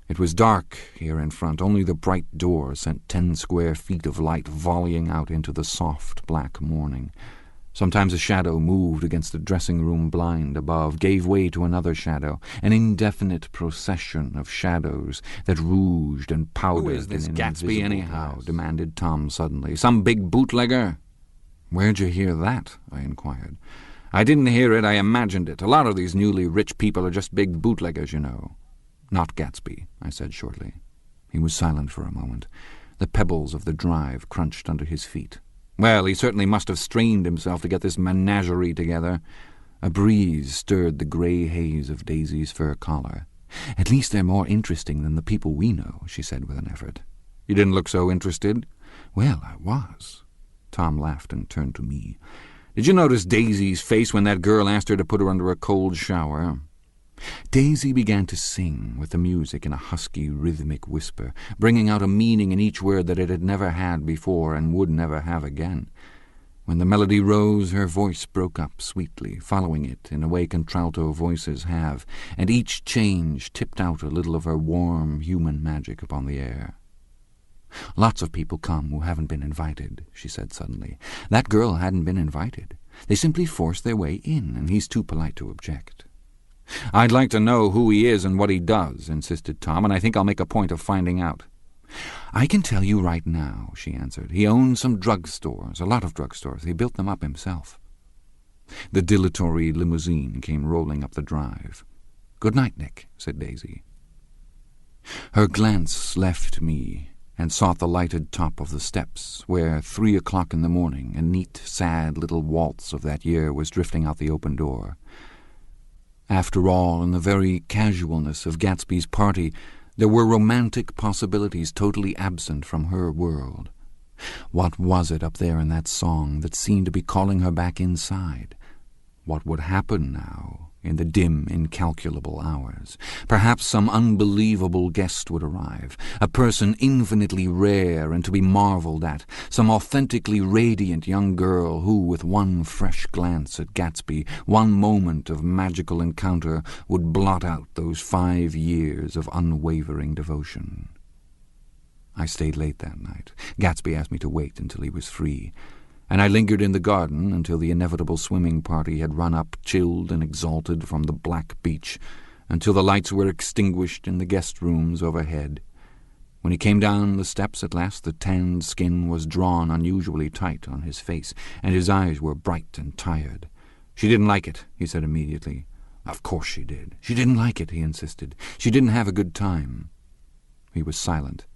It was dark here in front. Only the bright door sent 10 square feet of light volleying out into the soft black morning. Sometimes a shadow moved against the dressing-room blind above, gave way to another shadow, an indefinite procession of shadows that rouged and powdered. "Who is this Gatsby, anyhow?" demanded Tom suddenly. "Some big bootlegger?" "Where'd you hear that?" I inquired. "I didn't hear it, I imagined it. A lot of these newly rich people are just big bootleggers, you know." "Not Gatsby," I said shortly. He was silent for a moment. The pebbles of the drive crunched under his feet. "Well, he certainly must have strained himself to get this menagerie together." A breeze stirred the grey haze of Daisy's fur collar. "At least they're more interesting than the people we know," she said with an effort. "You didn't look so interested." "Well, I was." Tom laughed and turned to me. "Did you notice Daisy's face when that girl asked her to put her under a cold shower?" Daisy began to sing with the music in a husky, rhythmic whisper, bringing out a meaning in each word that it had never had before and would never have again. When the melody rose, her voice broke up sweetly, following it in a way contralto voices have, and each change tipped out a little of her warm, human magic upon the air. "Lots of people come who haven't been invited," she said suddenly. "That girl hadn't been invited. They simply forced their way in, and he's too polite to object. "I'd like to know who he is and what he does," insisted Tom, "and I think I'll make a point of finding out." "I can tell you right now," she answered. "He owns some drugstores, a lot of drugstores. He built them up himself." The dilatory limousine came rolling up the drive. "Good night, Nick," said Daisy. Her glance left me and sought the lighted top of the steps, where 3 o'clock in the morning, a neat, sad little waltz of that year was drifting out the open door. After all, in the very casualness of Gatsby's party, there were romantic possibilities totally absent from her world. What was it up there in that song that seemed to be calling her back inside? What would happen now, in the dim, incalculable hours? Perhaps some unbelievable guest would arrive, a person infinitely rare and to be marvelled at, some authentically radiant young girl who, with one fresh glance at Gatsby, one moment of magical encounter, would blot out those 5 years of unwavering devotion. I stayed late that night. Gatsby asked me to wait until he was free, and I lingered in the garden until the inevitable swimming party had run up, chilled and exalted, from the black beach, until the lights were extinguished in the guest rooms overhead. When he came down the steps at last, the tanned skin was drawn unusually tight on his face, and his eyes were bright and tired. "She didn't like it," he said immediately. "Of course she did. She didn't like it," he insisted. "She didn't have a good time." He was silent,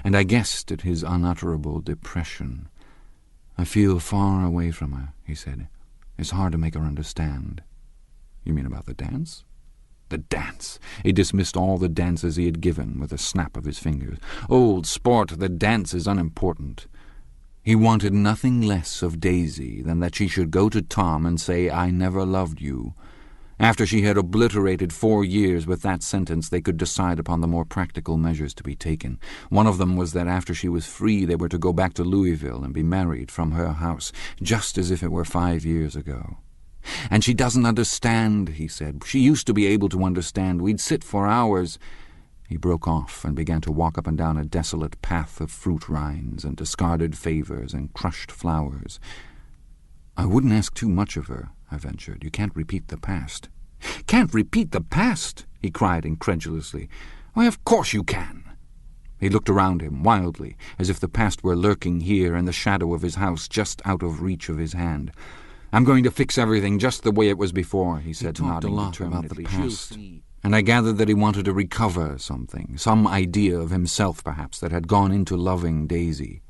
and I guessed at his unutterable depression. "I feel far away from her," he said. "It's hard to make her understand." "You mean about the dance?" The dance! He dismissed all the dances he had given with a snap of his fingers. "Old sport, the dance is unimportant." He wanted nothing less of Daisy than that she should go to Tom and say, "I never loved you." After she had obliterated 4 years with that sentence, they could decide upon the more practical measures to be taken. One of them was that after she was free they were to go back to Louisville and be married from her house, just as if it were 5 years ago. "And she doesn't understand," he said. "She used to be able to understand. We'd sit for hours." He broke off and began to walk up and down a desolate path of fruit rinds and discarded favours and crushed flowers. "I wouldn't ask too much of her," I ventured. "You can't repeat the past." "Can't repeat the past?" he cried incredulously. "Why, of course you can." He looked around him wildly, as if the past were lurking here in the shadow of his house, just out of reach of his hand. "I'm going to fix everything just the way it was before," he said, nodding determinedly. About the past, and I gathered that he wanted to recover something, some idea of himself, perhaps, that had gone into loving Daisy.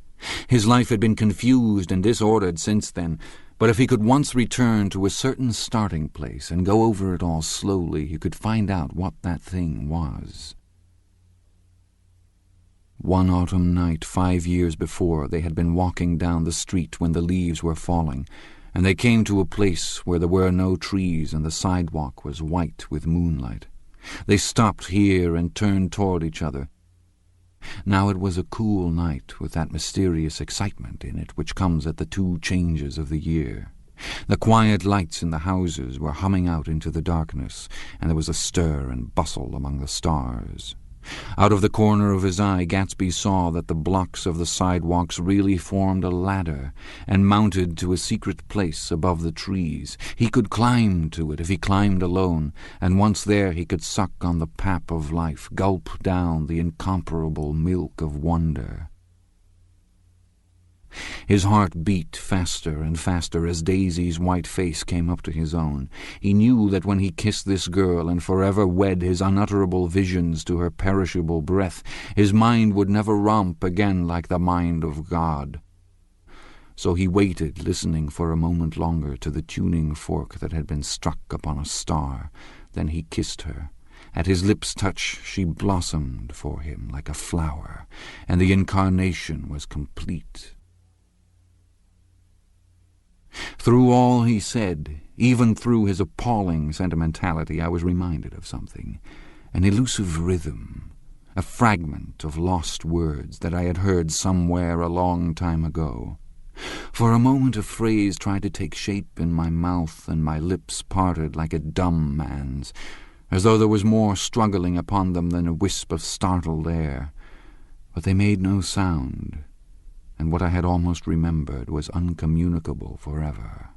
His life had been confused and disordered since then, but if he could once return to a certain starting place and go over it all slowly, he could find out what that thing was. One autumn night 5 years before, they had been walking down the street when the leaves were falling, and they came to a place where there were no trees and the sidewalk was white with moonlight. They stopped here and turned toward each other. Now it was a cool night with that mysterious excitement in it which comes at the 2 changes of the year. The quiet lights in the houses were humming out into the darkness, and there was a stir and bustle among the stars. Out of the corner of his eye, Gatsby saw that the blocks of the sidewalks really formed a ladder and mounted to a secret place above the trees. He could climb to it if he climbed alone, and once there he could suck on the pap of life, gulp down the incomparable milk of wonder. His heart beat faster and faster as Daisy's white face came up to his own. He knew that when he kissed this girl and forever wed his unutterable visions to her perishable breath, his mind would never romp again like the mind of God. So he waited, listening for a moment longer to the tuning fork that had been struck upon a star. Then he kissed her. At his lips' touch she blossomed for him like a flower, and the incarnation was complete. Through all he said, even through his appalling sentimentality, I was reminded of something, an elusive rhythm, a fragment of lost words that I had heard somewhere a long time ago. For a moment a phrase tried to take shape in my mouth, and my lips parted like a dumb man's, as though there was more struggling upon them than a wisp of startled air. But they made no sound, and what I had almost remembered was uncommunicable forever.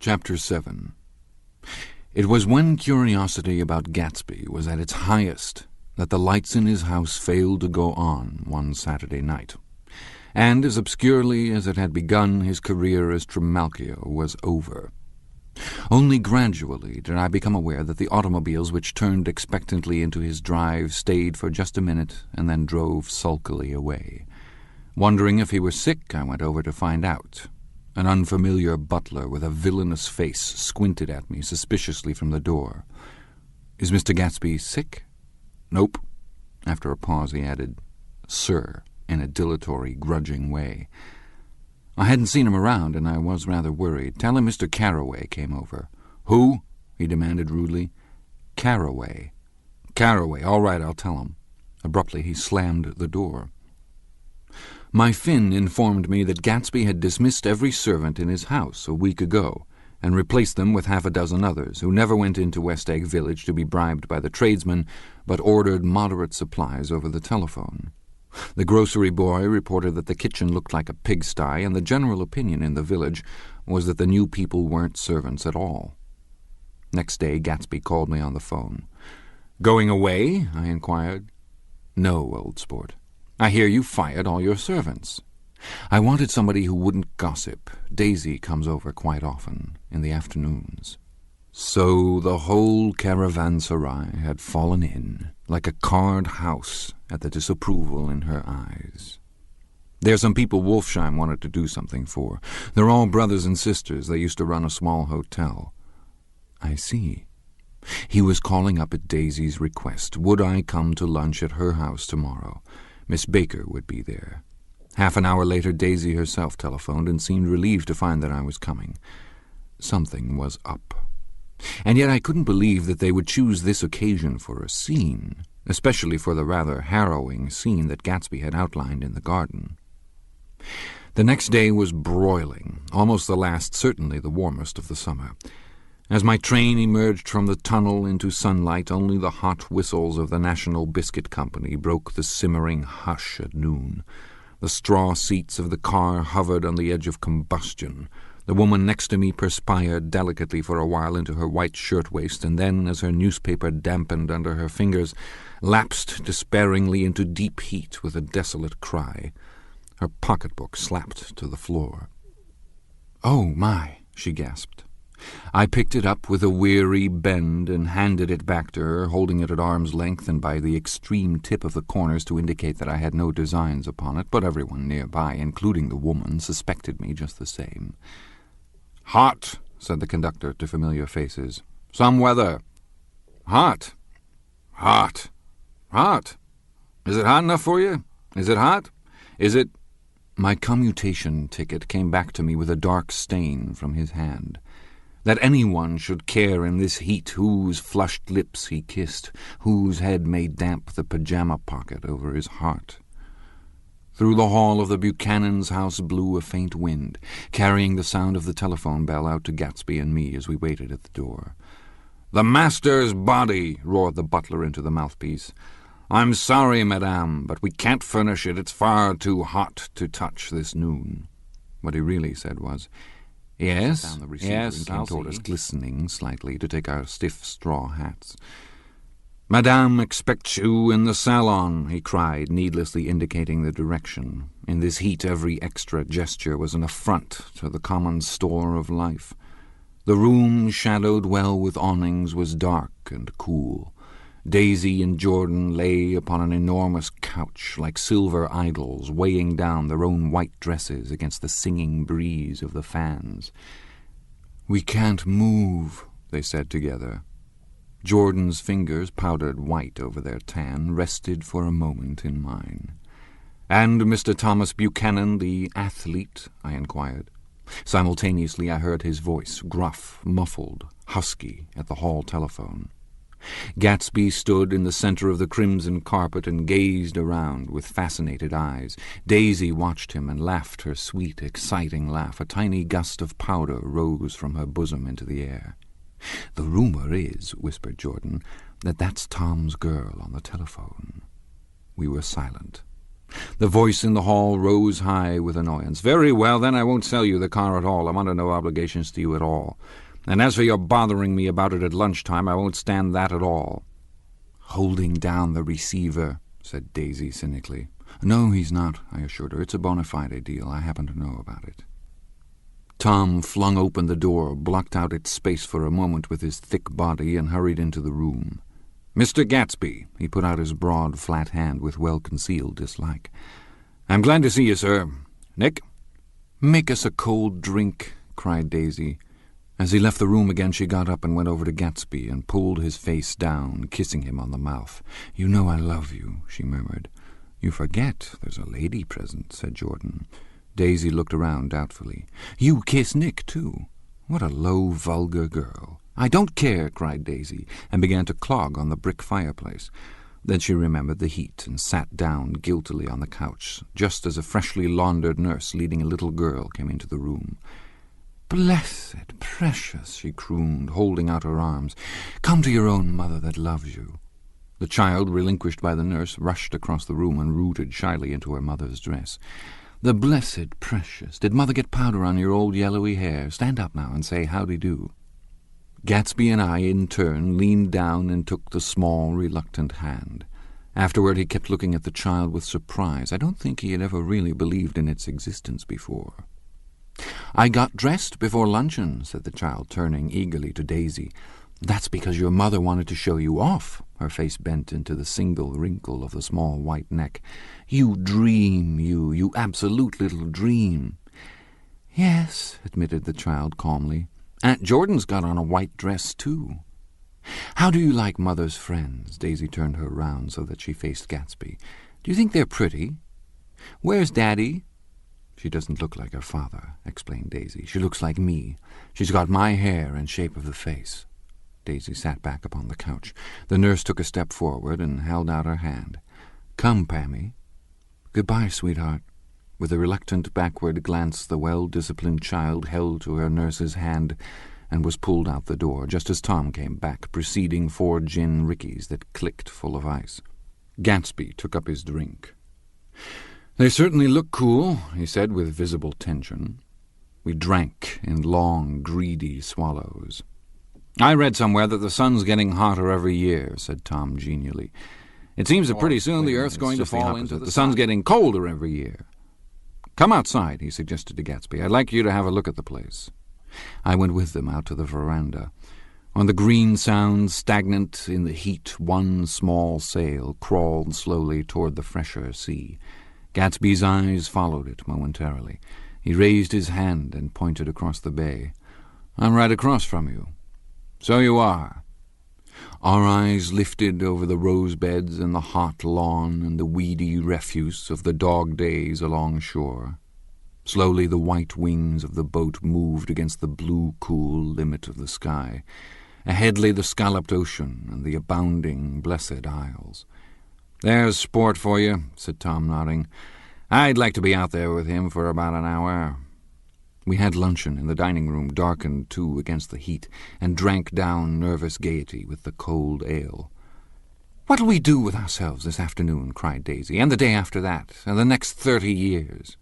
Chapter 7. It was when curiosity about Gatsby was at its highest that the lights in his house failed to go on one Saturday night, and as obscurely as it had begun, his career as Trimalchio was over. Only gradually did I become aware that the automobiles which turned expectantly into his drive stayed for just a minute and then drove sulkily away. Wondering if he were sick, I went over to find out. An unfamiliar butler with a villainous face squinted at me suspiciously from the door. "Is Mr. Gatsby sick?" "Nope." After a pause he added, "Sir," in a dilatory, grudging way. I hadn't seen him around, and I was rather worried. "Tell him Mr. Carraway came over." "Who?" he demanded rudely. "Carraway." "Carraway. All right, I'll tell him." Abruptly he slammed the door. My Finn informed me that Gatsby had dismissed every servant in his house a week ago, and replaced them with half a dozen others, who never went into West Egg Village to be bribed by the tradesmen, but ordered moderate supplies over the telephone. The grocery boy reported that the kitchen looked like a pigsty, and the general opinion in the village was that the new people weren't servants at all. Next day Gatsby called me on the phone. "Going away?" I inquired. "No, old sport. I hear you fired all your servants." I wanted somebody who wouldn't gossip. Daisy comes over quite often, in the afternoons. So the whole caravanserai had fallen in, like a card house, at the disapproval in her eyes. "There's some people Wolfsheim wanted to do something for. They're all brothers and sisters. They used to run a small hotel." "I see." He was calling up at Daisy's request. Would I come to lunch at her house tomorrow? Miss Baker would be there. Half an hour later Daisy herself telephoned and seemed relieved to find that I was coming. Something was up. And yet I couldn't believe that they would choose this occasion for a scene, especially for the rather harrowing scene that Gatsby had outlined in the garden. The next day was broiling, almost the last, certainly the warmest of the summer. As my train emerged from the tunnel into sunlight, only the hot whistles of the National Biscuit Company broke the simmering hush at noon. The straw seats of the car hovered on the edge of combustion. The woman next to me perspired delicately for a while into her white shirtwaist, and then, as her newspaper dampened under her fingers, lapsed despairingly into deep heat with a desolate cry. Her pocketbook slapped to the floor. "Oh, my," she gasped. I picked it up with a weary bend and handed it back to her, holding it at arm's length and by the extreme tip of the corners to indicate that I had no designs upon it, but everyone nearby, including the woman, suspected me just the same. "Hot," said the conductor to familiar faces. "Some weather." "Hot. Hot. Hot. Is it hot enough for you? Is it hot? Is it—" My commutation ticket came back to me with a dark stain from his hand. That anyone should care in this heat whose flushed lips he kissed, whose head made damp the pajama pocket over his heart. Through the hall of the Buchanan's house blew a faint wind, carrying the sound of the telephone bell out to Gatsby and me as we waited at the door. "The master's body," roared the butler into the mouthpiece. "I'm sorry, madame, but we can't furnish it. It's far too hot to touch this noon." What he really said was, "Yes, yes, came toward us, glistening slightly, to take our stiff straw hats. "Madame expects you in the salon," he cried, needlessly indicating the direction. In this heat every extra gesture was an affront to the common store of life. The room, shadowed well with awnings, was dark and cool. Daisy and Jordan lay upon an enormous couch like silver idols, weighing down their own white dresses against the singing breeze of the fans. "We can't move," they said together. Jordan's fingers, powdered white over their tan, rested for a moment in mine. "And Mr. Thomas Buchanan, the athlete?" I inquired. Simultaneously I heard his voice, gruff, muffled, husky, at the hall telephone. Gatsby stood in the center of the crimson carpet and gazed around with fascinated eyes. Daisy watched him and laughed her sweet, exciting laugh. A tiny gust of powder rose from her bosom into the air. "The rumor is," whispered Jordan, "that that's Tom's girl on the telephone." We were silent. The voice in the hall rose high with annoyance. "Very well, then I won't sell you the car at all. I'm under no obligations to you at all. And as for your bothering me about it at lunchtime, I won't stand that at all." "Holding down the receiver," said Daisy cynically. "No, he's not," I assured her. "It's a bona fide deal. I happen to know about it." Tom flung open the door, blocked out its space for a moment with his thick body, and hurried into the room. "Mr. Gatsby," he put out his broad, flat hand with well-concealed dislike. "I'm glad to see you, sir. Nick?" "Make us a cold drink," cried Daisy. As he left the room again, she got up and went over to Gatsby and pulled his face down, kissing him on the mouth. "You know I love you," she murmured. "You forget there's a lady present," said Jordan. Daisy looked around doubtfully. "You kiss Nick, too? What a low, vulgar girl." "I don't care," cried Daisy, and began to clog on the brick fireplace. Then she remembered the heat and sat down guiltily on the couch, just as a freshly laundered nurse leading a little girl came into the room. "Blessed, precious," she crooned, holding out her arms. "Come to your own mother that loves you." The child, relinquished by the nurse, rushed across the room and rooted shyly into her mother's dress. "The blessed precious. Did Mother get powder on your old yellowy hair? Stand up now and say howdy-do." Gatsby and I, in turn, leaned down and took the small, reluctant hand. Afterward he kept looking at the child with surprise. I don't think he had ever really believed in its existence before. "I got dressed before luncheon," said the child, turning eagerly to Daisy. "That's because your mother wanted to show you off." Her face bent into the single wrinkle of the small white neck. "You dream, you absolute little dream." "Yes," admitted the child calmly. "Aunt Jordan's got on a white dress, too." "How do you like Mother's friends?" Daisy turned her round so that she faced Gatsby. "Do you think they're pretty? Where's Daddy?" "She doesn't look like her father," explained Daisy. "She looks like me. She's got my hair and shape of the face." Daisy sat back upon the couch. The nurse took a step forward and held out her hand. "Come, Pammy." "Goodbye, sweetheart." With a reluctant backward glance, the well-disciplined child held to her nurse's hand and was pulled out the door, just as Tom came back, preceding 4 gin rickeys that clicked full of ice. Gatsby took up his drink. "They certainly look cool," he said with visible tension. We drank in long, greedy swallows. "I read somewhere that the sun's getting hotter every year," said Tom genially. "It seems that pretty soon the Earth's going to fall into the sun's getting colder every year." "Come outside," he suggested to Gatsby. "I'd like you to have a look at the place." I went with them out to the veranda. On the green sound, stagnant in the heat, one small sail crawled slowly toward the fresher sea. Gatsby's eyes followed it momentarily. He raised his hand and pointed across the bay. "I'm right across from you." "So you are." Our eyes lifted over the rose beds and the hot lawn and the weedy refuse of the dog days along shore. Slowly the white wings of the boat moved against the blue, cool limit of the sky. Ahead lay the scalloped ocean and the abounding, blessed isles. "There's sport for you," said Tom, nodding. "I'd like to be out there with him for about an hour." We had luncheon in the dining room, darkened too against the heat, and drank down nervous gaiety with the cold ale. "What'll we do with ourselves this afternoon?" cried Daisy, "and the day after that, and the next 30 years?"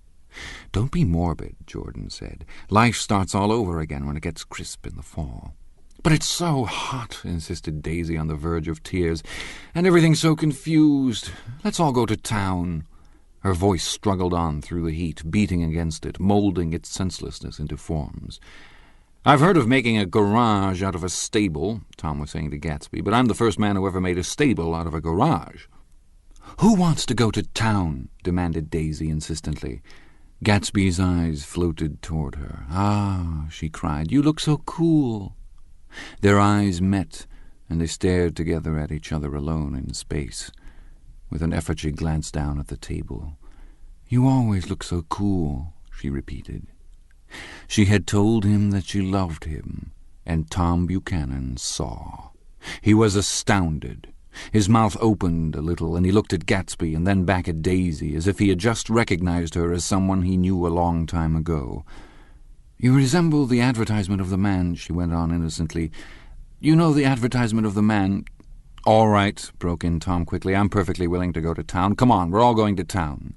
"Don't be morbid," Jordan said. "Life starts all over again when it gets crisp in the fall." "But it's so hot," insisted Daisy on the verge of tears, "and everything's so confused. Let's all go to town." Her voice struggled on through the heat, beating against it, moulding its senselessness into forms. "I've heard of making a garage out of a stable," Tom was saying to Gatsby, "but I'm the first man who ever made a stable out of a garage." "Who wants to go to town?" demanded Daisy insistently. Gatsby's eyes floated toward her. "Ah," she cried, "you look so cool." Their eyes met, and they stared together at each other alone in space. With an effort she glanced down at the table. "You always look so cool," she repeated. She had told him that she loved him, and Tom Buchanan saw. He was astounded. His mouth opened a little, and he looked at Gatsby and then back at Daisy, as if he had just recognized her as someone he knew a long time ago. "You resemble the advertisement of the man," she went on innocently. "You know the advertisement of the man—" "All right," broke in Tom quickly. "I'm perfectly willing to go to town. Come on, we're all going to town."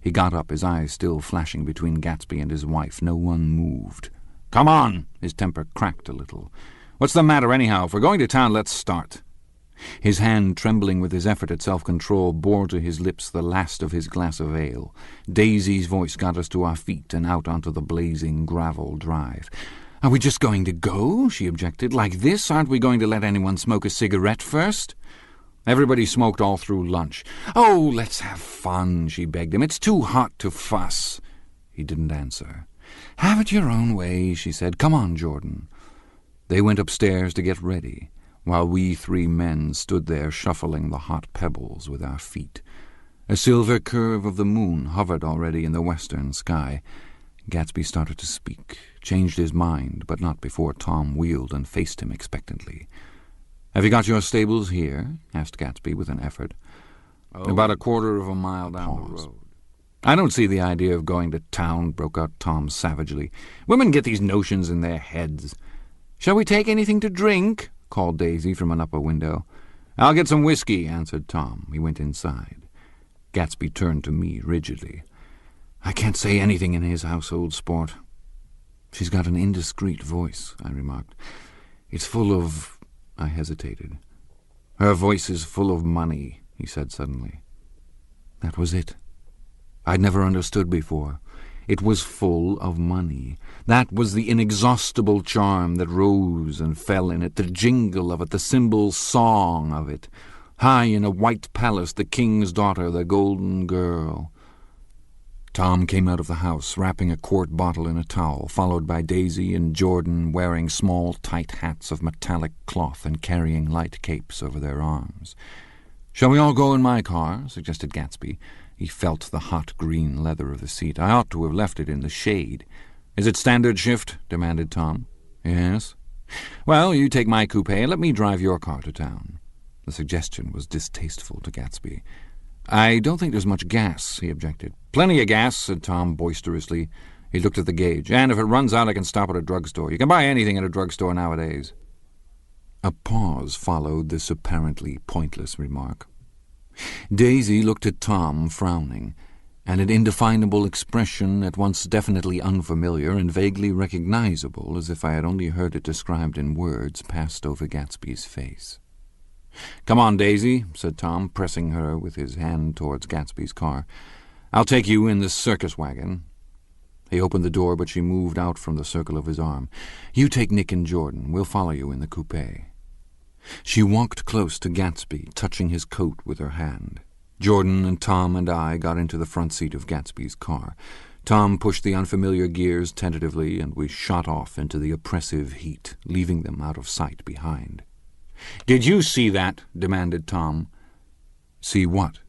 He got up, his eyes still flashing between Gatsby and his wife. No one moved. "Come on." His temper cracked a little. "What's the matter anyhow? If we're going to town, let's start." His hand, trembling with his effort at self-control, bore to his lips the last of his glass of ale. Daisy's voice got us to our feet and out onto the blazing gravel drive. "Are we just going to go?" she objected. "Like this? Aren't we going to let anyone smoke a cigarette first?" Everybody smoked all through lunch. "Oh, let's have fun," she begged him. "It's too hot to fuss." He didn't answer. "Have it your own way," she said. "Come on, Jordan." They went upstairs to get ready, while we 3 men stood there shuffling the hot pebbles with our feet. A silver curve of the moon hovered already in the western sky. Gatsby started to speak, changed his mind, but not before Tom wheeled and faced him expectantly. "Have you got your stables here?" asked Gatsby with an effort. "About a quarter of a mile down the road." "I don't see the idea of going to town," broke out Tom savagely. "Women get these notions in their heads." "Shall we take anything to drink?" called Daisy from an upper window. "I'll get some whiskey," answered Tom. He went inside. Gatsby turned to me rigidly. "I can't say anything in his household, Sport." "She's got an indiscreet voice," I remarked. "It's full of—" I hesitated. "Her voice is full of money," he said suddenly. That was it. I'd never understood before. It was full of money. That was the inexhaustible charm that rose and fell in it, the jingle of it, the cymbal song of it. High in a white palace, the king's daughter, the golden girl. Tom came out of the house, wrapping a quart bottle in a towel, followed by Daisy and Jordan, wearing small, tight hats of metallic cloth and carrying light capes over their arms. "Shall we all go in my car?" suggested Gatsby. He felt the hot green leather of the seat. "I ought to have left it in the shade." "Is it standard shift?" demanded Tom. "Yes." "Well, you take my coupe and let me drive your car to town." The suggestion was distasteful to Gatsby. "I don't think there's much gas," he objected. "Plenty of gas," said Tom boisterously. He looked at the gauge. "And if it runs out, I can stop at a drugstore. You can buy anything at a drugstore nowadays." A pause followed this apparently pointless remark. Daisy looked at Tom, frowning, and an indefinable expression at once definitely unfamiliar and vaguely recognizable, as if I had only heard it described in words, passed over Gatsby's face. "Come on, Daisy," said Tom, pressing her with his hand towards Gatsby's car. "I'll take you in this circus wagon." He opened the door, but she moved out from the circle of his arm. "You take Nick and Jordan. We'll follow you in the coupe." She walked close to Gatsby, touching his coat with her hand. Jordan and Tom and I got into the front seat of Gatsby's car. Tom pushed the unfamiliar gears tentatively, and we shot off into the oppressive heat, leaving them out of sight behind. "Did you see that?" demanded Tom. "See what?"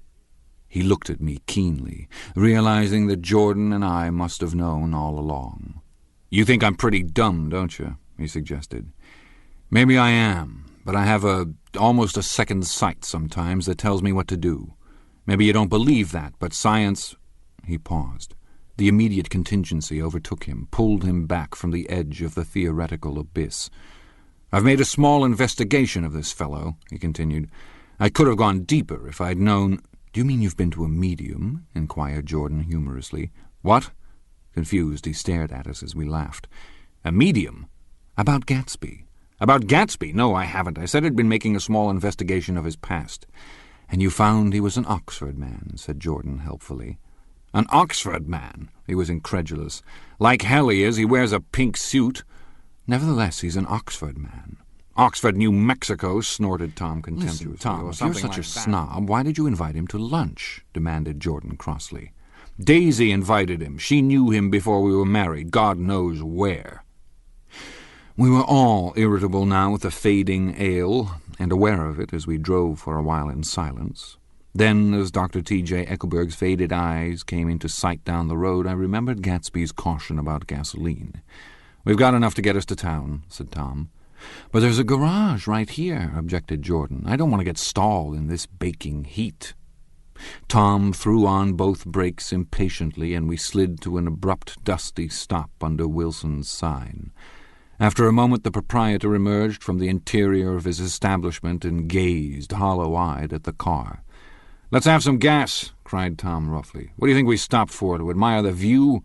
He looked at me keenly, realizing that Jordan and I must have known all along. "You think I'm pretty dumb, don't you?" he suggested. "Maybe I am, but I have almost a second sight sometimes that tells me what to do. Maybe you don't believe that, but science—" He paused. The immediate contingency overtook him, pulled him back from the edge of the theoretical abyss. "I've made a small investigation of this fellow," he continued. "I could have gone deeper if I'd known—" "Do you mean you've been to a medium?" inquired Jordan humorously. "What?" Confused, he stared at us as we laughed. "A medium? About Gatsby." "About Gatsby? No, I haven't. I said I'd been making a small investigation of his past." "And you found he was an Oxford man," said Jordan helpfully. "An Oxford man?" He was incredulous. "Like hell he is. He wears a pink suit." "Nevertheless, he's an Oxford man." "Oxford, New Mexico," snorted Tom contemptuously. "Listen, Tom, if you're such a snob, why did you invite him to lunch?" demanded Jordan crossly. Daisy invited him. She knew him before we were married, God knows where. We were all irritable now with the fading ale, and aware of it as we drove for a while in silence. Then, as Dr. T.J. Eckelberg's faded eyes came into sight down the road, I remembered Gatsby's caution about gasoline. "We've got enough to get us to town," said Tom. "But there's a garage right here," objected Jordan. "I don't want to get stalled in this baking heat." Tom threw on both brakes impatiently, and we slid to an abrupt, dusty stop under Wilson's sign. After a moment the proprietor emerged from the interior of his establishment and gazed, hollow-eyed, at the car. "Let's have some gas," cried Tom roughly. "What do you think we stopped for, to admire the view?"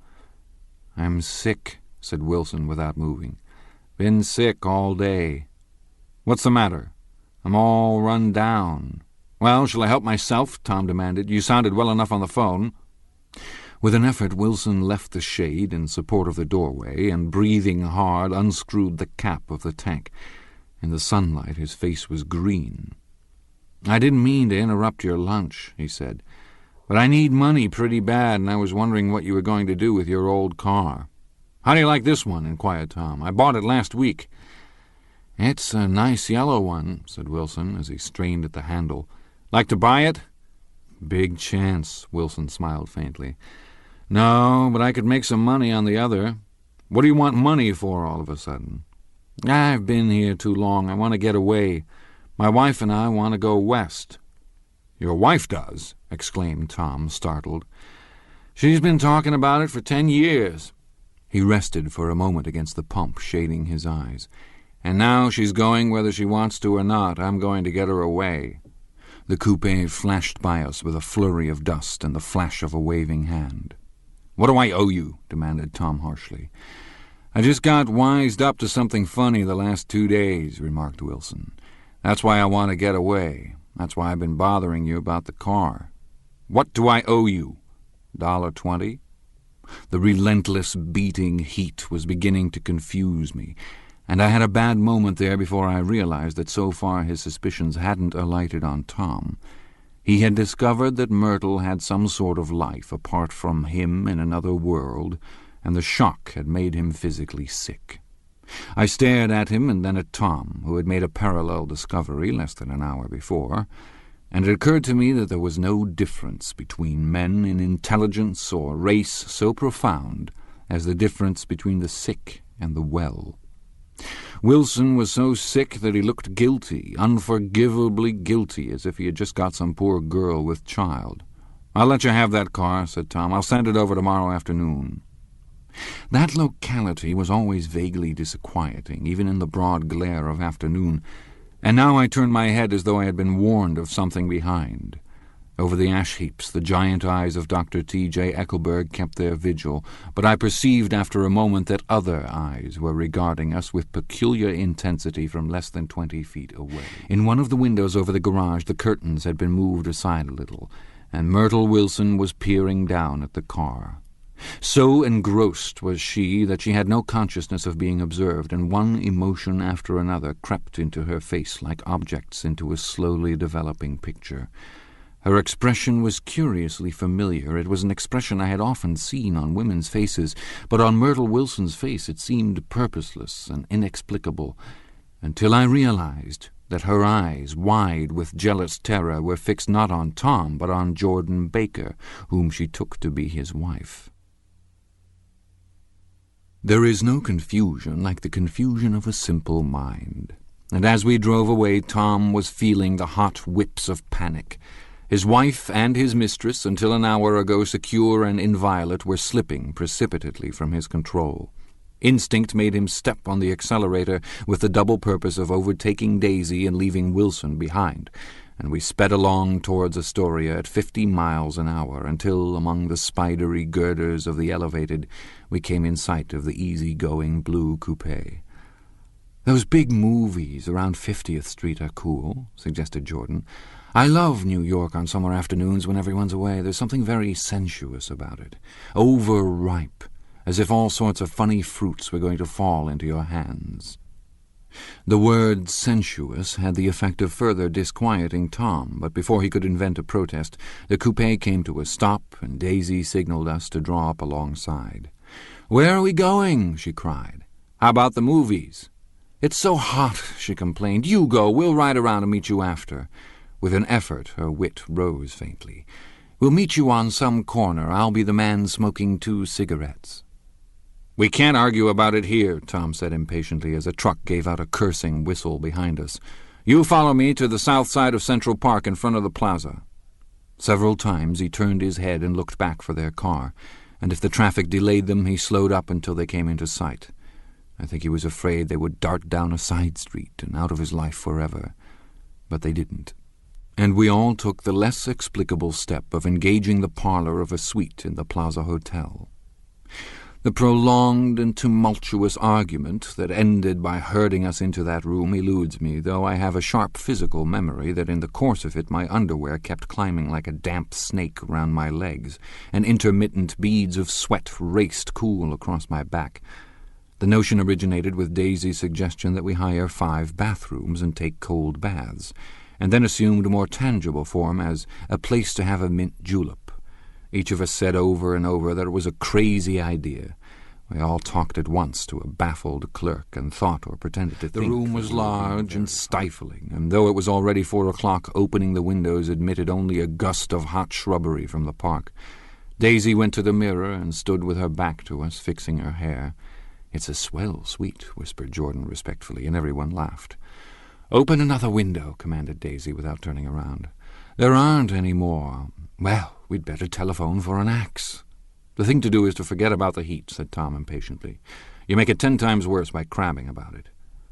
"I'm sick," said Wilson without moving. "Been sick all day." "What's the matter?" "I'm all run down." "Well, shall I help myself?" Tom demanded. "You sounded well enough on the phone." With an effort, Wilson left the shade in support of the doorway and, breathing hard, unscrewed the cap of the tank. In the sunlight, his face was green. "I didn't mean to interrupt your lunch," he said, "but I need money pretty bad, and I was wondering what you were going to do with your old car." "How do you like this one?" inquired Tom. "I bought it last week." "It's a nice yellow one," said Wilson as he strained at the handle. "Like to buy it?" "Big chance," Wilson smiled faintly. "No, but I could make some money on the other." "What do you want money for all of a sudden?" "I've been here too long. I want to get away. My wife and I want to go west." "Your wife does?" exclaimed Tom, startled. "She's been talking about it for 10 years. He rested for a moment against the pump, shading his eyes. "And now she's going whether she wants to or not. I'm going to get her away." The coupe flashed by us with a flurry of dust and the flash of a waving hand. "What do I owe you?" demanded Tom harshly. "I just got wised up to something funny the last 2 days," remarked Wilson. "That's why I want to get away. That's why I've been bothering you about the car." "What do I owe you?" $1.20. The relentless beating heat was beginning to confuse me, and I had a bad moment there before I realized that so far his suspicions hadn't alighted on Tom. He had discovered that Myrtle had some sort of life apart from him in another world, and the shock had made him physically sick. I stared at him and then at Tom, who had made a parallel discovery less than an hour before, and it occurred to me that there was no difference between men in intelligence or race so profound as the difference between the sick and the well. Wilson was so sick that he looked guilty, unforgivably guilty, as if he had just got some poor girl with child. "I'll let you have that car," said Tom. "I'll send it over tomorrow afternoon." That locality was always vaguely disquieting, even in the broad glare of afternoon, and now I turned my head as though I had been warned of something behind. Over the ash-heaps the giant eyes of Dr. T.J. Eckelberg kept their vigil, but I perceived after a moment that other eyes were regarding us with peculiar intensity from less than 20 feet away. In one of the windows over the garage the curtains had been moved aside a little, and Myrtle Wilson was peering down at the car. So engrossed was she that she had no consciousness of being observed, and one emotion after another crept into her face like objects into a slowly developing picture. Her expression was curiously familiar. It was an expression I had often seen on women's faces, but on Myrtle Wilson's face it seemed purposeless and inexplicable, until I realized that her eyes, wide with jealous terror, were fixed not on Tom, but on Jordan Baker, whom she took to be his wife. There is no confusion like the confusion of a simple mind, and as we drove away Tom was feeling the hot whips of panic. His wife and his mistress, until an hour ago secure and inviolate, were slipping precipitately from his control. Instinct made him step on the accelerator with the double purpose of overtaking Daisy and leaving Wilson behind, and we sped along towards Astoria at 50 miles an hour until, among the spidery girders of the elevated, we came in sight of the easy-going blue coupe. "Those big movies around 50th Street are cool," suggested Jordan. "I love New York on summer afternoons when everyone's away. There's something very sensuous about it. Overripe, as if all sorts of funny fruits were going to fall into your hands." The word sensuous had the effect of further disquieting Tom, but before he could invent a protest, the coupe came to a stop, and Daisy signaled us to draw up alongside. "Where are we going?" she cried. "How about the movies?" "It's so hot," she complained. "You go. We'll ride around and meet you after." With an effort, her wit rose faintly. "We'll meet you on some corner. I'll be the man smoking 2 cigarettes. "We can't argue about it here," Tom said impatiently as a truck gave out a cursing whistle behind us. "You follow me to the south side of Central Park in front of the plaza." Several times he turned his head and looked back for their car, and if the traffic delayed them, he slowed up until they came into sight. I think he was afraid they would dart down a side street and out of his life forever. But they didn't. And we all took the less explicable step of engaging the parlor of a suite in the Plaza Hotel. The prolonged and tumultuous argument that ended by herding us into that room eludes me, though I have a sharp physical memory that in the course of it my underwear kept climbing like a damp snake round my legs, and intermittent beads of sweat raced cool across my back. The notion originated with Daisy's suggestion that we hire 5 bathrooms and take cold baths, and then assumed a more tangible form as a place to have a mint julep. Each of us said over and over that it was a crazy idea. We all talked at once to a baffled clerk and thought or pretended to think. The room was large and stifling, and though it was already 4 o'clock, opening the windows admitted only a gust of hot shrubbery from the park. Daisy went to the mirror and stood with her back to us, fixing her hair. "It's a swell suite," whispered Jordan respectfully, and everyone laughed. "Open another window," commanded Daisy without turning around. "There aren't any more. Well, we'd better telephone for an axe." "The thing to do is to forget about the heat," said Tom impatiently. "You make it 10 times worse by crabbing about it."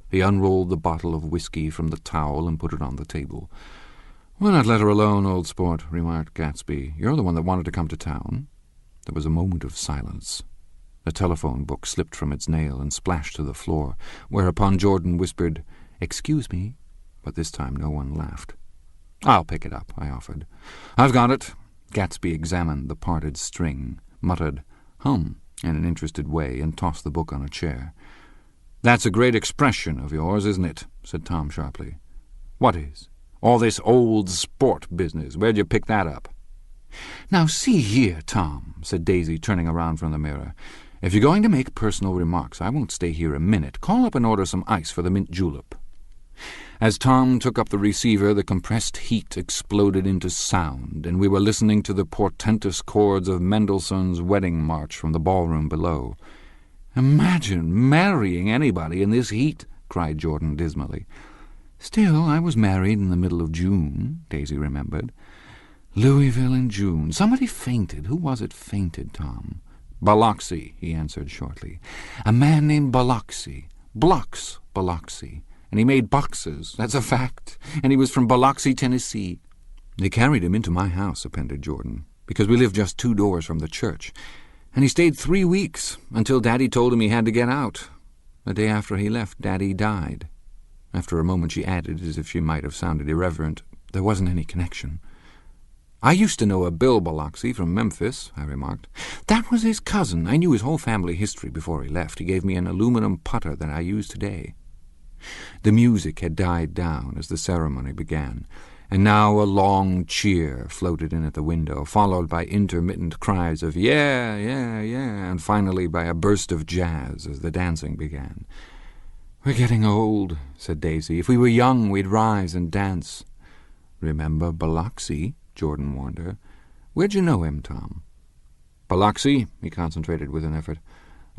He unrolled the bottle of whiskey from the towel and put it on the table. "Why not let her alone, old sport?" remarked Gatsby. "You're the one that wanted to come to town." There was a moment of silence. The telephone book slipped from its nail and splashed to the floor, whereupon Jordan whispered, "Excuse me," but this time no one laughed. "I'll pick it up," I offered. "I've got it." Gatsby examined the parted string, muttered "hum" in an interested way, and tossed the book on a chair. "That's a great expression of yours, isn't it?" said Tom sharply. "What is?" "All this old sport business. Where'd you pick that up?" "Now see here, Tom," said Daisy, turning around from the mirror. "If you're going to make personal remarks, I won't stay here a minute. Call up and order some ice for the mint julep." As Tom took up the receiver, the compressed heat exploded into sound, and we were listening to the portentous chords of Mendelssohn's Wedding March from the ballroom below. "Imagine marrying anybody in this heat," cried Jordan dismally. "Still, I was married in the middle of June," Daisy remembered. "Louisville in June. Somebody fainted. Who was it fainted, Tom?" "Biloxi," he answered shortly. "A man named Biloxi. Blocks Biloxi. And he made boxes, that's a fact, and he was from Biloxi, Tennessee." "They carried him into my house," appended Jordan, "because we lived just 2 doors from the church, and he stayed 3 weeks, until Daddy told him he had to get out. The day after he left, Daddy died." After a moment she added, as if she might have sounded irreverent, "There wasn't any connection." "I used to know a Bill Biloxi from Memphis," I remarked. "That was his cousin. I knew his whole family history before he left. He gave me an aluminum putter that I use today." The music had died down as the ceremony began, and now a long cheer floated in at the window, followed by intermittent cries of "yeah, yeah, yeah," and finally by a burst of jazz as the dancing began. "We're getting old," said Daisy. "If we were young, we'd rise and dance." "Remember Biloxi?" Jordan warned her. "Where'd you know him, Tom?" "Biloxi?" He concentrated with an effort.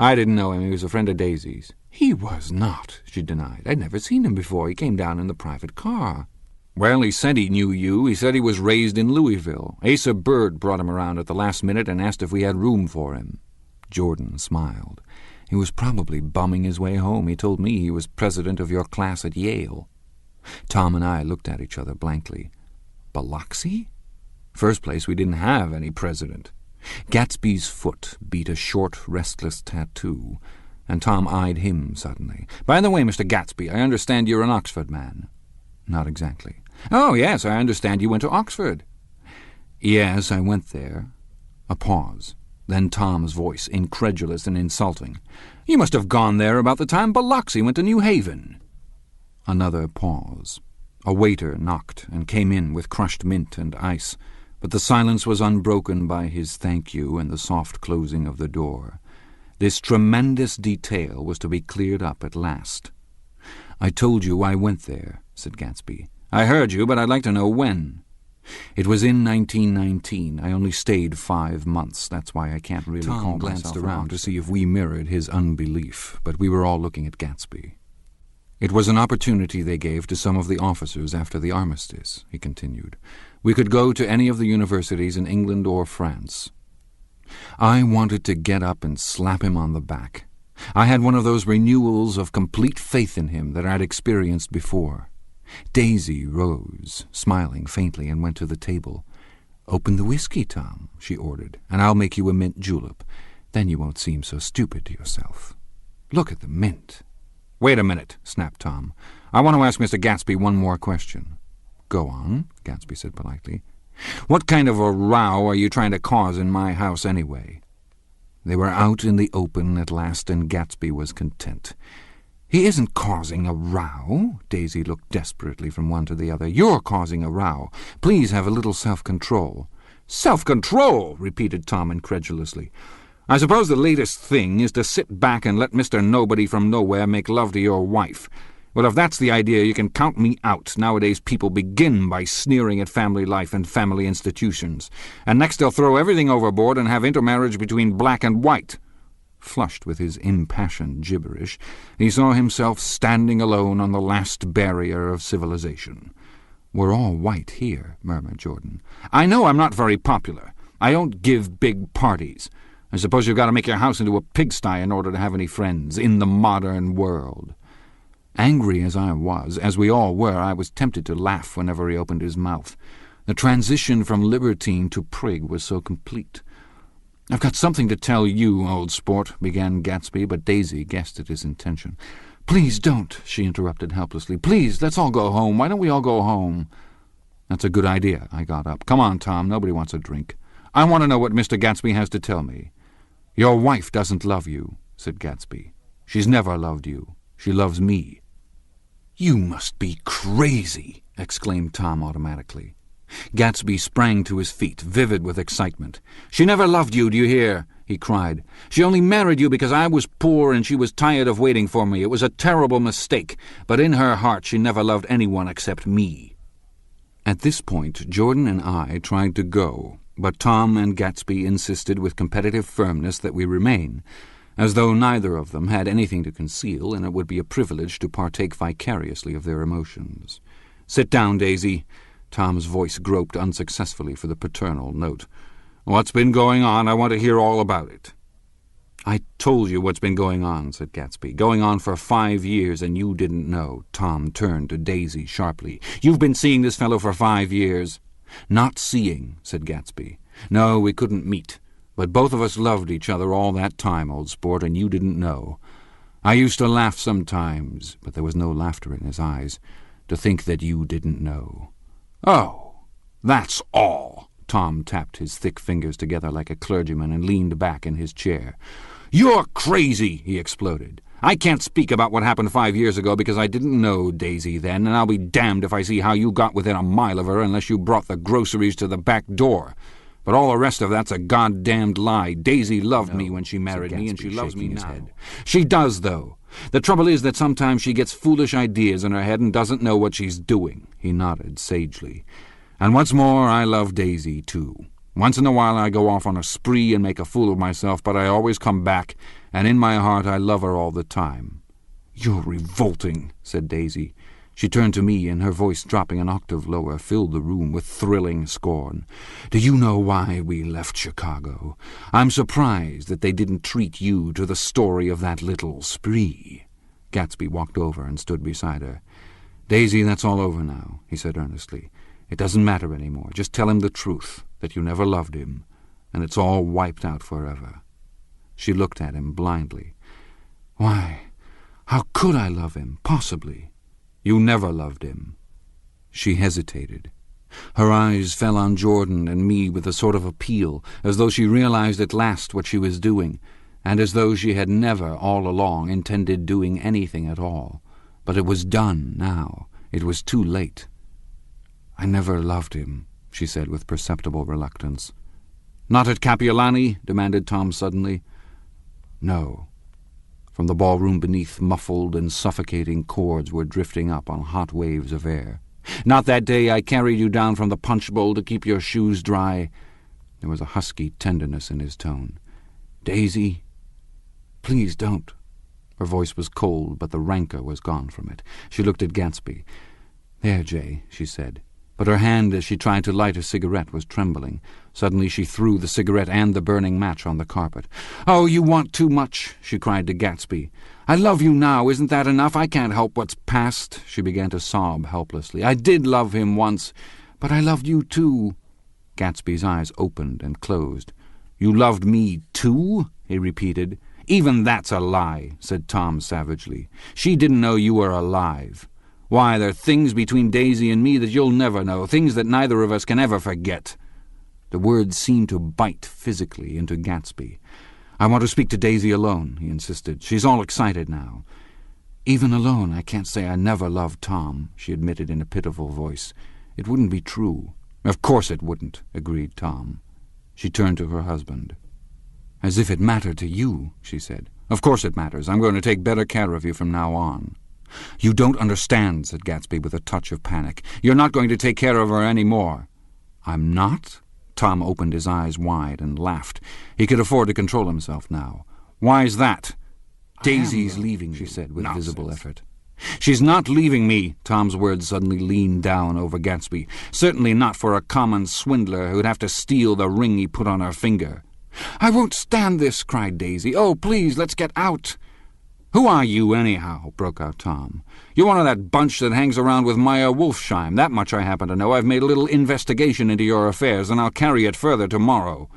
"I didn't know him. He was a friend of Daisy's." "He was not," she denied. "I'd never seen him before. He came down in the private car." "Well, he said he knew you. He said he was raised in Louisville. Asa Bird brought him around at the last minute and asked if we had room for him." Jordan smiled. "He was probably bumming his way home. He told me he was president of your class at Yale." Tom and I looked at each other blankly. "Biloxi?" "First place, we didn't have any president." Gatsby's foot beat a short, restless tattoo, and Tom eyed him suddenly. "By the way, Mr. Gatsby, I understand you're an Oxford man." "Not exactly." "Oh, yes, I understand you went to Oxford." "Yes, I went there." A pause. Then Tom's voice, incredulous and insulting. "You must have gone there about the time Biloxi went to New Haven." Another pause. A waiter knocked and came in with crushed mint and ice, but the silence was unbroken by his thank you and the soft closing of the door. This tremendous detail was to be cleared up at last. "I told you I went there," said Gatsby. "I heard you, but I'd like to know when." "It was in 1919. I only stayed 5 months. That's why I can't really call myself." Tom glanced around to see if we mirrored his unbelief, but we were all looking at Gatsby. "It was an opportunity they gave to some of the officers after the armistice," he continued. "We could go to any of the universities in England or France. I wanted to get up and slap him on the back. I had one of those renewals of complete faith in him that I'd experienced before." Daisy rose, smiling faintly, and went to the table. "Open the whiskey, Tom," she ordered, "and I'll make you a mint julep. Then you won't seem so stupid to yourself. Look at the mint." "Wait a minute," snapped Tom. "I want to ask Mr. Gatsby one more question." "Go on," Gatsby said politely. "What kind of a row are you trying to cause in my house anyway?" They were out in the open at last, and Gatsby was content. "He isn't causing a row." Daisy looked desperately from one to the other. "You're causing a row. Please have a little self-control." "Self-control?" repeated Tom incredulously. "I suppose the latest thing is to sit back and let Mr. Nobody from Nowhere make love to your wife. Well, if that's the idea, you can count me out. Nowadays people begin by sneering at family life and family institutions, and next they'll throw everything overboard and have intermarriage between black and white." Flushed with his impassioned gibberish, he saw himself standing alone on the last barrier of civilization. "We're all white here," murmured Jordan. "I know I'm not very popular. I don't give big parties. I suppose you've got to make your house into a pigsty in order to have any friends in the modern world." Angry as I was, as we all were, I was tempted to laugh whenever he opened his mouth. The transition from libertine to prig was so complete. "I've got something to tell you, old sport," began Gatsby, but Daisy guessed at his intention. "Please don't," she interrupted helplessly. "Please, let's all go home. Why don't we all go home?" "That's a good idea," I got up. "Come on, Tom, nobody wants a drink. I want to know what Mr. Gatsby has to tell me." "Your wife doesn't love you," said Gatsby. "She's never loved you. She loves me." "You must be crazy," exclaimed Tom automatically. Gatsby sprang to his feet, vivid with excitement. "She never loved you, do you hear?" he cried. "She only married you because I was poor and she was tired of waiting for me. It was a terrible mistake, but in her heart she never loved anyone except me." At this point, Jordan and I tried to go, but Tom and Gatsby insisted with competitive firmness that we remain, as though neither of them had anything to conceal, and it would be a privilege to partake vicariously of their emotions. "Sit down, Daisy." Tom's voice groped unsuccessfully for the paternal note. "What's been going on? I want to hear all about it." "I told you what's been going on," said Gatsby. "Going on for 5 years, and you didn't know." Tom turned to Daisy sharply. "You've been seeing this fellow for 5 years." "Not seeing," said Gatsby. "No, we couldn't meet. But both of us loved each other all that time, old sport, and you didn't know. I used to laugh sometimes," but there was no laughter in his eyes, "to think that you didn't know." "Oh, that's all." Tom tapped his thick fingers together like a clergyman and leaned back in his chair. "You're crazy," he exploded. "I can't speak about what happened 5 years ago because I didn't know Daisy then, and I'll be damned if I see how you got within a mile of her unless you brought the groceries to the back door. But all the rest of that's a goddamned lie. Daisy loved me when she married me, and she loves me now. She does, though. The trouble is that sometimes she gets foolish ideas in her head and doesn't know what she's doing." He nodded sagely. "And what's more, I love Daisy, too. Once in a while I go off on a spree and make a fool of myself, but I always come back, and in my heart I love her all the time." "You're revolting," said Daisy. She turned to me, and her voice, dropping an octave lower, filled the room with thrilling scorn. "Do you know why we left Chicago? I'm surprised that they didn't treat you to the story of that little spree." Gatsby walked over and stood beside her. "Daisy, that's all over now," he said earnestly. "It doesn't matter any more. Just tell him the truth, that you never loved him, and it's all wiped out forever." She looked at him blindly. "Why, how could I love him, possibly?" "You never loved him." She hesitated. Her eyes fell on Jordan and me with a sort of appeal, as though she realized at last what she was doing, and as though she had never, all along, intended doing anything at all. But it was done now. It was too late. "I never loved him," she said with perceptible reluctance. "Not at Kapiolani?" demanded Tom suddenly. "No." From the ballroom beneath, muffled and suffocating chords were drifting up on hot waves of air. "Not that day I carried you down from the punch bowl to keep your shoes dry?" There was a husky tenderness in his tone. "Daisy, please don't." Her voice was cold, but the rancor was gone from it. She looked at Gatsby. "There, Jay," she said. But her hand, as she tried to light a cigarette, was trembling. Suddenly she threw the cigarette and the burning match on the carpet. "Oh, you want too much," she cried to Gatsby. "I love you now. Isn't that enough? I can't help what's past." She began to sob helplessly. "I did love him once, but I loved you too." Gatsby's eyes opened and closed. "You loved me too?" he repeated. "Even that's a lie," said Tom savagely. "She didn't know you were alive. Why, there are things between Daisy and me that you'll never know, things that neither of us can ever forget." The words seemed to bite physically into Gatsby. "I want to speak to Daisy alone," he insisted. "She's all excited now." "Even alone, I can't say I never loved Tom," she admitted in a pitiful voice. "It wouldn't be true." "Of course it wouldn't," agreed Tom. She turned to her husband. "As if it mattered to you," she said. "Of course it matters. I'm going to take better care of you from now on." "You don't understand," said Gatsby with a touch of panic. "You're not going to take care of her any more." "I'm not?" Tom opened his eyes wide and laughed. He could afford to control himself now. "Why's that?" "Daisy's leaving," she said with visible effort. "She's not leaving me." Tom's words suddenly leaned down over Gatsby. "Certainly not for a common swindler who'd have to steal the ring he put on her finger." "I won't stand this," cried Daisy. "Oh, please, let's get out." "Who are you, anyhow?" broke out Tom. "You're one of that bunch that hangs around with Meyer Wolfsheim. That much I happen to know. I've made a little investigation into your affairs, and I'll carry it further tomorrow."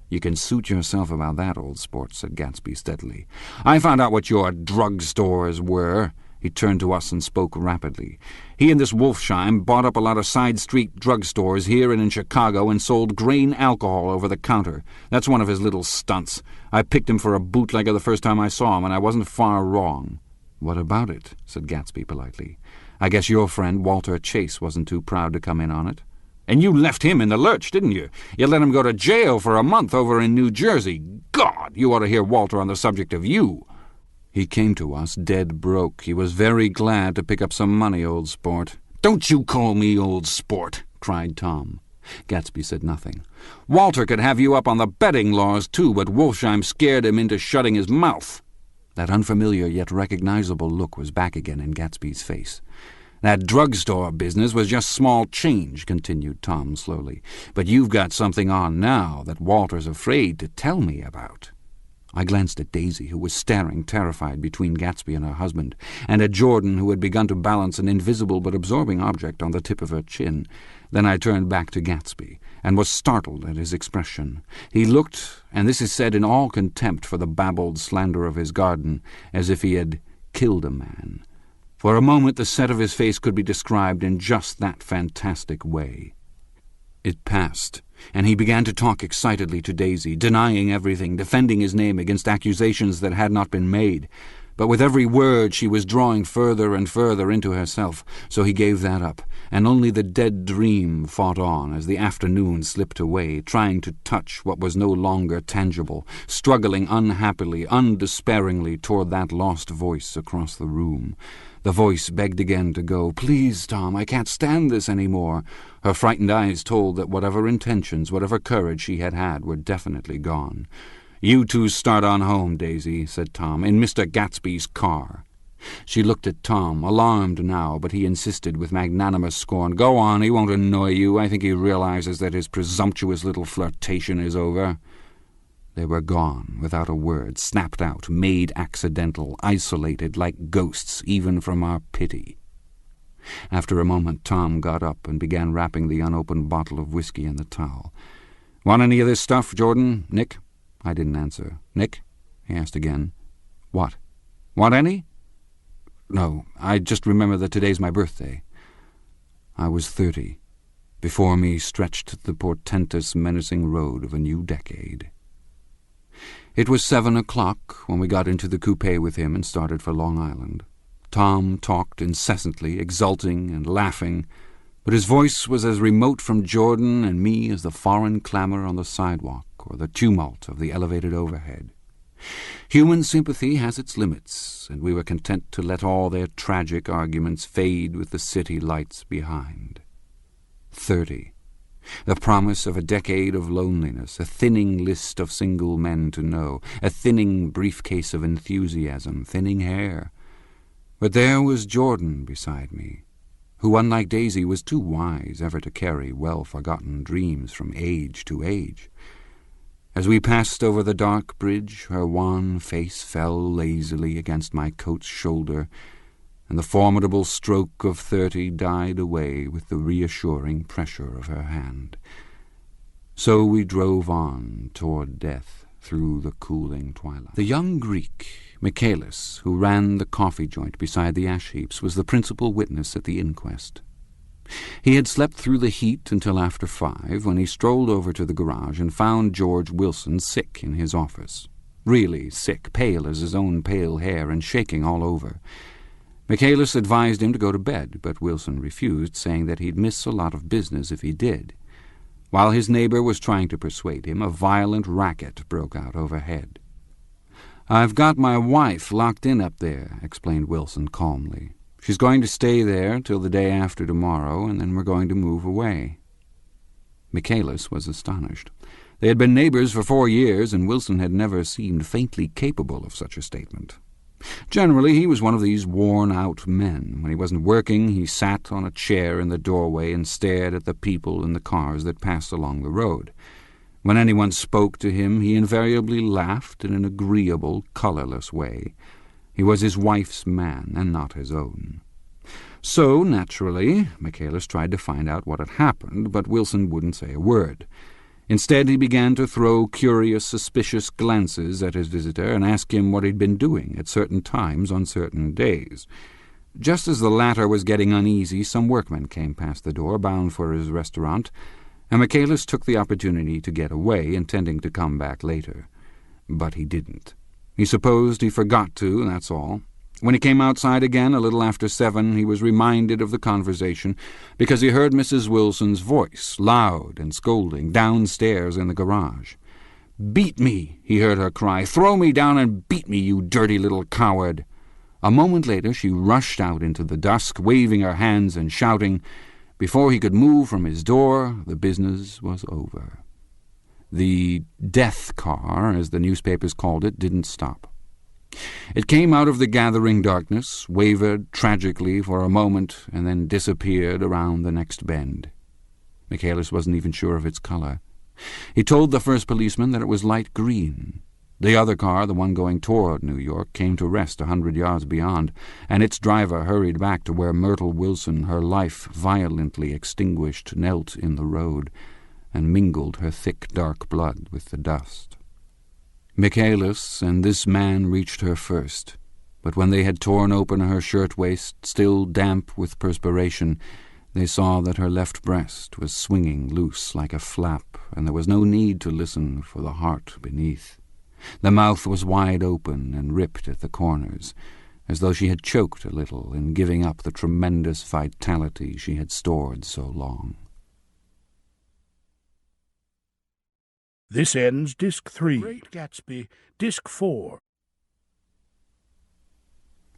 "You can suit yourself about that, old sport," said Gatsby steadily. "I found out what your drugstores were." He turned to us and spoke rapidly. "He and this Wolfsheim bought up a lot of side-street drugstores here and in Chicago and sold grain alcohol over the counter. That's one of his little stunts. I picked him for a bootlegger the first time I saw him, and I wasn't far wrong." "What about it?" said Gatsby politely. "I guess your friend Walter Chase wasn't too proud to come in on it." "And you left him in the lurch, didn't you? You let him go to jail for a month over in New Jersey. God, you ought to hear Walter on the subject of you." "He came to us dead broke. He was very glad to pick up some money, old sport." "Don't you call me old sport," cried Tom. Gatsby said nothing. "Walter could have you up on the betting laws, too, but Wolfsheim scared him into shutting his mouth." That unfamiliar yet recognizable look was back again in Gatsby's face. "That drugstore business was just small change," continued Tom slowly. "But you've got something on now that Walter's afraid to tell me about." I glanced at Daisy, who was staring terrified between Gatsby and her husband, and at Jordan, who had begun to balance an invisible but absorbing object on the tip of her chin. Then I turned back to Gatsby, and was startled at his expression. He looked, and this is said in all contempt for the babbled slander of his garden, as if he had killed a man. For a moment the set of his face could be described in just that fantastic way. It passed, and he began to talk excitedly to Daisy, denying everything, defending his name against accusations that had not been made. But with every word she was drawing further and further into herself, so he gave that up, and only the dead dream fought on as the afternoon slipped away, trying to touch what was no longer tangible, struggling unhappily, undespairingly toward that lost voice across the room. The voice begged again to go. "Please, Tom, I can't stand this any more." Her frightened eyes told that whatever intentions, whatever courage she had had, were definitely gone. "You two start on home, Daisy," said Tom, "in Mr. Gatsby's car." She looked at Tom, alarmed now, but he insisted with magnanimous scorn. "Go on, he won't annoy you. I think he realizes that his presumptuous little flirtation is over." They were gone, without a word, snapped out, made accidental, isolated, like ghosts, even from our pity. After a moment, Tom got up and began wrapping the unopened bottle of whiskey in the towel. "Want any of this stuff, Jordan? Nick?" I didn't answer. "Nick?" he asked again. "What? Want any?" "No, I just remember that today's my birthday." I was 30. Before me stretched the portentous, menacing road of a new decade. It was 7 o'clock when we got into the coupe with him and started for Long Island. Tom talked incessantly, exulting and laughing, but his voice was as remote from Jordan and me as the foreign clamor on the sidewalk or the tumult of the elevated overhead. Human sympathy has its limits, and we were content to let all their tragic arguments fade with the city lights behind. 30. The promise of a decade of loneliness, a thinning list of single men to know, a thinning briefcase of enthusiasm, thinning hair. But there was Jordan beside me, who, unlike Daisy, was too wise ever to carry well-forgotten dreams from age to age. As we passed over the dark bridge, her wan face fell lazily against my coat's shoulder, and the formidable stroke of 30 died away with the reassuring pressure of her hand. So we drove on toward death. through the cooling twilight. The young Greek, Michaelis, who ran the coffee joint beside the ash-heaps, was the principal witness at the inquest. He had slept through the heat until after 5, when he strolled over to the garage and found George Wilson sick in his office. Really sick, pale as his own pale hair, and shaking all over. Michaelis advised him to go to bed, but Wilson refused, saying that he'd miss a lot of business if he did. While his neighbor was trying to persuade him, a violent racket broke out overhead. "I've got my wife locked in up there," explained Wilson calmly. "She's going to stay there till the day after tomorrow, and then we're going to move away." Michaelis was astonished. They had been neighbors for 4 years, and Wilson had never seemed faintly capable of such a statement. Generally, he was one of these worn-out men. When he wasn't working, he sat on a chair in the doorway and stared at the people in the cars that passed along the road. When anyone spoke to him, he invariably laughed in an agreeable, colourless way. He was his wife's man, and not his own. So, naturally, Michaelis tried to find out what had happened, but Wilson wouldn't say a word. Instead, he began to throw curious, suspicious glances at his visitor and ask him what he'd been doing at certain times on certain days. Just as the latter was getting uneasy, some workmen came past the door, bound for his restaurant, and Michaelis took the opportunity to get away, intending to come back later. But he didn't. He supposed he forgot to, that's all. When he came outside again, a little after 7, he was reminded of the conversation because he heard Mrs. Wilson's voice, loud and scolding, downstairs in the garage. "Beat me," he heard her cry. "Throw me down and beat me, you dirty little coward." A moment later she rushed out into the dusk, waving her hands and shouting. Before he could move from his door, the business was over. The death car, as the newspapers called it, didn't stop. It came out of the gathering darkness, wavered tragically for a moment, and then disappeared around the next bend. Michaelis wasn't even sure of its color. He told the first policeman that it was light green. The other car, the one going toward New York, came to rest 100 yards beyond, and its driver hurried back to where Myrtle Wilson, her life violently extinguished, knelt in the road and mingled her thick dark blood with the dust. Michaelis and this man reached her first, but when they had torn open her shirt-waist, still damp with perspiration, they saw that her left breast was swinging loose like a flap, and there was no need to listen for the heart beneath. The mouth was wide open and ripped at the corners, as though she had choked a little in giving up the tremendous vitality she had stored so long. This ends Disc 3. Great Gatsby, Disc 4.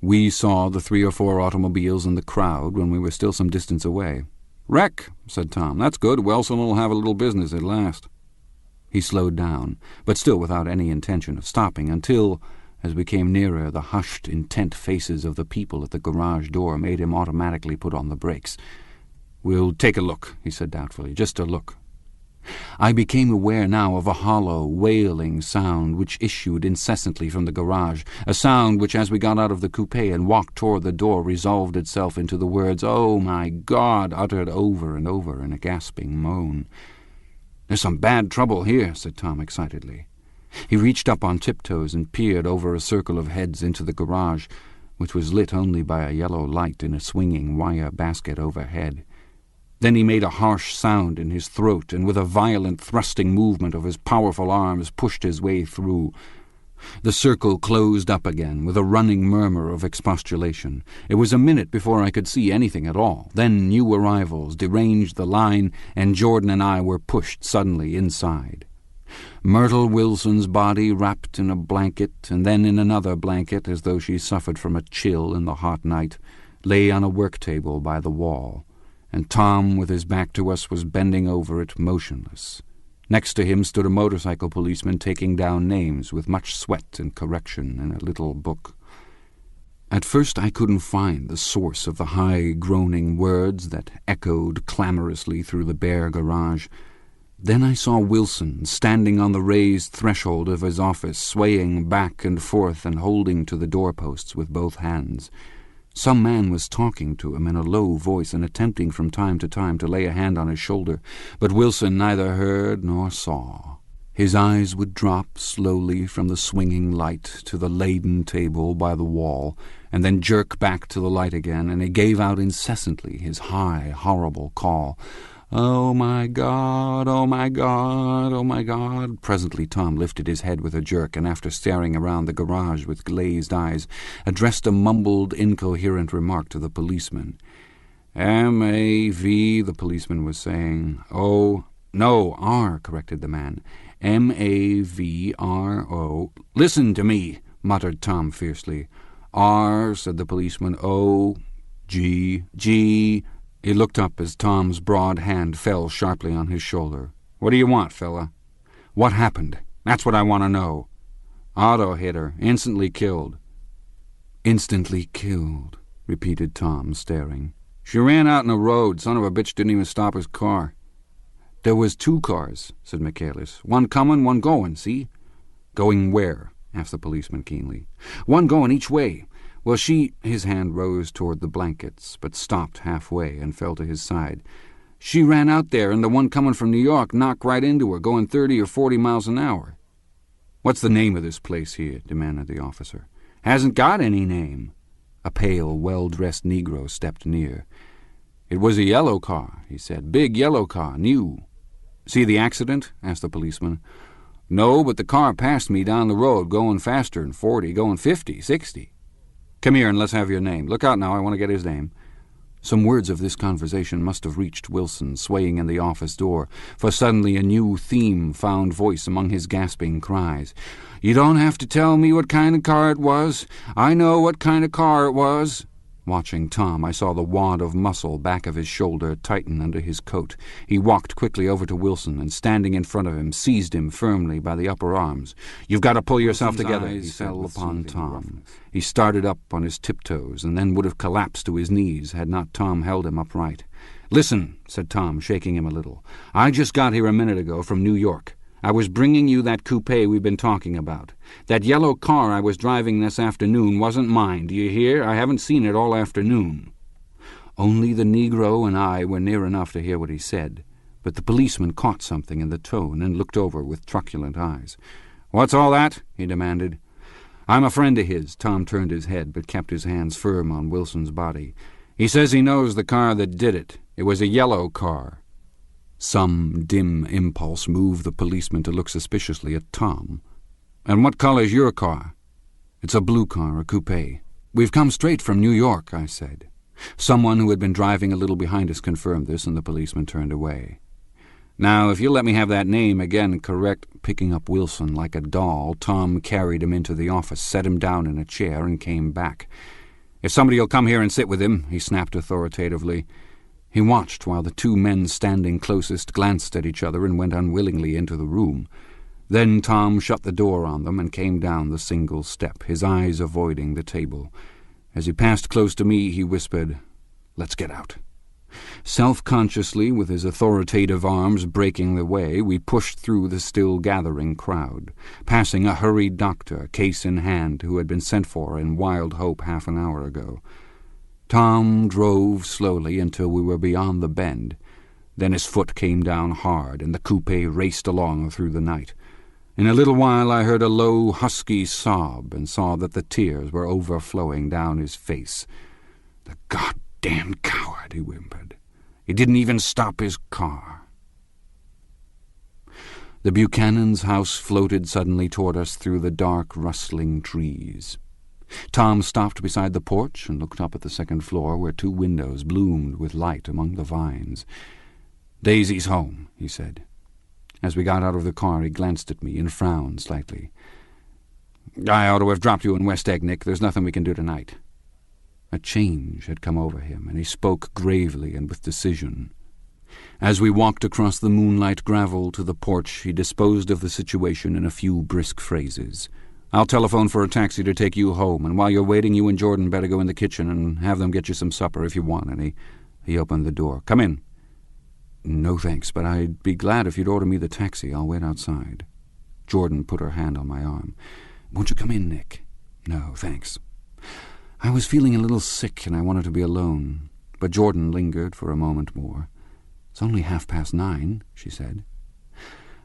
We saw the 3 or 4 automobiles in the crowd when we were still some distance away. "Wreck," said Tom. "That's good. Wilson will have a little business at last." He slowed down, but still without any intention of stopping, until, as we came nearer, the hushed, intent faces of the people at the garage door made him automatically put on the brakes. "We'll take a look," he said doubtfully. "Just a look." I became aware now of a hollow, wailing sound which issued incessantly from the garage, a sound which, as we got out of the coupe and walked toward the door, resolved itself into the words, "Oh, my God," uttered over and over in a gasping moan. "There's some bad trouble here," said Tom excitedly. He reached up on tiptoes and peered over a circle of heads into the garage, which was lit only by a yellow light in a swinging wire basket overhead. Then he made a harsh sound in his throat, and with a violent thrusting movement of his powerful arms pushed his way through. The circle closed up again, with a running murmur of expostulation. It was a minute before I could see anything at all. Then new arrivals deranged the line, and Jordan and I were pushed suddenly inside. Myrtle Wilson's body wrapped in a blanket, and then in another blanket, as though she suffered from a chill in the hot night, lay on a work table by the wall, and Tom, with his back to us, was bending over it, motionless. Next to him stood a motorcycle policeman taking down names with much sweat and correction in a little book. At first I couldn't find the source of the high, groaning words that echoed clamorously through the bare garage. Then I saw Wilson standing on the raised threshold of his office, swaying back and forth and holding to the doorposts with both hands. Some man was talking to him in a low voice and attempting from time to time to lay a hand on his shoulder, but Wilson neither heard nor saw. His eyes would drop slowly from the swinging light to the laden table by the wall, and then jerk back to the light again, and he gave out incessantly his high, horrible call, "Oh, my God, oh, my God, oh, my God." Presently Tom lifted his head with a jerk, and after staring around the garage with glazed eyes, addressed a mumbled, incoherent remark to the policeman. "M-A-V," the policeman was saying. "O, no, R," corrected the man. "M-A-V-R-O. "Listen to me," muttered Tom fiercely. "R," said the policeman. "O, G, G." He looked up as Tom's broad hand fell sharply on his shoulder. "What do you want, fella?" "What happened? That's what I want to know." "Auto hit her. Instantly killed." "Instantly killed," repeated Tom, staring. "She ran out in the road. Son of a bitch didn't even stop his car." "There was 2 cars," said Michaelis. "One coming, one going, see?" "Going where?" asked the policeman keenly. "One going each way. Well, she—" His hand rose toward the blankets, but stopped halfway and fell to his side. "She ran out there, and the one coming from New York knocked right into her, going 30 or 40 miles an hour." "What's the name of this place here?" demanded the officer. "Hasn't got any name." A pale, well-dressed Negro stepped near. "It was a yellow car," he said. "Big yellow car, new." "See the accident?" asked the policeman. "No, but the car passed me down the road, going faster than 40, going 50, 60. "Come here and let's have your name. Look out now, I want to get his name." Some words of this conversation must have reached Wilson, swaying in the office door, for suddenly a new theme found voice among his gasping cries. "You don't have to tell me what kind of car it was. I know what kind of car it was." Watching Tom, I saw the wad of muscle back of his shoulder tighten under his coat. He walked quickly over to Wilson and, standing in front of him, seized him firmly by the upper arms. "You've got to pull yourself together," he fell upon Tom. He started up on his tiptoes and then would have collapsed to his knees had not Tom held him upright. "Listen," said Tom, shaking him a little. "I just got here a minute ago from New York. I was bringing you that coupe we've been talking about. That yellow car I was driving this afternoon wasn't mine, do you hear? I haven't seen it all afternoon." Only the Negro and I were near enough to hear what he said, but the policeman caught something in the tone and looked over with truculent eyes. "What's all that?" he demanded. "I'm a friend of his." Tom turned his head, but kept his hands firm on Wilson's body. "He says he knows the car that did it. It was a yellow car." Some dim impulse moved the policeman to look suspiciously at Tom. "And what color's your car?" "It's a blue car, a coupe." "We've come straight from New York," I said. Someone who had been driving a little behind us confirmed this, and the policeman turned away. "Now, if you'll let me have that name again correct—" Picking up Wilson like a doll, Tom carried him into the office, set him down in a chair, and came back. "If somebody'll come here and sit with him," he snapped authoritatively. He watched while the 2 men standing closest glanced at each other and went unwillingly into the room. Then Tom shut the door on them and came down the single step, his eyes avoiding the table. As he passed close to me, he whispered, "Let's get out." Self-consciously, with his authoritative arms breaking the way, we pushed through the still-gathering crowd, passing a hurried doctor, case in hand, who had been sent for in wild hope half an hour ago. Tom drove slowly until we were beyond the bend. Then his foot came down hard, and the coupe raced along through the night. In a little while I heard a low, husky sob, and saw that the tears were overflowing down his face. "The goddamn coward," he whimpered. "He didn't even stop his car." The Buchanan's house floated suddenly toward us through the dark, rustling trees. Tom stopped beside the porch and looked up at the second floor, where 2 windows bloomed with light among the vines. "Daisy's home," he said. As we got out of the car, he glanced at me and frowned slightly. "I ought to have dropped you in West Egg, Nick. There's nothing we can do tonight." A change had come over him, and he spoke gravely and with decision. As we walked across the moonlight gravel to the porch, he disposed of the situation in a few brisk phrases. "I'll telephone for a taxi to take you home, and while you're waiting, you and Jordan better go in the kitchen and have them get you some supper if you want any." He opened the door. "Come in." "No, thanks, but I'd be glad if you'd order me the taxi. I'll wait outside." Jordan put her hand on my arm. "Won't you come in, Nick?" "No, thanks." I was feeling a little sick, and I wanted to be alone, but Jordan lingered for a moment more. "It's only 9:30, she said.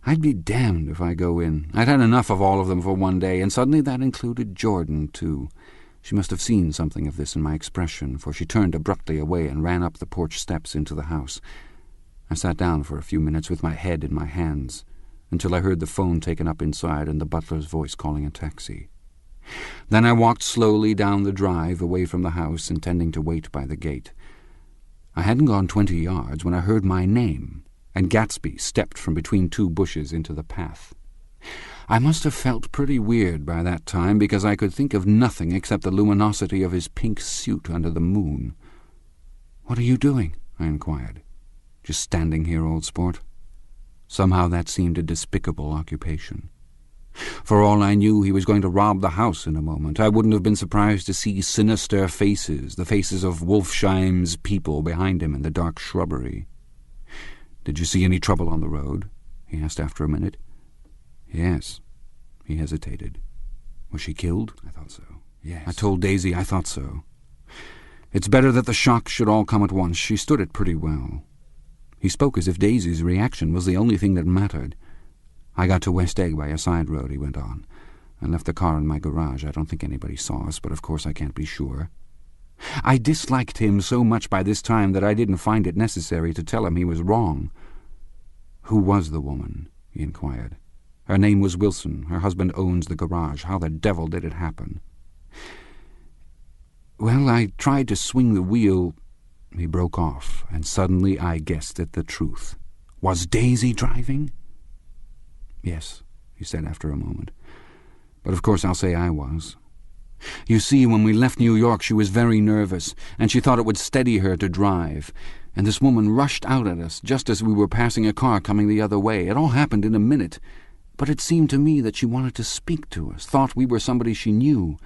I'd be damned if I go in. I'd had enough of all of them for one day, and suddenly that included Jordan, too. She must have seen something of this in my expression, for she turned abruptly away and ran up the porch steps into the house. I sat down for a few minutes with my head in my hands, until I heard the phone taken up inside and the butler's voice calling a taxi. Then I walked slowly down the drive away from the house, intending to wait by the gate. I hadn't gone 20 yards when I heard my name, and Gatsby stepped from between 2 bushes into the path. I must have felt pretty weird by that time, because I could think of nothing except the luminosity of his pink suit under the moon. "What are you doing?" I inquired. "Just standing here, old sport." Somehow that seemed a despicable occupation. For all I knew, he was going to rob the house in a moment. I wouldn't have been surprised to see sinister faces, the faces of Wolfsheim's people behind him in the dark shrubbery. "Did you see any trouble on the road?" he asked after a minute. "Yes." He hesitated. "Was she killed?" "I thought so, yes." I told Daisy I thought so. It's better that the shock should all come at once. She stood it pretty well. He spoke as if Daisy's reaction was the only thing that mattered. "I got to West Egg by a side road," he went on. "I left the car in my garage. I don't think anybody saw us, but of course I can't be sure." I disliked him so much by this time that I didn't find it necessary to tell him he was wrong. "Who was the woman?" he inquired. "Her name was Wilson. Her husband owns the garage. How the devil did it happen?" "Well, I tried to swing the wheel—" He broke off, and suddenly I guessed at the truth. "Was Daisy driving?" "Yes," he said after a moment. "But of course I'll say I was. You see, when we left New York she was very nervous, and she thought it would steady her to drive. And this woman rushed out at us just as we were passing a car coming the other way. It all happened in a minute. But it seemed to me that she wanted to speak to us, thought we were somebody she knew.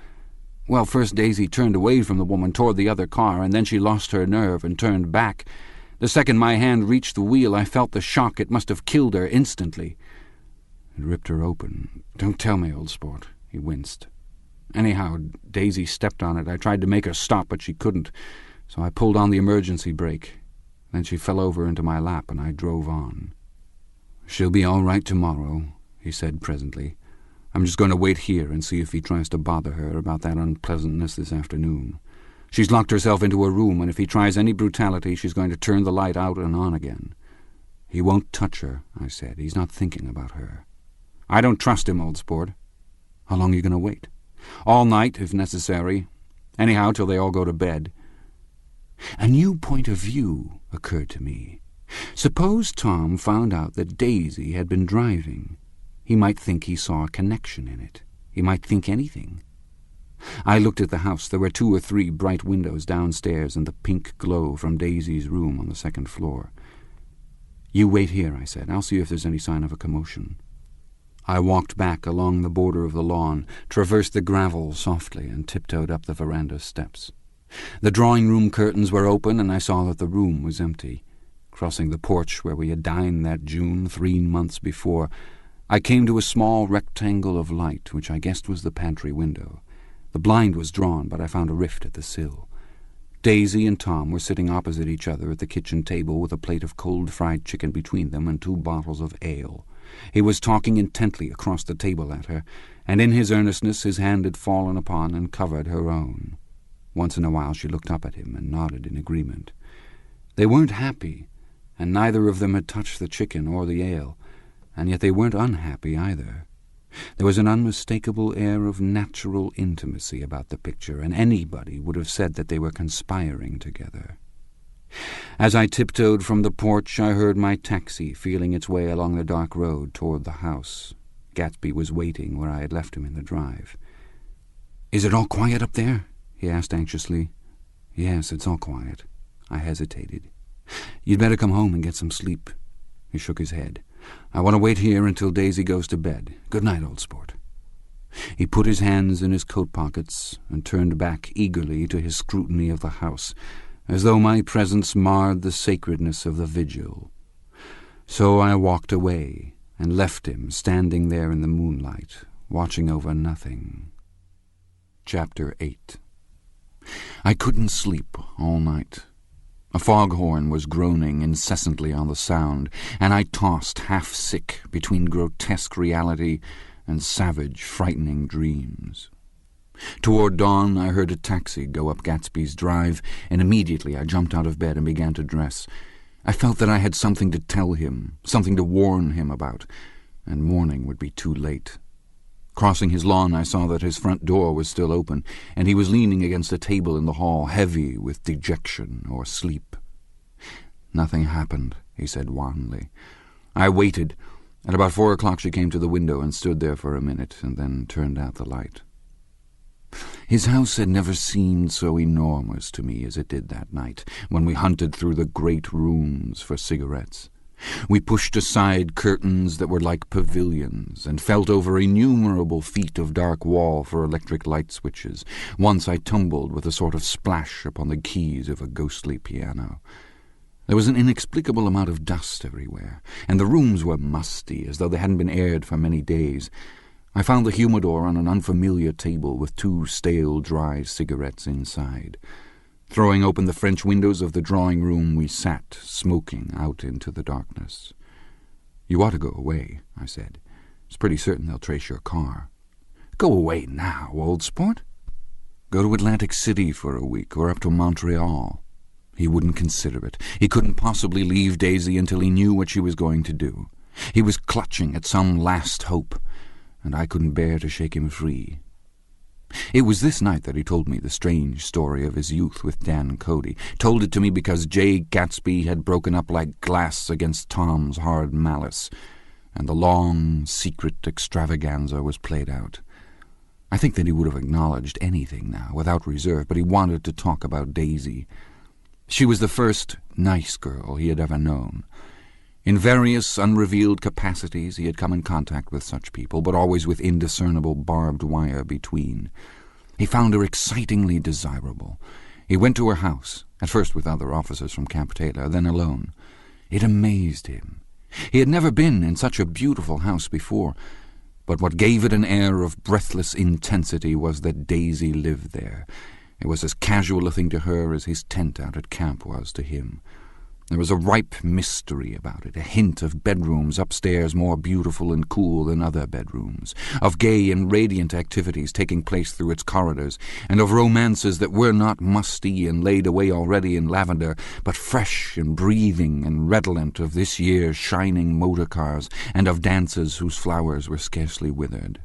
Well, first Daisy turned away from the woman toward the other car, and then she lost her nerve and turned back. The second my hand reached the wheel, I felt the shock. It must have killed her instantly." It ripped her open. "Don't tell me, old sport." He winced. "Anyhow, Daisy stepped on it. I tried to make her stop, but she couldn't, so I pulled on the emergency brake. Then she fell over into my lap, and I drove on." "She'll be all right tomorrow," he said presently. "I'm just going to wait here and see if he tries to bother her about that unpleasantness this afternoon. She's locked herself into a room, and if he tries any brutality, she's going to turn the light out and on again." "He won't touch her," I said. "He's not thinking about her." "I don't trust him, old sport." "How long are you going to wait?" "All night, if necessary. Anyhow, till they all go to bed." A new point of view occurred to me. Suppose Tom found out that Daisy had been driving. He might think he saw a connection in it. He might think anything. I looked at the house. There were 2 or 3 bright windows downstairs and the pink glow from Daisy's room on the 2nd floor. "You wait here," I said. "I'll see if there's any sign of a commotion." I walked back along the border of the lawn, traversed the gravel softly, and tiptoed up the veranda steps. The drawing-room curtains were open, and I saw that the room was empty. Crossing the porch where we had dined that June 3 months before, I came to a small rectangle of light, which I guessed was the pantry window. The blind was drawn, but I found a rift at the sill. Daisy and Tom were sitting opposite each other at the kitchen table with a plate of cold fried chicken between them and 2 bottles of ale. He was talking intently across the table at her, and in his earnestness his hand had fallen upon and covered her own. Once in a while she looked up at him and nodded in agreement. They weren't happy, and neither of them had touched the chicken or the ale, and yet they weren't unhappy either. There was an unmistakable air of natural intimacy about the picture, and anybody would have said that they were conspiring together. As I tiptoed from the porch, I heard my taxi feeling its way along the dark road toward the house. Gatsby was waiting where I had left him in the drive. "Is it all quiet up there?" he asked anxiously. "Yes, it's all quiet." I hesitated. "You'd better come home and get some sleep." He shook his head. "I want to wait here until Daisy goes to bed. Good night, old sport." He put his hands in his coat pockets and turned back eagerly to his scrutiny of the house, as though my presence marred the sacredness of the vigil. So I walked away and left him standing there in the moonlight, watching over nothing. Chapter 8. I couldn't sleep all night. A foghorn was groaning incessantly on the sound, and I tossed half-sick between grotesque reality and savage, frightening dreams. Toward dawn, I heard a taxi go up Gatsby's drive, and immediately I jumped out of bed and began to dress. I felt that I had something to tell him, something to warn him about, and morning would be too late. Crossing his lawn, I saw that his front door was still open, and he was leaning against a table in the hall, heavy with dejection or sleep. "Nothing happened," he said wanly. I waited. At about 4 o'clock she came to the window and stood there for a minute, and then turned out the light. His house had never seemed so enormous to me as it did that night, when we hunted through the great rooms for cigarettes. We pushed aside curtains that were like pavilions, and felt over innumerable feet of dark wall for electric light switches. Once I tumbled with a sort of splash upon the keys of a ghostly piano. There was an inexplicable amount of dust everywhere, and the rooms were musty, as though they hadn't been aired for many days. I found the humidor on an unfamiliar table with 2 stale, dry cigarettes inside. Throwing open the French windows of the drawing-room, we sat, smoking, out into the darkness. "You ought to go away," I said. "It's pretty certain they'll trace your car." "Go away now, old sport?" "Go to Atlantic City for a week, or up to Montreal." He wouldn't consider it. He couldn't possibly leave Daisy until he knew what she was going to do. He was clutching at some last hope, and I couldn't bear to shake him free. It was this night that he told me the strange story of his youth with Dan Cody. Told it to me because Jay Gatsby had broken up like glass against Tom's hard malice, and the long, secret extravaganza was played out. I think that he would have acknowledged anything now, without reserve, but he wanted to talk about Daisy. She was the first nice girl he had ever known. In various unrevealed capacities he had come in contact with such people, but always with indiscernible barbed wire between. He found her excitingly desirable. He went to her house, at first with other officers from Camp Taylor, then alone. It amazed him. He had never been in such a beautiful house before, but what gave it an air of breathless intensity was that Daisy lived there. It was as casual a thing to her as his tent out at camp was to him. There was a ripe mystery about it, a hint of bedrooms upstairs more beautiful and cool than other bedrooms, of gay and radiant activities taking place through its corridors, and of romances that were not musty and laid away already in lavender, but fresh and breathing and redolent of this year's shining motor cars, and of dances whose flowers were scarcely withered.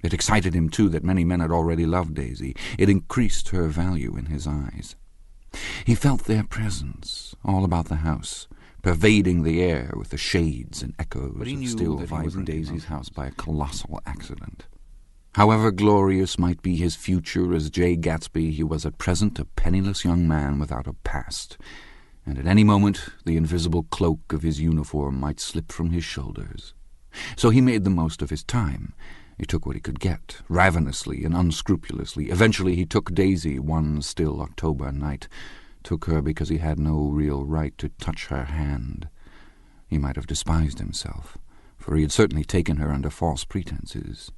It excited him, too, that many men had already loved Daisy. It increased her value in his eyes. He felt their presence all about the house, pervading the air with the shades and echoes of still vibrant Daisy's house by a colossal accident. However glorious might be his future as Jay Gatsby, he was at present a penniless young man without a past, and at any moment the invisible cloak of his uniform might slip from his shoulders. So he made the most of his time. He took what he could get, ravenously and unscrupulously. Eventually he took Daisy one still October night, took her because he had no real right to touch her hand. He might have despised himself, for he had certainly taken her under false pretenses.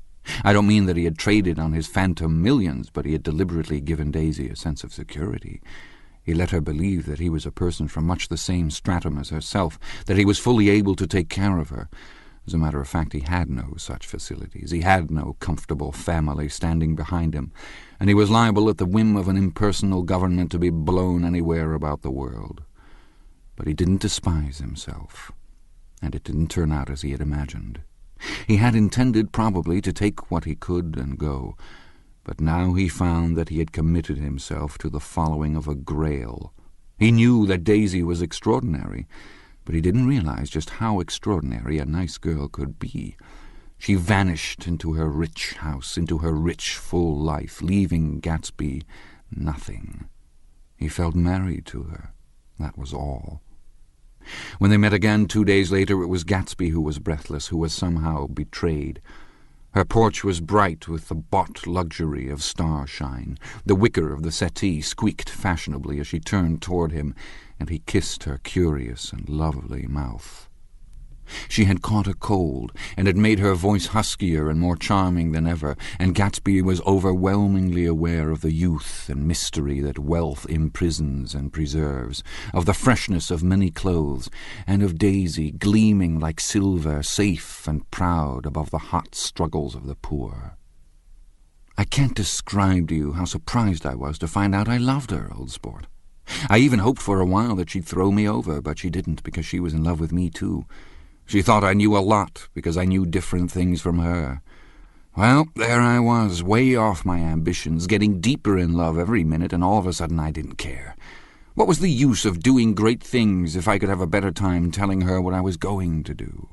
I don't mean that he had traded on his phantom millions, but he had deliberately given Daisy a sense of security. He let her believe that he was a person from much the same stratum as herself, that he was fully able to take care of her. As a matter of fact, he had no such facilities. He had no comfortable family standing behind him, and he was liable at the whim of an impersonal government to be blown anywhere about the world. But he didn't despise himself, and it didn't turn out as he had imagined. He had intended, probably, to take what he could and go, but now he found that he had committed himself to the following of a grail. He knew that Daisy was extraordinary, but he didn't realize just how extraordinary a nice girl could be. She vanished into her rich house, into her rich, full life, leaving Gatsby nothing. He felt married to her. That was all. When they met again 2 days later, it was Gatsby who was breathless, who was somehow betrayed. Her porch was bright with the bought luxury of starshine. The wicker of the settee squeaked fashionably as she turned toward him, and he kissed her curious and lovely mouth. She had caught a cold, and it made her voice huskier and more charming than ever, and Gatsby was overwhelmingly aware of the youth and mystery that wealth imprisons and preserves, of the freshness of many clothes, and of Daisy gleaming like silver, safe and proud above the hot struggles of the poor. I can't describe to you how surprised I was to find out I loved her, old sport. I even hoped for a while that she'd throw me over, but she didn't, because she was in love with me too. She thought I knew a lot, because I knew different things from her. Well, there I was, way off my ambitions, getting deeper in love every minute, and all of a sudden I didn't care. What was the use of doing great things if I could have a better time telling her what I was going to do?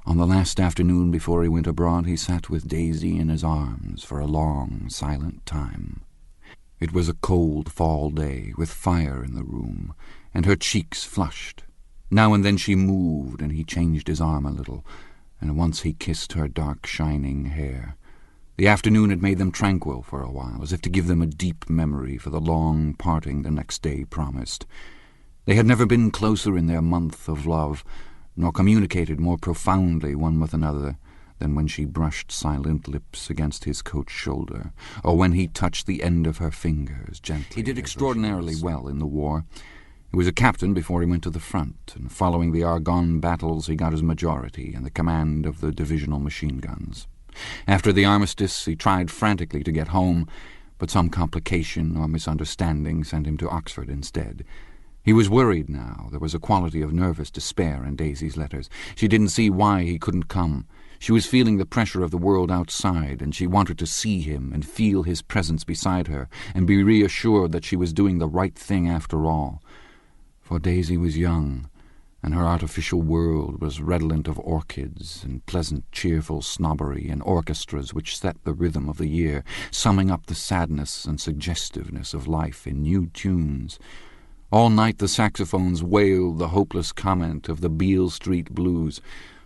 On the last afternoon before he went abroad, he sat with Daisy in his arms for a long, silent time. It was a cold fall day, with fire in the room, and her cheeks flushed. Now and then she moved, and he changed his arm a little, and once he kissed her dark, shining hair. The afternoon had made them tranquil for a while, as if to give them a deep memory for the long parting the next day promised. They had never been closer in their month of love, nor communicated more profoundly one with another than when she brushed silent lips against his coat shoulder, or when he touched the end of her fingers gently. He did extraordinarily well in the war. He was a captain before he went to the front, and following the Argonne battles he got his majority and the command of the divisional machine guns. After the armistice he tried frantically to get home, but some complication or misunderstanding sent him to Oxford instead. He was worried now. There was a quality of nervous despair in Daisy's letters. She didn't see why he couldn't come. She was feeling the pressure of the world outside, and she wanted to see him and feel his presence beside her and be reassured that she was doing the right thing after all. For Daisy was young, and her artificial world was redolent of orchids and pleasant, cheerful snobbery and orchestras which set the rhythm of the year, summing up the sadness and suggestiveness of life in new tunes. All night the saxophones wailed the hopeless comment of the Beale Street blues,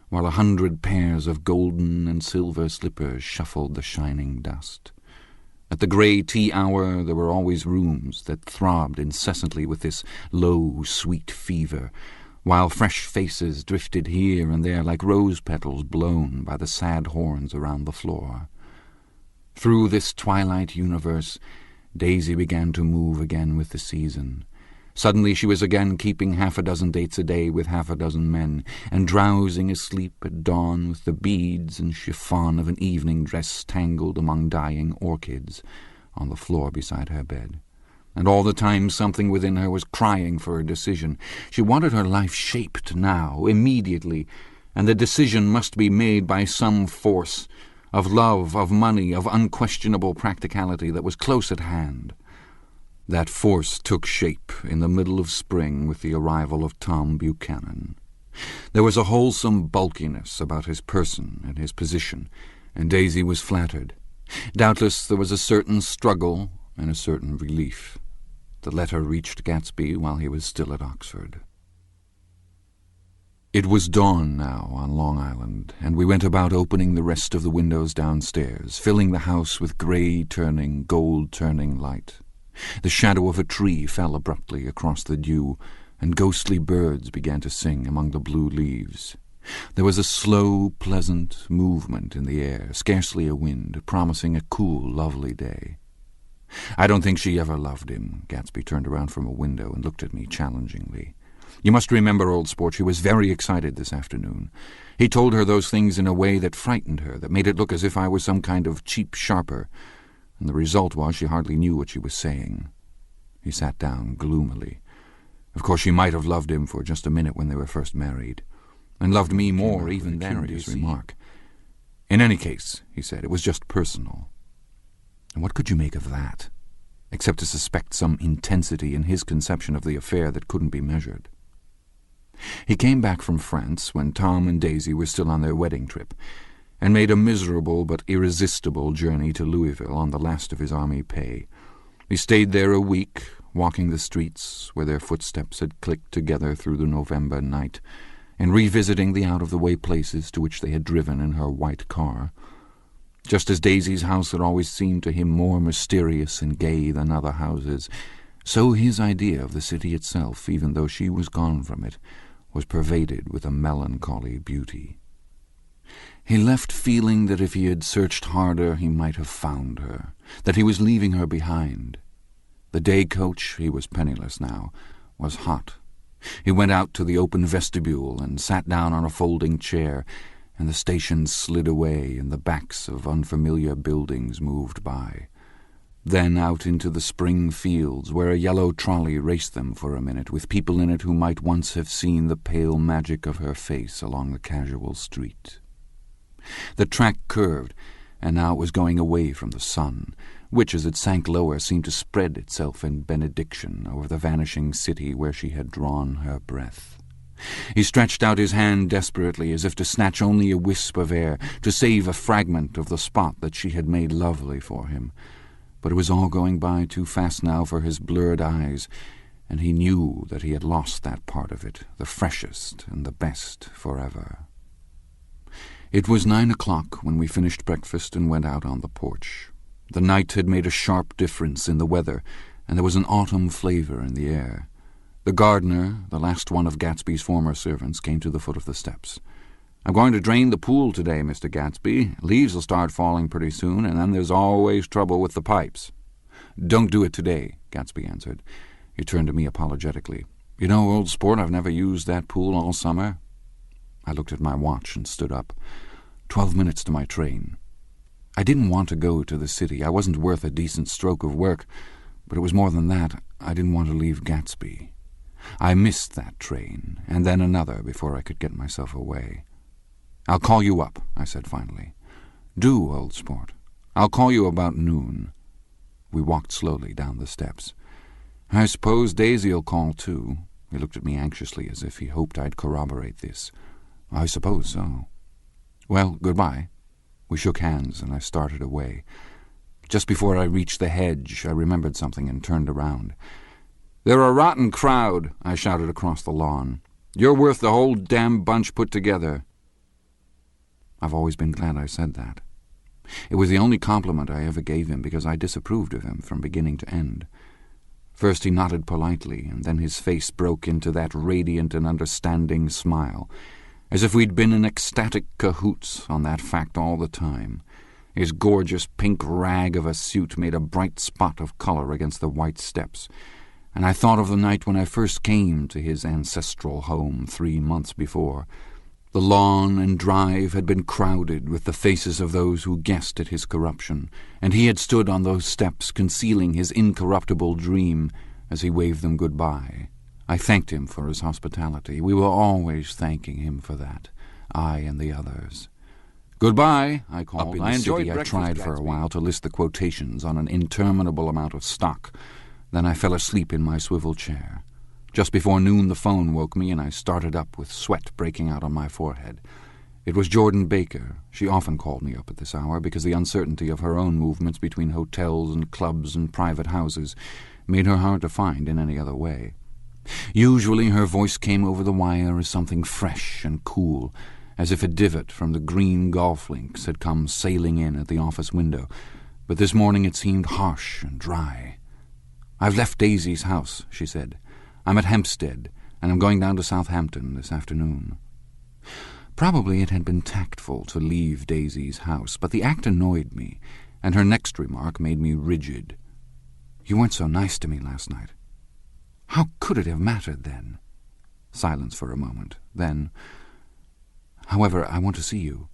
while 100 pairs of golden and silver slippers shuffled the shining dust. At the grey tea hour there were always rooms that throbbed incessantly with this low, sweet fever, while fresh faces drifted here and there like rose petals blown by the sad horns around the floor. Through this twilight universe Daisy began to move again with the season. Suddenly she was again keeping 6 dates a day with 6 men, and drowsing asleep at dawn with the beads and chiffon of an evening dress tangled among dying orchids on the floor beside her bed. And all the time something within her was crying for a decision. She wanted her life shaped now, immediately, and the decision must be made by some force, of love, of money, of unquestionable practicality that was close at hand. That force took shape in the middle of spring with the arrival of Tom Buchanan. There was a wholesome bulkiness about his person and his position, and Daisy was flattered. Doubtless there was a certain struggle and a certain relief. The letter reached Gatsby while he was still at Oxford. It was dawn now on Long Island, and we went about opening the rest of the windows downstairs, filling the house with grey-turning, gold-turning light. The shadow of a tree fell abruptly across the dew, and ghostly birds began to sing among the blue leaves. There was a slow, pleasant movement in the air, scarcely a wind, promising a cool, lovely day. I don't think she ever loved him. Gatsby turned around from a window and looked at me challengingly. You must remember, old sport, she was very excited this afternoon. He told her those things in a way that frightened her, that made it look as if I was some kind of cheap sharper, and the result was she hardly knew what she was saying. He sat down gloomily. Of course she might have loved him for just a minute when they were first married, and loved me more even then, his remark. In any case, he said, it was just personal. And what could you make of that, except to suspect some intensity in his conception of the affair that couldn't be measured? He came back from France when Tom and Daisy were still on their wedding trip, and made a miserable but irresistible journey to Louisville on the last of his army pay. He stayed there a week, walking the streets where their footsteps had clicked together through the November night, and revisiting the out-of-the-way places to which they had driven in her white car. Just as Daisy's house had always seemed to him more mysterious and gay than other houses, so his idea of the city itself, even though she was gone from it, was pervaded with a melancholy beauty. He left feeling that if he had searched harder he might have found her, that he was leaving her behind. The day coach, he was penniless now, was hot. He went out to the open vestibule and sat down on a folding chair, and the station slid away and the backs of unfamiliar buildings moved by. Then out into the spring fields, where a yellow trolley raced them for a minute, with people in it who might once have seen the pale magic of her face along the casual street. The track curved, and now it was going away from the sun, which, as it sank lower, seemed to spread itself in benediction over the vanishing city where she had drawn her breath. He stretched out his hand desperately, as if to snatch only a wisp of air, to save a fragment of the spot that she had made lovely for him. But it was all going by too fast now for his blurred eyes, and he knew that he had lost that part of it, the freshest and the best, forever. It was 9 o'clock when we finished breakfast and went out on the porch. The night had made a sharp difference in the weather, and there was an autumn flavor in the air. The gardener, the last one of Gatsby's former servants, came to the foot of the steps. "I'm going to drain the pool today, Mr. Gatsby. Leaves will start falling pretty soon, and then there's always trouble with the pipes." "Don't do it today," Gatsby answered. He turned to me apologetically. "You know, old sport, I've never used that pool all summer." I looked at my watch and stood up. 12 minutes to my train. I didn't want to go to the city. I wasn't worth a decent stroke of work, but it was more than that. I didn't want to leave Gatsby. I missed that train, and then another before I could get myself away. "I'll call you up," I said finally. "Do, old sport. I'll call you about noon." We walked slowly down the steps. "I suppose Daisy'll call too." He looked at me anxiously, as if he hoped I'd corroborate this. "I suppose so." "Well, goodbye." We shook hands, and I started away. Just before I reached the hedge, I remembered something and turned around. "They're a rotten crowd," I shouted across the lawn. "You're worth the whole damn bunch put together." I've always been glad I said that. It was the only compliment I ever gave him, because I disapproved of him from beginning to end. First he nodded politely, and then his face broke into that radiant and understanding smile, as if we'd been in ecstatic cahoots on that fact all the time. His gorgeous pink rag of a suit made a bright spot of color against the white steps, and I thought of the night when I first came to his ancestral home 3 months before. The lawn and drive had been crowded with the faces of those who guessed at his corruption, and he had stood on those steps concealing his incorruptible dream as he waved them goodbye. I thanked him for his hospitality. We were always thanking him for that, I and the others. "Goodbye," I called. Up in I the enjoyed city, breakfast, I tried Gatsby. for a while to list the quotations on an interminable amount of stock. Then I fell asleep in my swivel chair. Just before noon the phone woke me, and I started up with sweat breaking out on my forehead. It was Jordan Baker. She often called me up at this hour, because the uncertainty of her own movements between hotels and clubs and private houses made her hard to find in any other way. Usually her voice came over the wire as something fresh and cool, as if a divot from the green golf links had come sailing in at the office window, but this morning it seemed harsh and dry. "I've left Daisy's house," she said. "I'm at Hempstead, and I'm going down to Southampton this afternoon." Probably it had been tactful to leave Daisy's house, but the act annoyed me, and her next remark made me rigid. "You weren't so nice to me last night." "How could it have mattered then?" Silence for a moment. Then, "However, I want to see you.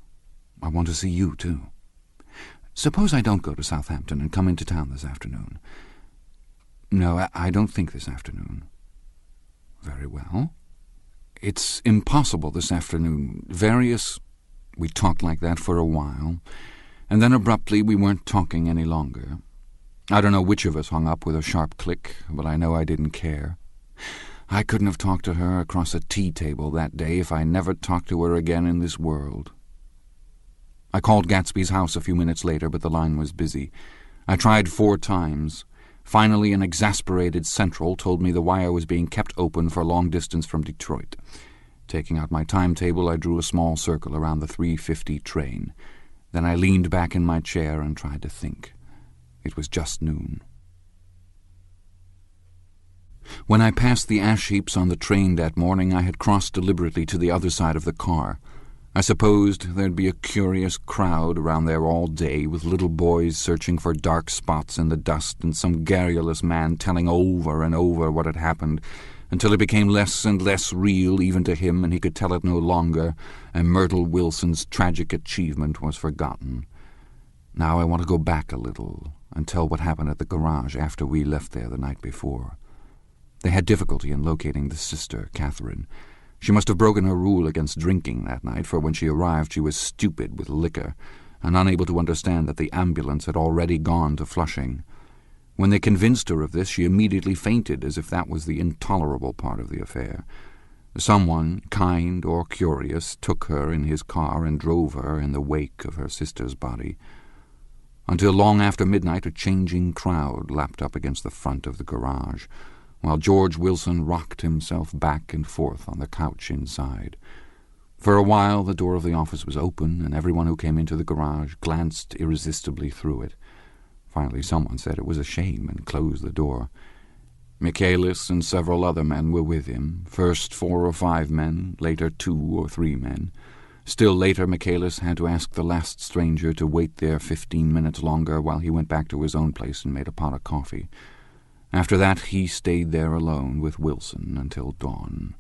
I want to see you, too. Suppose I don't go to Southampton and come into town this afternoon." "No, I don't think this afternoon." "Very well. It's impossible this afternoon. We talked like that for a while, and then abruptly we weren't talking any longer. I don't know which of us hung up with a sharp click, but I know I didn't care. I couldn't have talked to her across a tea table that day if I never talked to her again in this world. I called Gatsby's house a few minutes later, but the line was busy. I tried 4 times. Finally, an exasperated central told me the wire was being kept open for long distance from Detroit. Taking out my timetable, I drew a small circle around the 3:50 train. Then I leaned back in my chair and tried to think. It was just noon. When I passed the ash heaps on the train that morning, I had crossed deliberately to the other side of the car. I supposed there'd be a curious crowd around there all day, with little boys searching for dark spots in the dust and some garrulous man telling over and over what had happened, until it became less and less real even to him, and he could tell it no longer, and Myrtle Wilson's tragic achievement was forgotten. Now I want to go back a little and tell what happened at the garage after we left there the night before. They had difficulty in locating the sister, Catherine. She must have broken her rule against drinking that night, for when she arrived she was stupid with liquor, and unable to understand that the ambulance had already gone to Flushing. When they convinced her of this, she immediately fainted, as if that was the intolerable part of the affair. Someone, kind or curious, took her in his car and drove her in the wake of her sister's body. Until long after midnight, a changing crowd lapped up against the front of the garage, while George Wilson rocked himself back and forth on the couch inside. For a while the door of the office was open, and everyone who came into the garage glanced irresistibly through it. Finally someone said it was a shame and closed the door. Michaelis and several other men were with him, first 4 or 5 men, later 2 or 3 men. Still later Michaelis had to ask the last stranger to wait there 15 minutes longer while he went back to his own place and made a pot of coffee. After that he stayed there alone with Wilson until dawn.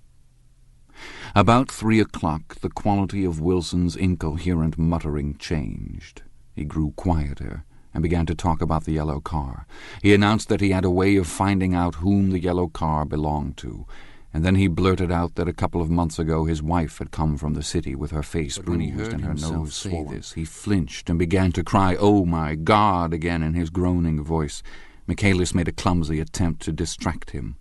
About 3 o'clock the quality of Wilson's incoherent muttering changed. He grew quieter and began to talk about the yellow car. He announced that he had a way of finding out whom the yellow car belonged to, and then he blurted out that a couple of months ago his wife had come from the city with her face bruised and her nose swollen. He flinched and began to cry, "Oh, my God," again in his groaning voice. Michaelis made a clumsy attempt to distract him.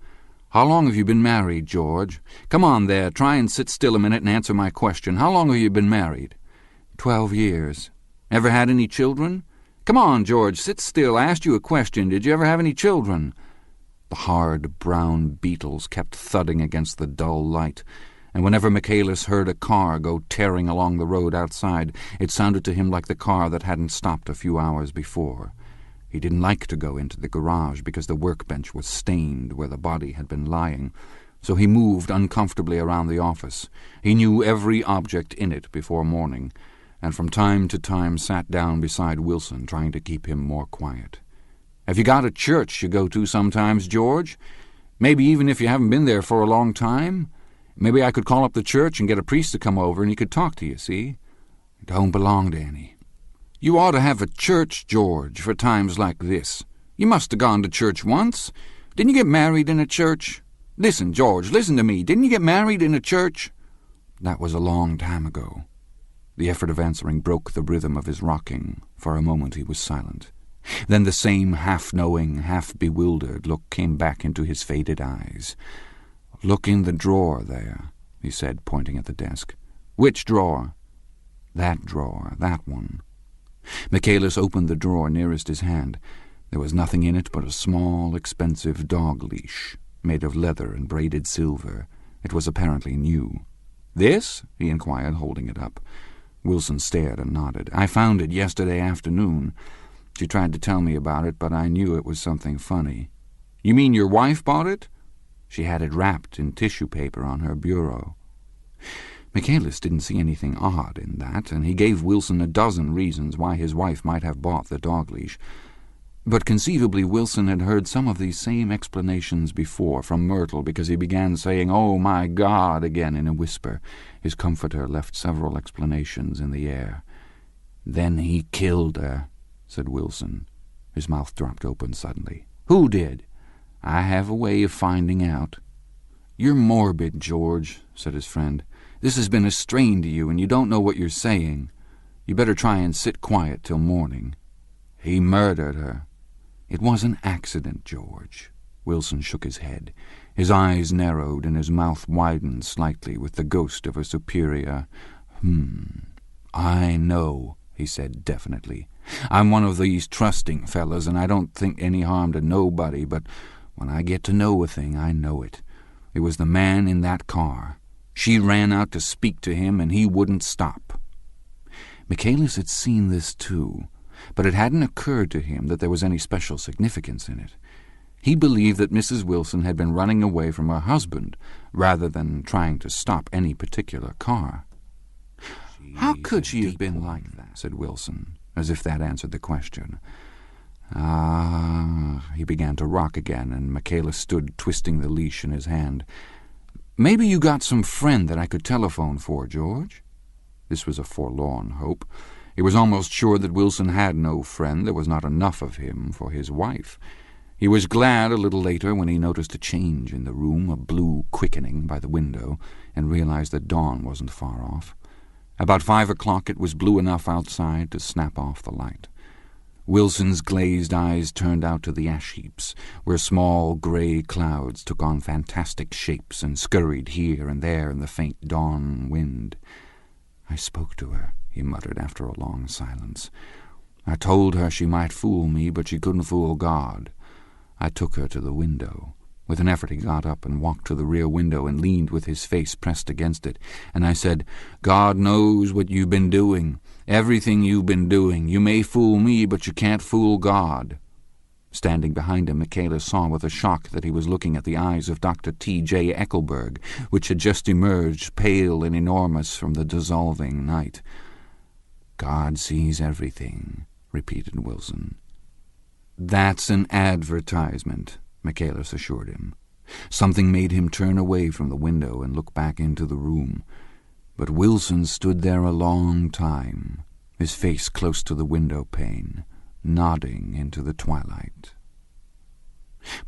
"How long have you been married, George? Come on there, try and sit still a minute and answer my question. How long have you been married?" 12 years. Ever had any children? Come on, George, sit still. I asked you a question. Did you ever have any children? The hard brown beetles kept thudding against the dull light, and whenever Michaelis heard a car go tearing along the road outside, it sounded to him like the car that hadn't stopped a few hours before. He didn't like to go into the garage because the workbench was stained where the body had been lying, so he moved uncomfortably around the office. He knew every object in it before morning, and from time to time sat down beside Wilson, trying to keep him more quiet. "Have you got a church you go to sometimes, George? Maybe even if you haven't been there for a long time? Maybe I could call up the church and get a priest to come over and he could talk to you, see? It don't belong to any. You ought to have a church, George, for times like this. You must have gone to church once. Didn't you get married in a church? Listen, George, listen to me. Didn't you get married in a church?" That was a long time ago. The effort of answering broke the rhythm of his rocking. For a moment he was silent. Then the same half-knowing, half-bewildered look came back into his faded eyes. "Look in the drawer there," he said, pointing at the desk. "Which drawer?" "That drawer, that one." Michaelis opened the drawer nearest his hand. There was nothing in it but a small, expensive dog leash, made of leather and braided silver. It was apparently new. "This?" he inquired, holding it up. Wilson stared and nodded. "I found it yesterday afternoon. She tried to tell me about it, but I knew it was something funny." "You mean your wife bought it?" "She had it wrapped in tissue paper on her bureau." Michaelis didn't see anything odd in that, and he gave Wilson a dozen reasons why his wife might have bought the dog-leash. But conceivably Wilson had heard some of these same explanations before from Myrtle, because he began saying, "Oh, my God," again in a whisper. His comforter left several explanations in the air. "Then he killed her," said Wilson. His mouth dropped open suddenly. "Who did?" "I have a way of finding out." "You're morbid, George," said his friend. "This has been a strain to you, and you don't know what you're saying. You better try and sit quiet till morning." "He murdered her." "It was an accident, George." Wilson shook his head. His eyes narrowed and his mouth widened slightly with the ghost of a superior "I know," he said definitely. "I'm one of these trusting fellas, and I don't think any harm to nobody, but when I get to know a thing, I know it. It was the man in that car. She ran out to speak to him, and he wouldn't stop." Michaelis had seen this too, but it hadn't occurred to him that there was any special significance in it. He believed that Mrs. Wilson had been running away from her husband rather than trying to stop any particular car. "How could she have been like that?" said Wilson, as if that answered the question. He began to rock again, and Michaela stood twisting the leash in his hand. "Maybe you got some friend that I could telephone for, George?" This was a forlorn hope. He was almost sure that Wilson had no friend. There was not enough of him for his wife. He was glad a little later when he noticed a change in the room, a blue quickening by the window, and realized that dawn wasn't far off. About 5 o'clock it was blue enough outside to snap off the light. Wilson's glazed eyes turned out to the ash heaps, where small grey clouds took on fantastic shapes and scurried here and there in the faint dawn wind. "I spoke to her," he muttered after a long silence. "I told her she might fool me, but she couldn't fool God. I took her to the window." With an effort he got up and walked to the rear window and leaned with his face pressed against it. "And I said, 'God knows what you've been doing, everything you've been doing. You may fool me, but you can't fool God.'" Standing behind him, Michaela saw with a shock that he was looking at the eyes of Dr. T.J. Eckelberg, which had just emerged, pale and enormous, from the dissolving night. "God sees everything," repeated Wilson. "That's an advertisement," Michaelis assured him. Something made him turn away from the window and look back into the room. But Wilson stood there a long time, his face close to the window pane, nodding into the twilight.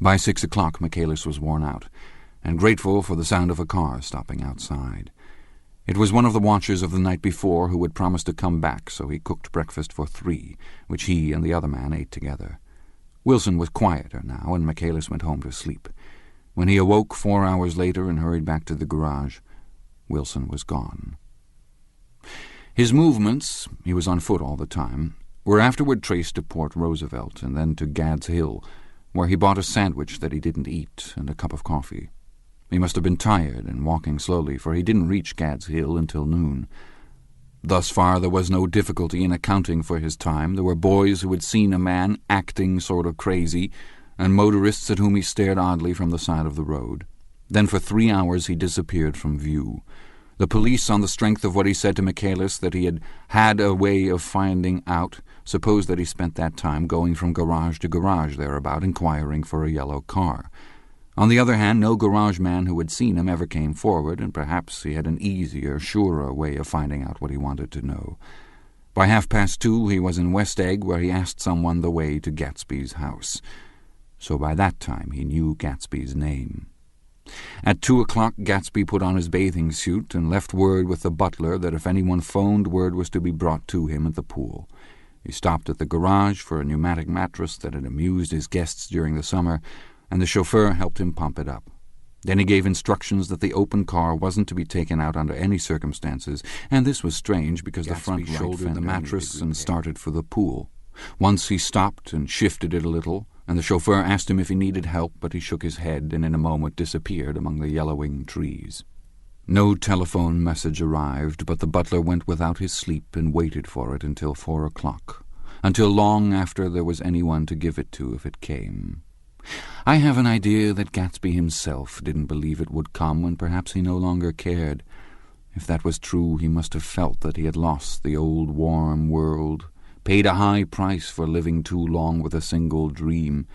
By 6 o'clock Michaelis was worn out, and grateful for the sound of a car stopping outside. It was one of the watchers of the night before who had promised to come back, so he cooked breakfast for 3, which he and the other man ate together. Wilson was quieter now, and Michaelis went home to sleep. When he awoke 4 hours later and hurried back to the garage, Wilson was gone. His movements, he was on foot all the time, were afterward traced to Port Roosevelt and then to Gad's Hill, where he bought a sandwich that he didn't eat and a cup of coffee. He must have been tired and walking slowly, for he didn't reach Gad's Hill until noon. Thus far there was no difficulty in accounting for his time. There were boys who had seen a man acting sort of crazy, and motorists at whom he stared oddly from the side of the road. Then for 3 hours he disappeared from view. The police, on the strength of what he said to Michaelis that he had a way of finding out, supposed that he spent that time going from garage to garage thereabout, inquiring for a yellow car. On the other hand, no garage man who had seen him ever came forward, and perhaps he had an easier, surer way of finding out what he wanted to know. By 2:30 he was in West Egg, where he asked someone the way to Gatsby's house. So by that time he knew Gatsby's name. At 2 o'clock Gatsby put on his bathing suit and left word with the butler that if anyone phoned, word was to be brought to him at the pool. He stopped at the garage for a pneumatic mattress that had amused his guests during the summer, and the chauffeur helped him pump it up. Then he gave instructions that the open car wasn't to be taken out under any circumstances, and this was strange because the front shouldered the mattress and started for the pool. Once he stopped and shifted it a little, and the chauffeur asked him if he needed help, but he shook his head and in a moment disappeared among the yellowing trees. No telephone message arrived, but the butler went without his sleep and waited for it until 4 o'clock, until long after there was anyone to give it to if it came. I have an idea that Gatsby himself didn't believe it would come, and perhaps he no longer cared. If that was true, he must have felt that he had lost the old warm world, paid a high price for living too long with a single dream.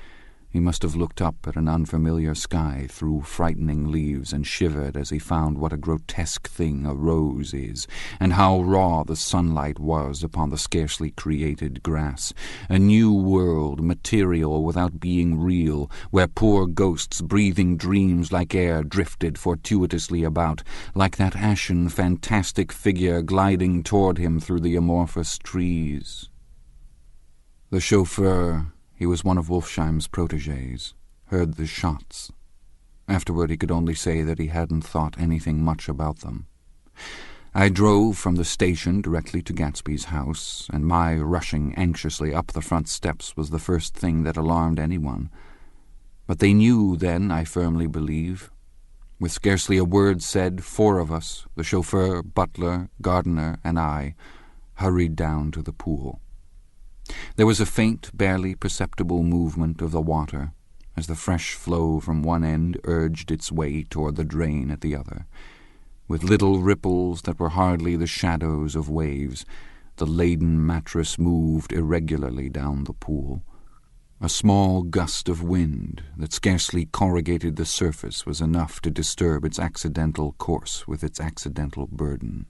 He must have looked up at an unfamiliar sky through frightening leaves and shivered as he found what a grotesque thing a rose is, and how raw the sunlight was upon the scarcely created grass. A new world, material without being real, where poor ghosts breathing dreams like air drifted fortuitously about, like that ashen, fantastic figure gliding toward him through the amorphous trees. The chauffeur, he was one of Wolfsheim's protégés, heard the shots. Afterward he could only say that he hadn't thought anything much about them. I drove from the station directly to Gatsby's house, and my rushing anxiously up the front steps was the first thing that alarmed anyone. But they knew then, I firmly believe. With scarcely a word said, 4 of us, the chauffeur, butler, gardener, and I, hurried down to the pool. There was a faint, barely perceptible movement of the water, as the fresh flow from one end urged its way toward the drain at the other. With little ripples that were hardly the shadows of waves, the laden mattress moved irregularly down the pool. A small gust of wind that scarcely corrugated the surface was enough to disturb its accidental course with its accidental burden.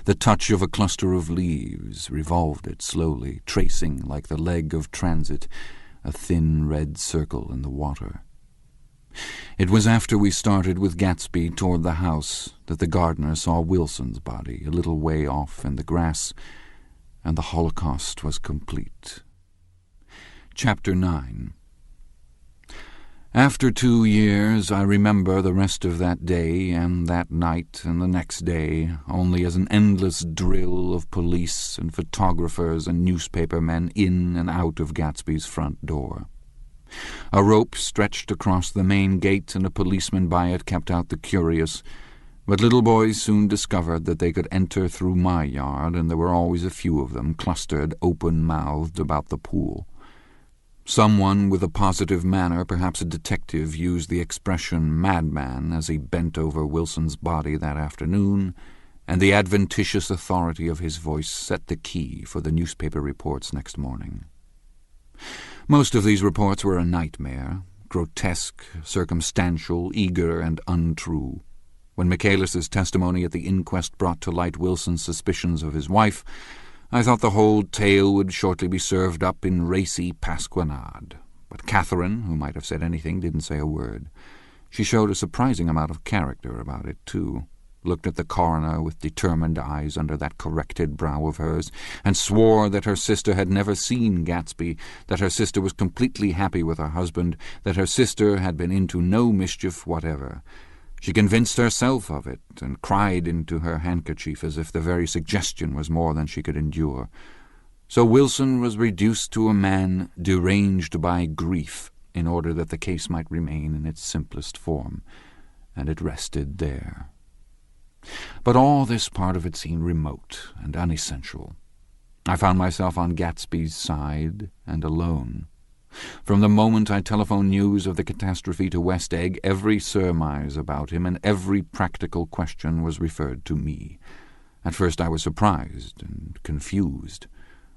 The touch of a cluster of leaves revolved it slowly, tracing, like the leg of transit, a thin red circle in the water. It was after we started with Gatsby toward the house that the gardener saw Wilson's body a little way off in the grass, and the Holocaust was complete. Chapter 9. After 2 years, I remember the rest of that day and that night and the next day only as an endless drill of police and photographers and newspaper men in and out of Gatsby's front door. A rope stretched across the main gate, and a policeman by it kept out the curious, but little boys soon discovered that they could enter through my yard, and there were always a few of them clustered open-mouthed about the pool. Someone with a positive manner, perhaps a detective, used the expression madman as he bent over Wilson's body that afternoon, and the adventitious authority of his voice set the key for the newspaper reports next morning. Most of these reports were a nightmare, grotesque, circumstantial, eager, and untrue. When Michaelis's testimony at the inquest brought to light Wilson's suspicions of his wife, I thought the whole tale would shortly be served up in racy pasquinade. But Catherine, who might have said anything, didn't say a word. She showed a surprising amount of character about it, too, looked at the coroner with determined eyes under that corrected brow of hers, and swore that her sister had never seen Gatsby, that her sister was completely happy with her husband, that her sister had been into no mischief whatever. She convinced herself of it, and cried into her handkerchief as if the very suggestion was more than she could endure. So Wilson was reduced to a man deranged by grief in order that the case might remain in its simplest form, and it rested there. But all this part of it seemed remote and unessential. I found myself on Gatsby's side and alone. From the moment I telephoned news of the catastrophe to West Egg, every surmise about him and every practical question was referred to me. At first I was surprised and confused.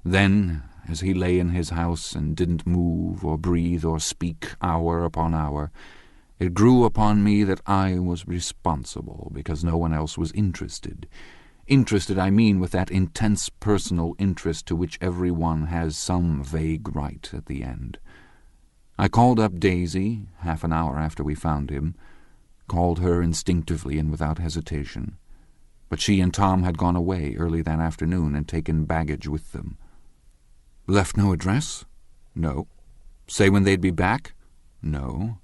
Then, as he lay in his house and didn't move or breathe or speak hour upon hour, it grew upon me that I was responsible because no one else was interested. Interested, I mean, with that intense personal interest to which every one has some vague right at the end. I called up Daisy, half an hour after we found him, called her instinctively and without hesitation. But she and Tom had gone away early that afternoon and taken baggage with them. Left no address? No. Say when they'd be back? No.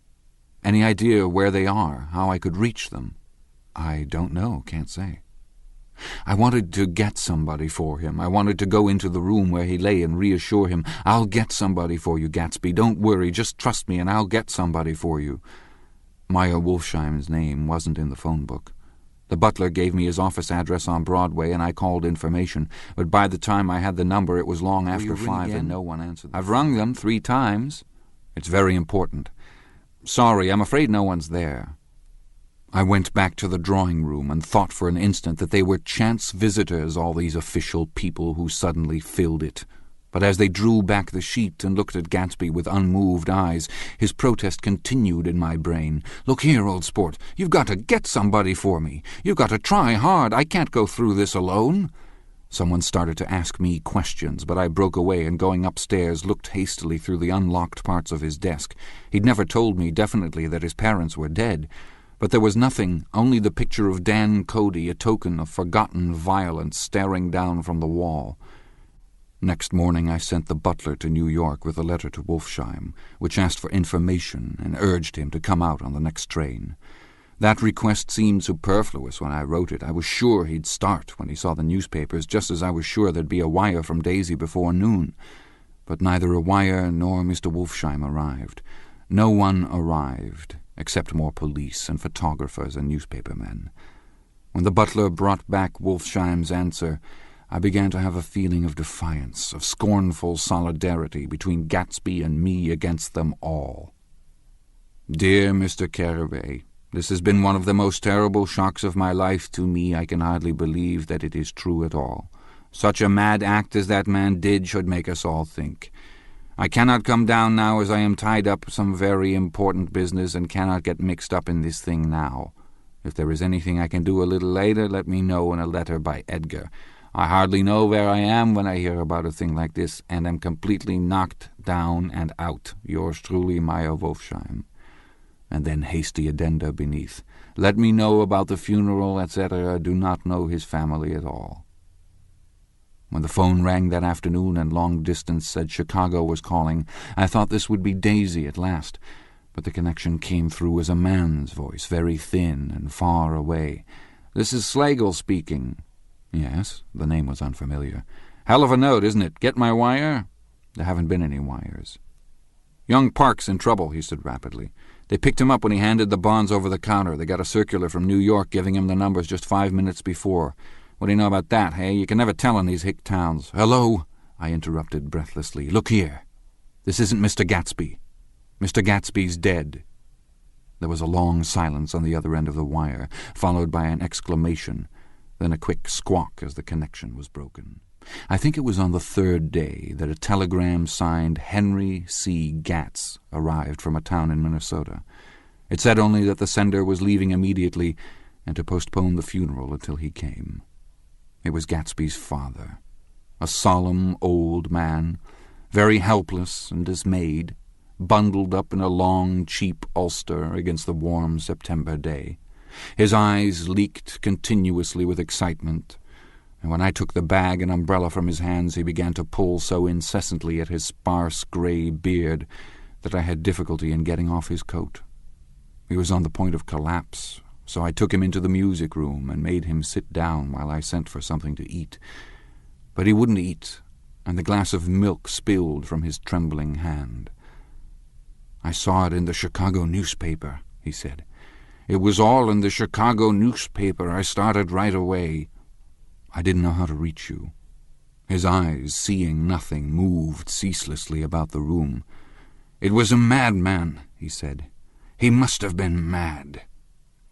Any idea where they are, how I could reach them? I don't know, can't say. I wanted to get somebody for him. I wanted to go into the room where he lay and reassure him, "I'll get somebody for you, Gatsby. Don't worry, just trust me and I'll get somebody for you." Meyer Wolfsheim's name wasn't in the phone book. The butler gave me his office address on Broadway and I called information, but by the time I had the number it was long after 5 and no one answered. "I've rung them 3 times. It's very important. Sorry, I'm afraid no one's there." I went back to the drawing room and thought for an instant that they were chance visitors, all these official people who suddenly filled it. But as they drew back the sheet and looked at Gatsby with unmoved eyes, his protest continued in my brain. "Look here, old sport, you've got to get somebody for me. You've got to try hard. I can't go through this alone." Someone started to ask me questions, but I broke away and going upstairs looked hastily through the unlocked parts of his desk. He'd never told me definitely that his parents were dead. But there was nothing, only the picture of Dan Cody, a token of forgotten violence, staring down from the wall. Next morning I sent the butler to New York with a letter to Wolfsheim, which asked for information and urged him to come out on the next train. That request seemed superfluous when I wrote it. I was sure he'd start when he saw the newspapers, just as I was sure there'd be a wire from Daisy before noon. But neither a wire nor Mr. Wolfsheim arrived. No one arrived, except more police and photographers and newspapermen. When the butler brought back Wolfsheim's answer, I began to have a feeling of defiance, of scornful solidarity between Gatsby and me against them all. Dear Mr. Carraway, this has been one of the most terrible shocks of my life to me. I can hardly believe that it is true at all. Such a mad act as that man did should make us all think. I cannot come down now, as I am tied up with some very important business and cannot get mixed up in this thing now. If there is anything I can do a little later, let me know in a letter by Edgar. I hardly know where I am when I hear about a thing like this, and am completely knocked down and out. Yours truly, Meyer Wolfsheim. And then hasty addenda beneath. Let me know about the funeral, etc. Do not know his family at all. When the phone rang that afternoon and long distance said Chicago was calling, I thought this would be Daisy at last. But the connection came through as a man's voice, very thin and far away. "This is Slagle speaking." Yes, the name was unfamiliar. "Hell of a note, isn't it? Get my wire?" There haven't been any wires. "Young Park's in trouble," he said rapidly. "They picked him up when he handed the bonds over the counter. They got a circular from New York giving him the numbers just 5 minutes before. What do you know about that, hey? You can never tell in these hick towns." "Hello," I interrupted breathlessly. "Look here. This isn't Mr. Gatsby. Mr. Gatsby's dead." There was a long silence on the other end of the wire, followed by an exclamation, then a quick squawk as the connection was broken. I think it was on the third day that a telegram signed Henry C. Gatz arrived from a town in Minnesota. It said only that the sender was leaving immediately and to postpone the funeral until he came. It was Gatsby's father, a solemn old man, very helpless and dismayed, bundled up in a long, cheap ulster against the warm September day. His eyes leaked continuously with excitement, and when I took the bag and umbrella from his hands, he began to pull so incessantly at his sparse grey beard that I had difficulty in getting off his coat. He was on the point of collapse, so I took him into the music room and made him sit down while I sent for something to eat. But he wouldn't eat, and the glass of milk spilled from his trembling hand. "I saw it in the Chicago newspaper," he said. "It was all in the Chicago newspaper. I started right away." "I didn't know how to reach you." His eyes, seeing nothing, moved ceaselessly about the room. "It was a madman," he said. "He must have been mad."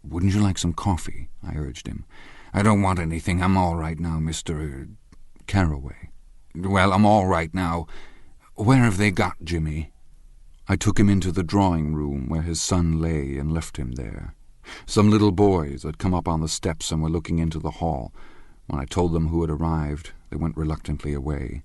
"Wouldn't you like some coffee?" I urged him. "I don't want anything. I'm all right now, Mr. Carraway." "Well, I'm all right now. Where have they got Jimmy?" I took him into the drawing-room where his son lay and left him there. Some little boys had come up on the steps and were looking into the hall. When I told them who had arrived, they went reluctantly away.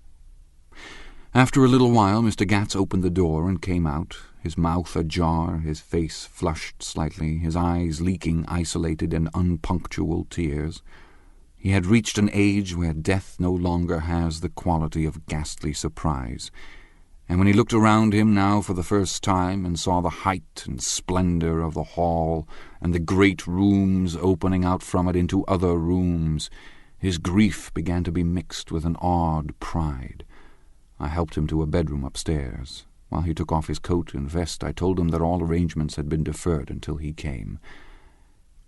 After a little while, Mr. Gatz opened the door and came out, his mouth ajar, his face flushed slightly, his eyes leaking isolated and unpunctual tears. He had reached an age where death no longer has the quality of ghastly surprise, and when he looked around him now for the first time and saw the height and splendor of the hall and the great rooms opening out from it into other rooms, his grief began to be mixed with an awed pride. I helped him to a bedroom upstairs. While he took off his coat and vest, I told him that all arrangements had been deferred until he came.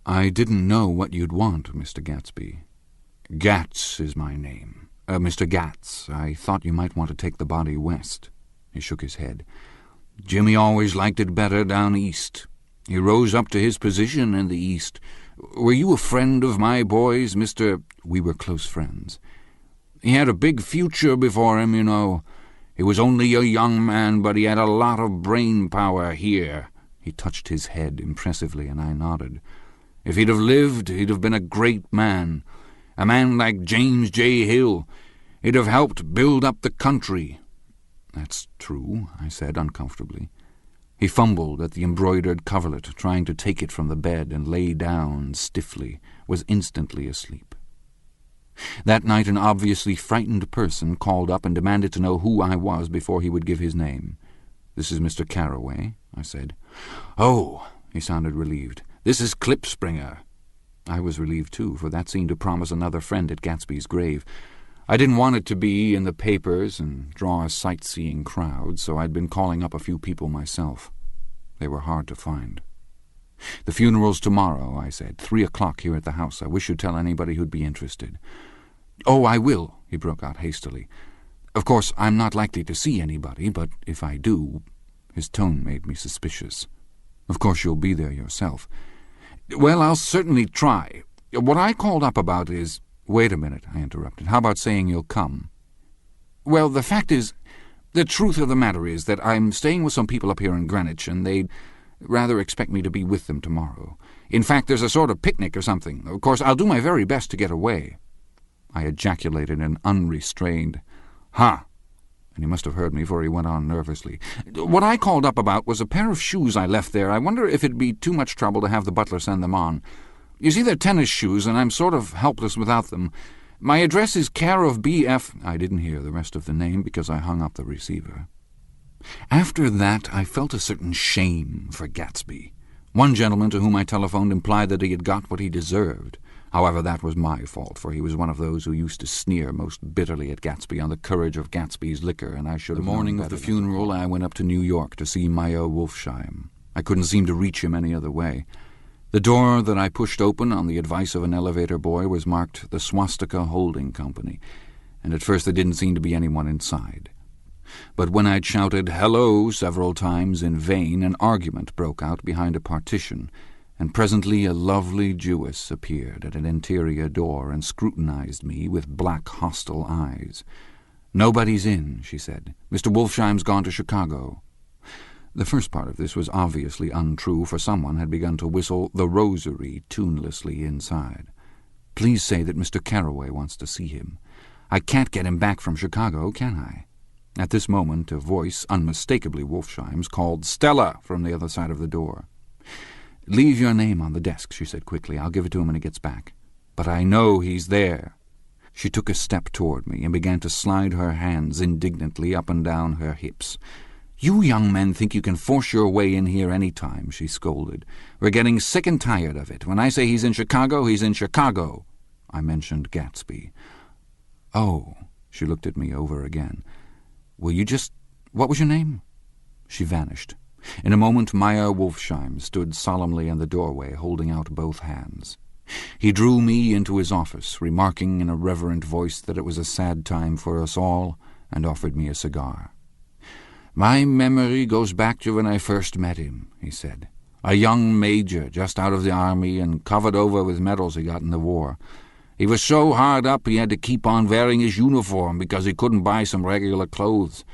"I didn't know what you'd want, Mr. Gatsby." "Gatz is my name. Mr. Gatz, I thought you might want to take the body west." He shook his head. "Jimmy always liked it better down east. He rose up to his position in the east. Were you a friend of my boy's, Mr.?" "We were close friends." "He had a big future before him, you know. He was only a young man, but he had a lot of brain power here." He touched his head impressively, and I nodded. "If he'd have lived, he'd have been a great man. A man like James J. Hill. He'd have helped build up the country." "That's true," I said uncomfortably. He fumbled at the embroidered coverlet, trying to take it from the bed, and lay down stiffly, was instantly asleep. That night an obviously frightened person called up and demanded to know who I was before he would give his name. "This is Mr. Carraway," I said. "Oh," he sounded relieved. "This is Klipspringer." I was relieved too, for that seemed to promise another friend at Gatsby's grave. I didn't want it to be in the papers and draw a sightseeing crowd, so I'd been calling up a few people myself. They were hard to find. "The funeral's tomorrow," I said. 3 o'clock here at the house. I wish you'd tell anybody who'd be interested." "Oh, I will," he broke out hastily. "Of course, I'm not likely to see anybody, but if I do—" His tone made me suspicious. Of course you'll be there yourself. Well, I'll certainly try. What I called up about is— Wait a minute, I interrupted. How about saying you'll come? Well, the fact is, the truth of the matter is that I'm staying with some people up here in Greenwich, and they'd rather expect me to be with them tomorrow. In fact, there's a sort of picnic or something. Of course, I'll do my very best to get away. I ejaculated an unrestrained, "Ha!" and he must have heard me, for he went on nervously. What I called up about was a pair of shoes I left there. I wonder if it'd be too much trouble to have the butler send them on. You see, they're tennis shoes, and I'm sort of helpless without them. My address is care of B.F. I didn't hear the rest of the name because I hung up the receiver. After that, I felt a certain shame for Gatsby. One gentleman to whom I telephoned implied that he had got what he deserved. However, that was my fault, for he was one of those who used to sneer most bitterly at Gatsby on the courage of Gatsby's liquor, and I should have known. The morning of the funeral, I went up to New York to see Meyer Wolfsheim. I couldn't seem to reach him any other way. The door that I pushed open on the advice of an elevator boy was marked the Swastika Holding Company, and at first there didn't seem to be anyone inside. But when I'd shouted "hello" several times in vain, an argument broke out behind a partition, and presently a lovely Jewess appeared at an interior door and scrutinized me with black, hostile eyes. "Nobody's in," she said. "Mr. Wolfsheim's gone to Chicago." The first part of this was obviously untrue, for someone had begun to whistle "The Rosary" tunelessly inside. "Please say that Mr. Carraway wants to see him. I can't get him back from Chicago, can I?" At this moment a voice, unmistakably Wolfsheim's, called "Stella" from the other side of the door. "Leave your name on the desk," she said quickly. "I'll give it to him when he gets back." "But I know he's there." She took a step toward me and began to slide her hands indignantly up and down her hips. "You young men think you can force your way in here any time," she scolded. "We're getting sick and tired of it. When I say he's in Chicago, he's in Chicago." I mentioned Gatsby. "Oh," she looked at me over again. "Will you just— What was your name?" She vanished. In a moment Meyer Wolfsheim stood solemnly in the doorway, holding out both hands. He drew me into his office, remarking in a reverent voice that it was a sad time for us all, and offered me a cigar. "My memory goes back to when I first met him," he said. "A young major, just out of the army and covered over with medals he got in the war. He was so hard up he had to keep on wearing his uniform because he couldn't buy some regular clothes.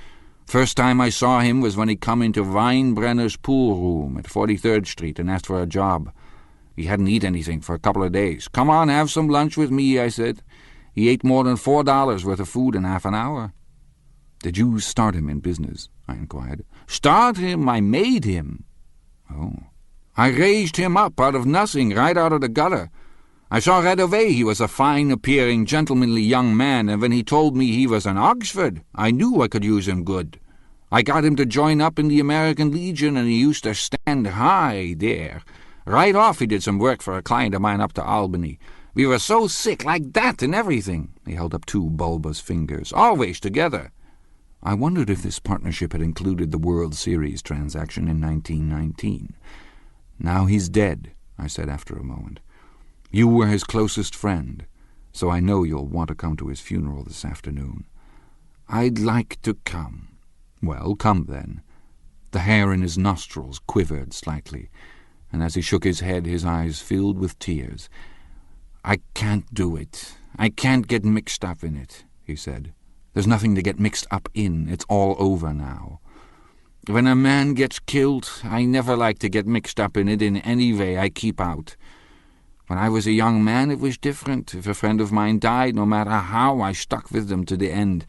First time I saw him was when he come into Weinbrenner's pool room at 43rd Street and asked for a job. He hadn't eaten anything for a couple of days. 'Come on, have some lunch with me,' I said. He ate more than $4 worth of food in half an hour." "Did you start him in business?" I inquired. "Start him? I made him." "Oh." "I raised him up out of nothing, right out of the gutter. I saw right away he was a fine-appearing, gentlemanly young man, and when he told me he was in Oxford, I knew I could use him good. I got him to join up in the American Legion, and he used to stand high there. Right off he did some work for a client of mine up to Albany. We were so sick, like that and everything." He held up two bulbous fingers. "Always together." I wondered if this partnership had included the World Series transaction in 1919. "Now he's dead," I said after a moment. "You were his closest friend, so I know you'll want to come to his funeral this afternoon." "I'd like to come." "Well, come then." The hair in his nostrils quivered slightly, and as he shook his head his eyes filled with tears. "I can't do it. I can't get mixed up in it," he said. "There's nothing to get mixed up in. It's all over now. When a man gets killed, I never like to get mixed up in it in any way. I keep out. When I was a young man, it was different. If a friend of mine died, no matter how, I stuck with them to the end.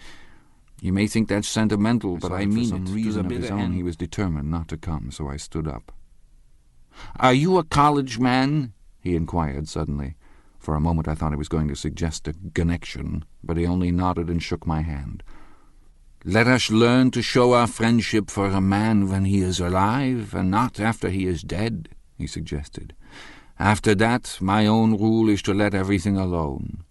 You may think that's sentimental, but I mean it. For some reason of his own, he was determined not to come, so I stood up. "Are you a college man?" he inquired suddenly. For a moment I thought he was going to suggest a connection, but he only nodded and shook my hand. "Let us learn to show our friendship for a man when he is alive, and not after he is dead," he suggested. "After that, my own rule is to let everything alone."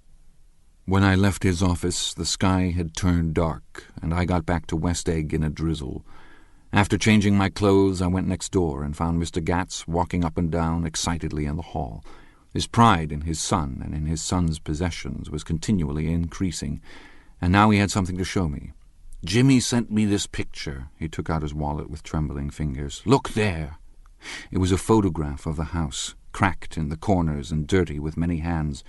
When I left his office, the sky had turned dark, and I got back to West Egg in a drizzle. After changing my clothes, I went next door and found Mr. Gatz walking up and down excitedly in the hall. His pride in his son and in his son's possessions was continually increasing, and now he had something to show me. "Jimmy sent me this picture." He took out his wallet with trembling fingers. "Look there." It was a photograph of the house, cracked in the corners and dirty with many hands.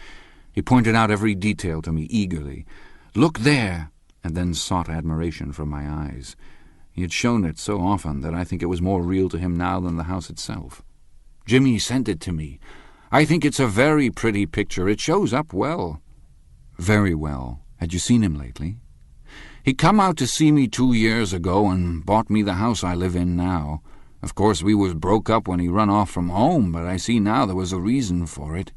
He pointed out every detail to me eagerly. "Look there!" and then sought admiration from my eyes. He had shown it so often that I think it was more real to him now than the house itself. "Jimmy sent it to me. I think it's a very pretty picture. It shows up well." "Very well. Had you seen him lately?" "He come out to see me 2 years ago and bought me the house I live in now. Of course, we was broke up when he run off from home, but I see now there was a reason for it.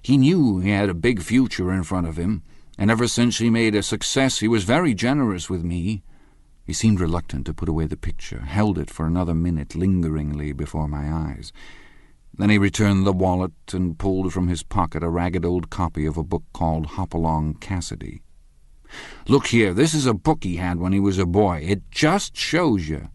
He knew he had a big future in front of him, and ever since he made a success he was very generous with me." He seemed reluctant to put away the picture, held it for another minute lingeringly before my eyes. Then he returned the wallet and pulled from his pocket a ragged old copy of a book called Hopalong Cassidy. "Look here, this is a book he had when he was a boy. It just shows you."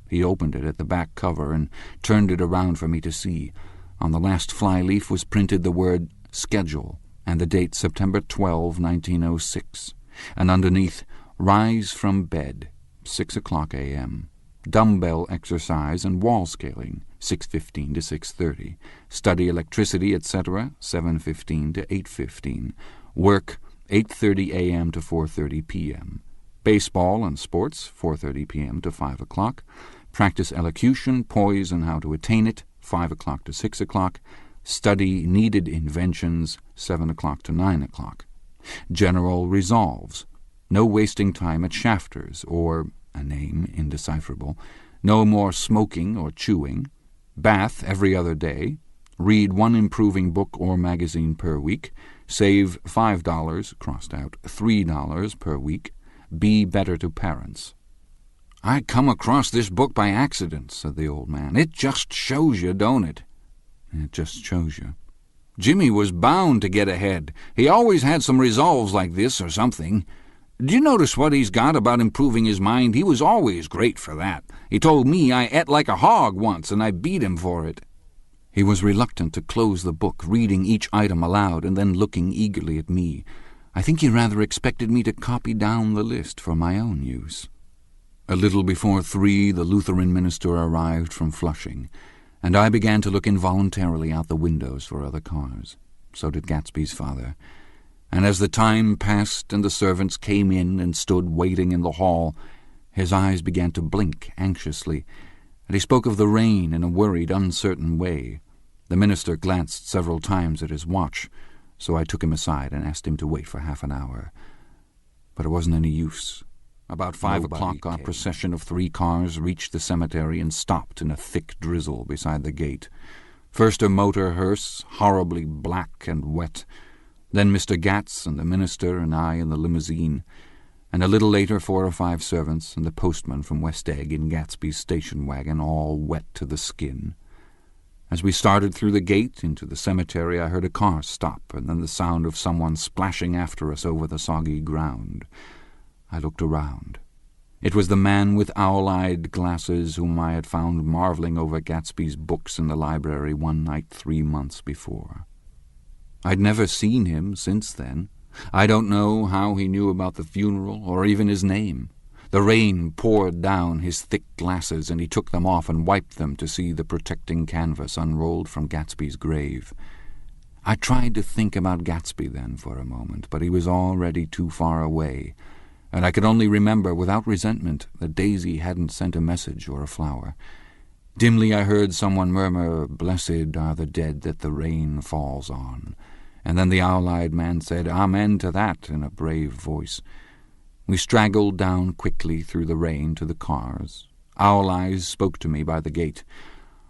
He opened it at the back cover and turned it around for me to see. On the last flyleaf was printed the word "Schedule" and the date September 12, 1906, and underneath, "Rise from bed, 6 o'clock a.m. Dumbbell exercise and wall scaling, 6:15 to 6:30. Study electricity, etc., 7:15 to 8:15. Work, 8:30 a.m. to 4:30 p.m. Baseball and sports, 4:30 p.m. to 5 o'clock. Practice elocution, poise, and how to attain it, 5 o'clock to 6 o'clock. Study needed inventions, 7 o'clock to 9 o'clock. General resolves. No wasting time at Shafter's, or, a name indecipherable. No more smoking or chewing. Bath every other day. Read one improving book or magazine per week. Save $5, crossed out, $3 per week. Be better to parents. "I come across this book by accident," said the old man. "It just shows you, don't it?" "It just shows you." "Jimmy was bound to get ahead. He always had some resolves like this or something. Do you notice what he's got about improving his mind? He was always great for that. He told me I ate like a hog once, and I beat him for it." He was reluctant to close the book, reading each item aloud and then looking eagerly at me. I think he rather expected me to copy down the list for my own use. A little before 3, the Lutheran minister arrived from Flushing, and I began to look involuntarily out the windows for other cars. So did Gatsby's father. And as the time passed and the servants came in and stood waiting in the hall, his eyes began to blink anxiously, and he spoke of the rain in a worried, uncertain way. The minister glanced several times at his watch, so I took him aside and asked him to wait for half an hour. But it wasn't any use. About 5 o'clock, our procession of 3 cars reached the cemetery and stopped in a thick drizzle beside the gate. First a motor hearse, horribly black and wet, then Mr. Gatz and the minister and I in the limousine, and a little later 4 or 5 servants and the postman from West Egg in Gatsby's station wagon, all wet to the skin. As we started through the gate into the cemetery, I heard a car stop, and then the sound of someone splashing after us over the soggy ground. I looked around. It was the man with owl-eyed glasses whom I had found marveling over Gatsby's books in the library one night 3 months before. I'd never seen him since then. I don't know how he knew about the funeral, or even his name. The rain poured down his thick glasses, and he took them off and wiped them to see the protecting canvas unrolled from Gatsby's grave. I tried to think about Gatsby then for a moment, but he was already too far away, and I could only remember without resentment that Daisy hadn't sent a message or a flower. Dimly I heard someone murmur, "Blessed are the dead that the rain falls on," and then the owl-eyed man said, "Amen to that," in a brave voice. We straggled down quickly through the rain to the cars. Owl Eyes spoke to me by the gate.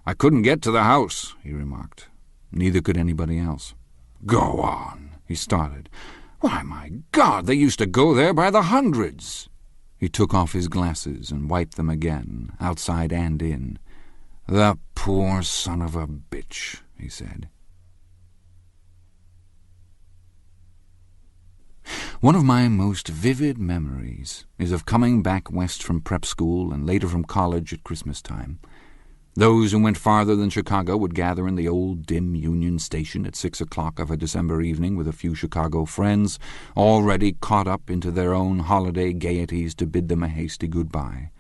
"I couldn't get to the house," he remarked. Neither could anybody else. "Go on," he started. "Why, my God, they used to go there by the hundreds." He took off his glasses and wiped them again, outside and in. "The poor son of a bitch," he said. One of my most vivid memories is of coming back west from prep school and later from college at Christmas time. Those who went farther than Chicago would gather in the old dim Union Station at 6 o'clock of a December evening with a few Chicago friends, already caught up into their own holiday gaieties to bid them a hasty goodbye.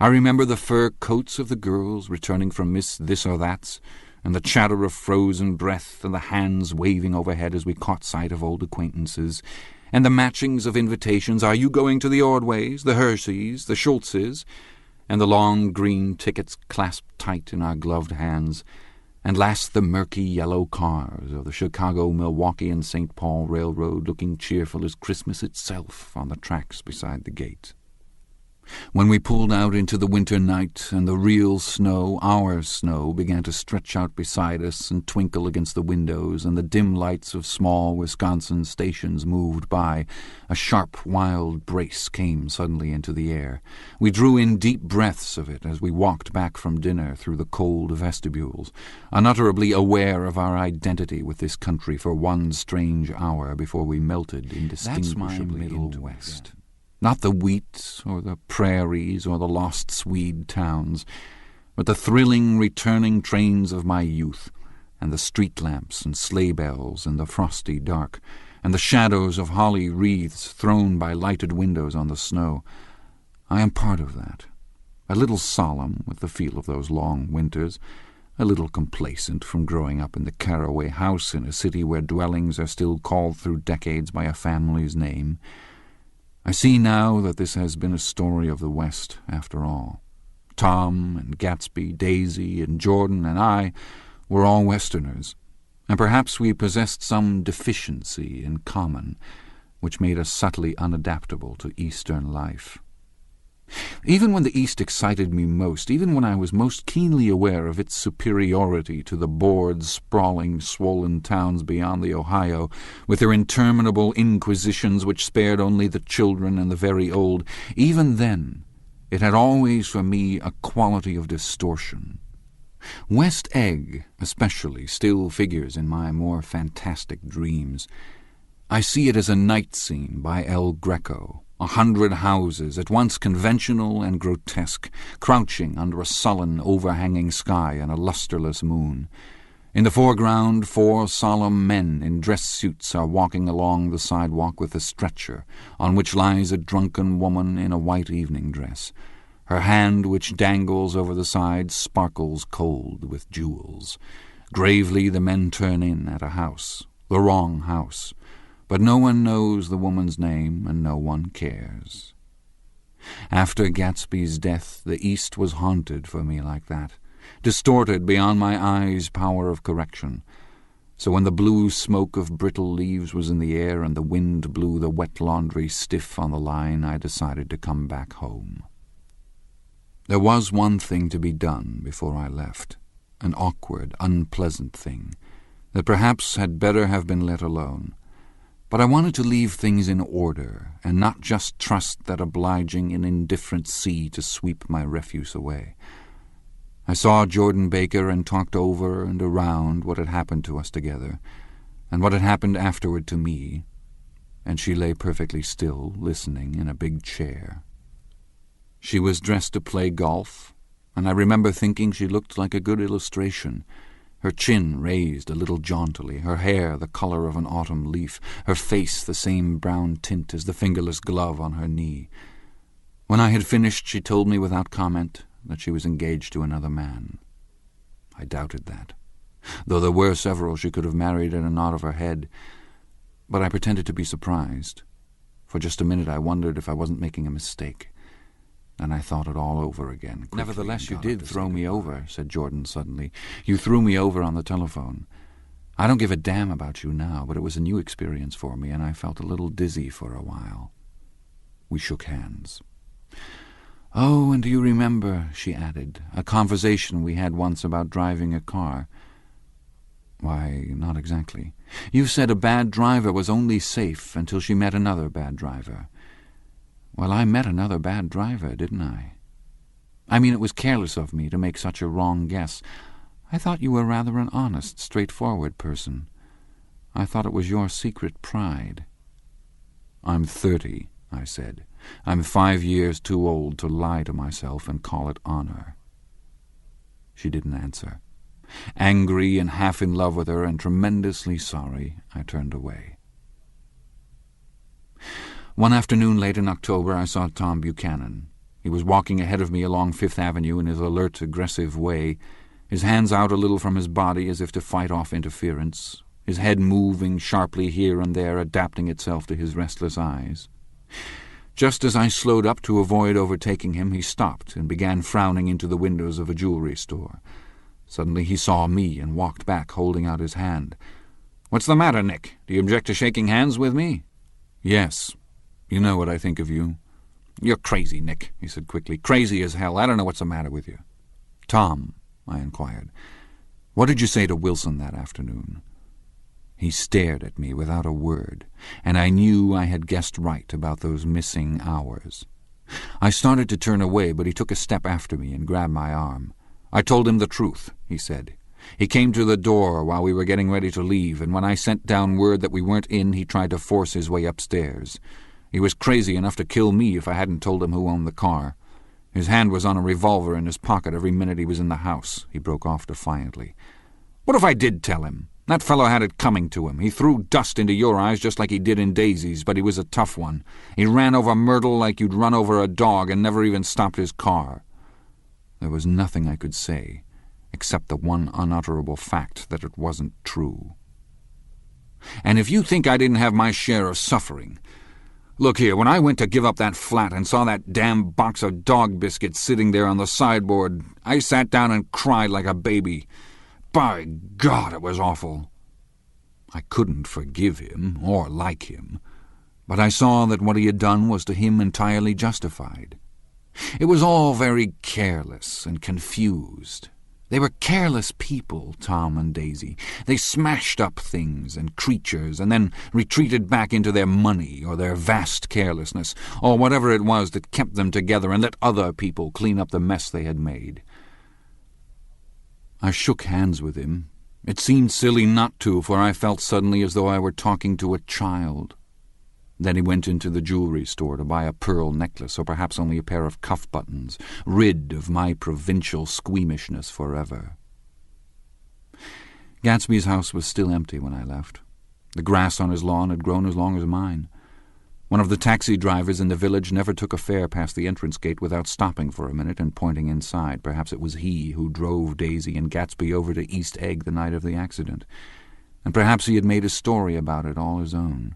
I remember the fur coats of the girls returning from Miss This or That's, and the chatter of frozen breath, and the hands waving overhead as we caught sight of old acquaintances, and the matchings of invitations, "Are you going to the Ordways, the Hersheys, the Schultzes?" and the long green tickets clasped tight in our gloved hands, and last the murky yellow cars of the Chicago, Milwaukee, and St. Paul Railroad looking cheerful as Christmas itself on the tracks beside the gate. When we pulled out into the winter night and the real snow, our snow, began to stretch out beside us and twinkle against the windows, and the dim lights of small Wisconsin stations moved by, a sharp, wild brace came suddenly into the air. We drew in deep breaths of it as we walked back from dinner through the cold vestibules, unutterably aware of our identity with this country for one strange hour before we melted indistinguishably into West. Not the wheat or the prairies or the lost Swede towns, but the thrilling returning trains of my youth, and the street lamps and sleigh bells in the frosty dark, and the shadows of holly wreaths thrown by lighted windows on the snow. I am part of that, a little solemn with the feel of those long winters, a little complacent from growing up in the Carraway house in a city where dwellings are still called through decades by a family's name. I see now that this has been a story of the West, after all. Tom and Gatsby, Daisy and Jordan and I were all Westerners, and perhaps we possessed some deficiency in common, which made us subtly unadaptable to Eastern life. Even when the East excited me most, even when I was most keenly aware of its superiority to the bored, sprawling, swollen towns beyond the Ohio, with their interminable inquisitions which spared only the children and the very old, even then it had always for me a quality of distortion. West Egg, especially, still figures in my more fantastic dreams. I see it as a night scene by El Greco, 100 houses, at once conventional and grotesque, crouching under a sullen, overhanging sky and a lustreless moon. In the foreground, 4 solemn men in dress suits are walking along the sidewalk with a stretcher, on which lies a drunken woman in a white evening dress. Her hand, which dangles over the side, sparkles cold with jewels. Gravely the men turn in at a house, the wrong house, but no one knows the woman's name, and no one cares. After Gatsby's death, the East was haunted for me like that, distorted beyond my eyes' power of correction. So when the blue smoke of brittle leaves was in the air and the wind blew the wet laundry stiff on the line, I decided to come back home. There was one thing to be done before I left, an awkward, unpleasant thing, that perhaps had better have been let alone. But I wanted to leave things in order, and not just trust that obliging and indifferent sea to sweep my refuse away. I saw Jordan Baker and talked over and around what had happened to us together, and what had happened afterward to me, and she lay perfectly still, listening in a big chair. She was dressed to play golf, and I remember thinking she looked like a good illustration, her chin raised a little jauntily, her hair the color of an autumn leaf, her face the same brown tint as the fingerless glove on her knee. When I had finished, she told me without comment that she was engaged to another man. I doubted that, though there were several she could have married at a nod of her head, but I pretended to be surprised. For just a minute I wondered if I wasn't making a mistake. Then I thought it all over again. "Nevertheless, you did throw me over," said Jordan suddenly. "You threw me over on the telephone. I don't give a damn about you now, but it was a new experience for me, and I felt a little dizzy for a while." We shook hands. "Oh, and do you remember," she added, "a conversation we had once about driving a car?" "Why, not exactly." "You said a bad driver was only safe until she met another bad driver." "Well, I met another bad driver, didn't I? I mean, it was careless of me to make such a wrong guess. I thought you were rather an honest, straightforward person. I thought it was your secret pride." "I'm 30, I said. "I'm 5 years too old to lie to myself and call it honor." She didn't answer. Angry and half in love with her and tremendously sorry, I turned away. One afternoon late in October I saw Tom Buchanan. He was walking ahead of me along Fifth Avenue in his alert, aggressive way, his hands out a little from his body as if to fight off interference, his head moving sharply here and there, adapting itself to his restless eyes. Just as I slowed up to avoid overtaking him, he stopped and began frowning into the windows of a jewelry store. Suddenly he saw me and walked back, holding out his hand. "What's the matter, Nick? Do you object to shaking hands with me?" "Yes. You know what I think of you." "You're crazy, Nick," he said quickly. "Crazy as hell. I don't know what's the matter with you." "Tom," I inquired, "what did you say to Wilson that afternoon?" He stared at me without a word, and I knew I had guessed right about those missing hours. I started to turn away, but he took a step after me and grabbed my arm. "I told him the truth," he said. "He came to the door while we were getting ready to leave, and when I sent down word that we weren't in, he tried to force his way upstairs. He was crazy enough to kill me if I hadn't told him who owned the car. His hand was on a revolver in his pocket every minute he was in the house," he broke off defiantly. "What if I did tell him? That fellow had it coming to him. He threw dust into your eyes just like he did in Daisy's, but he was a tough one. He ran over Myrtle like you'd run over a dog and never even stopped his car." There was nothing I could say, except the one unutterable fact that it wasn't true. "And if you think I didn't have my share of suffering... Look here, when I went to give up that flat and saw that damn box of dog biscuits sitting there on the sideboard, I sat down and cried like a baby. By God, it was awful." I couldn't forgive him or like him, but I saw that what he had done was to him entirely justified. It was all very careless and confused. They were careless people, Tom and Daisy. They smashed up things and creatures and then retreated back into their money or their vast carelessness, or whatever it was that kept them together and let other people clean up the mess they had made. I shook hands with him. It seemed silly not to, for I felt suddenly as though I were talking to a child. Then he went into the jewelry store to buy a pearl necklace, or perhaps only a pair of cuff buttons, rid of my provincial squeamishness forever. Gatsby's house was still empty when I left. The grass on his lawn had grown as long as mine. One of the taxi drivers in the village never took a fare past the entrance gate without stopping for a minute and pointing inside. Perhaps it was he who drove Daisy and Gatsby over to East Egg the night of the accident. And perhaps he had made a story about it all his own.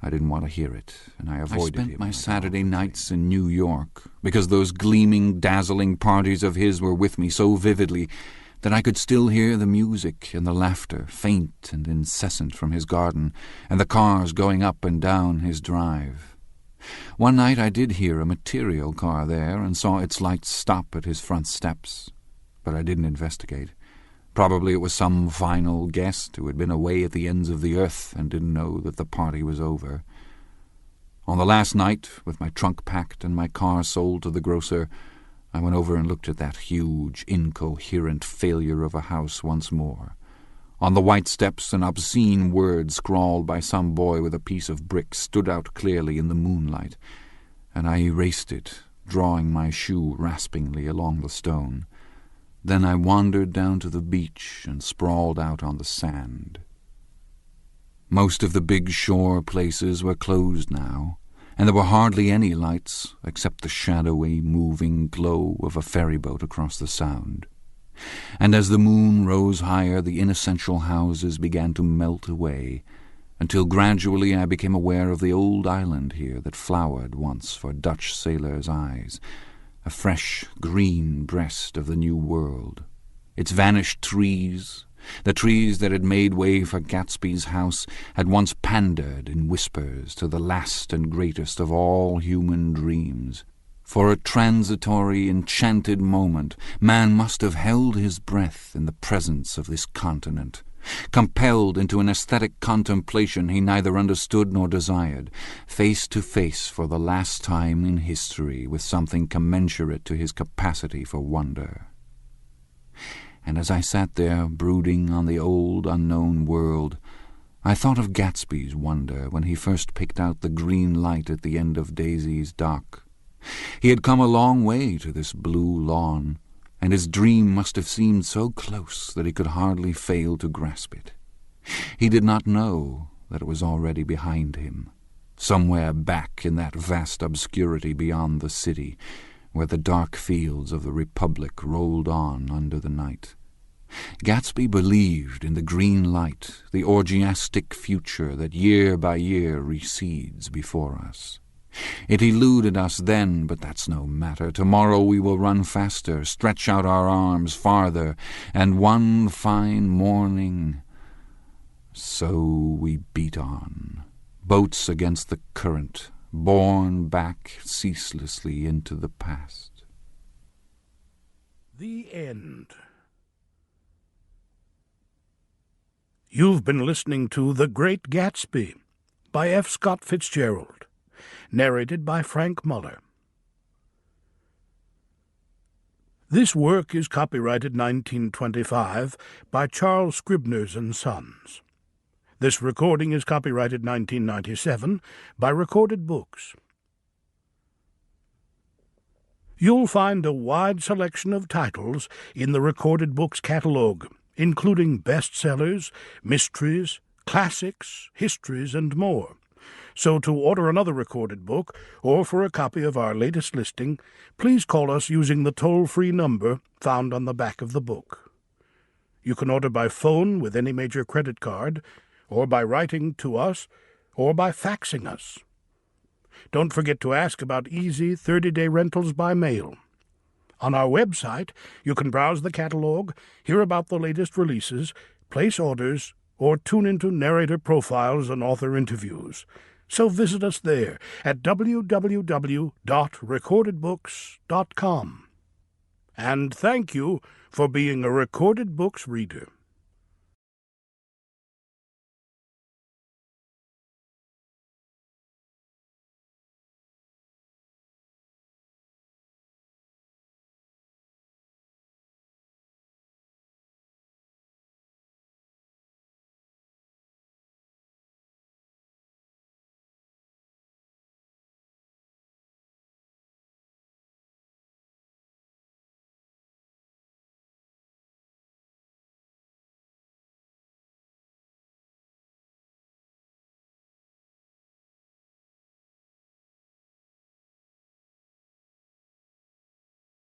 I didn't want to hear it, and I avoided him. I spent my Saturday nights in New York, because those gleaming, dazzling parties of his were with me so vividly that I could still hear the music and the laughter, faint and incessant, from his garden, and the cars going up and down his drive. One night I did hear a material car there, and saw its lights stop at his front steps, but I didn't investigate. Probably it was some final guest who had been away at the ends of the earth and didn't know that the party was over. On the last night, with my trunk packed and my car sold to the grocer, I went over and looked at that huge, incoherent failure of a house once more. On the white steps, an obscene word scrawled by some boy with a piece of brick stood out clearly in the moonlight, and I erased it, drawing my shoe raspingly along the stone. Then I wandered down to the beach and sprawled out on the sand. Most of the big shore places were closed now, and there were hardly any lights except the shadowy, moving glow of a ferryboat across the Sound. And as the moon rose higher, the inessential houses began to melt away, until gradually I became aware of the old island here that flowered once for Dutch sailors' eyes, a fresh green breast of the New World. Its vanished trees, the trees that had made way for Gatsby's house, had once pandered in whispers to the last and greatest of all human dreams. For a transitory, enchanted moment, man must have held his breath in the presence of this continent, compelled into an aesthetic contemplation he neither understood nor desired, face to face for the last time in history with something commensurate to his capacity for wonder. And as I sat there brooding on the old unknown world, I thought of Gatsby's wonder when he first picked out the green light at the end of Daisy's dock. He had come a long way to this blue lawn, and his dream must have seemed so close that he could hardly fail to grasp it. He did not know that it was already behind him, somewhere back in that vast obscurity beyond the city, where the dark fields of the Republic rolled on under the night. Gatsby believed in the green light, the orgiastic future that year by year recedes before us. It eluded us then, but that's no matter. Tomorrow we will run faster, stretch out our arms farther, and one fine morning... So we beat on, boats against the current, borne back ceaselessly into the past. The end. You've been listening to The Great Gatsby by F. Scott Fitzgerald, narrated by Frank Muller. This work is copyrighted 1925 by Charles Scribners and Sons. This recording is copyrighted 1997 by Recorded Books. You'll find a wide selection of titles in the Recorded Books catalog, including bestsellers, mysteries, classics, histories, and more. So to order another recorded book, or for a copy of our latest listing, please call us using the toll-free number found on the back of the book. You can order by phone with any major credit card, or by writing to us, or by faxing us. Don't forget to ask about easy 30-day rentals by mail. On our website, you can browse the catalog, hear about the latest releases, place orders, or tune into narrator profiles and author interviews. So visit us there at www.recordedbooks.com. And thank you for being a Recorded Books reader.